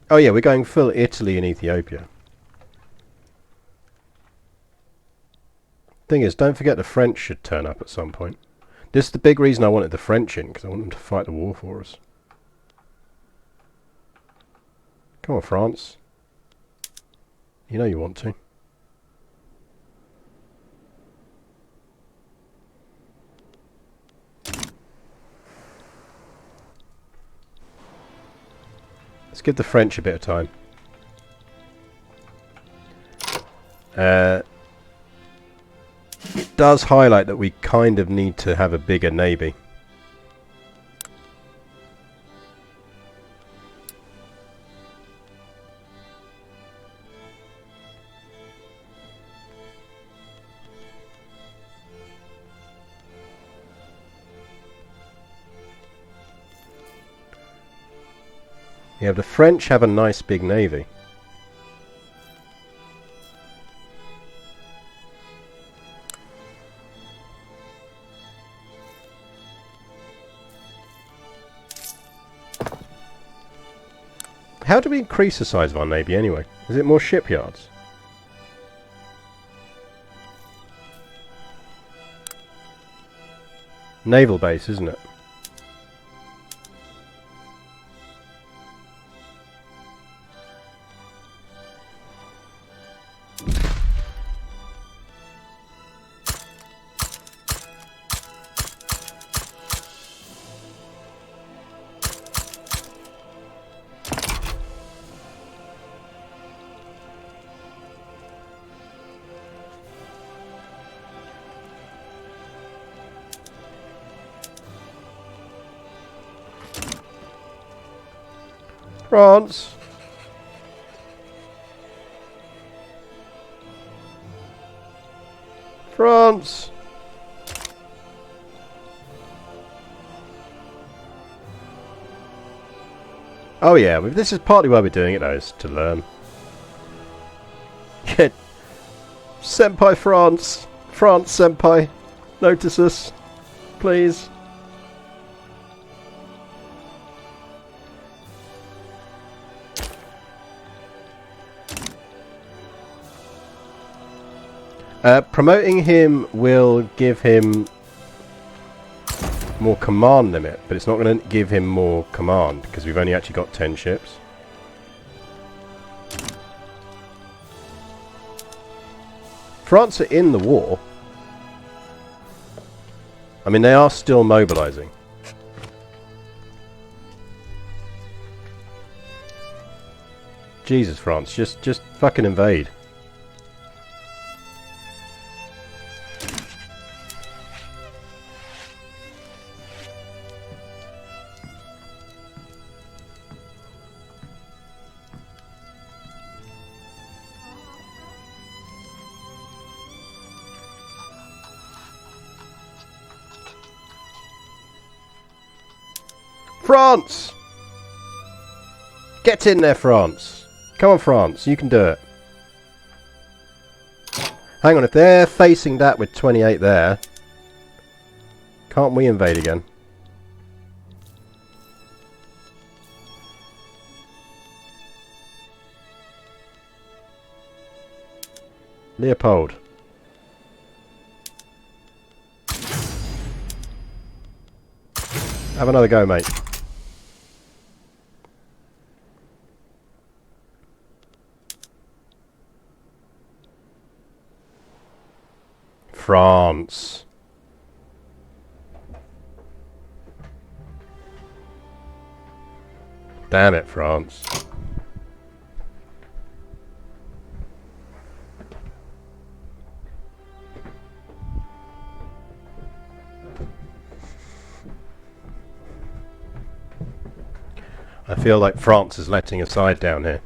Oh yeah, we're going full Italy and Ethiopia. Thing is, don't forget the French should turn up at some point. This is the big reason I wanted the French in, because I want them to fight the war for us. Come on, France. You know you want to. Let's give the French a bit of time. It does highlight that we kind of need to have a bigger navy. Yeah, the French have a nice big navy. How do we increase the size of our navy anyway? Is it more shipyards? Naval base, isn't it? France! France! Oh yeah, this is partly why we're doing it though, is to learn. Senpai France! France, Senpai! Notice us! Please! Promoting him will give him more command limit, but it's not going to give him more command because we've only actually got 10 ships. France are in the war. I mean, they are still mobilizing. Jesus, France, just fucking invade. France! Get in there, France! Come on, France, you can do it. Hang on, if they're facing that with 28 there, can't we invade again? Leopold. Have another go, mate. France. Damn it, France. I feel like France is letting a side down here.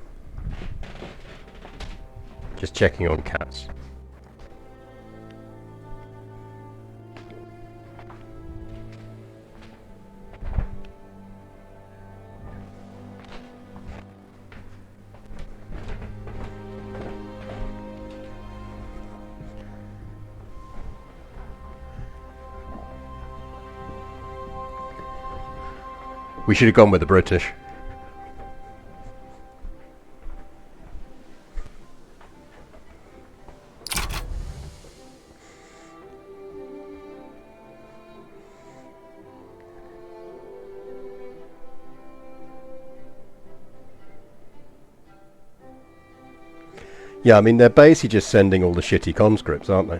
Just checking on cats. We should have gone with the British. Yeah, I mean, they're basically just sending all the shitty conscripts, aren't they?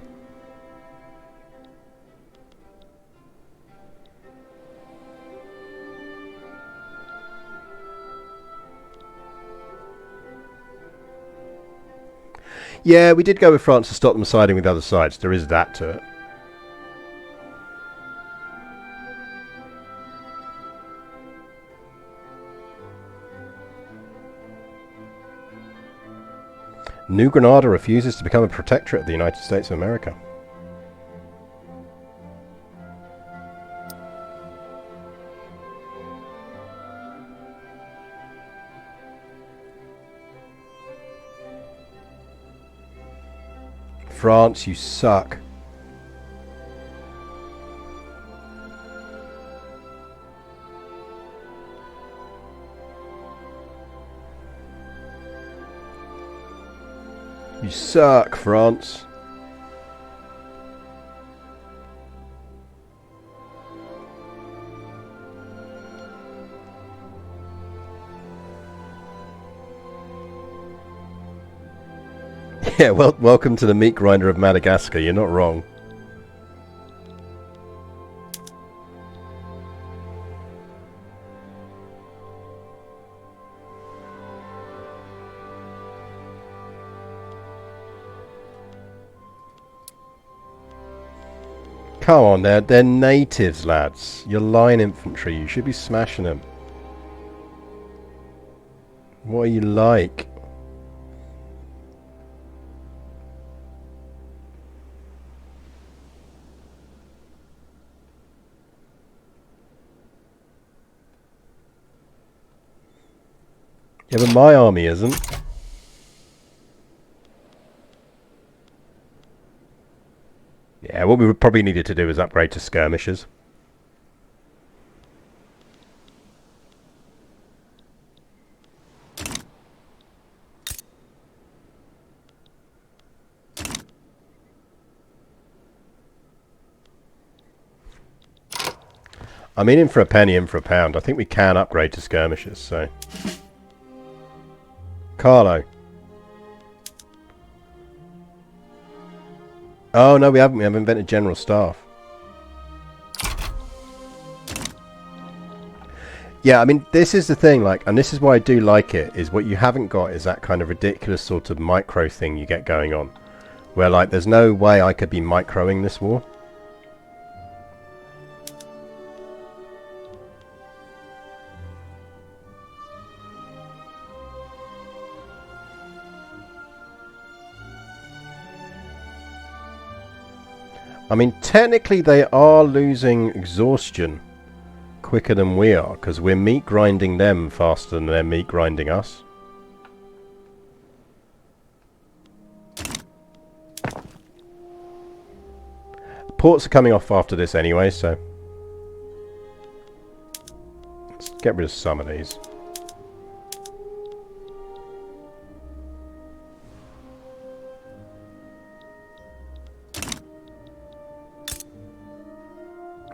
Yeah, we did go with France to stop them siding with other sides. There is that to it. New Granada refuses to become a protectorate of the United States of America. France, you suck. You suck, France. Yeah, well, welcome to the meat grinder of Madagascar. You're not wrong. Come on, they're natives, lads. You're line infantry. You should be smashing them. What are you like? Yeah, but my army isn't. Yeah, what we would probably needed to do is upgrade to skirmishers. I mean, in for a penny, in for a pound. I think we can upgrade to skirmishers, so... Carlo. Oh, no, we haven't. We haven't invented General Staff. Yeah, I mean, this is the thing, like, and this is why I do like it, is what you haven't got is that kind of ridiculous sort of micro thing you get going on. Where, like, there's no way I could be microing this war. I mean, technically they are losing exhaustion quicker than we are, because we're meat grinding them faster than they're meat grinding us. Ports are coming off after this anyway, so let's get rid of some of these.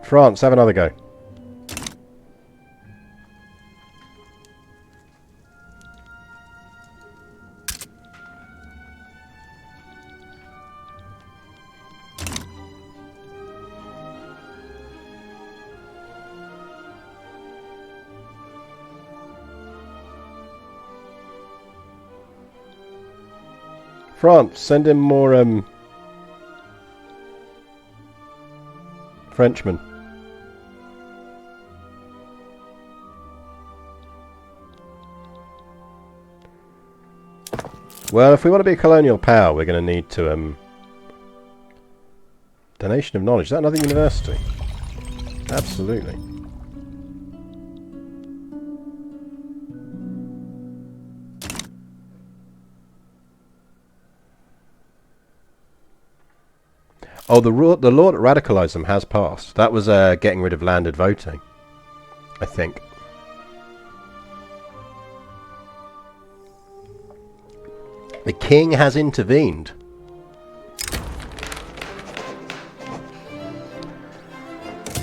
France, have another go. France, send in more Frenchmen. Well, if we want to be a colonial power, we're going to need to donation of knowledge. Is that another university? Absolutely. Oh, the law that radicalised them has passed. That was getting rid of landed voting, I think. The king has intervened.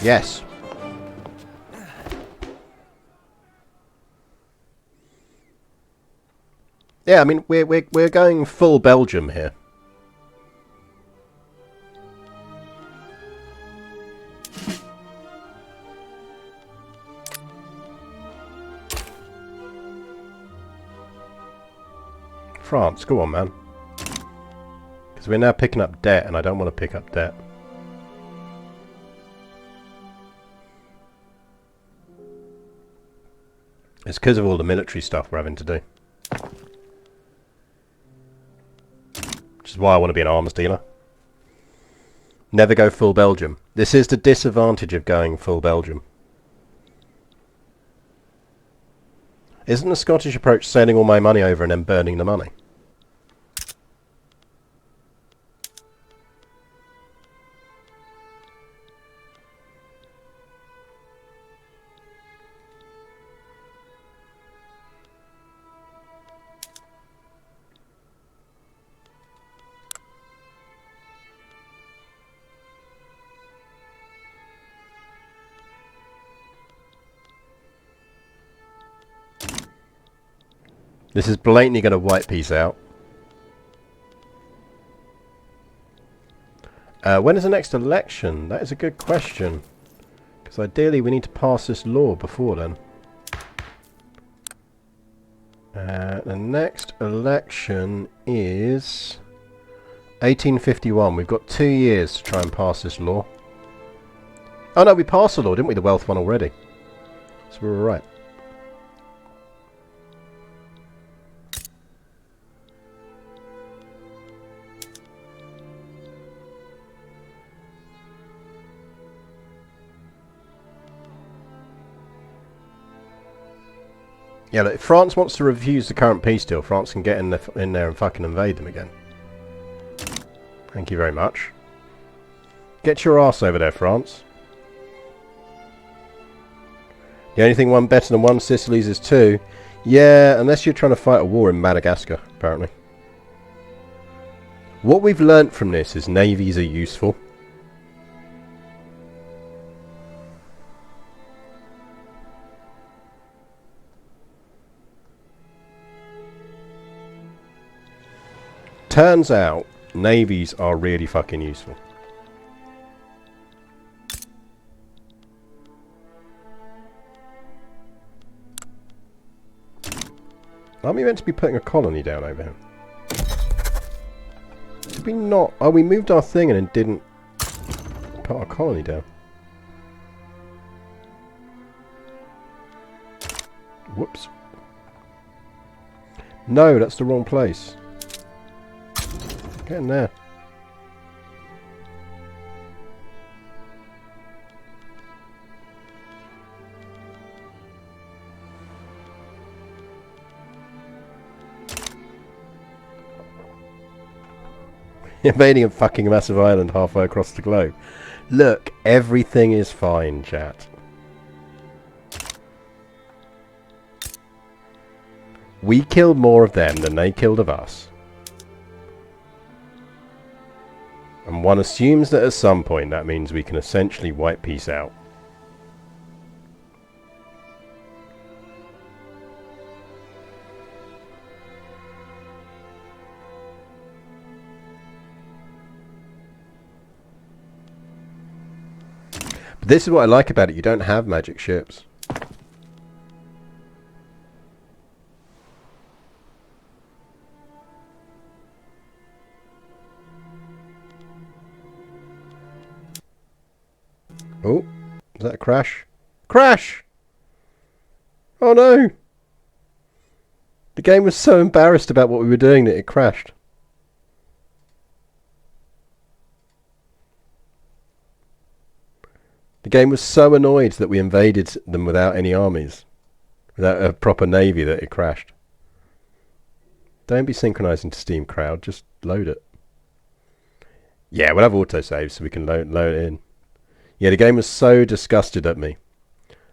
Yes. Yeah, I mean we're going full Belgium here. France, go on, man. Because we're now picking up debt, and I don't want to pick up debt. It's because of all the military stuff we're having to do. Which is why I want to be an arms dealer. Never go full Belgium. This is the disadvantage of going full Belgium. Isn't the Scottish approach sending all my money over and then burning the money? This is blatantly going to wipe peace out. When is the next election? That is a good question. Because ideally we need to pass this law before then. The next election is 1851. We've got 2 years to try and pass this law. Oh no, we passed the law, didn't we? The wealth one already. So we were right. Yeah, look, if France wants to refuse the current peace deal, France can get in there and fucking invade them again. Thank you very much. Get your ass over there, France. The only thing one better than one Sicilies is 2. Yeah, unless you're trying to fight a war in Madagascar, apparently. What we've learnt from this is navies are useful. Turns out, navies are really fucking useful. Aren't we meant to be putting a colony down over here? Did we not? Oh, we moved our thing and then didn't put our colony down. Whoops. No, that's the wrong place. Get in there. Invading a fucking massive island halfway across the globe. Look, everything is fine, chat. We killed more of them than they killed of us. And one assumes that at some point that means we can essentially wipe peace out. But this is what I like about it. You don't have magic ships. Oh, is that a crash? Crash! Oh no! The game was so embarrassed about what we were doing that it crashed. The game was so annoyed that we invaded them without any armies, without a proper navy, that it crashed. Don't be synchronizing to Steam Crowd, just load it. Yeah, we'll have autosave so we can load it in. Yeah, the game was so disgusted at me.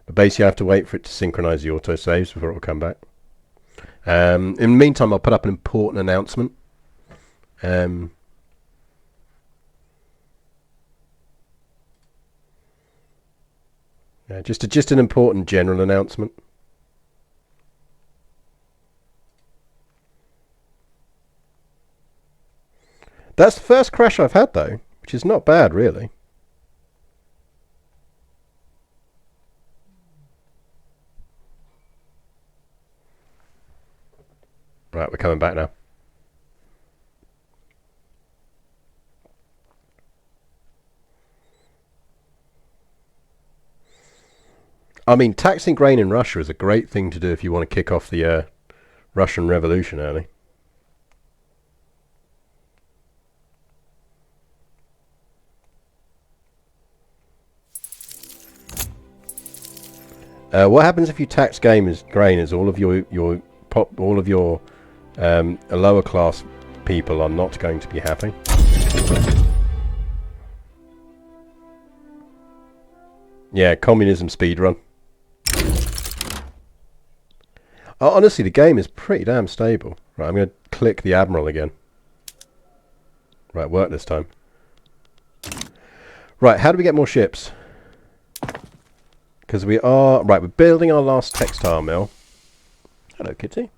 But basically I have to wait for it to synchronize the autosaves before it will come back. In the meantime, I'll put up an important announcement. Yeah, just an important general announcement. That's the first crash I've had, though, which is not bad, really. Right, we're coming back now. I mean, taxing grain in Russia is a great thing to do if you want to kick off the Russian Revolution early. What happens if you tax grain? Is all of your lower class people are not going to be happy. Yeah, communism speedrun. Oh, honestly, the game is pretty damn stable. Right, I'm going to click the Admiral again. Right, work this time. Right, how do we get more ships? Because we're building our last textile mill. Hello, kitty.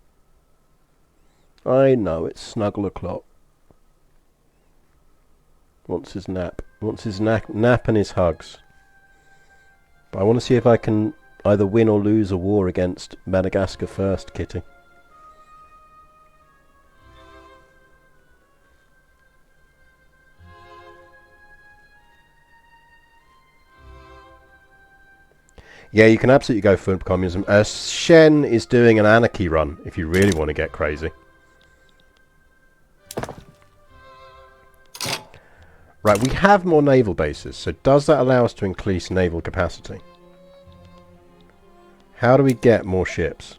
I know, it's snuggle o'clock. Wants his nap. Wants his nap and his hugs. But I want to see if I can either win or lose a war against Madagascar first, kitty. Yeah, you can absolutely go for communism. Shen is doing an anarchy run, if you really want to get crazy. Right, we have more naval bases, so does that allow us to increase naval capacity? How do we get more ships?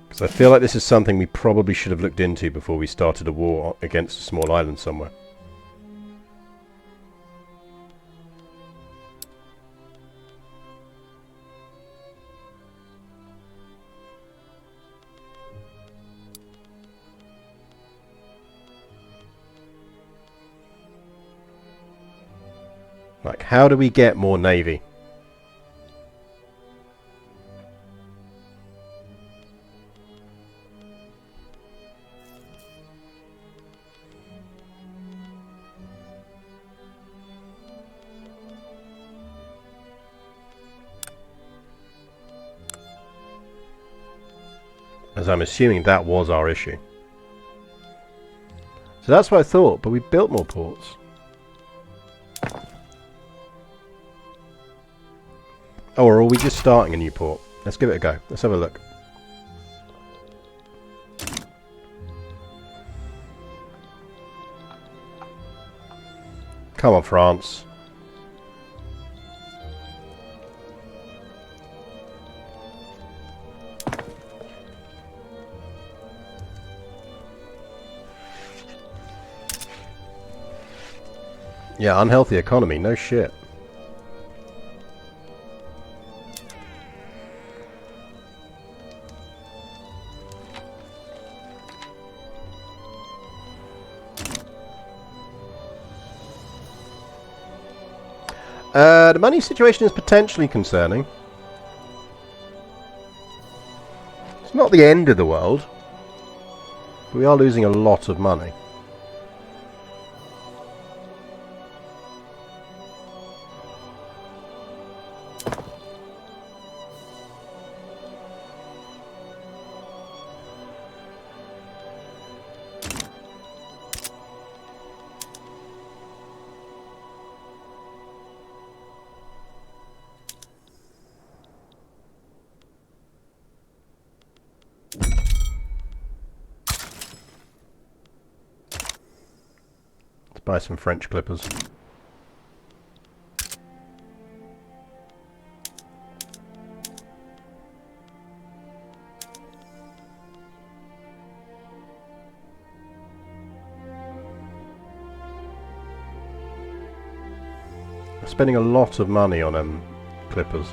Because I feel like this is something we probably should have looked into before we started a war against a small island somewhere. Like, how do we get more navy? As I'm assuming that was our issue. So that's what I thought, but we built more ports. Oh, or are we just starting a new port? Let's give it a go. Let's have a look. Come on, France. Yeah, unhealthy economy, no shit. The money situation is potentially concerning. It's not the end of the world, but we are losing a lot of money. Let's buy some French clippers. I'm spending a lot of money on clippers.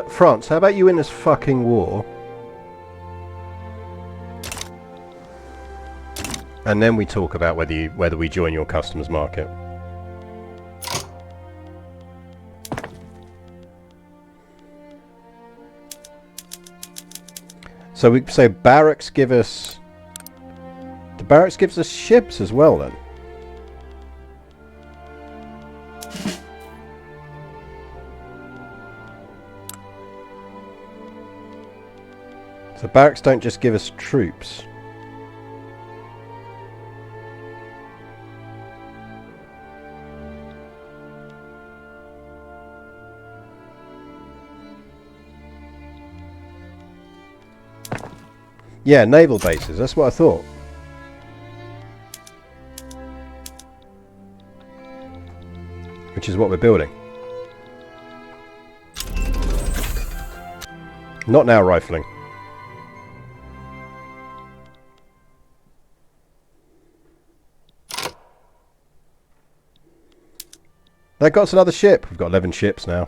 France, how about you win this fucking war? And then we talk about whether we join your customers market. So we say barracks give us... The barracks gives us ships as well then. So barracks don't just give us troops. Yeah, naval bases, that's what I thought. Which is what we're building. Not now rifling. That got us another ship. We've got 11 ships now.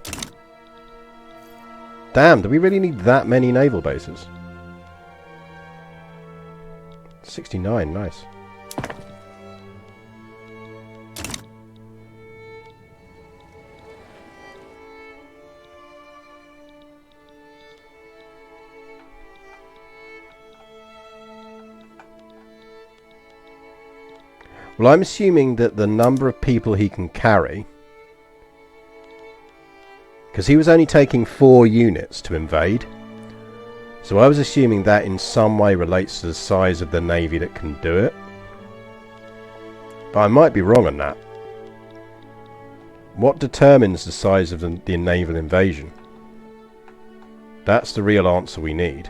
Damn, do we really need that many naval bases? 69, nice. Well, I'm assuming that the number of people he can carry... Because he was only taking 4 units to invade. So I was assuming that in some way relates to the size of the navy that can do it. But I might be wrong on that. What determines the size of the naval invasion? That's the real answer we need.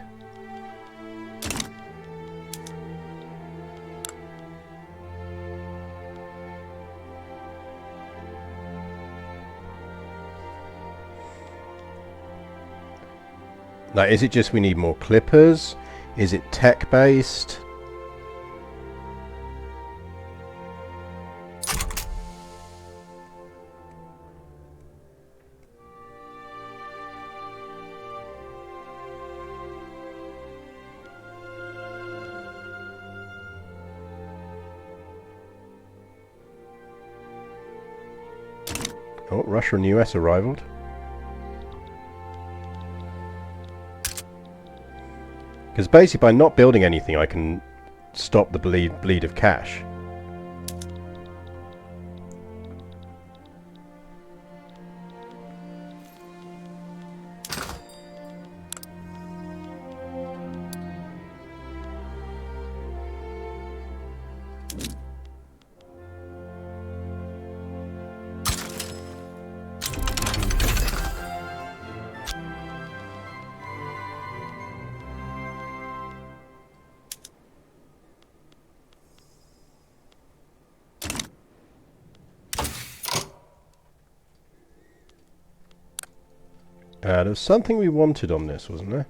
Now, is it just we need more clippers? Is it tech-based? Oh, Russia and the US are rivaled. Because basically by not building anything I can stop the bleed of cash. There was something we wanted on this, wasn't there?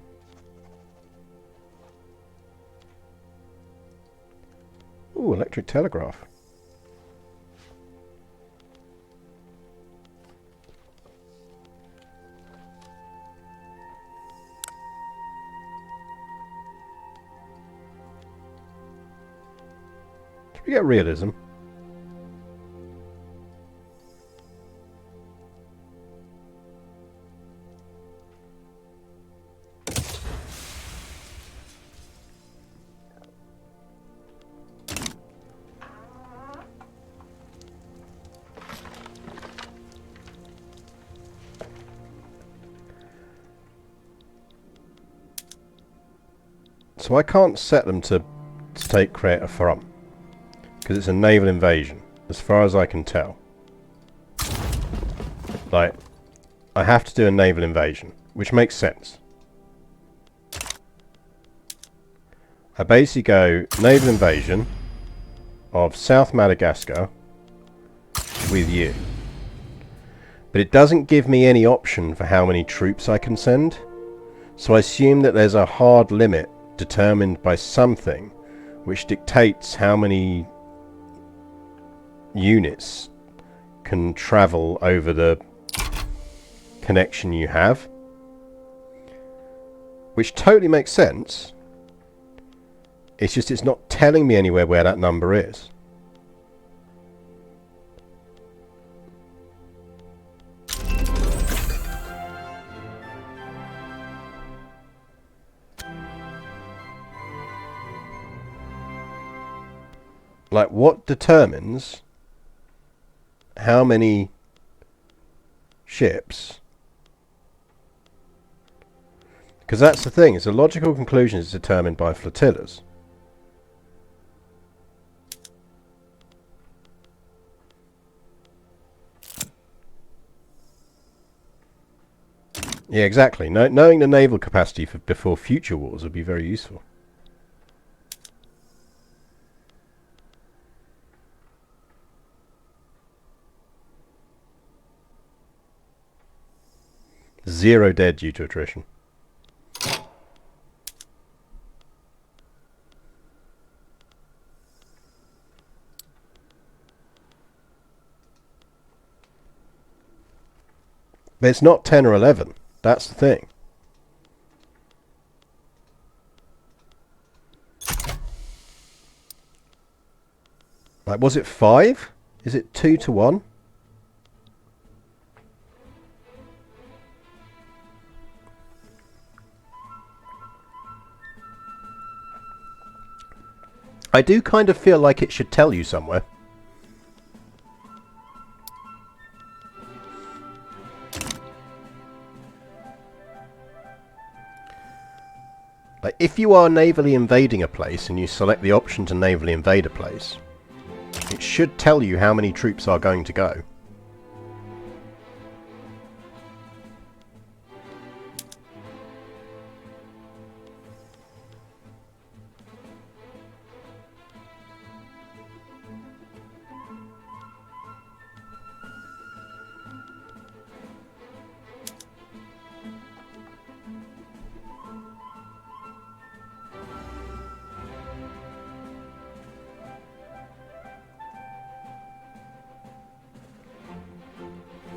Ooh, electric telegraph. Should we get realism? So I can't set them to create a front. Because it's a naval invasion, as far as I can tell. Like, I have to do a naval invasion, which makes sense. I basically go naval invasion of South Madagascar with you. But it doesn't give me any option for how many troops I can send. So I assume that there's a hard limit determined by something which dictates how many units can travel over the connection you have. Which totally makes sense. It's just it's not telling me anywhere where that number is. Like, what determines how many ships? Because that's the thing, it's a logical conclusion is determined by flotillas. Yeah, exactly. Knowing the naval capacity for before future wars would be very useful. Zero dead due to attrition. But it's not 10 or 11. That's the thing. Like, was it 5? Is it 2 to 1? I do kind of feel like it should tell you somewhere. Like, if you are navally invading a place and you select the option to navally invade a place, it should tell you how many troops are going to go.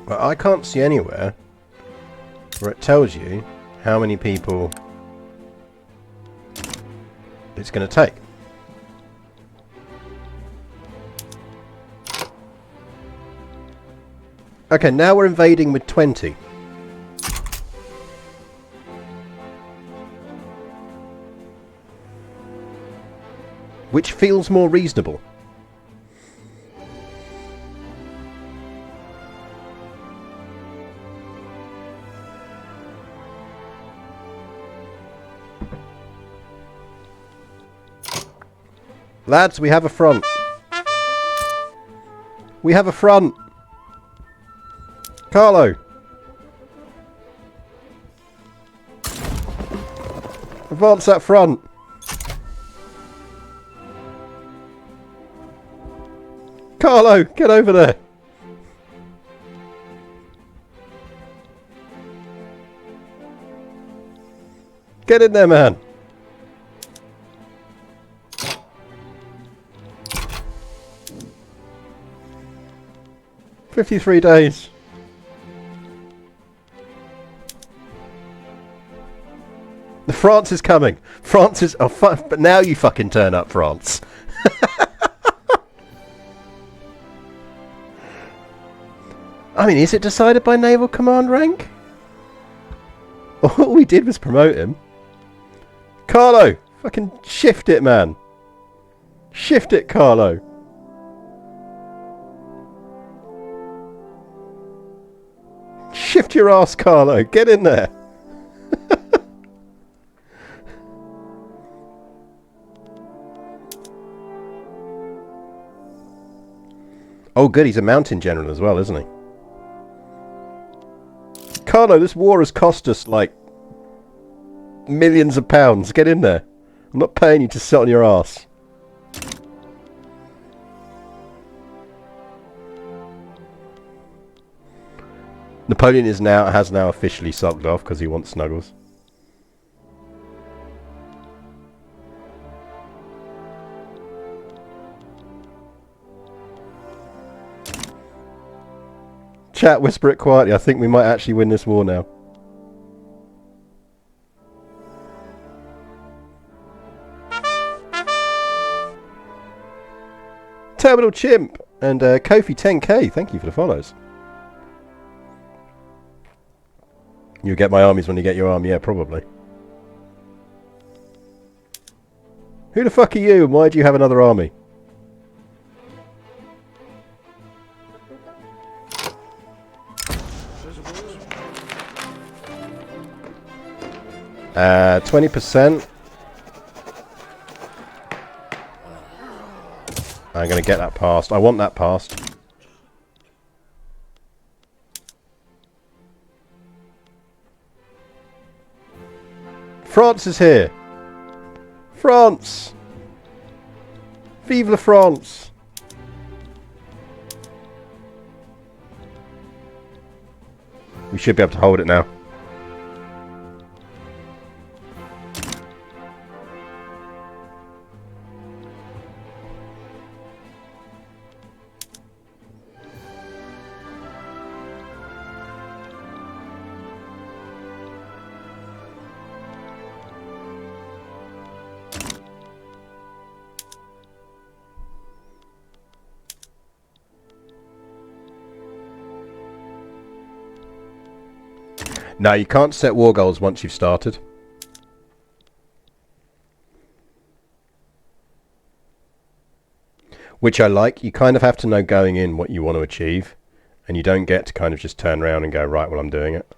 But I can't see anywhere where it tells you how many people it's going to take. Okay, now we're invading with 20. Which feels more reasonable. Lads, we have a front. We have a front. Carlo. Advance that front. Carlo, get over there. Get in there, man. "53 days. The France is coming. France is... Oh, but now you fucking turn up, France. I mean, is it decided by naval command rank? All we did was promote him. Carlo! Fucking shift it, man. Shift it, Carlo. Shift your ass, Carlo. Get in there. Oh, good, he's a mountain general as well, isn't he? Carlo, this war has cost us, like, millions of pounds. Get in there. I'm not paying you to sit on your ass. Napoleon has now officially sulked off because he wants snuggles. Chat, whisper it quietly. I think we might actually win this war now. Terminal Chimp and Kofi 10k. Thank you for the follows. You get my armies when you get your army. Yeah, probably. Who the fuck are you and why do you have another army? Uh, 20%. I'm going to get that passed. I want that passed. France is here. France. Vive la France. We should be able to hold it now. No, you can't set war goals once you've started. Which I like. You kind of have to know going in what you want to achieve. And you don't get to kind of just turn around and go, right, well, I'm doing it.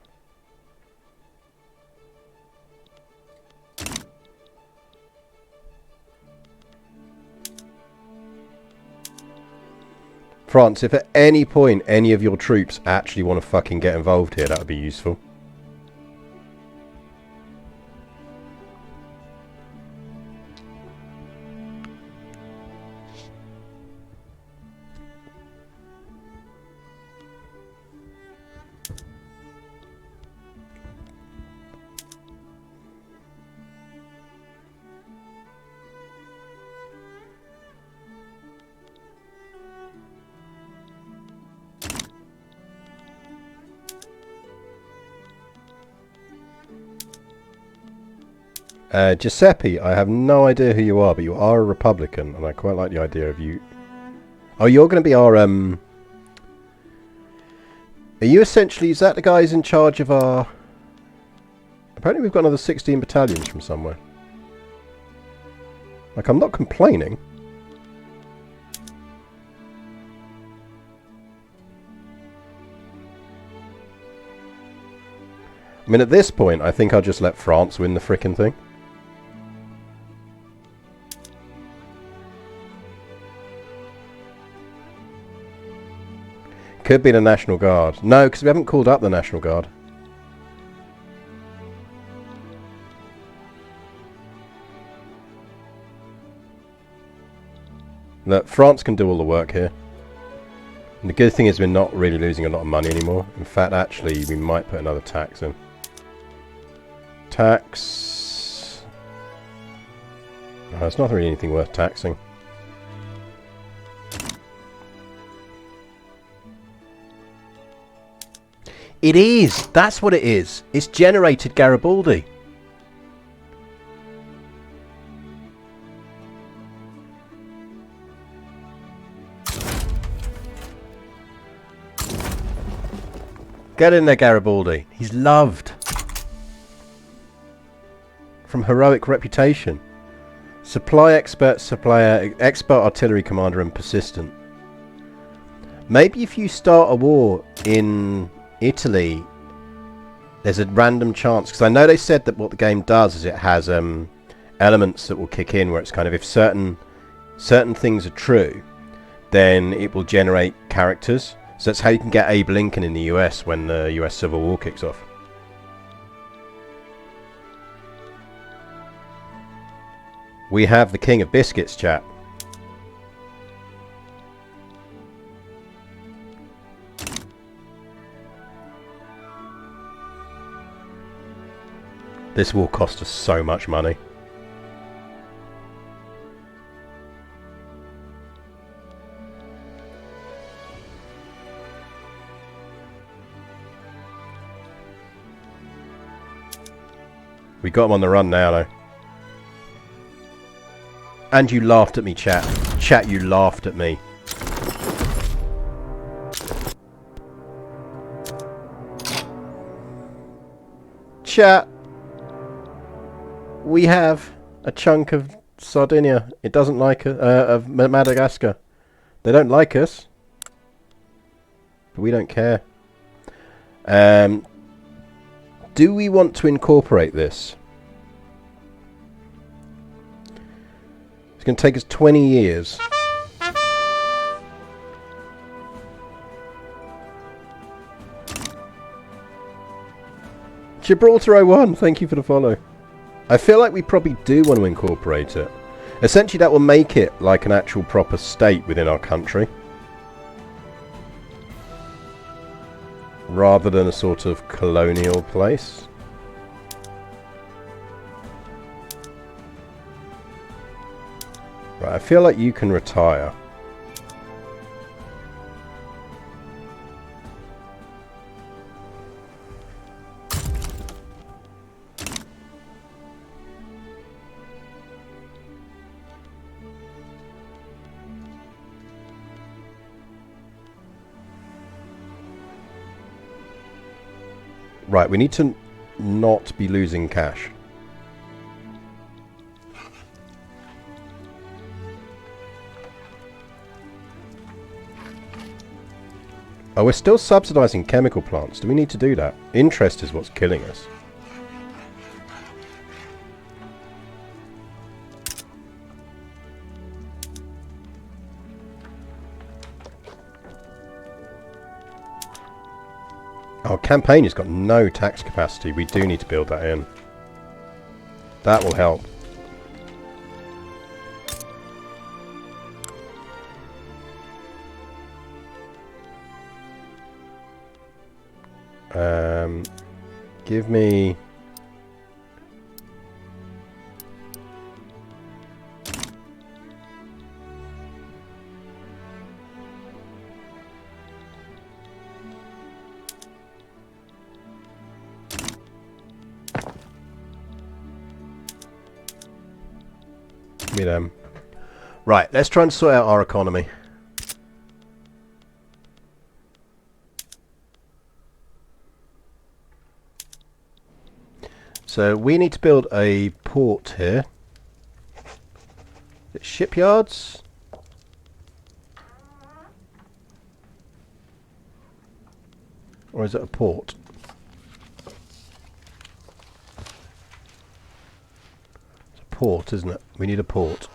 France, if at any point any of your troops actually want to fucking get involved here, that would be useful. Giuseppe, I have no idea who you are, but you are a Republican, and I quite like the idea of you... Oh, you're going to be our, Are you essentially... Is that the guy who's in charge of our... Apparently we've got another 16 battalions from somewhere. Like, I'm not complaining. I mean, at this point, I think I'll just let France win the frickin' thing. Could be the National Guard. No, because we haven't called up the National Guard. Look, France can do all the work here. And the good thing is we're not really losing a lot of money anymore. In fact, actually, we might put another tax in. Tax... No, it's not really anything worth taxing. It is! That's what it is! It's generated Garibaldi. Get in there, Garibaldi. He's loved. From heroic reputation. Supply expert, supplier, expert artillery commander and persistent. Maybe if you start a war in Italy, there's a random chance, because I know they said that what the game does is it has elements that will kick in where it's kind of if certain things are true, then it will generate characters. So that's how you can get Abe Lincoln in the US when the US Civil War kicks off. We have the King of Biscuits, chat. This will cost us so much money. We got him on the run now, though. And you laughed at me, chat. Chat, you laughed at me. Chat. We have a chunk of Sardinia. It doesn't like us. Of Madagascar. They don't like us. But we don't care. Do we want to incorporate this? It's going to take us 20 years. Gibraltar 01, thank you for the follow. I feel like we probably do want to incorporate it. Essentially that will make it like an actual proper state within our country. Rather than a sort of colonial place. Right, I feel like you can retire. Right, we need to not be losing cash. Oh, we're still subsidising chemical plants. Do we need to do that? Interest is what's killing us. Our campaign has got no tax capacity. We do need to build that in. That will help. Give me... Give me them. Right, let's try and sort out our economy. So we need to build a port here. Is it shipyards? Or is it a port? It's a port, isn't it? We need a port.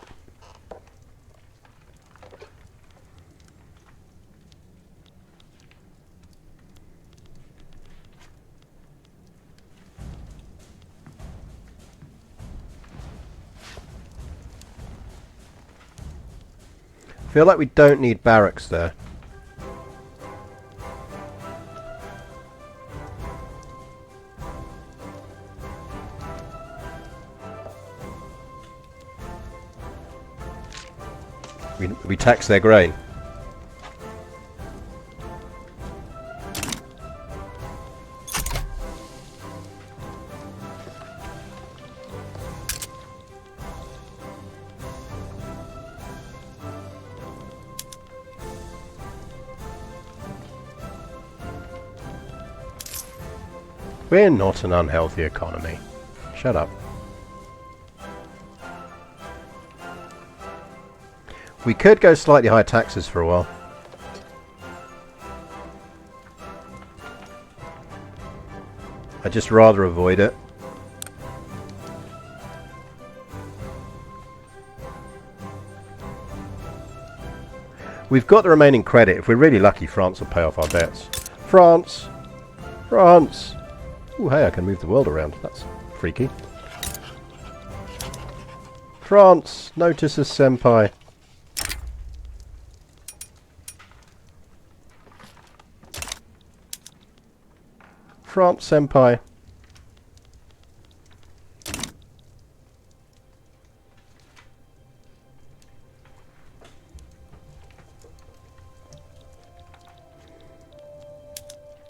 I feel like we don't need barracks there. We tax their grain. We're not an unhealthy economy. Shut up. We could go slightly higher taxes for a while. I'd just rather avoid it. We've got the remaining credit. If we're really lucky, France will pay off our debts. France! France! Ooh, hey, I can move the world around. That's freaky. France! Notice us, senpai. France, senpai.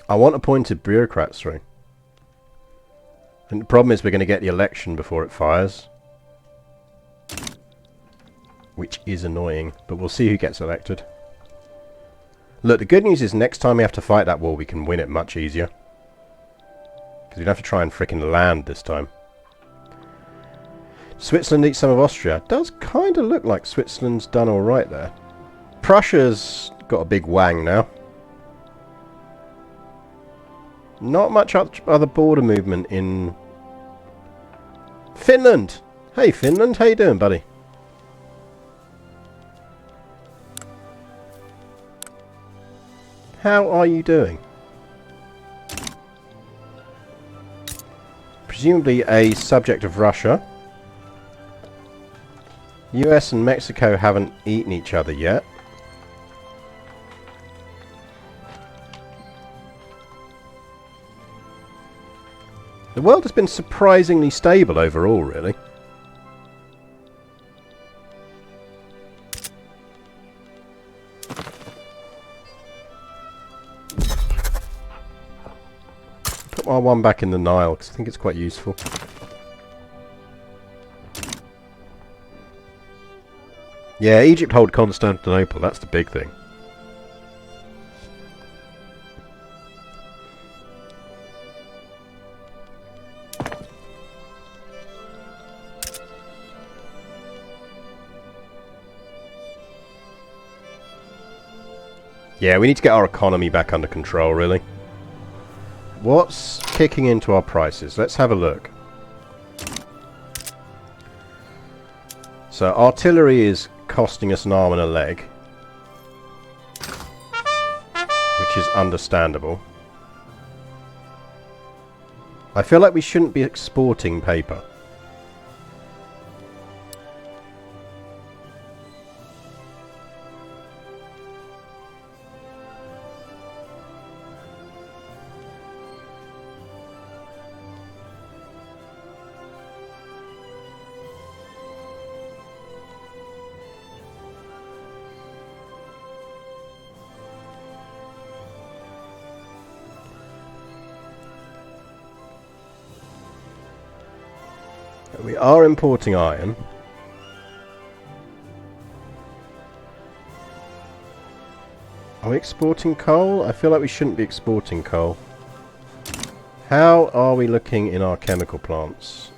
I want appointed bureaucrats through. And the problem is we're going to get the election before it fires. Which is annoying, but we'll see who gets elected. Look, the good news is next time we have to fight that war, we can win it much easier. Because we don't have to try and frickin' land this time. Switzerland eats some of Austria. Does kind of look like Switzerland's done alright there. Prussia's got a big wang now. Not much other border movement in Finland. Hey Finland, how you doing, buddy? How are you doing? Presumably a subject of Russia. US and Mexico haven't eaten each other yet. The world has been surprisingly stable overall, really. Put my one back in the Nile, because I think it's quite useful. Yeah, Egypt hold Constantinople, that's the big thing. Yeah, we need to get our economy back under control, really. What's kicking into our prices? Let's have a look. So, artillery is costing us an arm and a leg. Which is understandable. I feel like we shouldn't be exporting paper. We are importing iron. Are we exporting coal? I feel like we shouldn't be exporting coal. How are we looking in our chemical plants?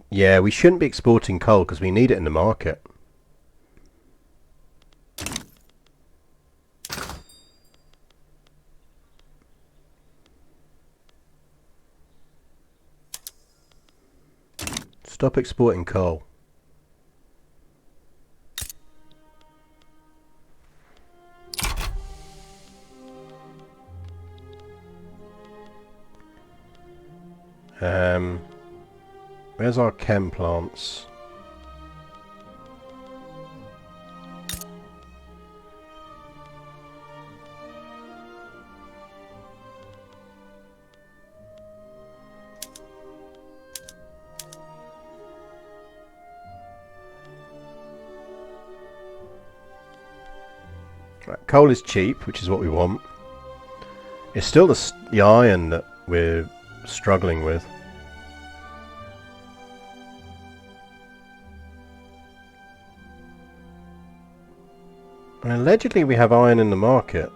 Yeah, we shouldn't be exporting coal because we need it in the market. Stop exporting coal. Where's our chem plants? Right, coal is cheap, which is what we want. It's still the iron that we're struggling with. And allegedly we have iron in the market.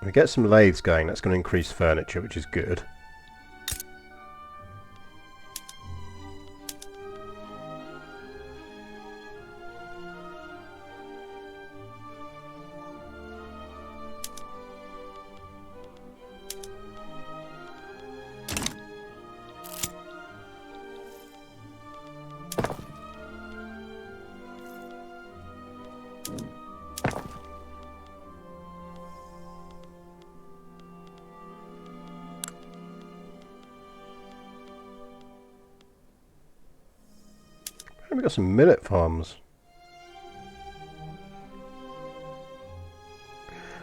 We get some lathes going, that's going to increase furniture, which is good. We've got some millet farms.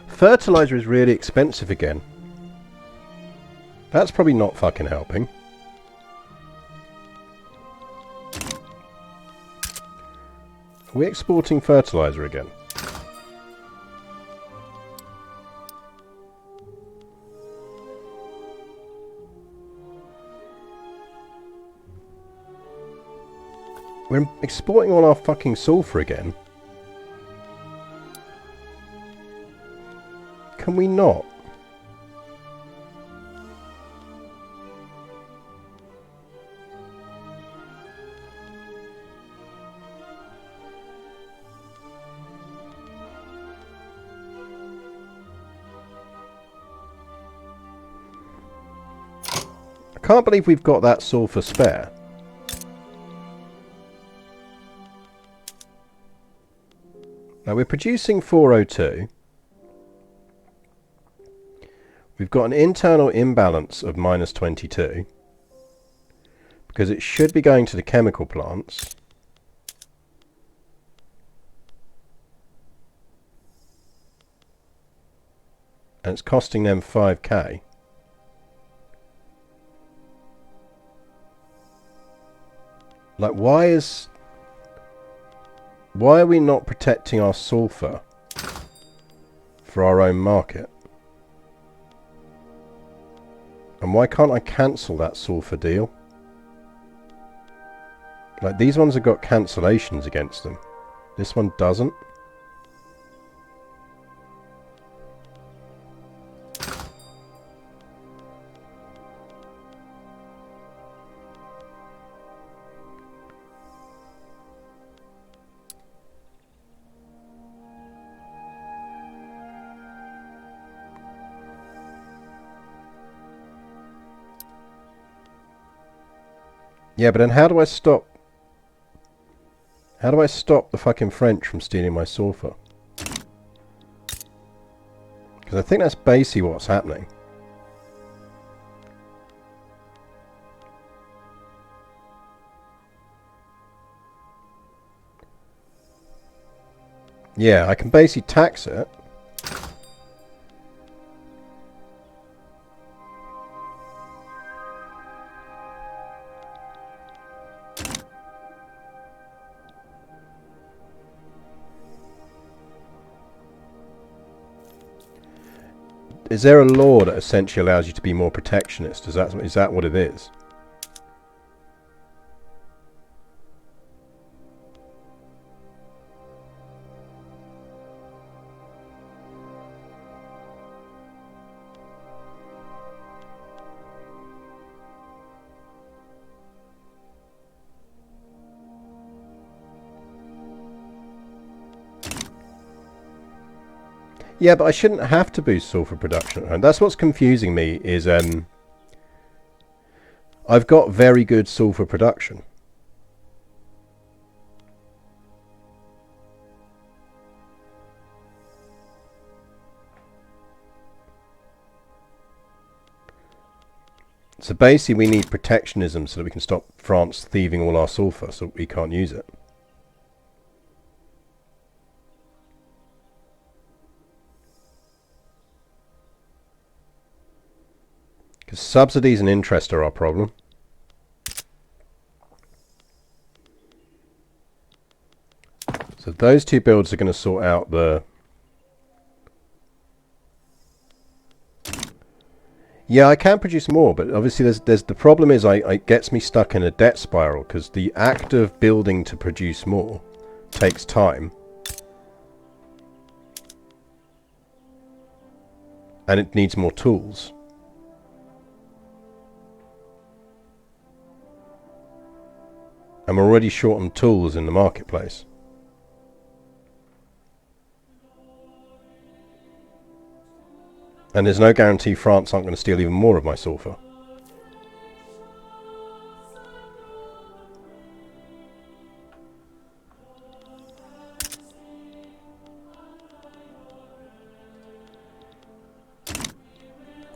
Fertilizer is really expensive again. That's probably not fucking helping. Are we exporting fertilizer again? We're exporting all our fucking sulfur again. Can we not? I can't believe we've got that sulfur spare. Now we're producing 402. We've got an internal imbalance of minus 22 because it should be going to the chemical plants. And it's costing them 5k. Like, why are we not protecting our sulfur for our own market? And why can't I cancel that sulfur deal? Like, these ones have got cancellations against them. This one doesn't. Yeah, but then how do I stop? How do I stop the fucking French from stealing my sulfur? Because I think that's basically what's happening. Yeah, I can basically tax it. Is there a law that essentially allows you to be more protectionist? Is that what it is? Yeah, but I shouldn't have to boost sulfur production at home. That's what's confusing me, is I've got very good sulfur production. So basically we need protectionism so that we can stop France thieving all our sulfur so we can't use it. Because subsidies and interest are our problem. So those two builds are going to sort out the... Yeah, I can produce more, but obviously there's the problem is it gets me stuck in a debt spiral, because the act of building to produce more takes time. And it needs more tools. And we're already short on tools in the marketplace. And there's no guarantee France aren't going to steal even more of my sulfur.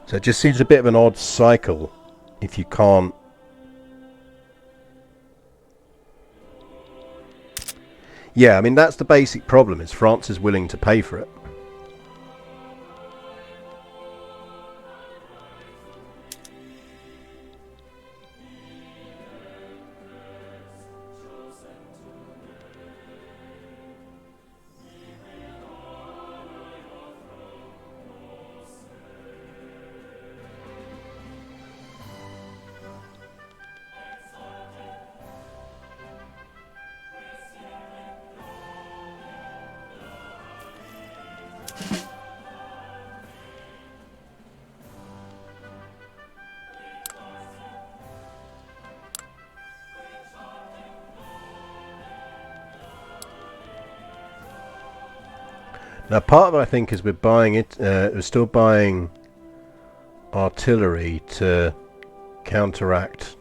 So it just seems a bit of an odd cycle if you can't... Yeah, I mean, that's the basic problem, is France is willing to pay for it. Now, part of it, I think, is we're buying it. We're still buying artillery to counteract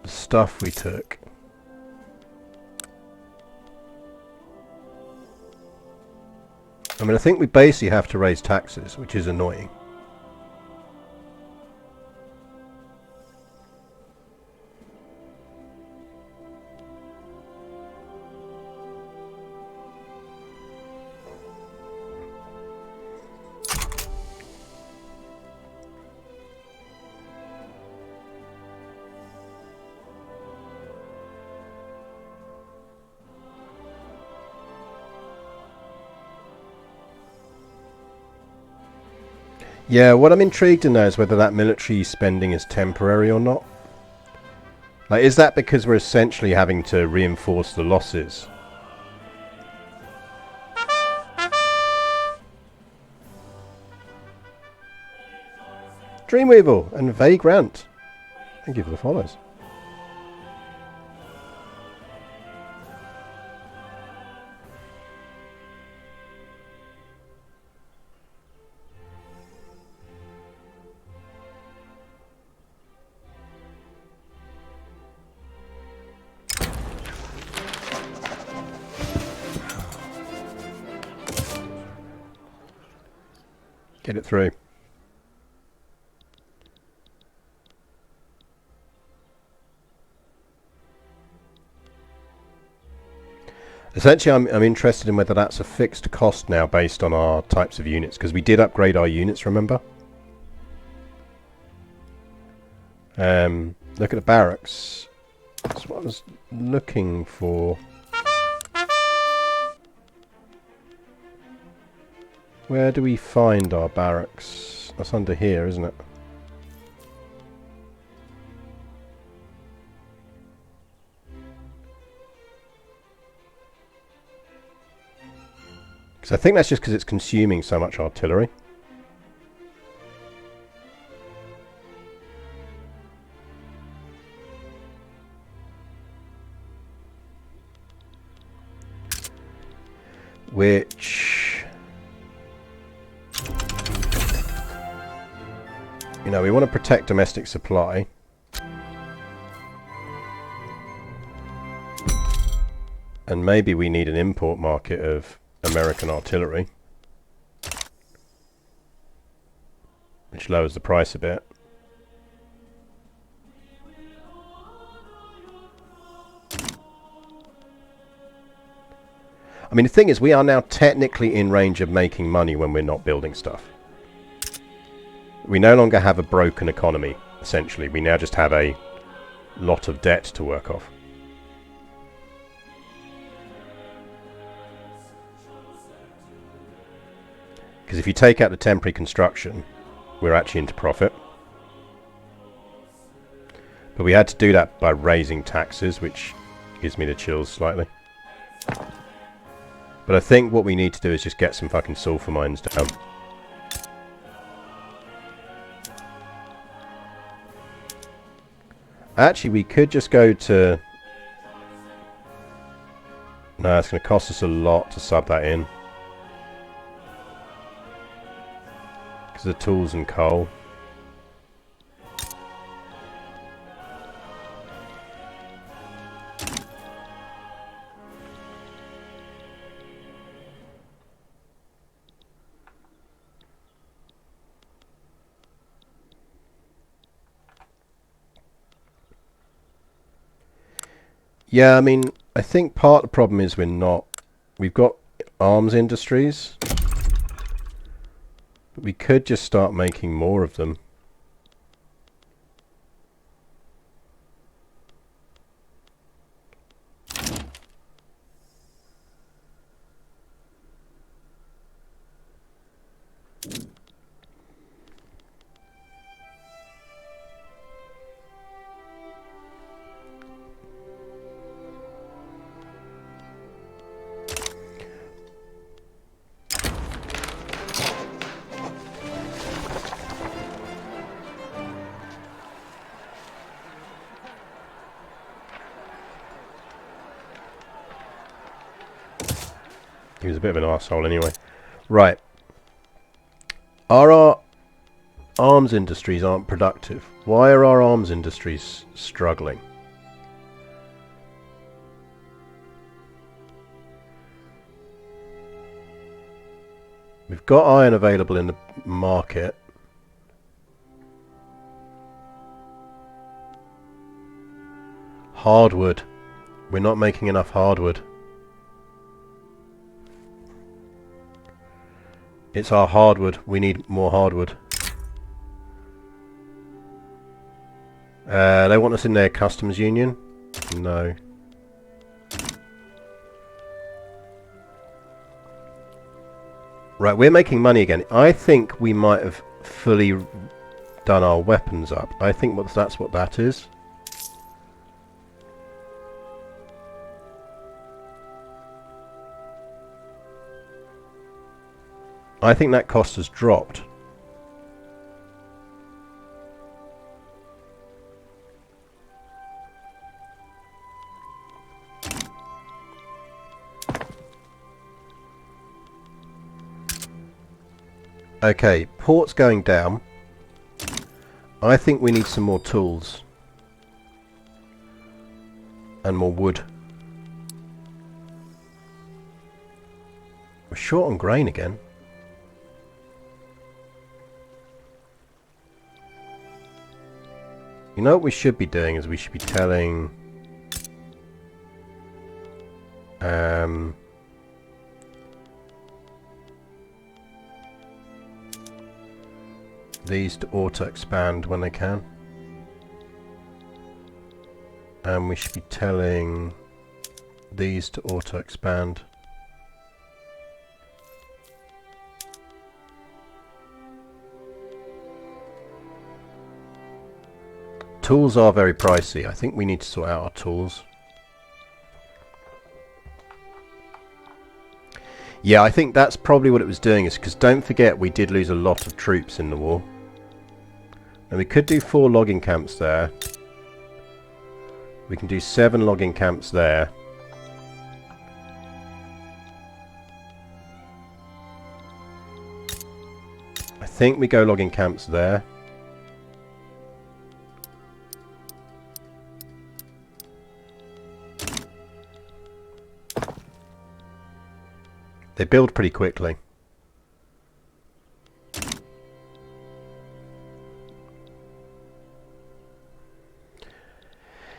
the stuff we took. I mean, I think we basically have to raise taxes, which is annoying. Yeah, what I'm intrigued in now is whether that military spending is temporary or not. Like, is that because we're essentially having to reinforce the losses? Dreamweevil and Vagrant. Thank you for the follows. Get it through. Essentially, I'm interested in whether that's a fixed cost now based on our types of units, because we did upgrade our units, remember? Look at the barracks. That's what I was looking for. Where do we find our barracks? That's under here, isn't it? Because I think that's just because it's consuming so much artillery. Which... you know, we want to protect domestic supply. And maybe we need an import market of American artillery, which lowers the price a bit. I mean, the thing is, we are now technically in range of making money when we're not building stuff. We no longer have a broken economy, essentially. We now just have a lot of debt to work off. Because if you take out the temporary construction, we're actually into profit. But we had to do that by raising taxes, which gives me the chills slightly. But I think what we need to do is just get some fucking sulfur mines down. Actually, we could just go to... No, it's going to cost us a lot to sub that in. Because of tools and coal. Yeah, I mean, I think part of the problem is we've got arms industries, but we could just start making more of them. He was a bit of an arsehole anyway. Right. Our arms industries aren't productive. Why are our arms industries struggling? We've got iron available in the market. Hardwood. We're not making enough hardwood. It's our hardwood. We need more hardwood. They want us in their customs union? No. Right, we're making money again. I think we might have fully done our weapons up. I think that's what that is. I think that cost has dropped. Okay, port's going down. I think we need some more tools. And more wood. We're short on grain again. You know what we should be doing is we should be telling these to auto expand when they can, and we should be telling these to auto expand. Tools are very pricey. I think we need to sort out our tools. Yeah, I think that's probably what it was doing, is because don't forget we did lose a lot of troops in the war. And we could do 4 logging camps there. We can do 7 logging camps there. I think we go logging camps there. They build pretty quickly.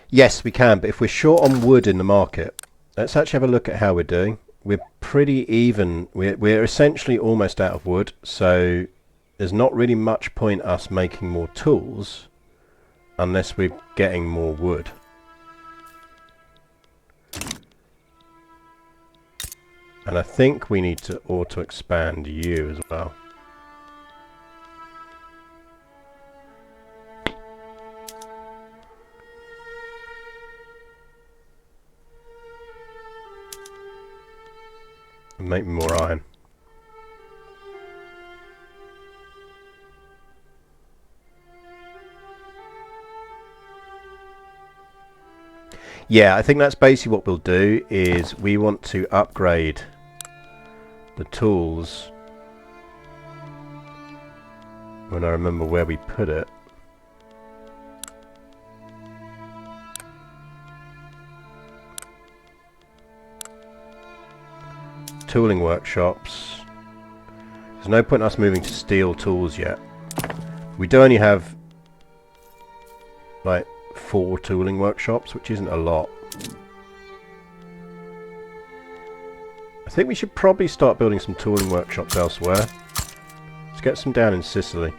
Yes, we can, but if we're short on wood in the market, let's actually have a look at how we're doing. We're pretty even. We're essentially almost out of wood, so there's not really much point us making more tools unless we're getting more wood. And I think we need to auto expand you as well. Make me more iron. Yeah, I think that's basically what we'll do, is we want to upgrade the tools when I remember where we put it. Tooling workshops. There's no point in us moving to steel tools yet. We do only have like 4 tooling workshops, which isn't a lot. I think we should probably start building some tooling workshops elsewhere. Let's get some down in Sicily.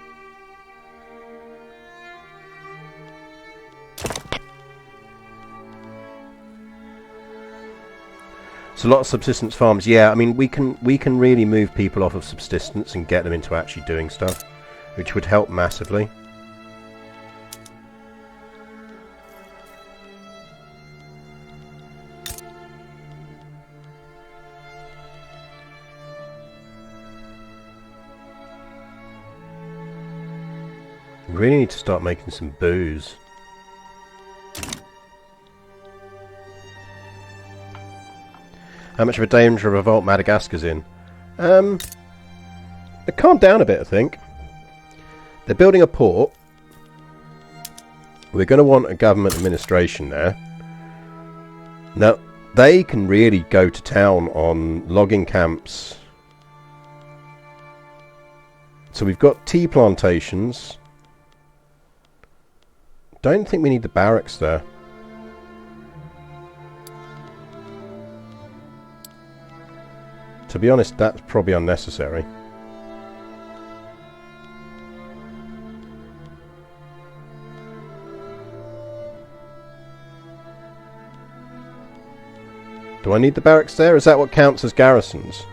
So a lot of subsistence farms. Yeah, I mean we can really move people off of subsistence and get them into actually doing stuff, which would help massively. We really need to start making some booze. How much of a danger of revolt Madagascar's in? They calmed down a bit, I think. They're building a port. We're going to want a government administration there. Now, they can really go to town on logging camps. So we've got tea plantations. Don't think we need the barracks there. To be honest, that's probably unnecessary. Do I need the barracks there? Is that what counts as garrisons?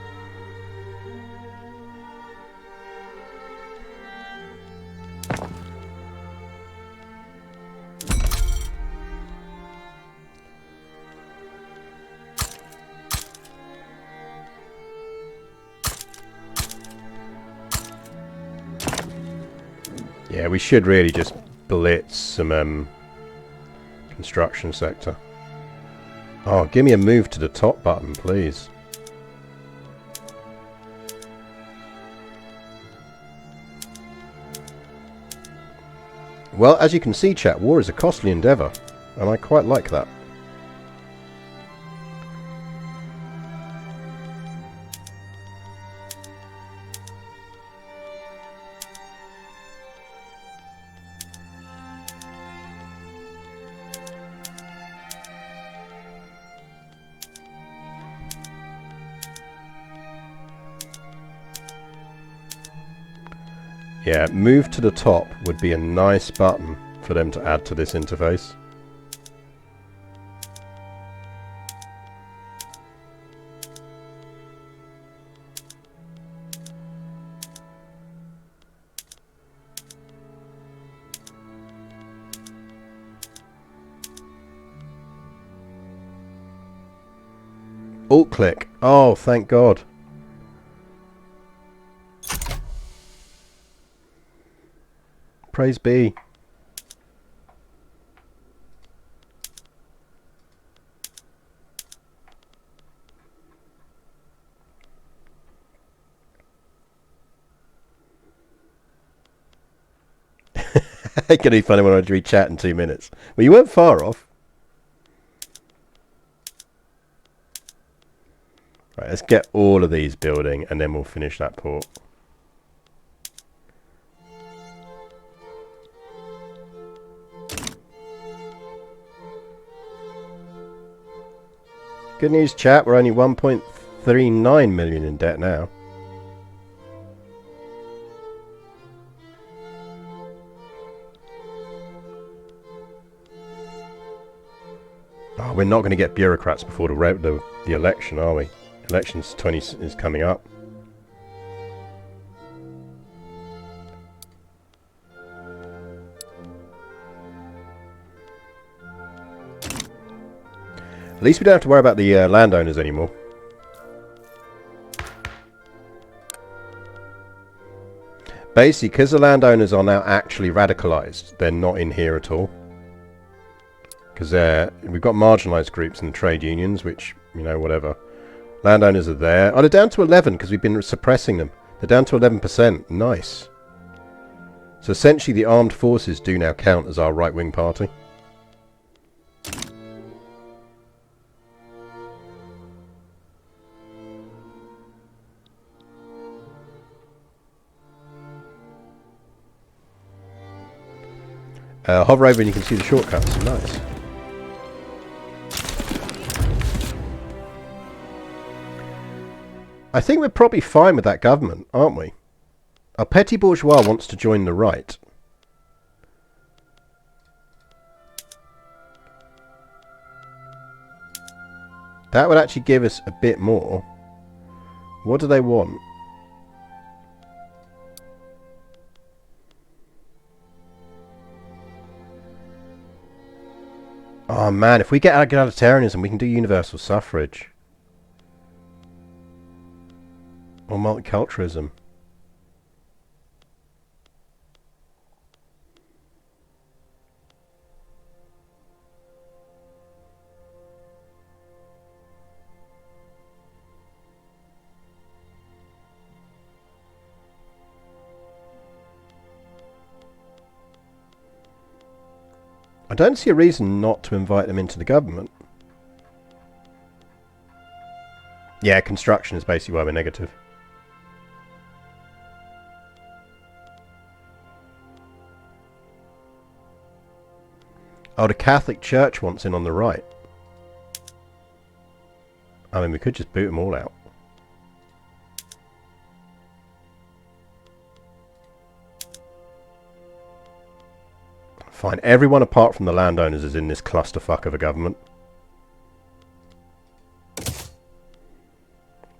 Yeah, we should really just blitz some construction sector. Oh, give me a move to the top button, please. Well, as you can see, chat, war is a costly endeavour, and I quite like that. Yeah, move to the top would be a nice button for them to add to this interface. Alt click. Oh, thank God. Praise be. It's gonna be funny when I read chat in 2 minutes. Well, you weren't far off. Right, let's get all of these building and then we'll finish that port. Good news, chat. We're only 1.39 million in debt now. Oh, we're not going to get bureaucrats before the election, are we? Elections 20 is coming up. At least we don't have to worry about the landowners anymore. Basically, because the landowners are now actually radicalised, they're not in here at all. Because we've got marginalised groups in the trade unions, which, you know, whatever. Landowners are there. Oh, they're down to 11 because we've been suppressing them. They're down to 11%. Nice. So essentially the armed forces do now count as our right-wing party. Hover over and you can see the shortcuts. Nice. I think we're probably fine with that government, aren't we? Our petty bourgeois wants to join the right. That would actually give us a bit more. What do they want? Oh man, if we get egalitarianism, we can do universal suffrage. Or multiculturalism. I don't see a reason not to invite them into the government. Yeah, construction is basically why we're negative. Oh, the Catholic Church wants in on the right. I mean, we could just boot them all out. Fine, everyone apart from the landowners is in this clusterfuck of a government.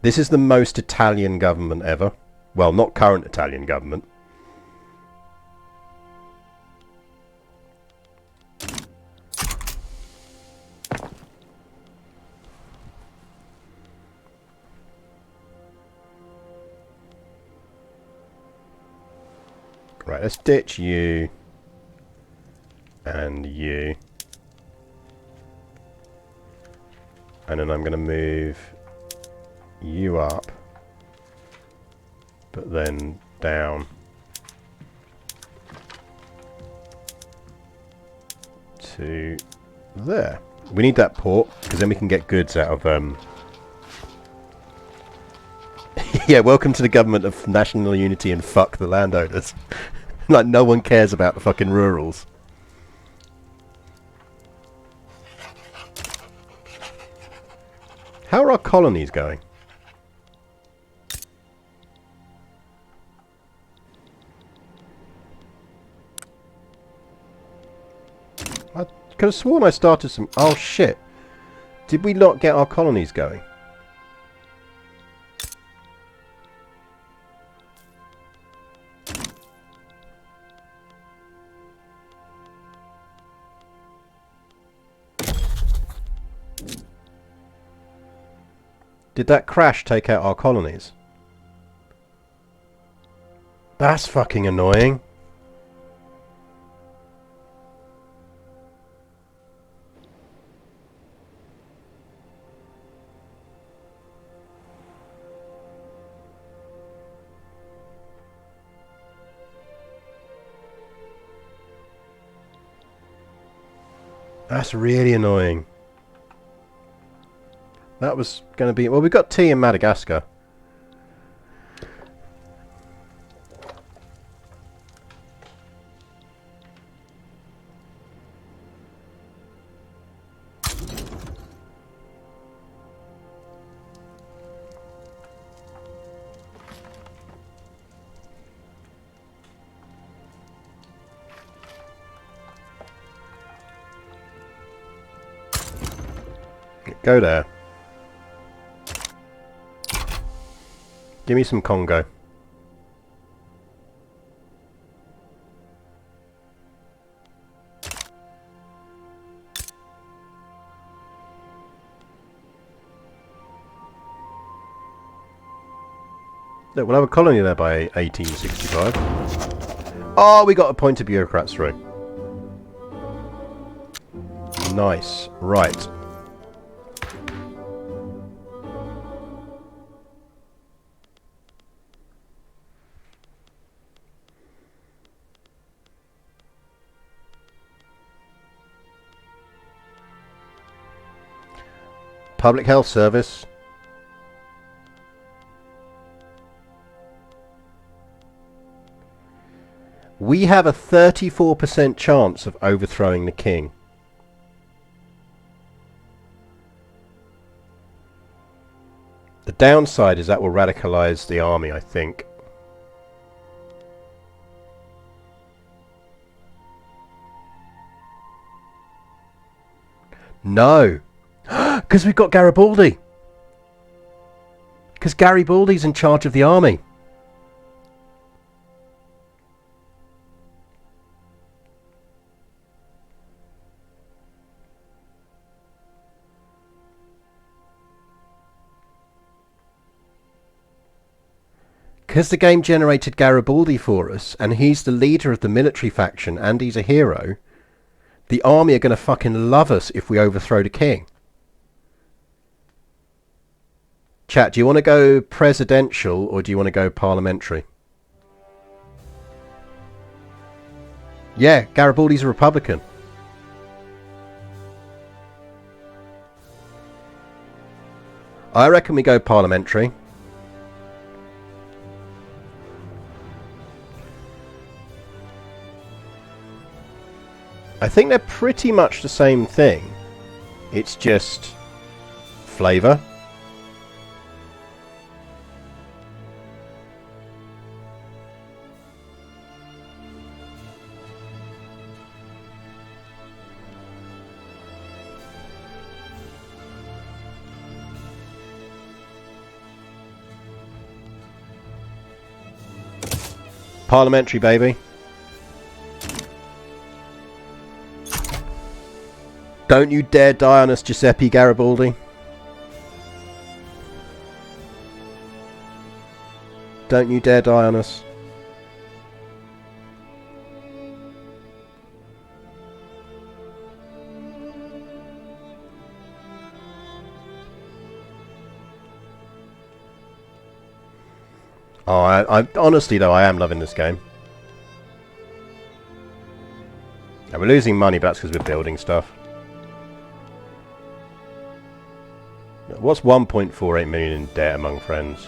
This is the most Italian government ever. Well, not current Italian government. Right, let's ditch you. And you. And then I'm going to move you up. But then down. To there. We need that port, because then we can get goods out of... Yeah, welcome to the government of national unity and fuck the landowners. Like, no one cares about the fucking rurals. How are our colonies going? I could have sworn I started some... Oh shit. Did we not get our colonies going? Did that crash take out our colonies? That's fucking annoying. That's really annoying. That was going to be... Well, we've got tea in Madagascar. Go there. Give me some Congo. Look, we'll have a colony there by 1865. Oh, we got appointed bureaucrats through. Nice. Right. Public Health Service. We have a 34% chance of overthrowing the king. The downside is that will radicalize the army, I think. No! Because we've got Garibaldi! Because Garibaldi's in charge of the army. Because the game generated Garibaldi for us, and he's the leader of the military faction, and he's a hero, the army are going to fucking love us if we overthrow the king. Chat, do you want to go presidential, or do you want to go parliamentary? Yeah, Garibaldi's a Republican. I reckon we go parliamentary. I think they're pretty much the same thing. It's just flavour. Parliamentary, baby. Don't you dare die on us, Giuseppe Garibaldi. Don't you dare die on us. Oh, I honestly though, I am loving this game. Now, we're losing money, but that's because we're building stuff. What's 1.48 million in debt among friends?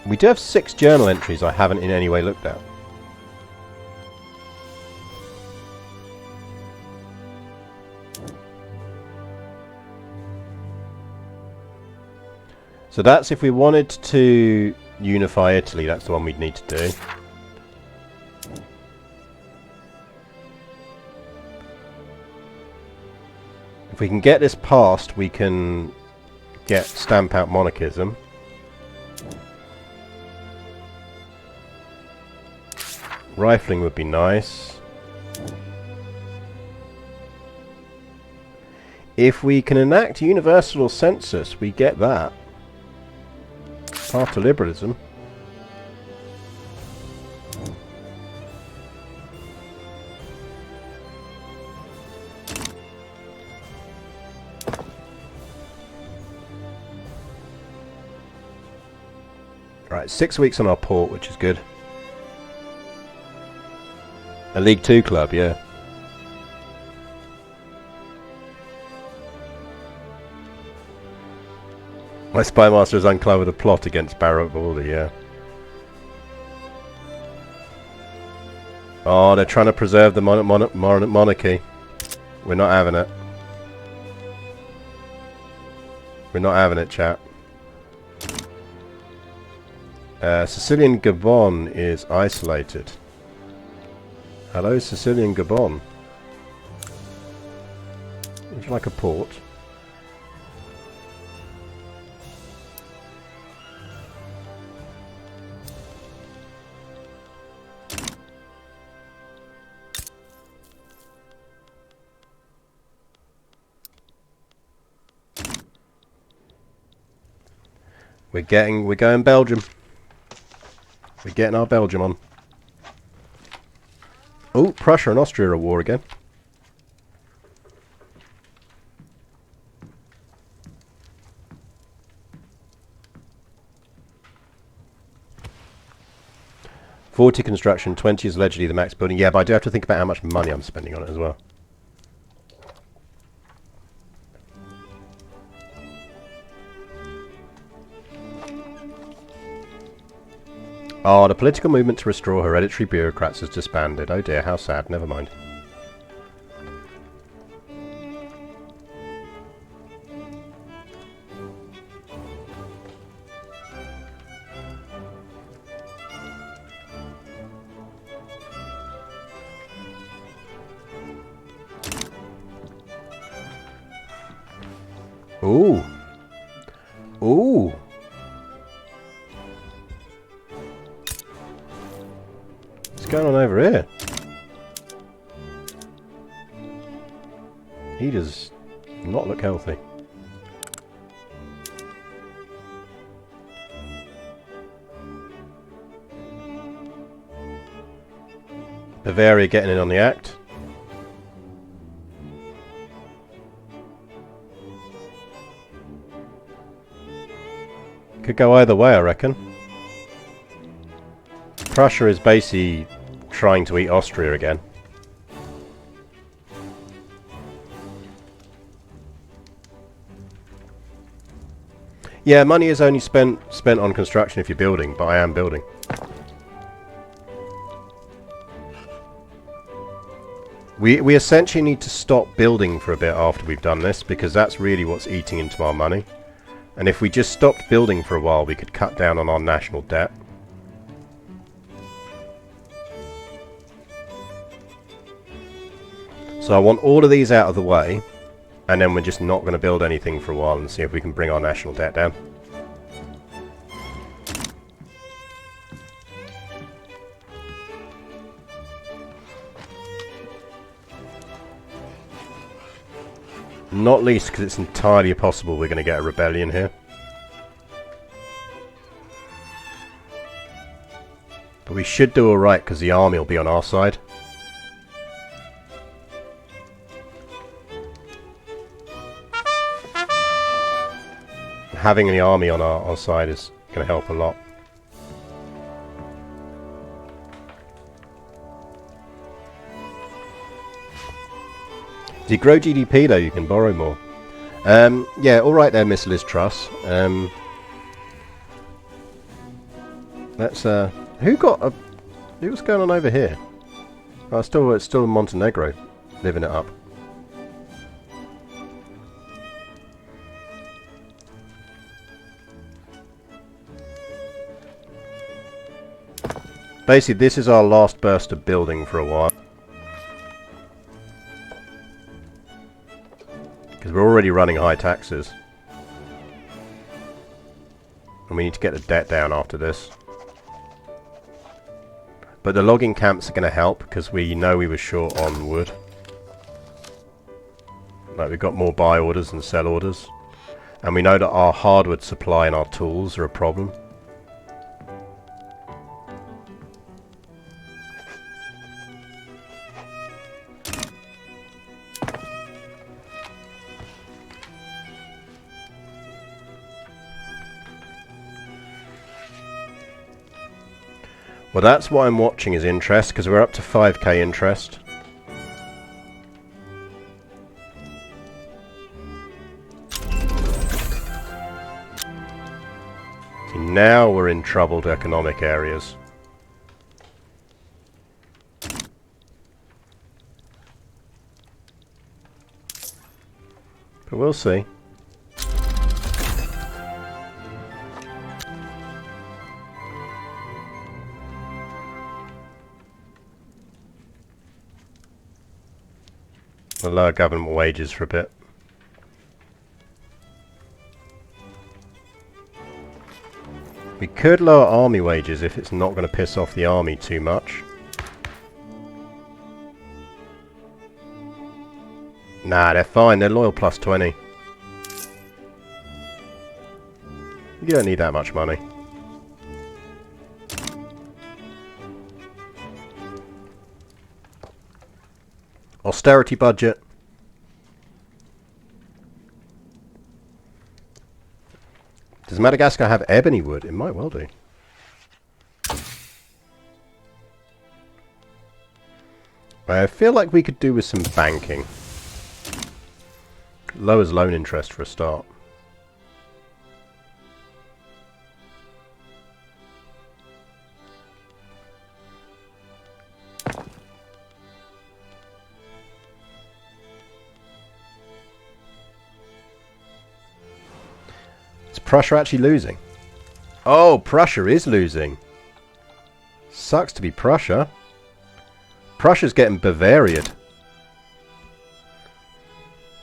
We do have 6 journal entries I haven't in any way looked at. So that's if we wanted to unify Italy, that's the one we'd need to do. If we can get this passed, we can stamp out monarchism. Rifling would be nice. If we can enact universal census, we get that. Path to liberalism. Right, 6 weeks on our port, which is good. A League 2 club, yeah. My spymaster has uncovered a plot against Garibaldi, yeah. Oh, they're trying to preserve the monarchy. We're not having it. We're not having it, chat. Sicilian Gabon is isolated. Hello, Sicilian Gabon. Would you like a port? We're going Belgium. We're getting our Belgium on. Oh, Prussia and Austria are at war again. $40 construction, 20 is allegedly the max building. Yeah, but I do have to think about how much money I'm spending on it as well. Oh, the political movement to restore hereditary bureaucrats has disbanded. Oh dear, how sad. Never mind. Ooh. Ooh. What's going on over here? He does not look healthy. Bavaria getting in on the act. Could go either way, I reckon. Prussia is basically trying to eat Austria again. Yeah, money is only spent on construction if you're building, but I am building. We essentially need to stop building for a bit after we've done this, because that's really what's eating into our money. And if we just stopped building for a while, we could cut down on our national debt. So I want all of these out of the way, and then we're just not going to build anything for a while and see if we can bring our national debt down. Not least because it's entirely possible we're going to get a rebellion here. But we should do alright because the army will be on our side. Having the army on our side is going to help a lot. If you grow GDP though, you can borrow more. Yeah, alright there, Miss Liz Truss. Let's, who's going on over here? Oh, it's still Montenegro, living it up. Basically, this is our last burst of building for a while. Because we're already running high taxes. And we need to get the debt down after this. But the logging camps are going to help, because we know we were short on wood. Like, we've got more buy orders than sell orders. And we know that our hardwood supply and our tools are a problem. Well, that's what I'm watching is interest, because we're up to 5k interest. See, now we're in troubled economic areas. But we'll see. We'll lower government wages for a bit. We could lower army wages if it's not going to piss off the army too much. Nah, they're fine. They're loyal plus 20. You don't need that much money. Austerity budget. Does Madagascar have ebony wood? It might well do. I feel like we could do with some banking. Lowers loan interest for a start. Is Prussia actually losing? Oh, Prussia is losing. Sucks to be Prussia. Prussia's getting Bavaria'd.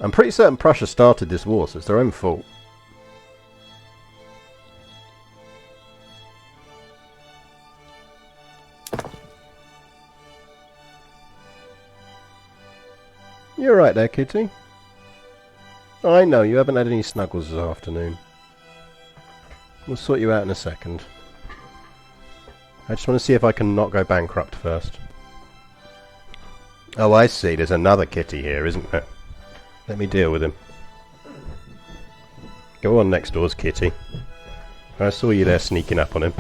I'm pretty certain Prussia started this war, so it's their own fault. You're right there, kitty. I know, you haven't had any snuggles this afternoon. We'll sort you out in a second. I just want to see if I can not go bankrupt first. Oh, I see. There's another kitty here, isn't there? Let me deal with him. Go on next door's kitty. I saw you there sneaking up on him.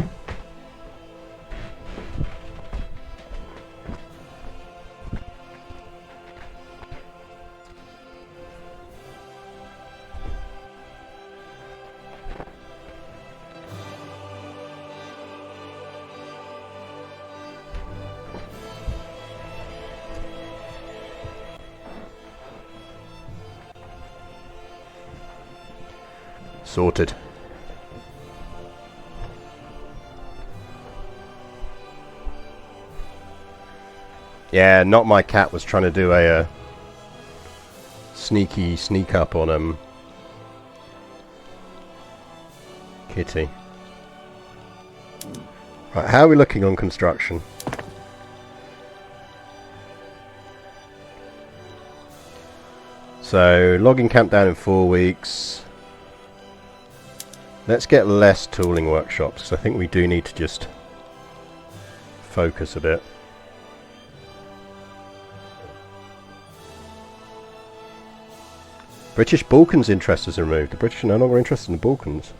Sorted. Yeah, not my cat was trying to do a sneaky sneak up on kitty. Right, how are we looking on construction? So, logging camp down in 4 weeks. Let's get less tooling workshops, because I think we do need to just focus a bit. British Balkans interest is removed. The British are no longer interested in the Balkans.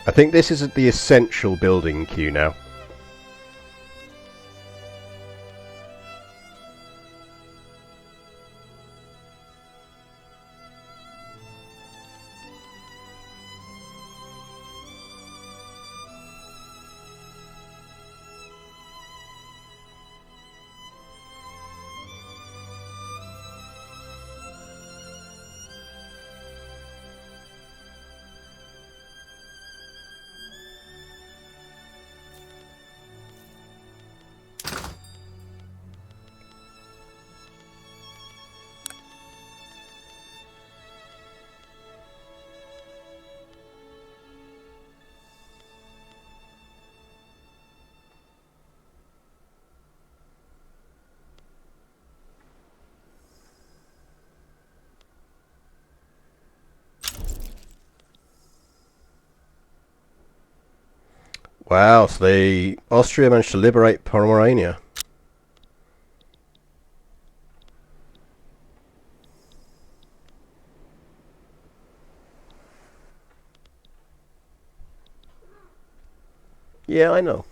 I think this is the essential building queue now. Wow, so Austria managed to liberate Pomerania. Yeah, I know.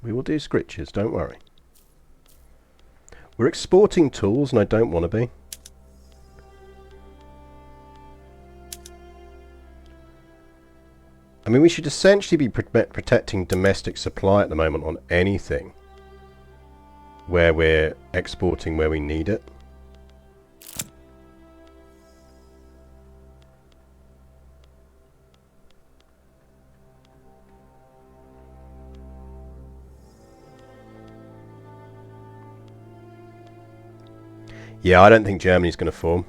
We will do scritches, don't worry. We're exporting tools and I don't want to be. I mean, we should essentially be protecting domestic supply at the moment on anything where we're exporting where we need it. Yeah, I don't think Germany's going to form.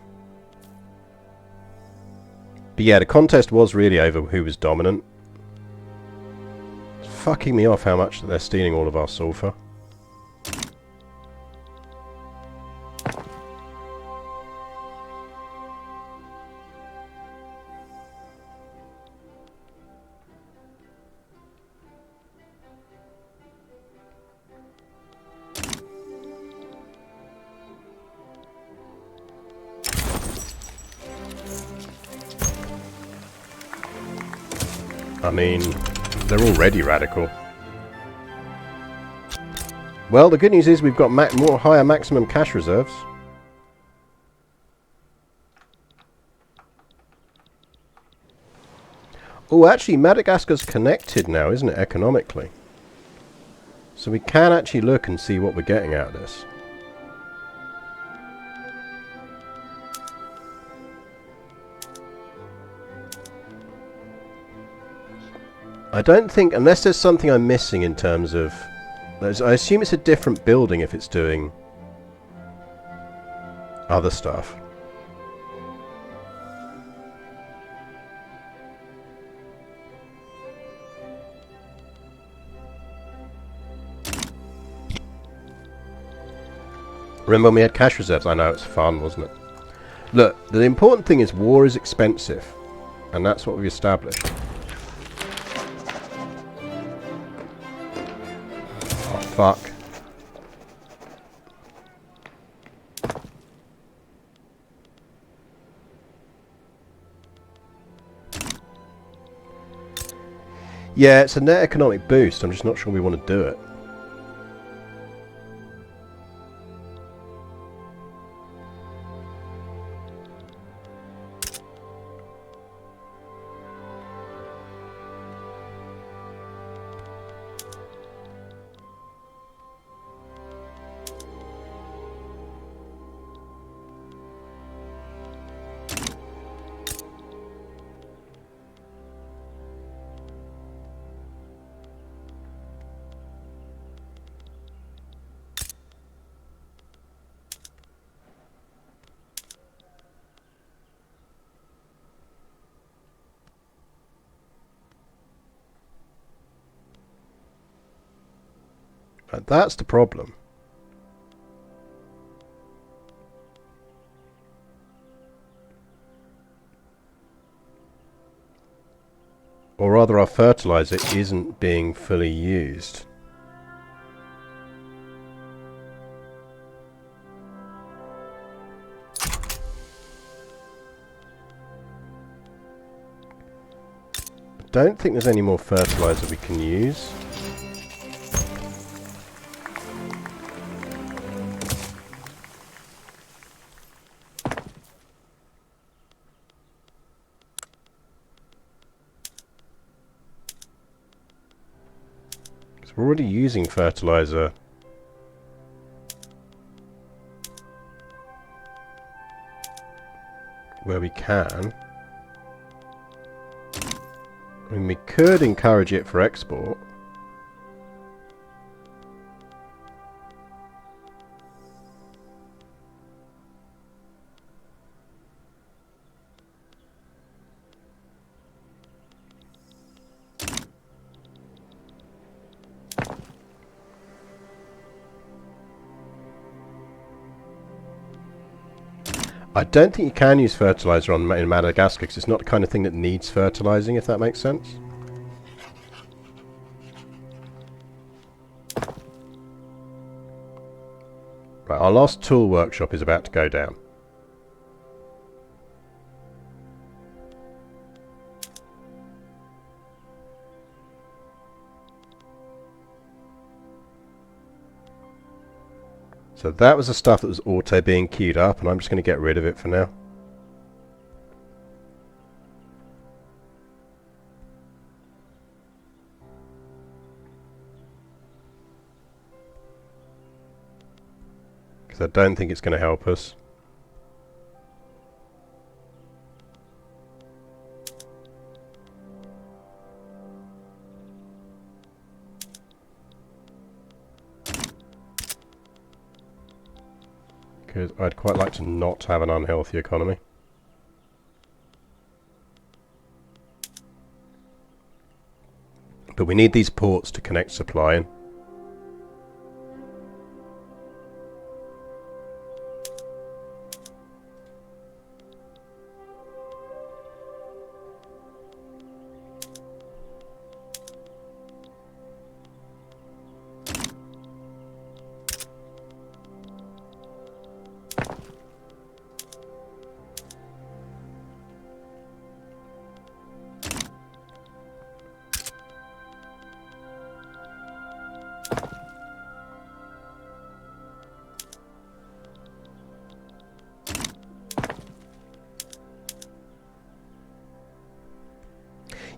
But yeah, the contest was really over who was dominant. fucking me off how much that they're stealing all of our sulfur. I mean, they're already radical. Well, the good news is we've got more higher maximum cash reserves. Oh, actually, Madagascar's connected now, isn't it, economically? So we can actually look and see what we're getting out of this. I don't think, unless there's something I'm missing in terms of... I assume it's a different building if it's doing other stuff. Remember when we had cash reserves? I know, it's fun, wasn't it? Look, the important thing is war is expensive. And that's what we've established. Oh, fuck. Yeah, it's a net economic boost. I'm just not sure we want to do it. And that's the problem. Or rather, our fertilizer isn't being fully used. I don't think there's any more fertilizer we can use. We're already using fertilizer. Where we can. I mean, we could encourage it for export. I don't think you can use fertilizer in Madagascar because it's not the kind of thing that needs fertilizing, if that makes sense. Right, our last tool workshop is about to go down. So that was the stuff that was auto being queued up, and I'm just going to get rid of it for now. Because I don't think it's going to help us. Because I'd quite like to not have an unhealthy economy. But we need these ports to connect supply in.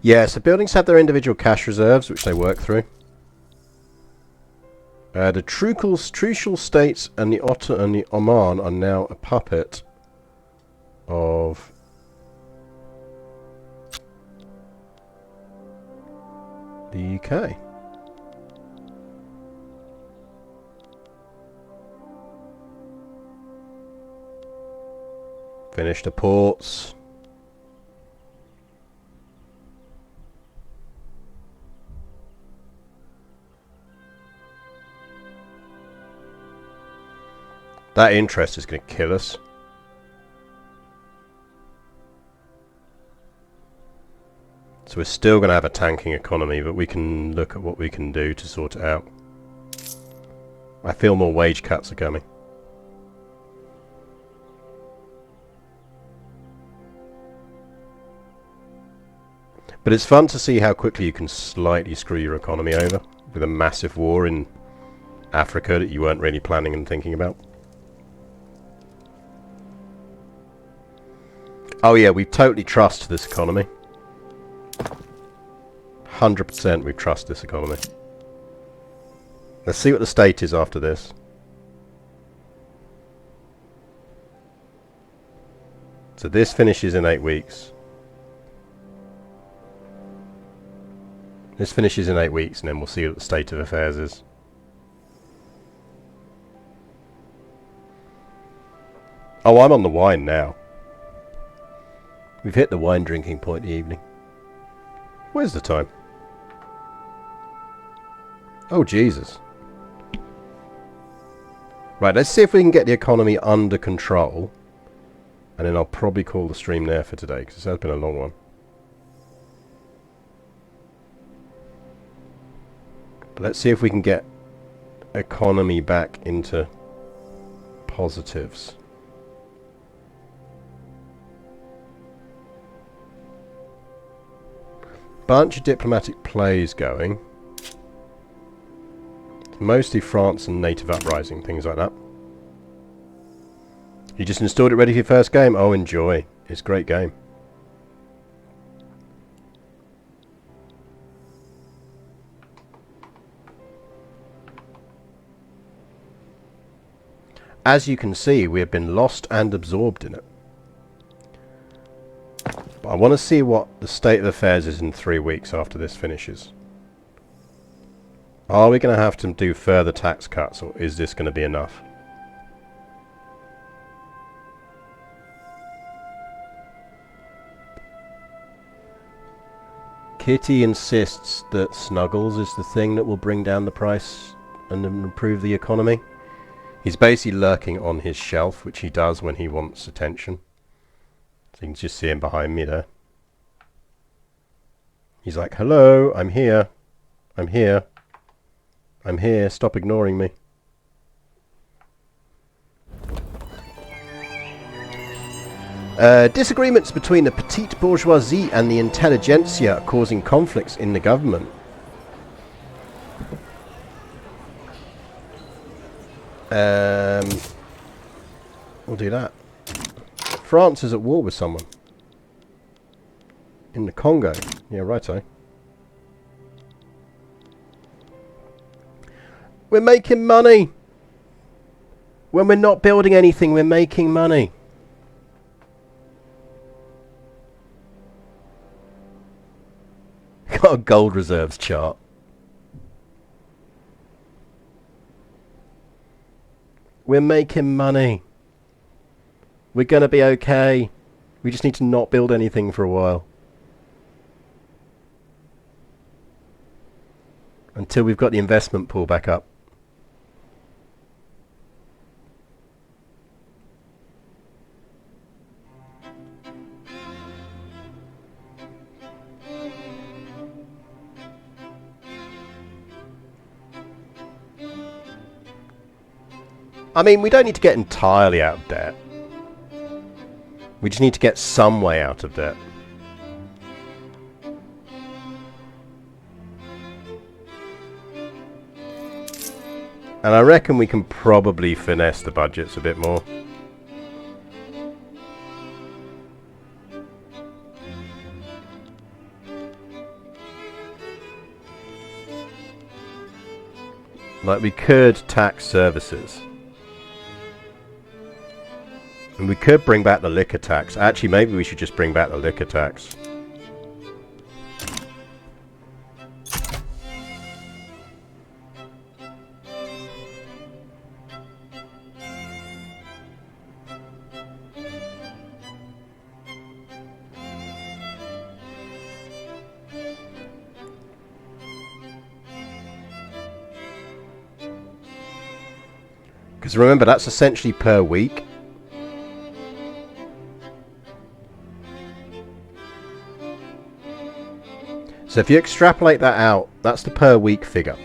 Yeah, so buildings have their individual cash reserves, which they work through. The Trucial States and the Otter and the Oman are now a puppet of the UK. Finish the ports. That interest is going to kill us. So we're still going to have a tanking economy, but we can look at what we can do to sort it out. I feel more wage cuts are coming. But it's fun to see how quickly you can slightly screw your economy over with a massive war in Africa that you weren't really planning and thinking about. Oh yeah, we totally trust this economy. 100% we trust this economy. Let's see what the state is after this. So this finishes in 8 weeks. This finishes in 8 weeks and then we'll see what the state of affairs is. Oh, I'm on the wine now. We've hit the wine drinking point in the evening. Where's the time? Oh, Jesus. Right, let's see if we can get the economy under control. And then I'll probably call the stream there for today, because this has been a long one. But let's see if we can get economy back into positives. Bunch of diplomatic plays going. Mostly France and native uprising, things like that. You just installed it ready for your first game? Oh, enjoy. It's a great game. As you can see, we have been lost and absorbed in it. But I want to see what the state of affairs is in 3 weeks after this finishes. Are we going to have to do further tax cuts, or is this going to be enough? Kitty insists that Snuggles is the thing that will bring down the price and improve the economy. He's basically lurking on his shelf, which he does when he wants attention. So you can just see him behind me there. He's like, hello, I'm here. I'm here. I'm here, stop ignoring me. Disagreements between the petite bourgeoisie and the intelligentsia are causing conflicts in the government. We'll do that. France is at war with someone. In the Congo. Yeah, righto. We're making money! When we're not building anything, we're making money. Got a gold reserves chart. We're making money. We're going to be okay. We just need to not build anything for a while. until we've got the investment pool back up. I mean, we don't need to get entirely out of debt. We just need to get some way out of debt. And I reckon we can probably finesse the budgets a bit more. Like, we could tax services. And we could bring back the liquor tax. Actually, maybe we should just bring back the liquor tax. Because remember, that's essentially per week. So if you extrapolate that out, that's the per week figure.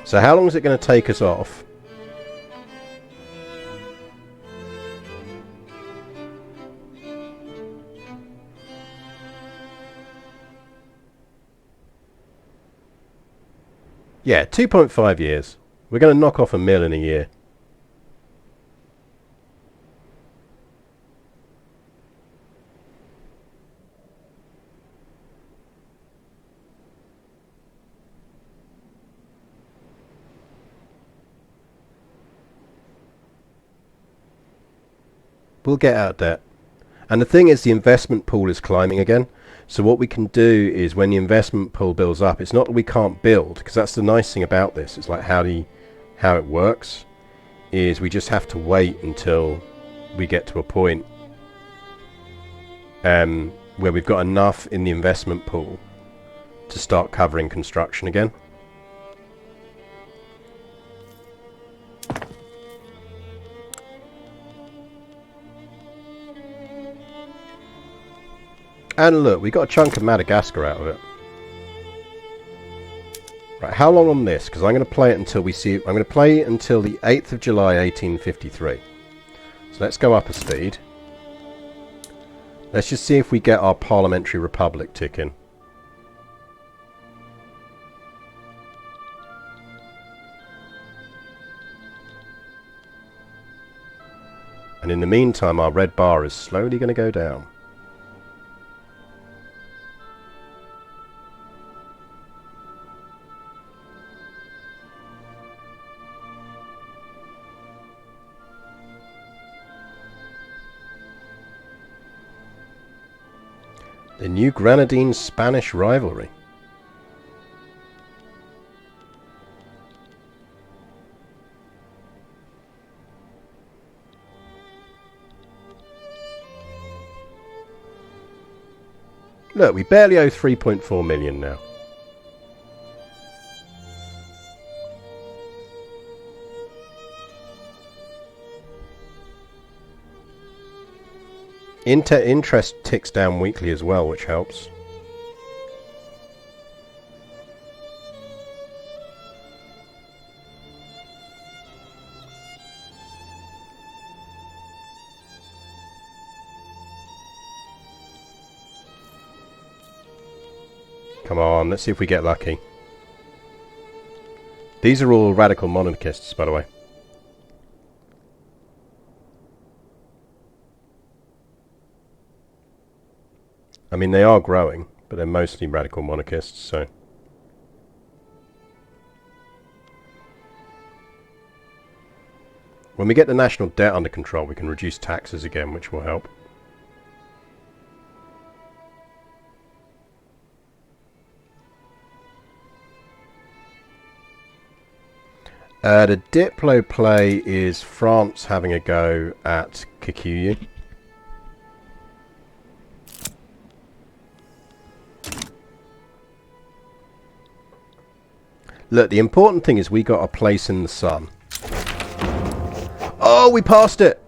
So how long is it going to take us off? Yeah, 2.5 years. We're going to knock off $1 million a year. We'll get out of debt. And the thing is, the investment pool is climbing again. So what we can do is, when the investment pool builds up, it's not that we can't build, because that's the nice thing about this. It's like how it works is we just have to wait until we get to a point where we've got enough in the investment pool to start covering construction again. And look, we got a chunk of Madagascar out of it. Right, how long on this? Because I'm going to play it until we see... I'm going to play it until the 8th of July, 1853. So let's go up a speed. Let's just see if we get our parliamentary republic ticking. And in the meantime, our red bar is slowly going to go down. The New Grenadine-Spanish rivalry. Look, we barely owe 3.4 million now. Interest ticks down weekly as well, which helps. Come on, let's see if we get lucky. These are all radical monarchists, by the way. I mean, they are growing, but they're mostly radical monarchists, so... When we get the national debt under control, we can reduce taxes again, which will help. The Diplo play is France having a go at Kikuyu. Look, the important thing is we got a place in the sun. Oh, we passed it!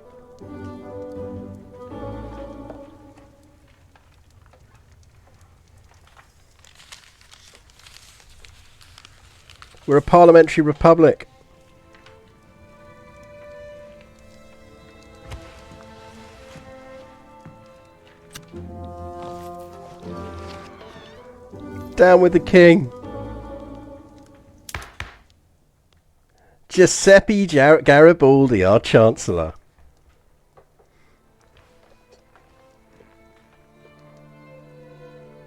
We're a parliamentary republic. Down with the king. Giuseppe Garibaldi, our Chancellor.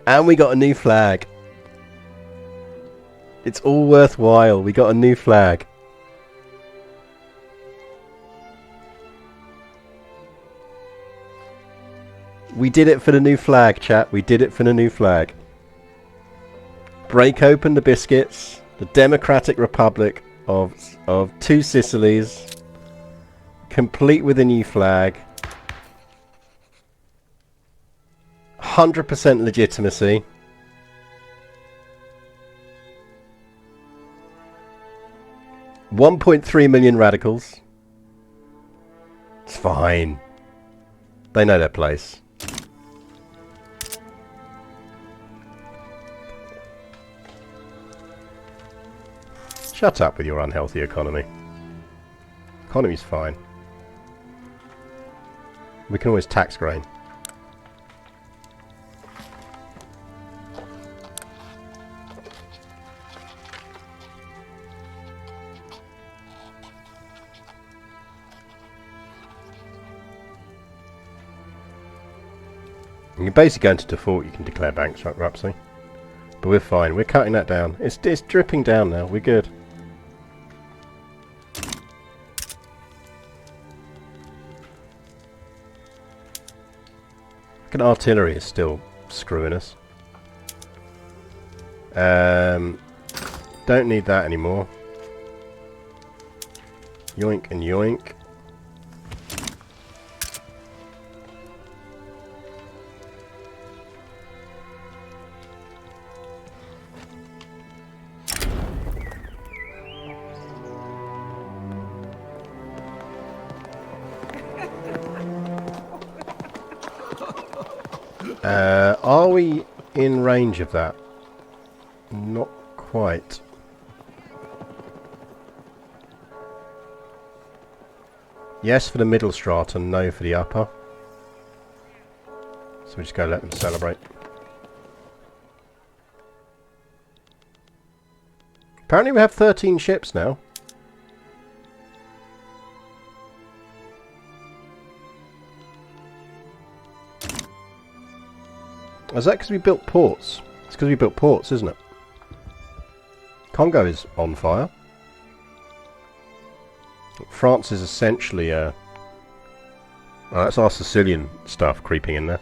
And we got a new flag. It's all worthwhile. We got a new flag. We did it for the new flag, chat. We did it for the new flag. Break open the biscuits. The Democratic Republic of two Sicilies. Complete with a new flag. 100% legitimacy. $1.3 million radicals. It's fine. They know their place. Shut up with your unhealthy economy. Economy's fine. We can always tax grain. You can basically go into default, you can declare bankruptcy. But we're fine, we're cutting that down. It's dripping down now, we're good. Fucking artillery is still screwing us. Don't need that anymore. Yoink and yoink. Are we in range of that? Not quite. Yes for the middle strata, no for the upper. So we just go let them celebrate. Apparently we have 13 ships now. Is that because we built ports? It's because we built ports, isn't it? Congo is on fire. France is essentially oh, that's our Sicilian stuff creeping in there.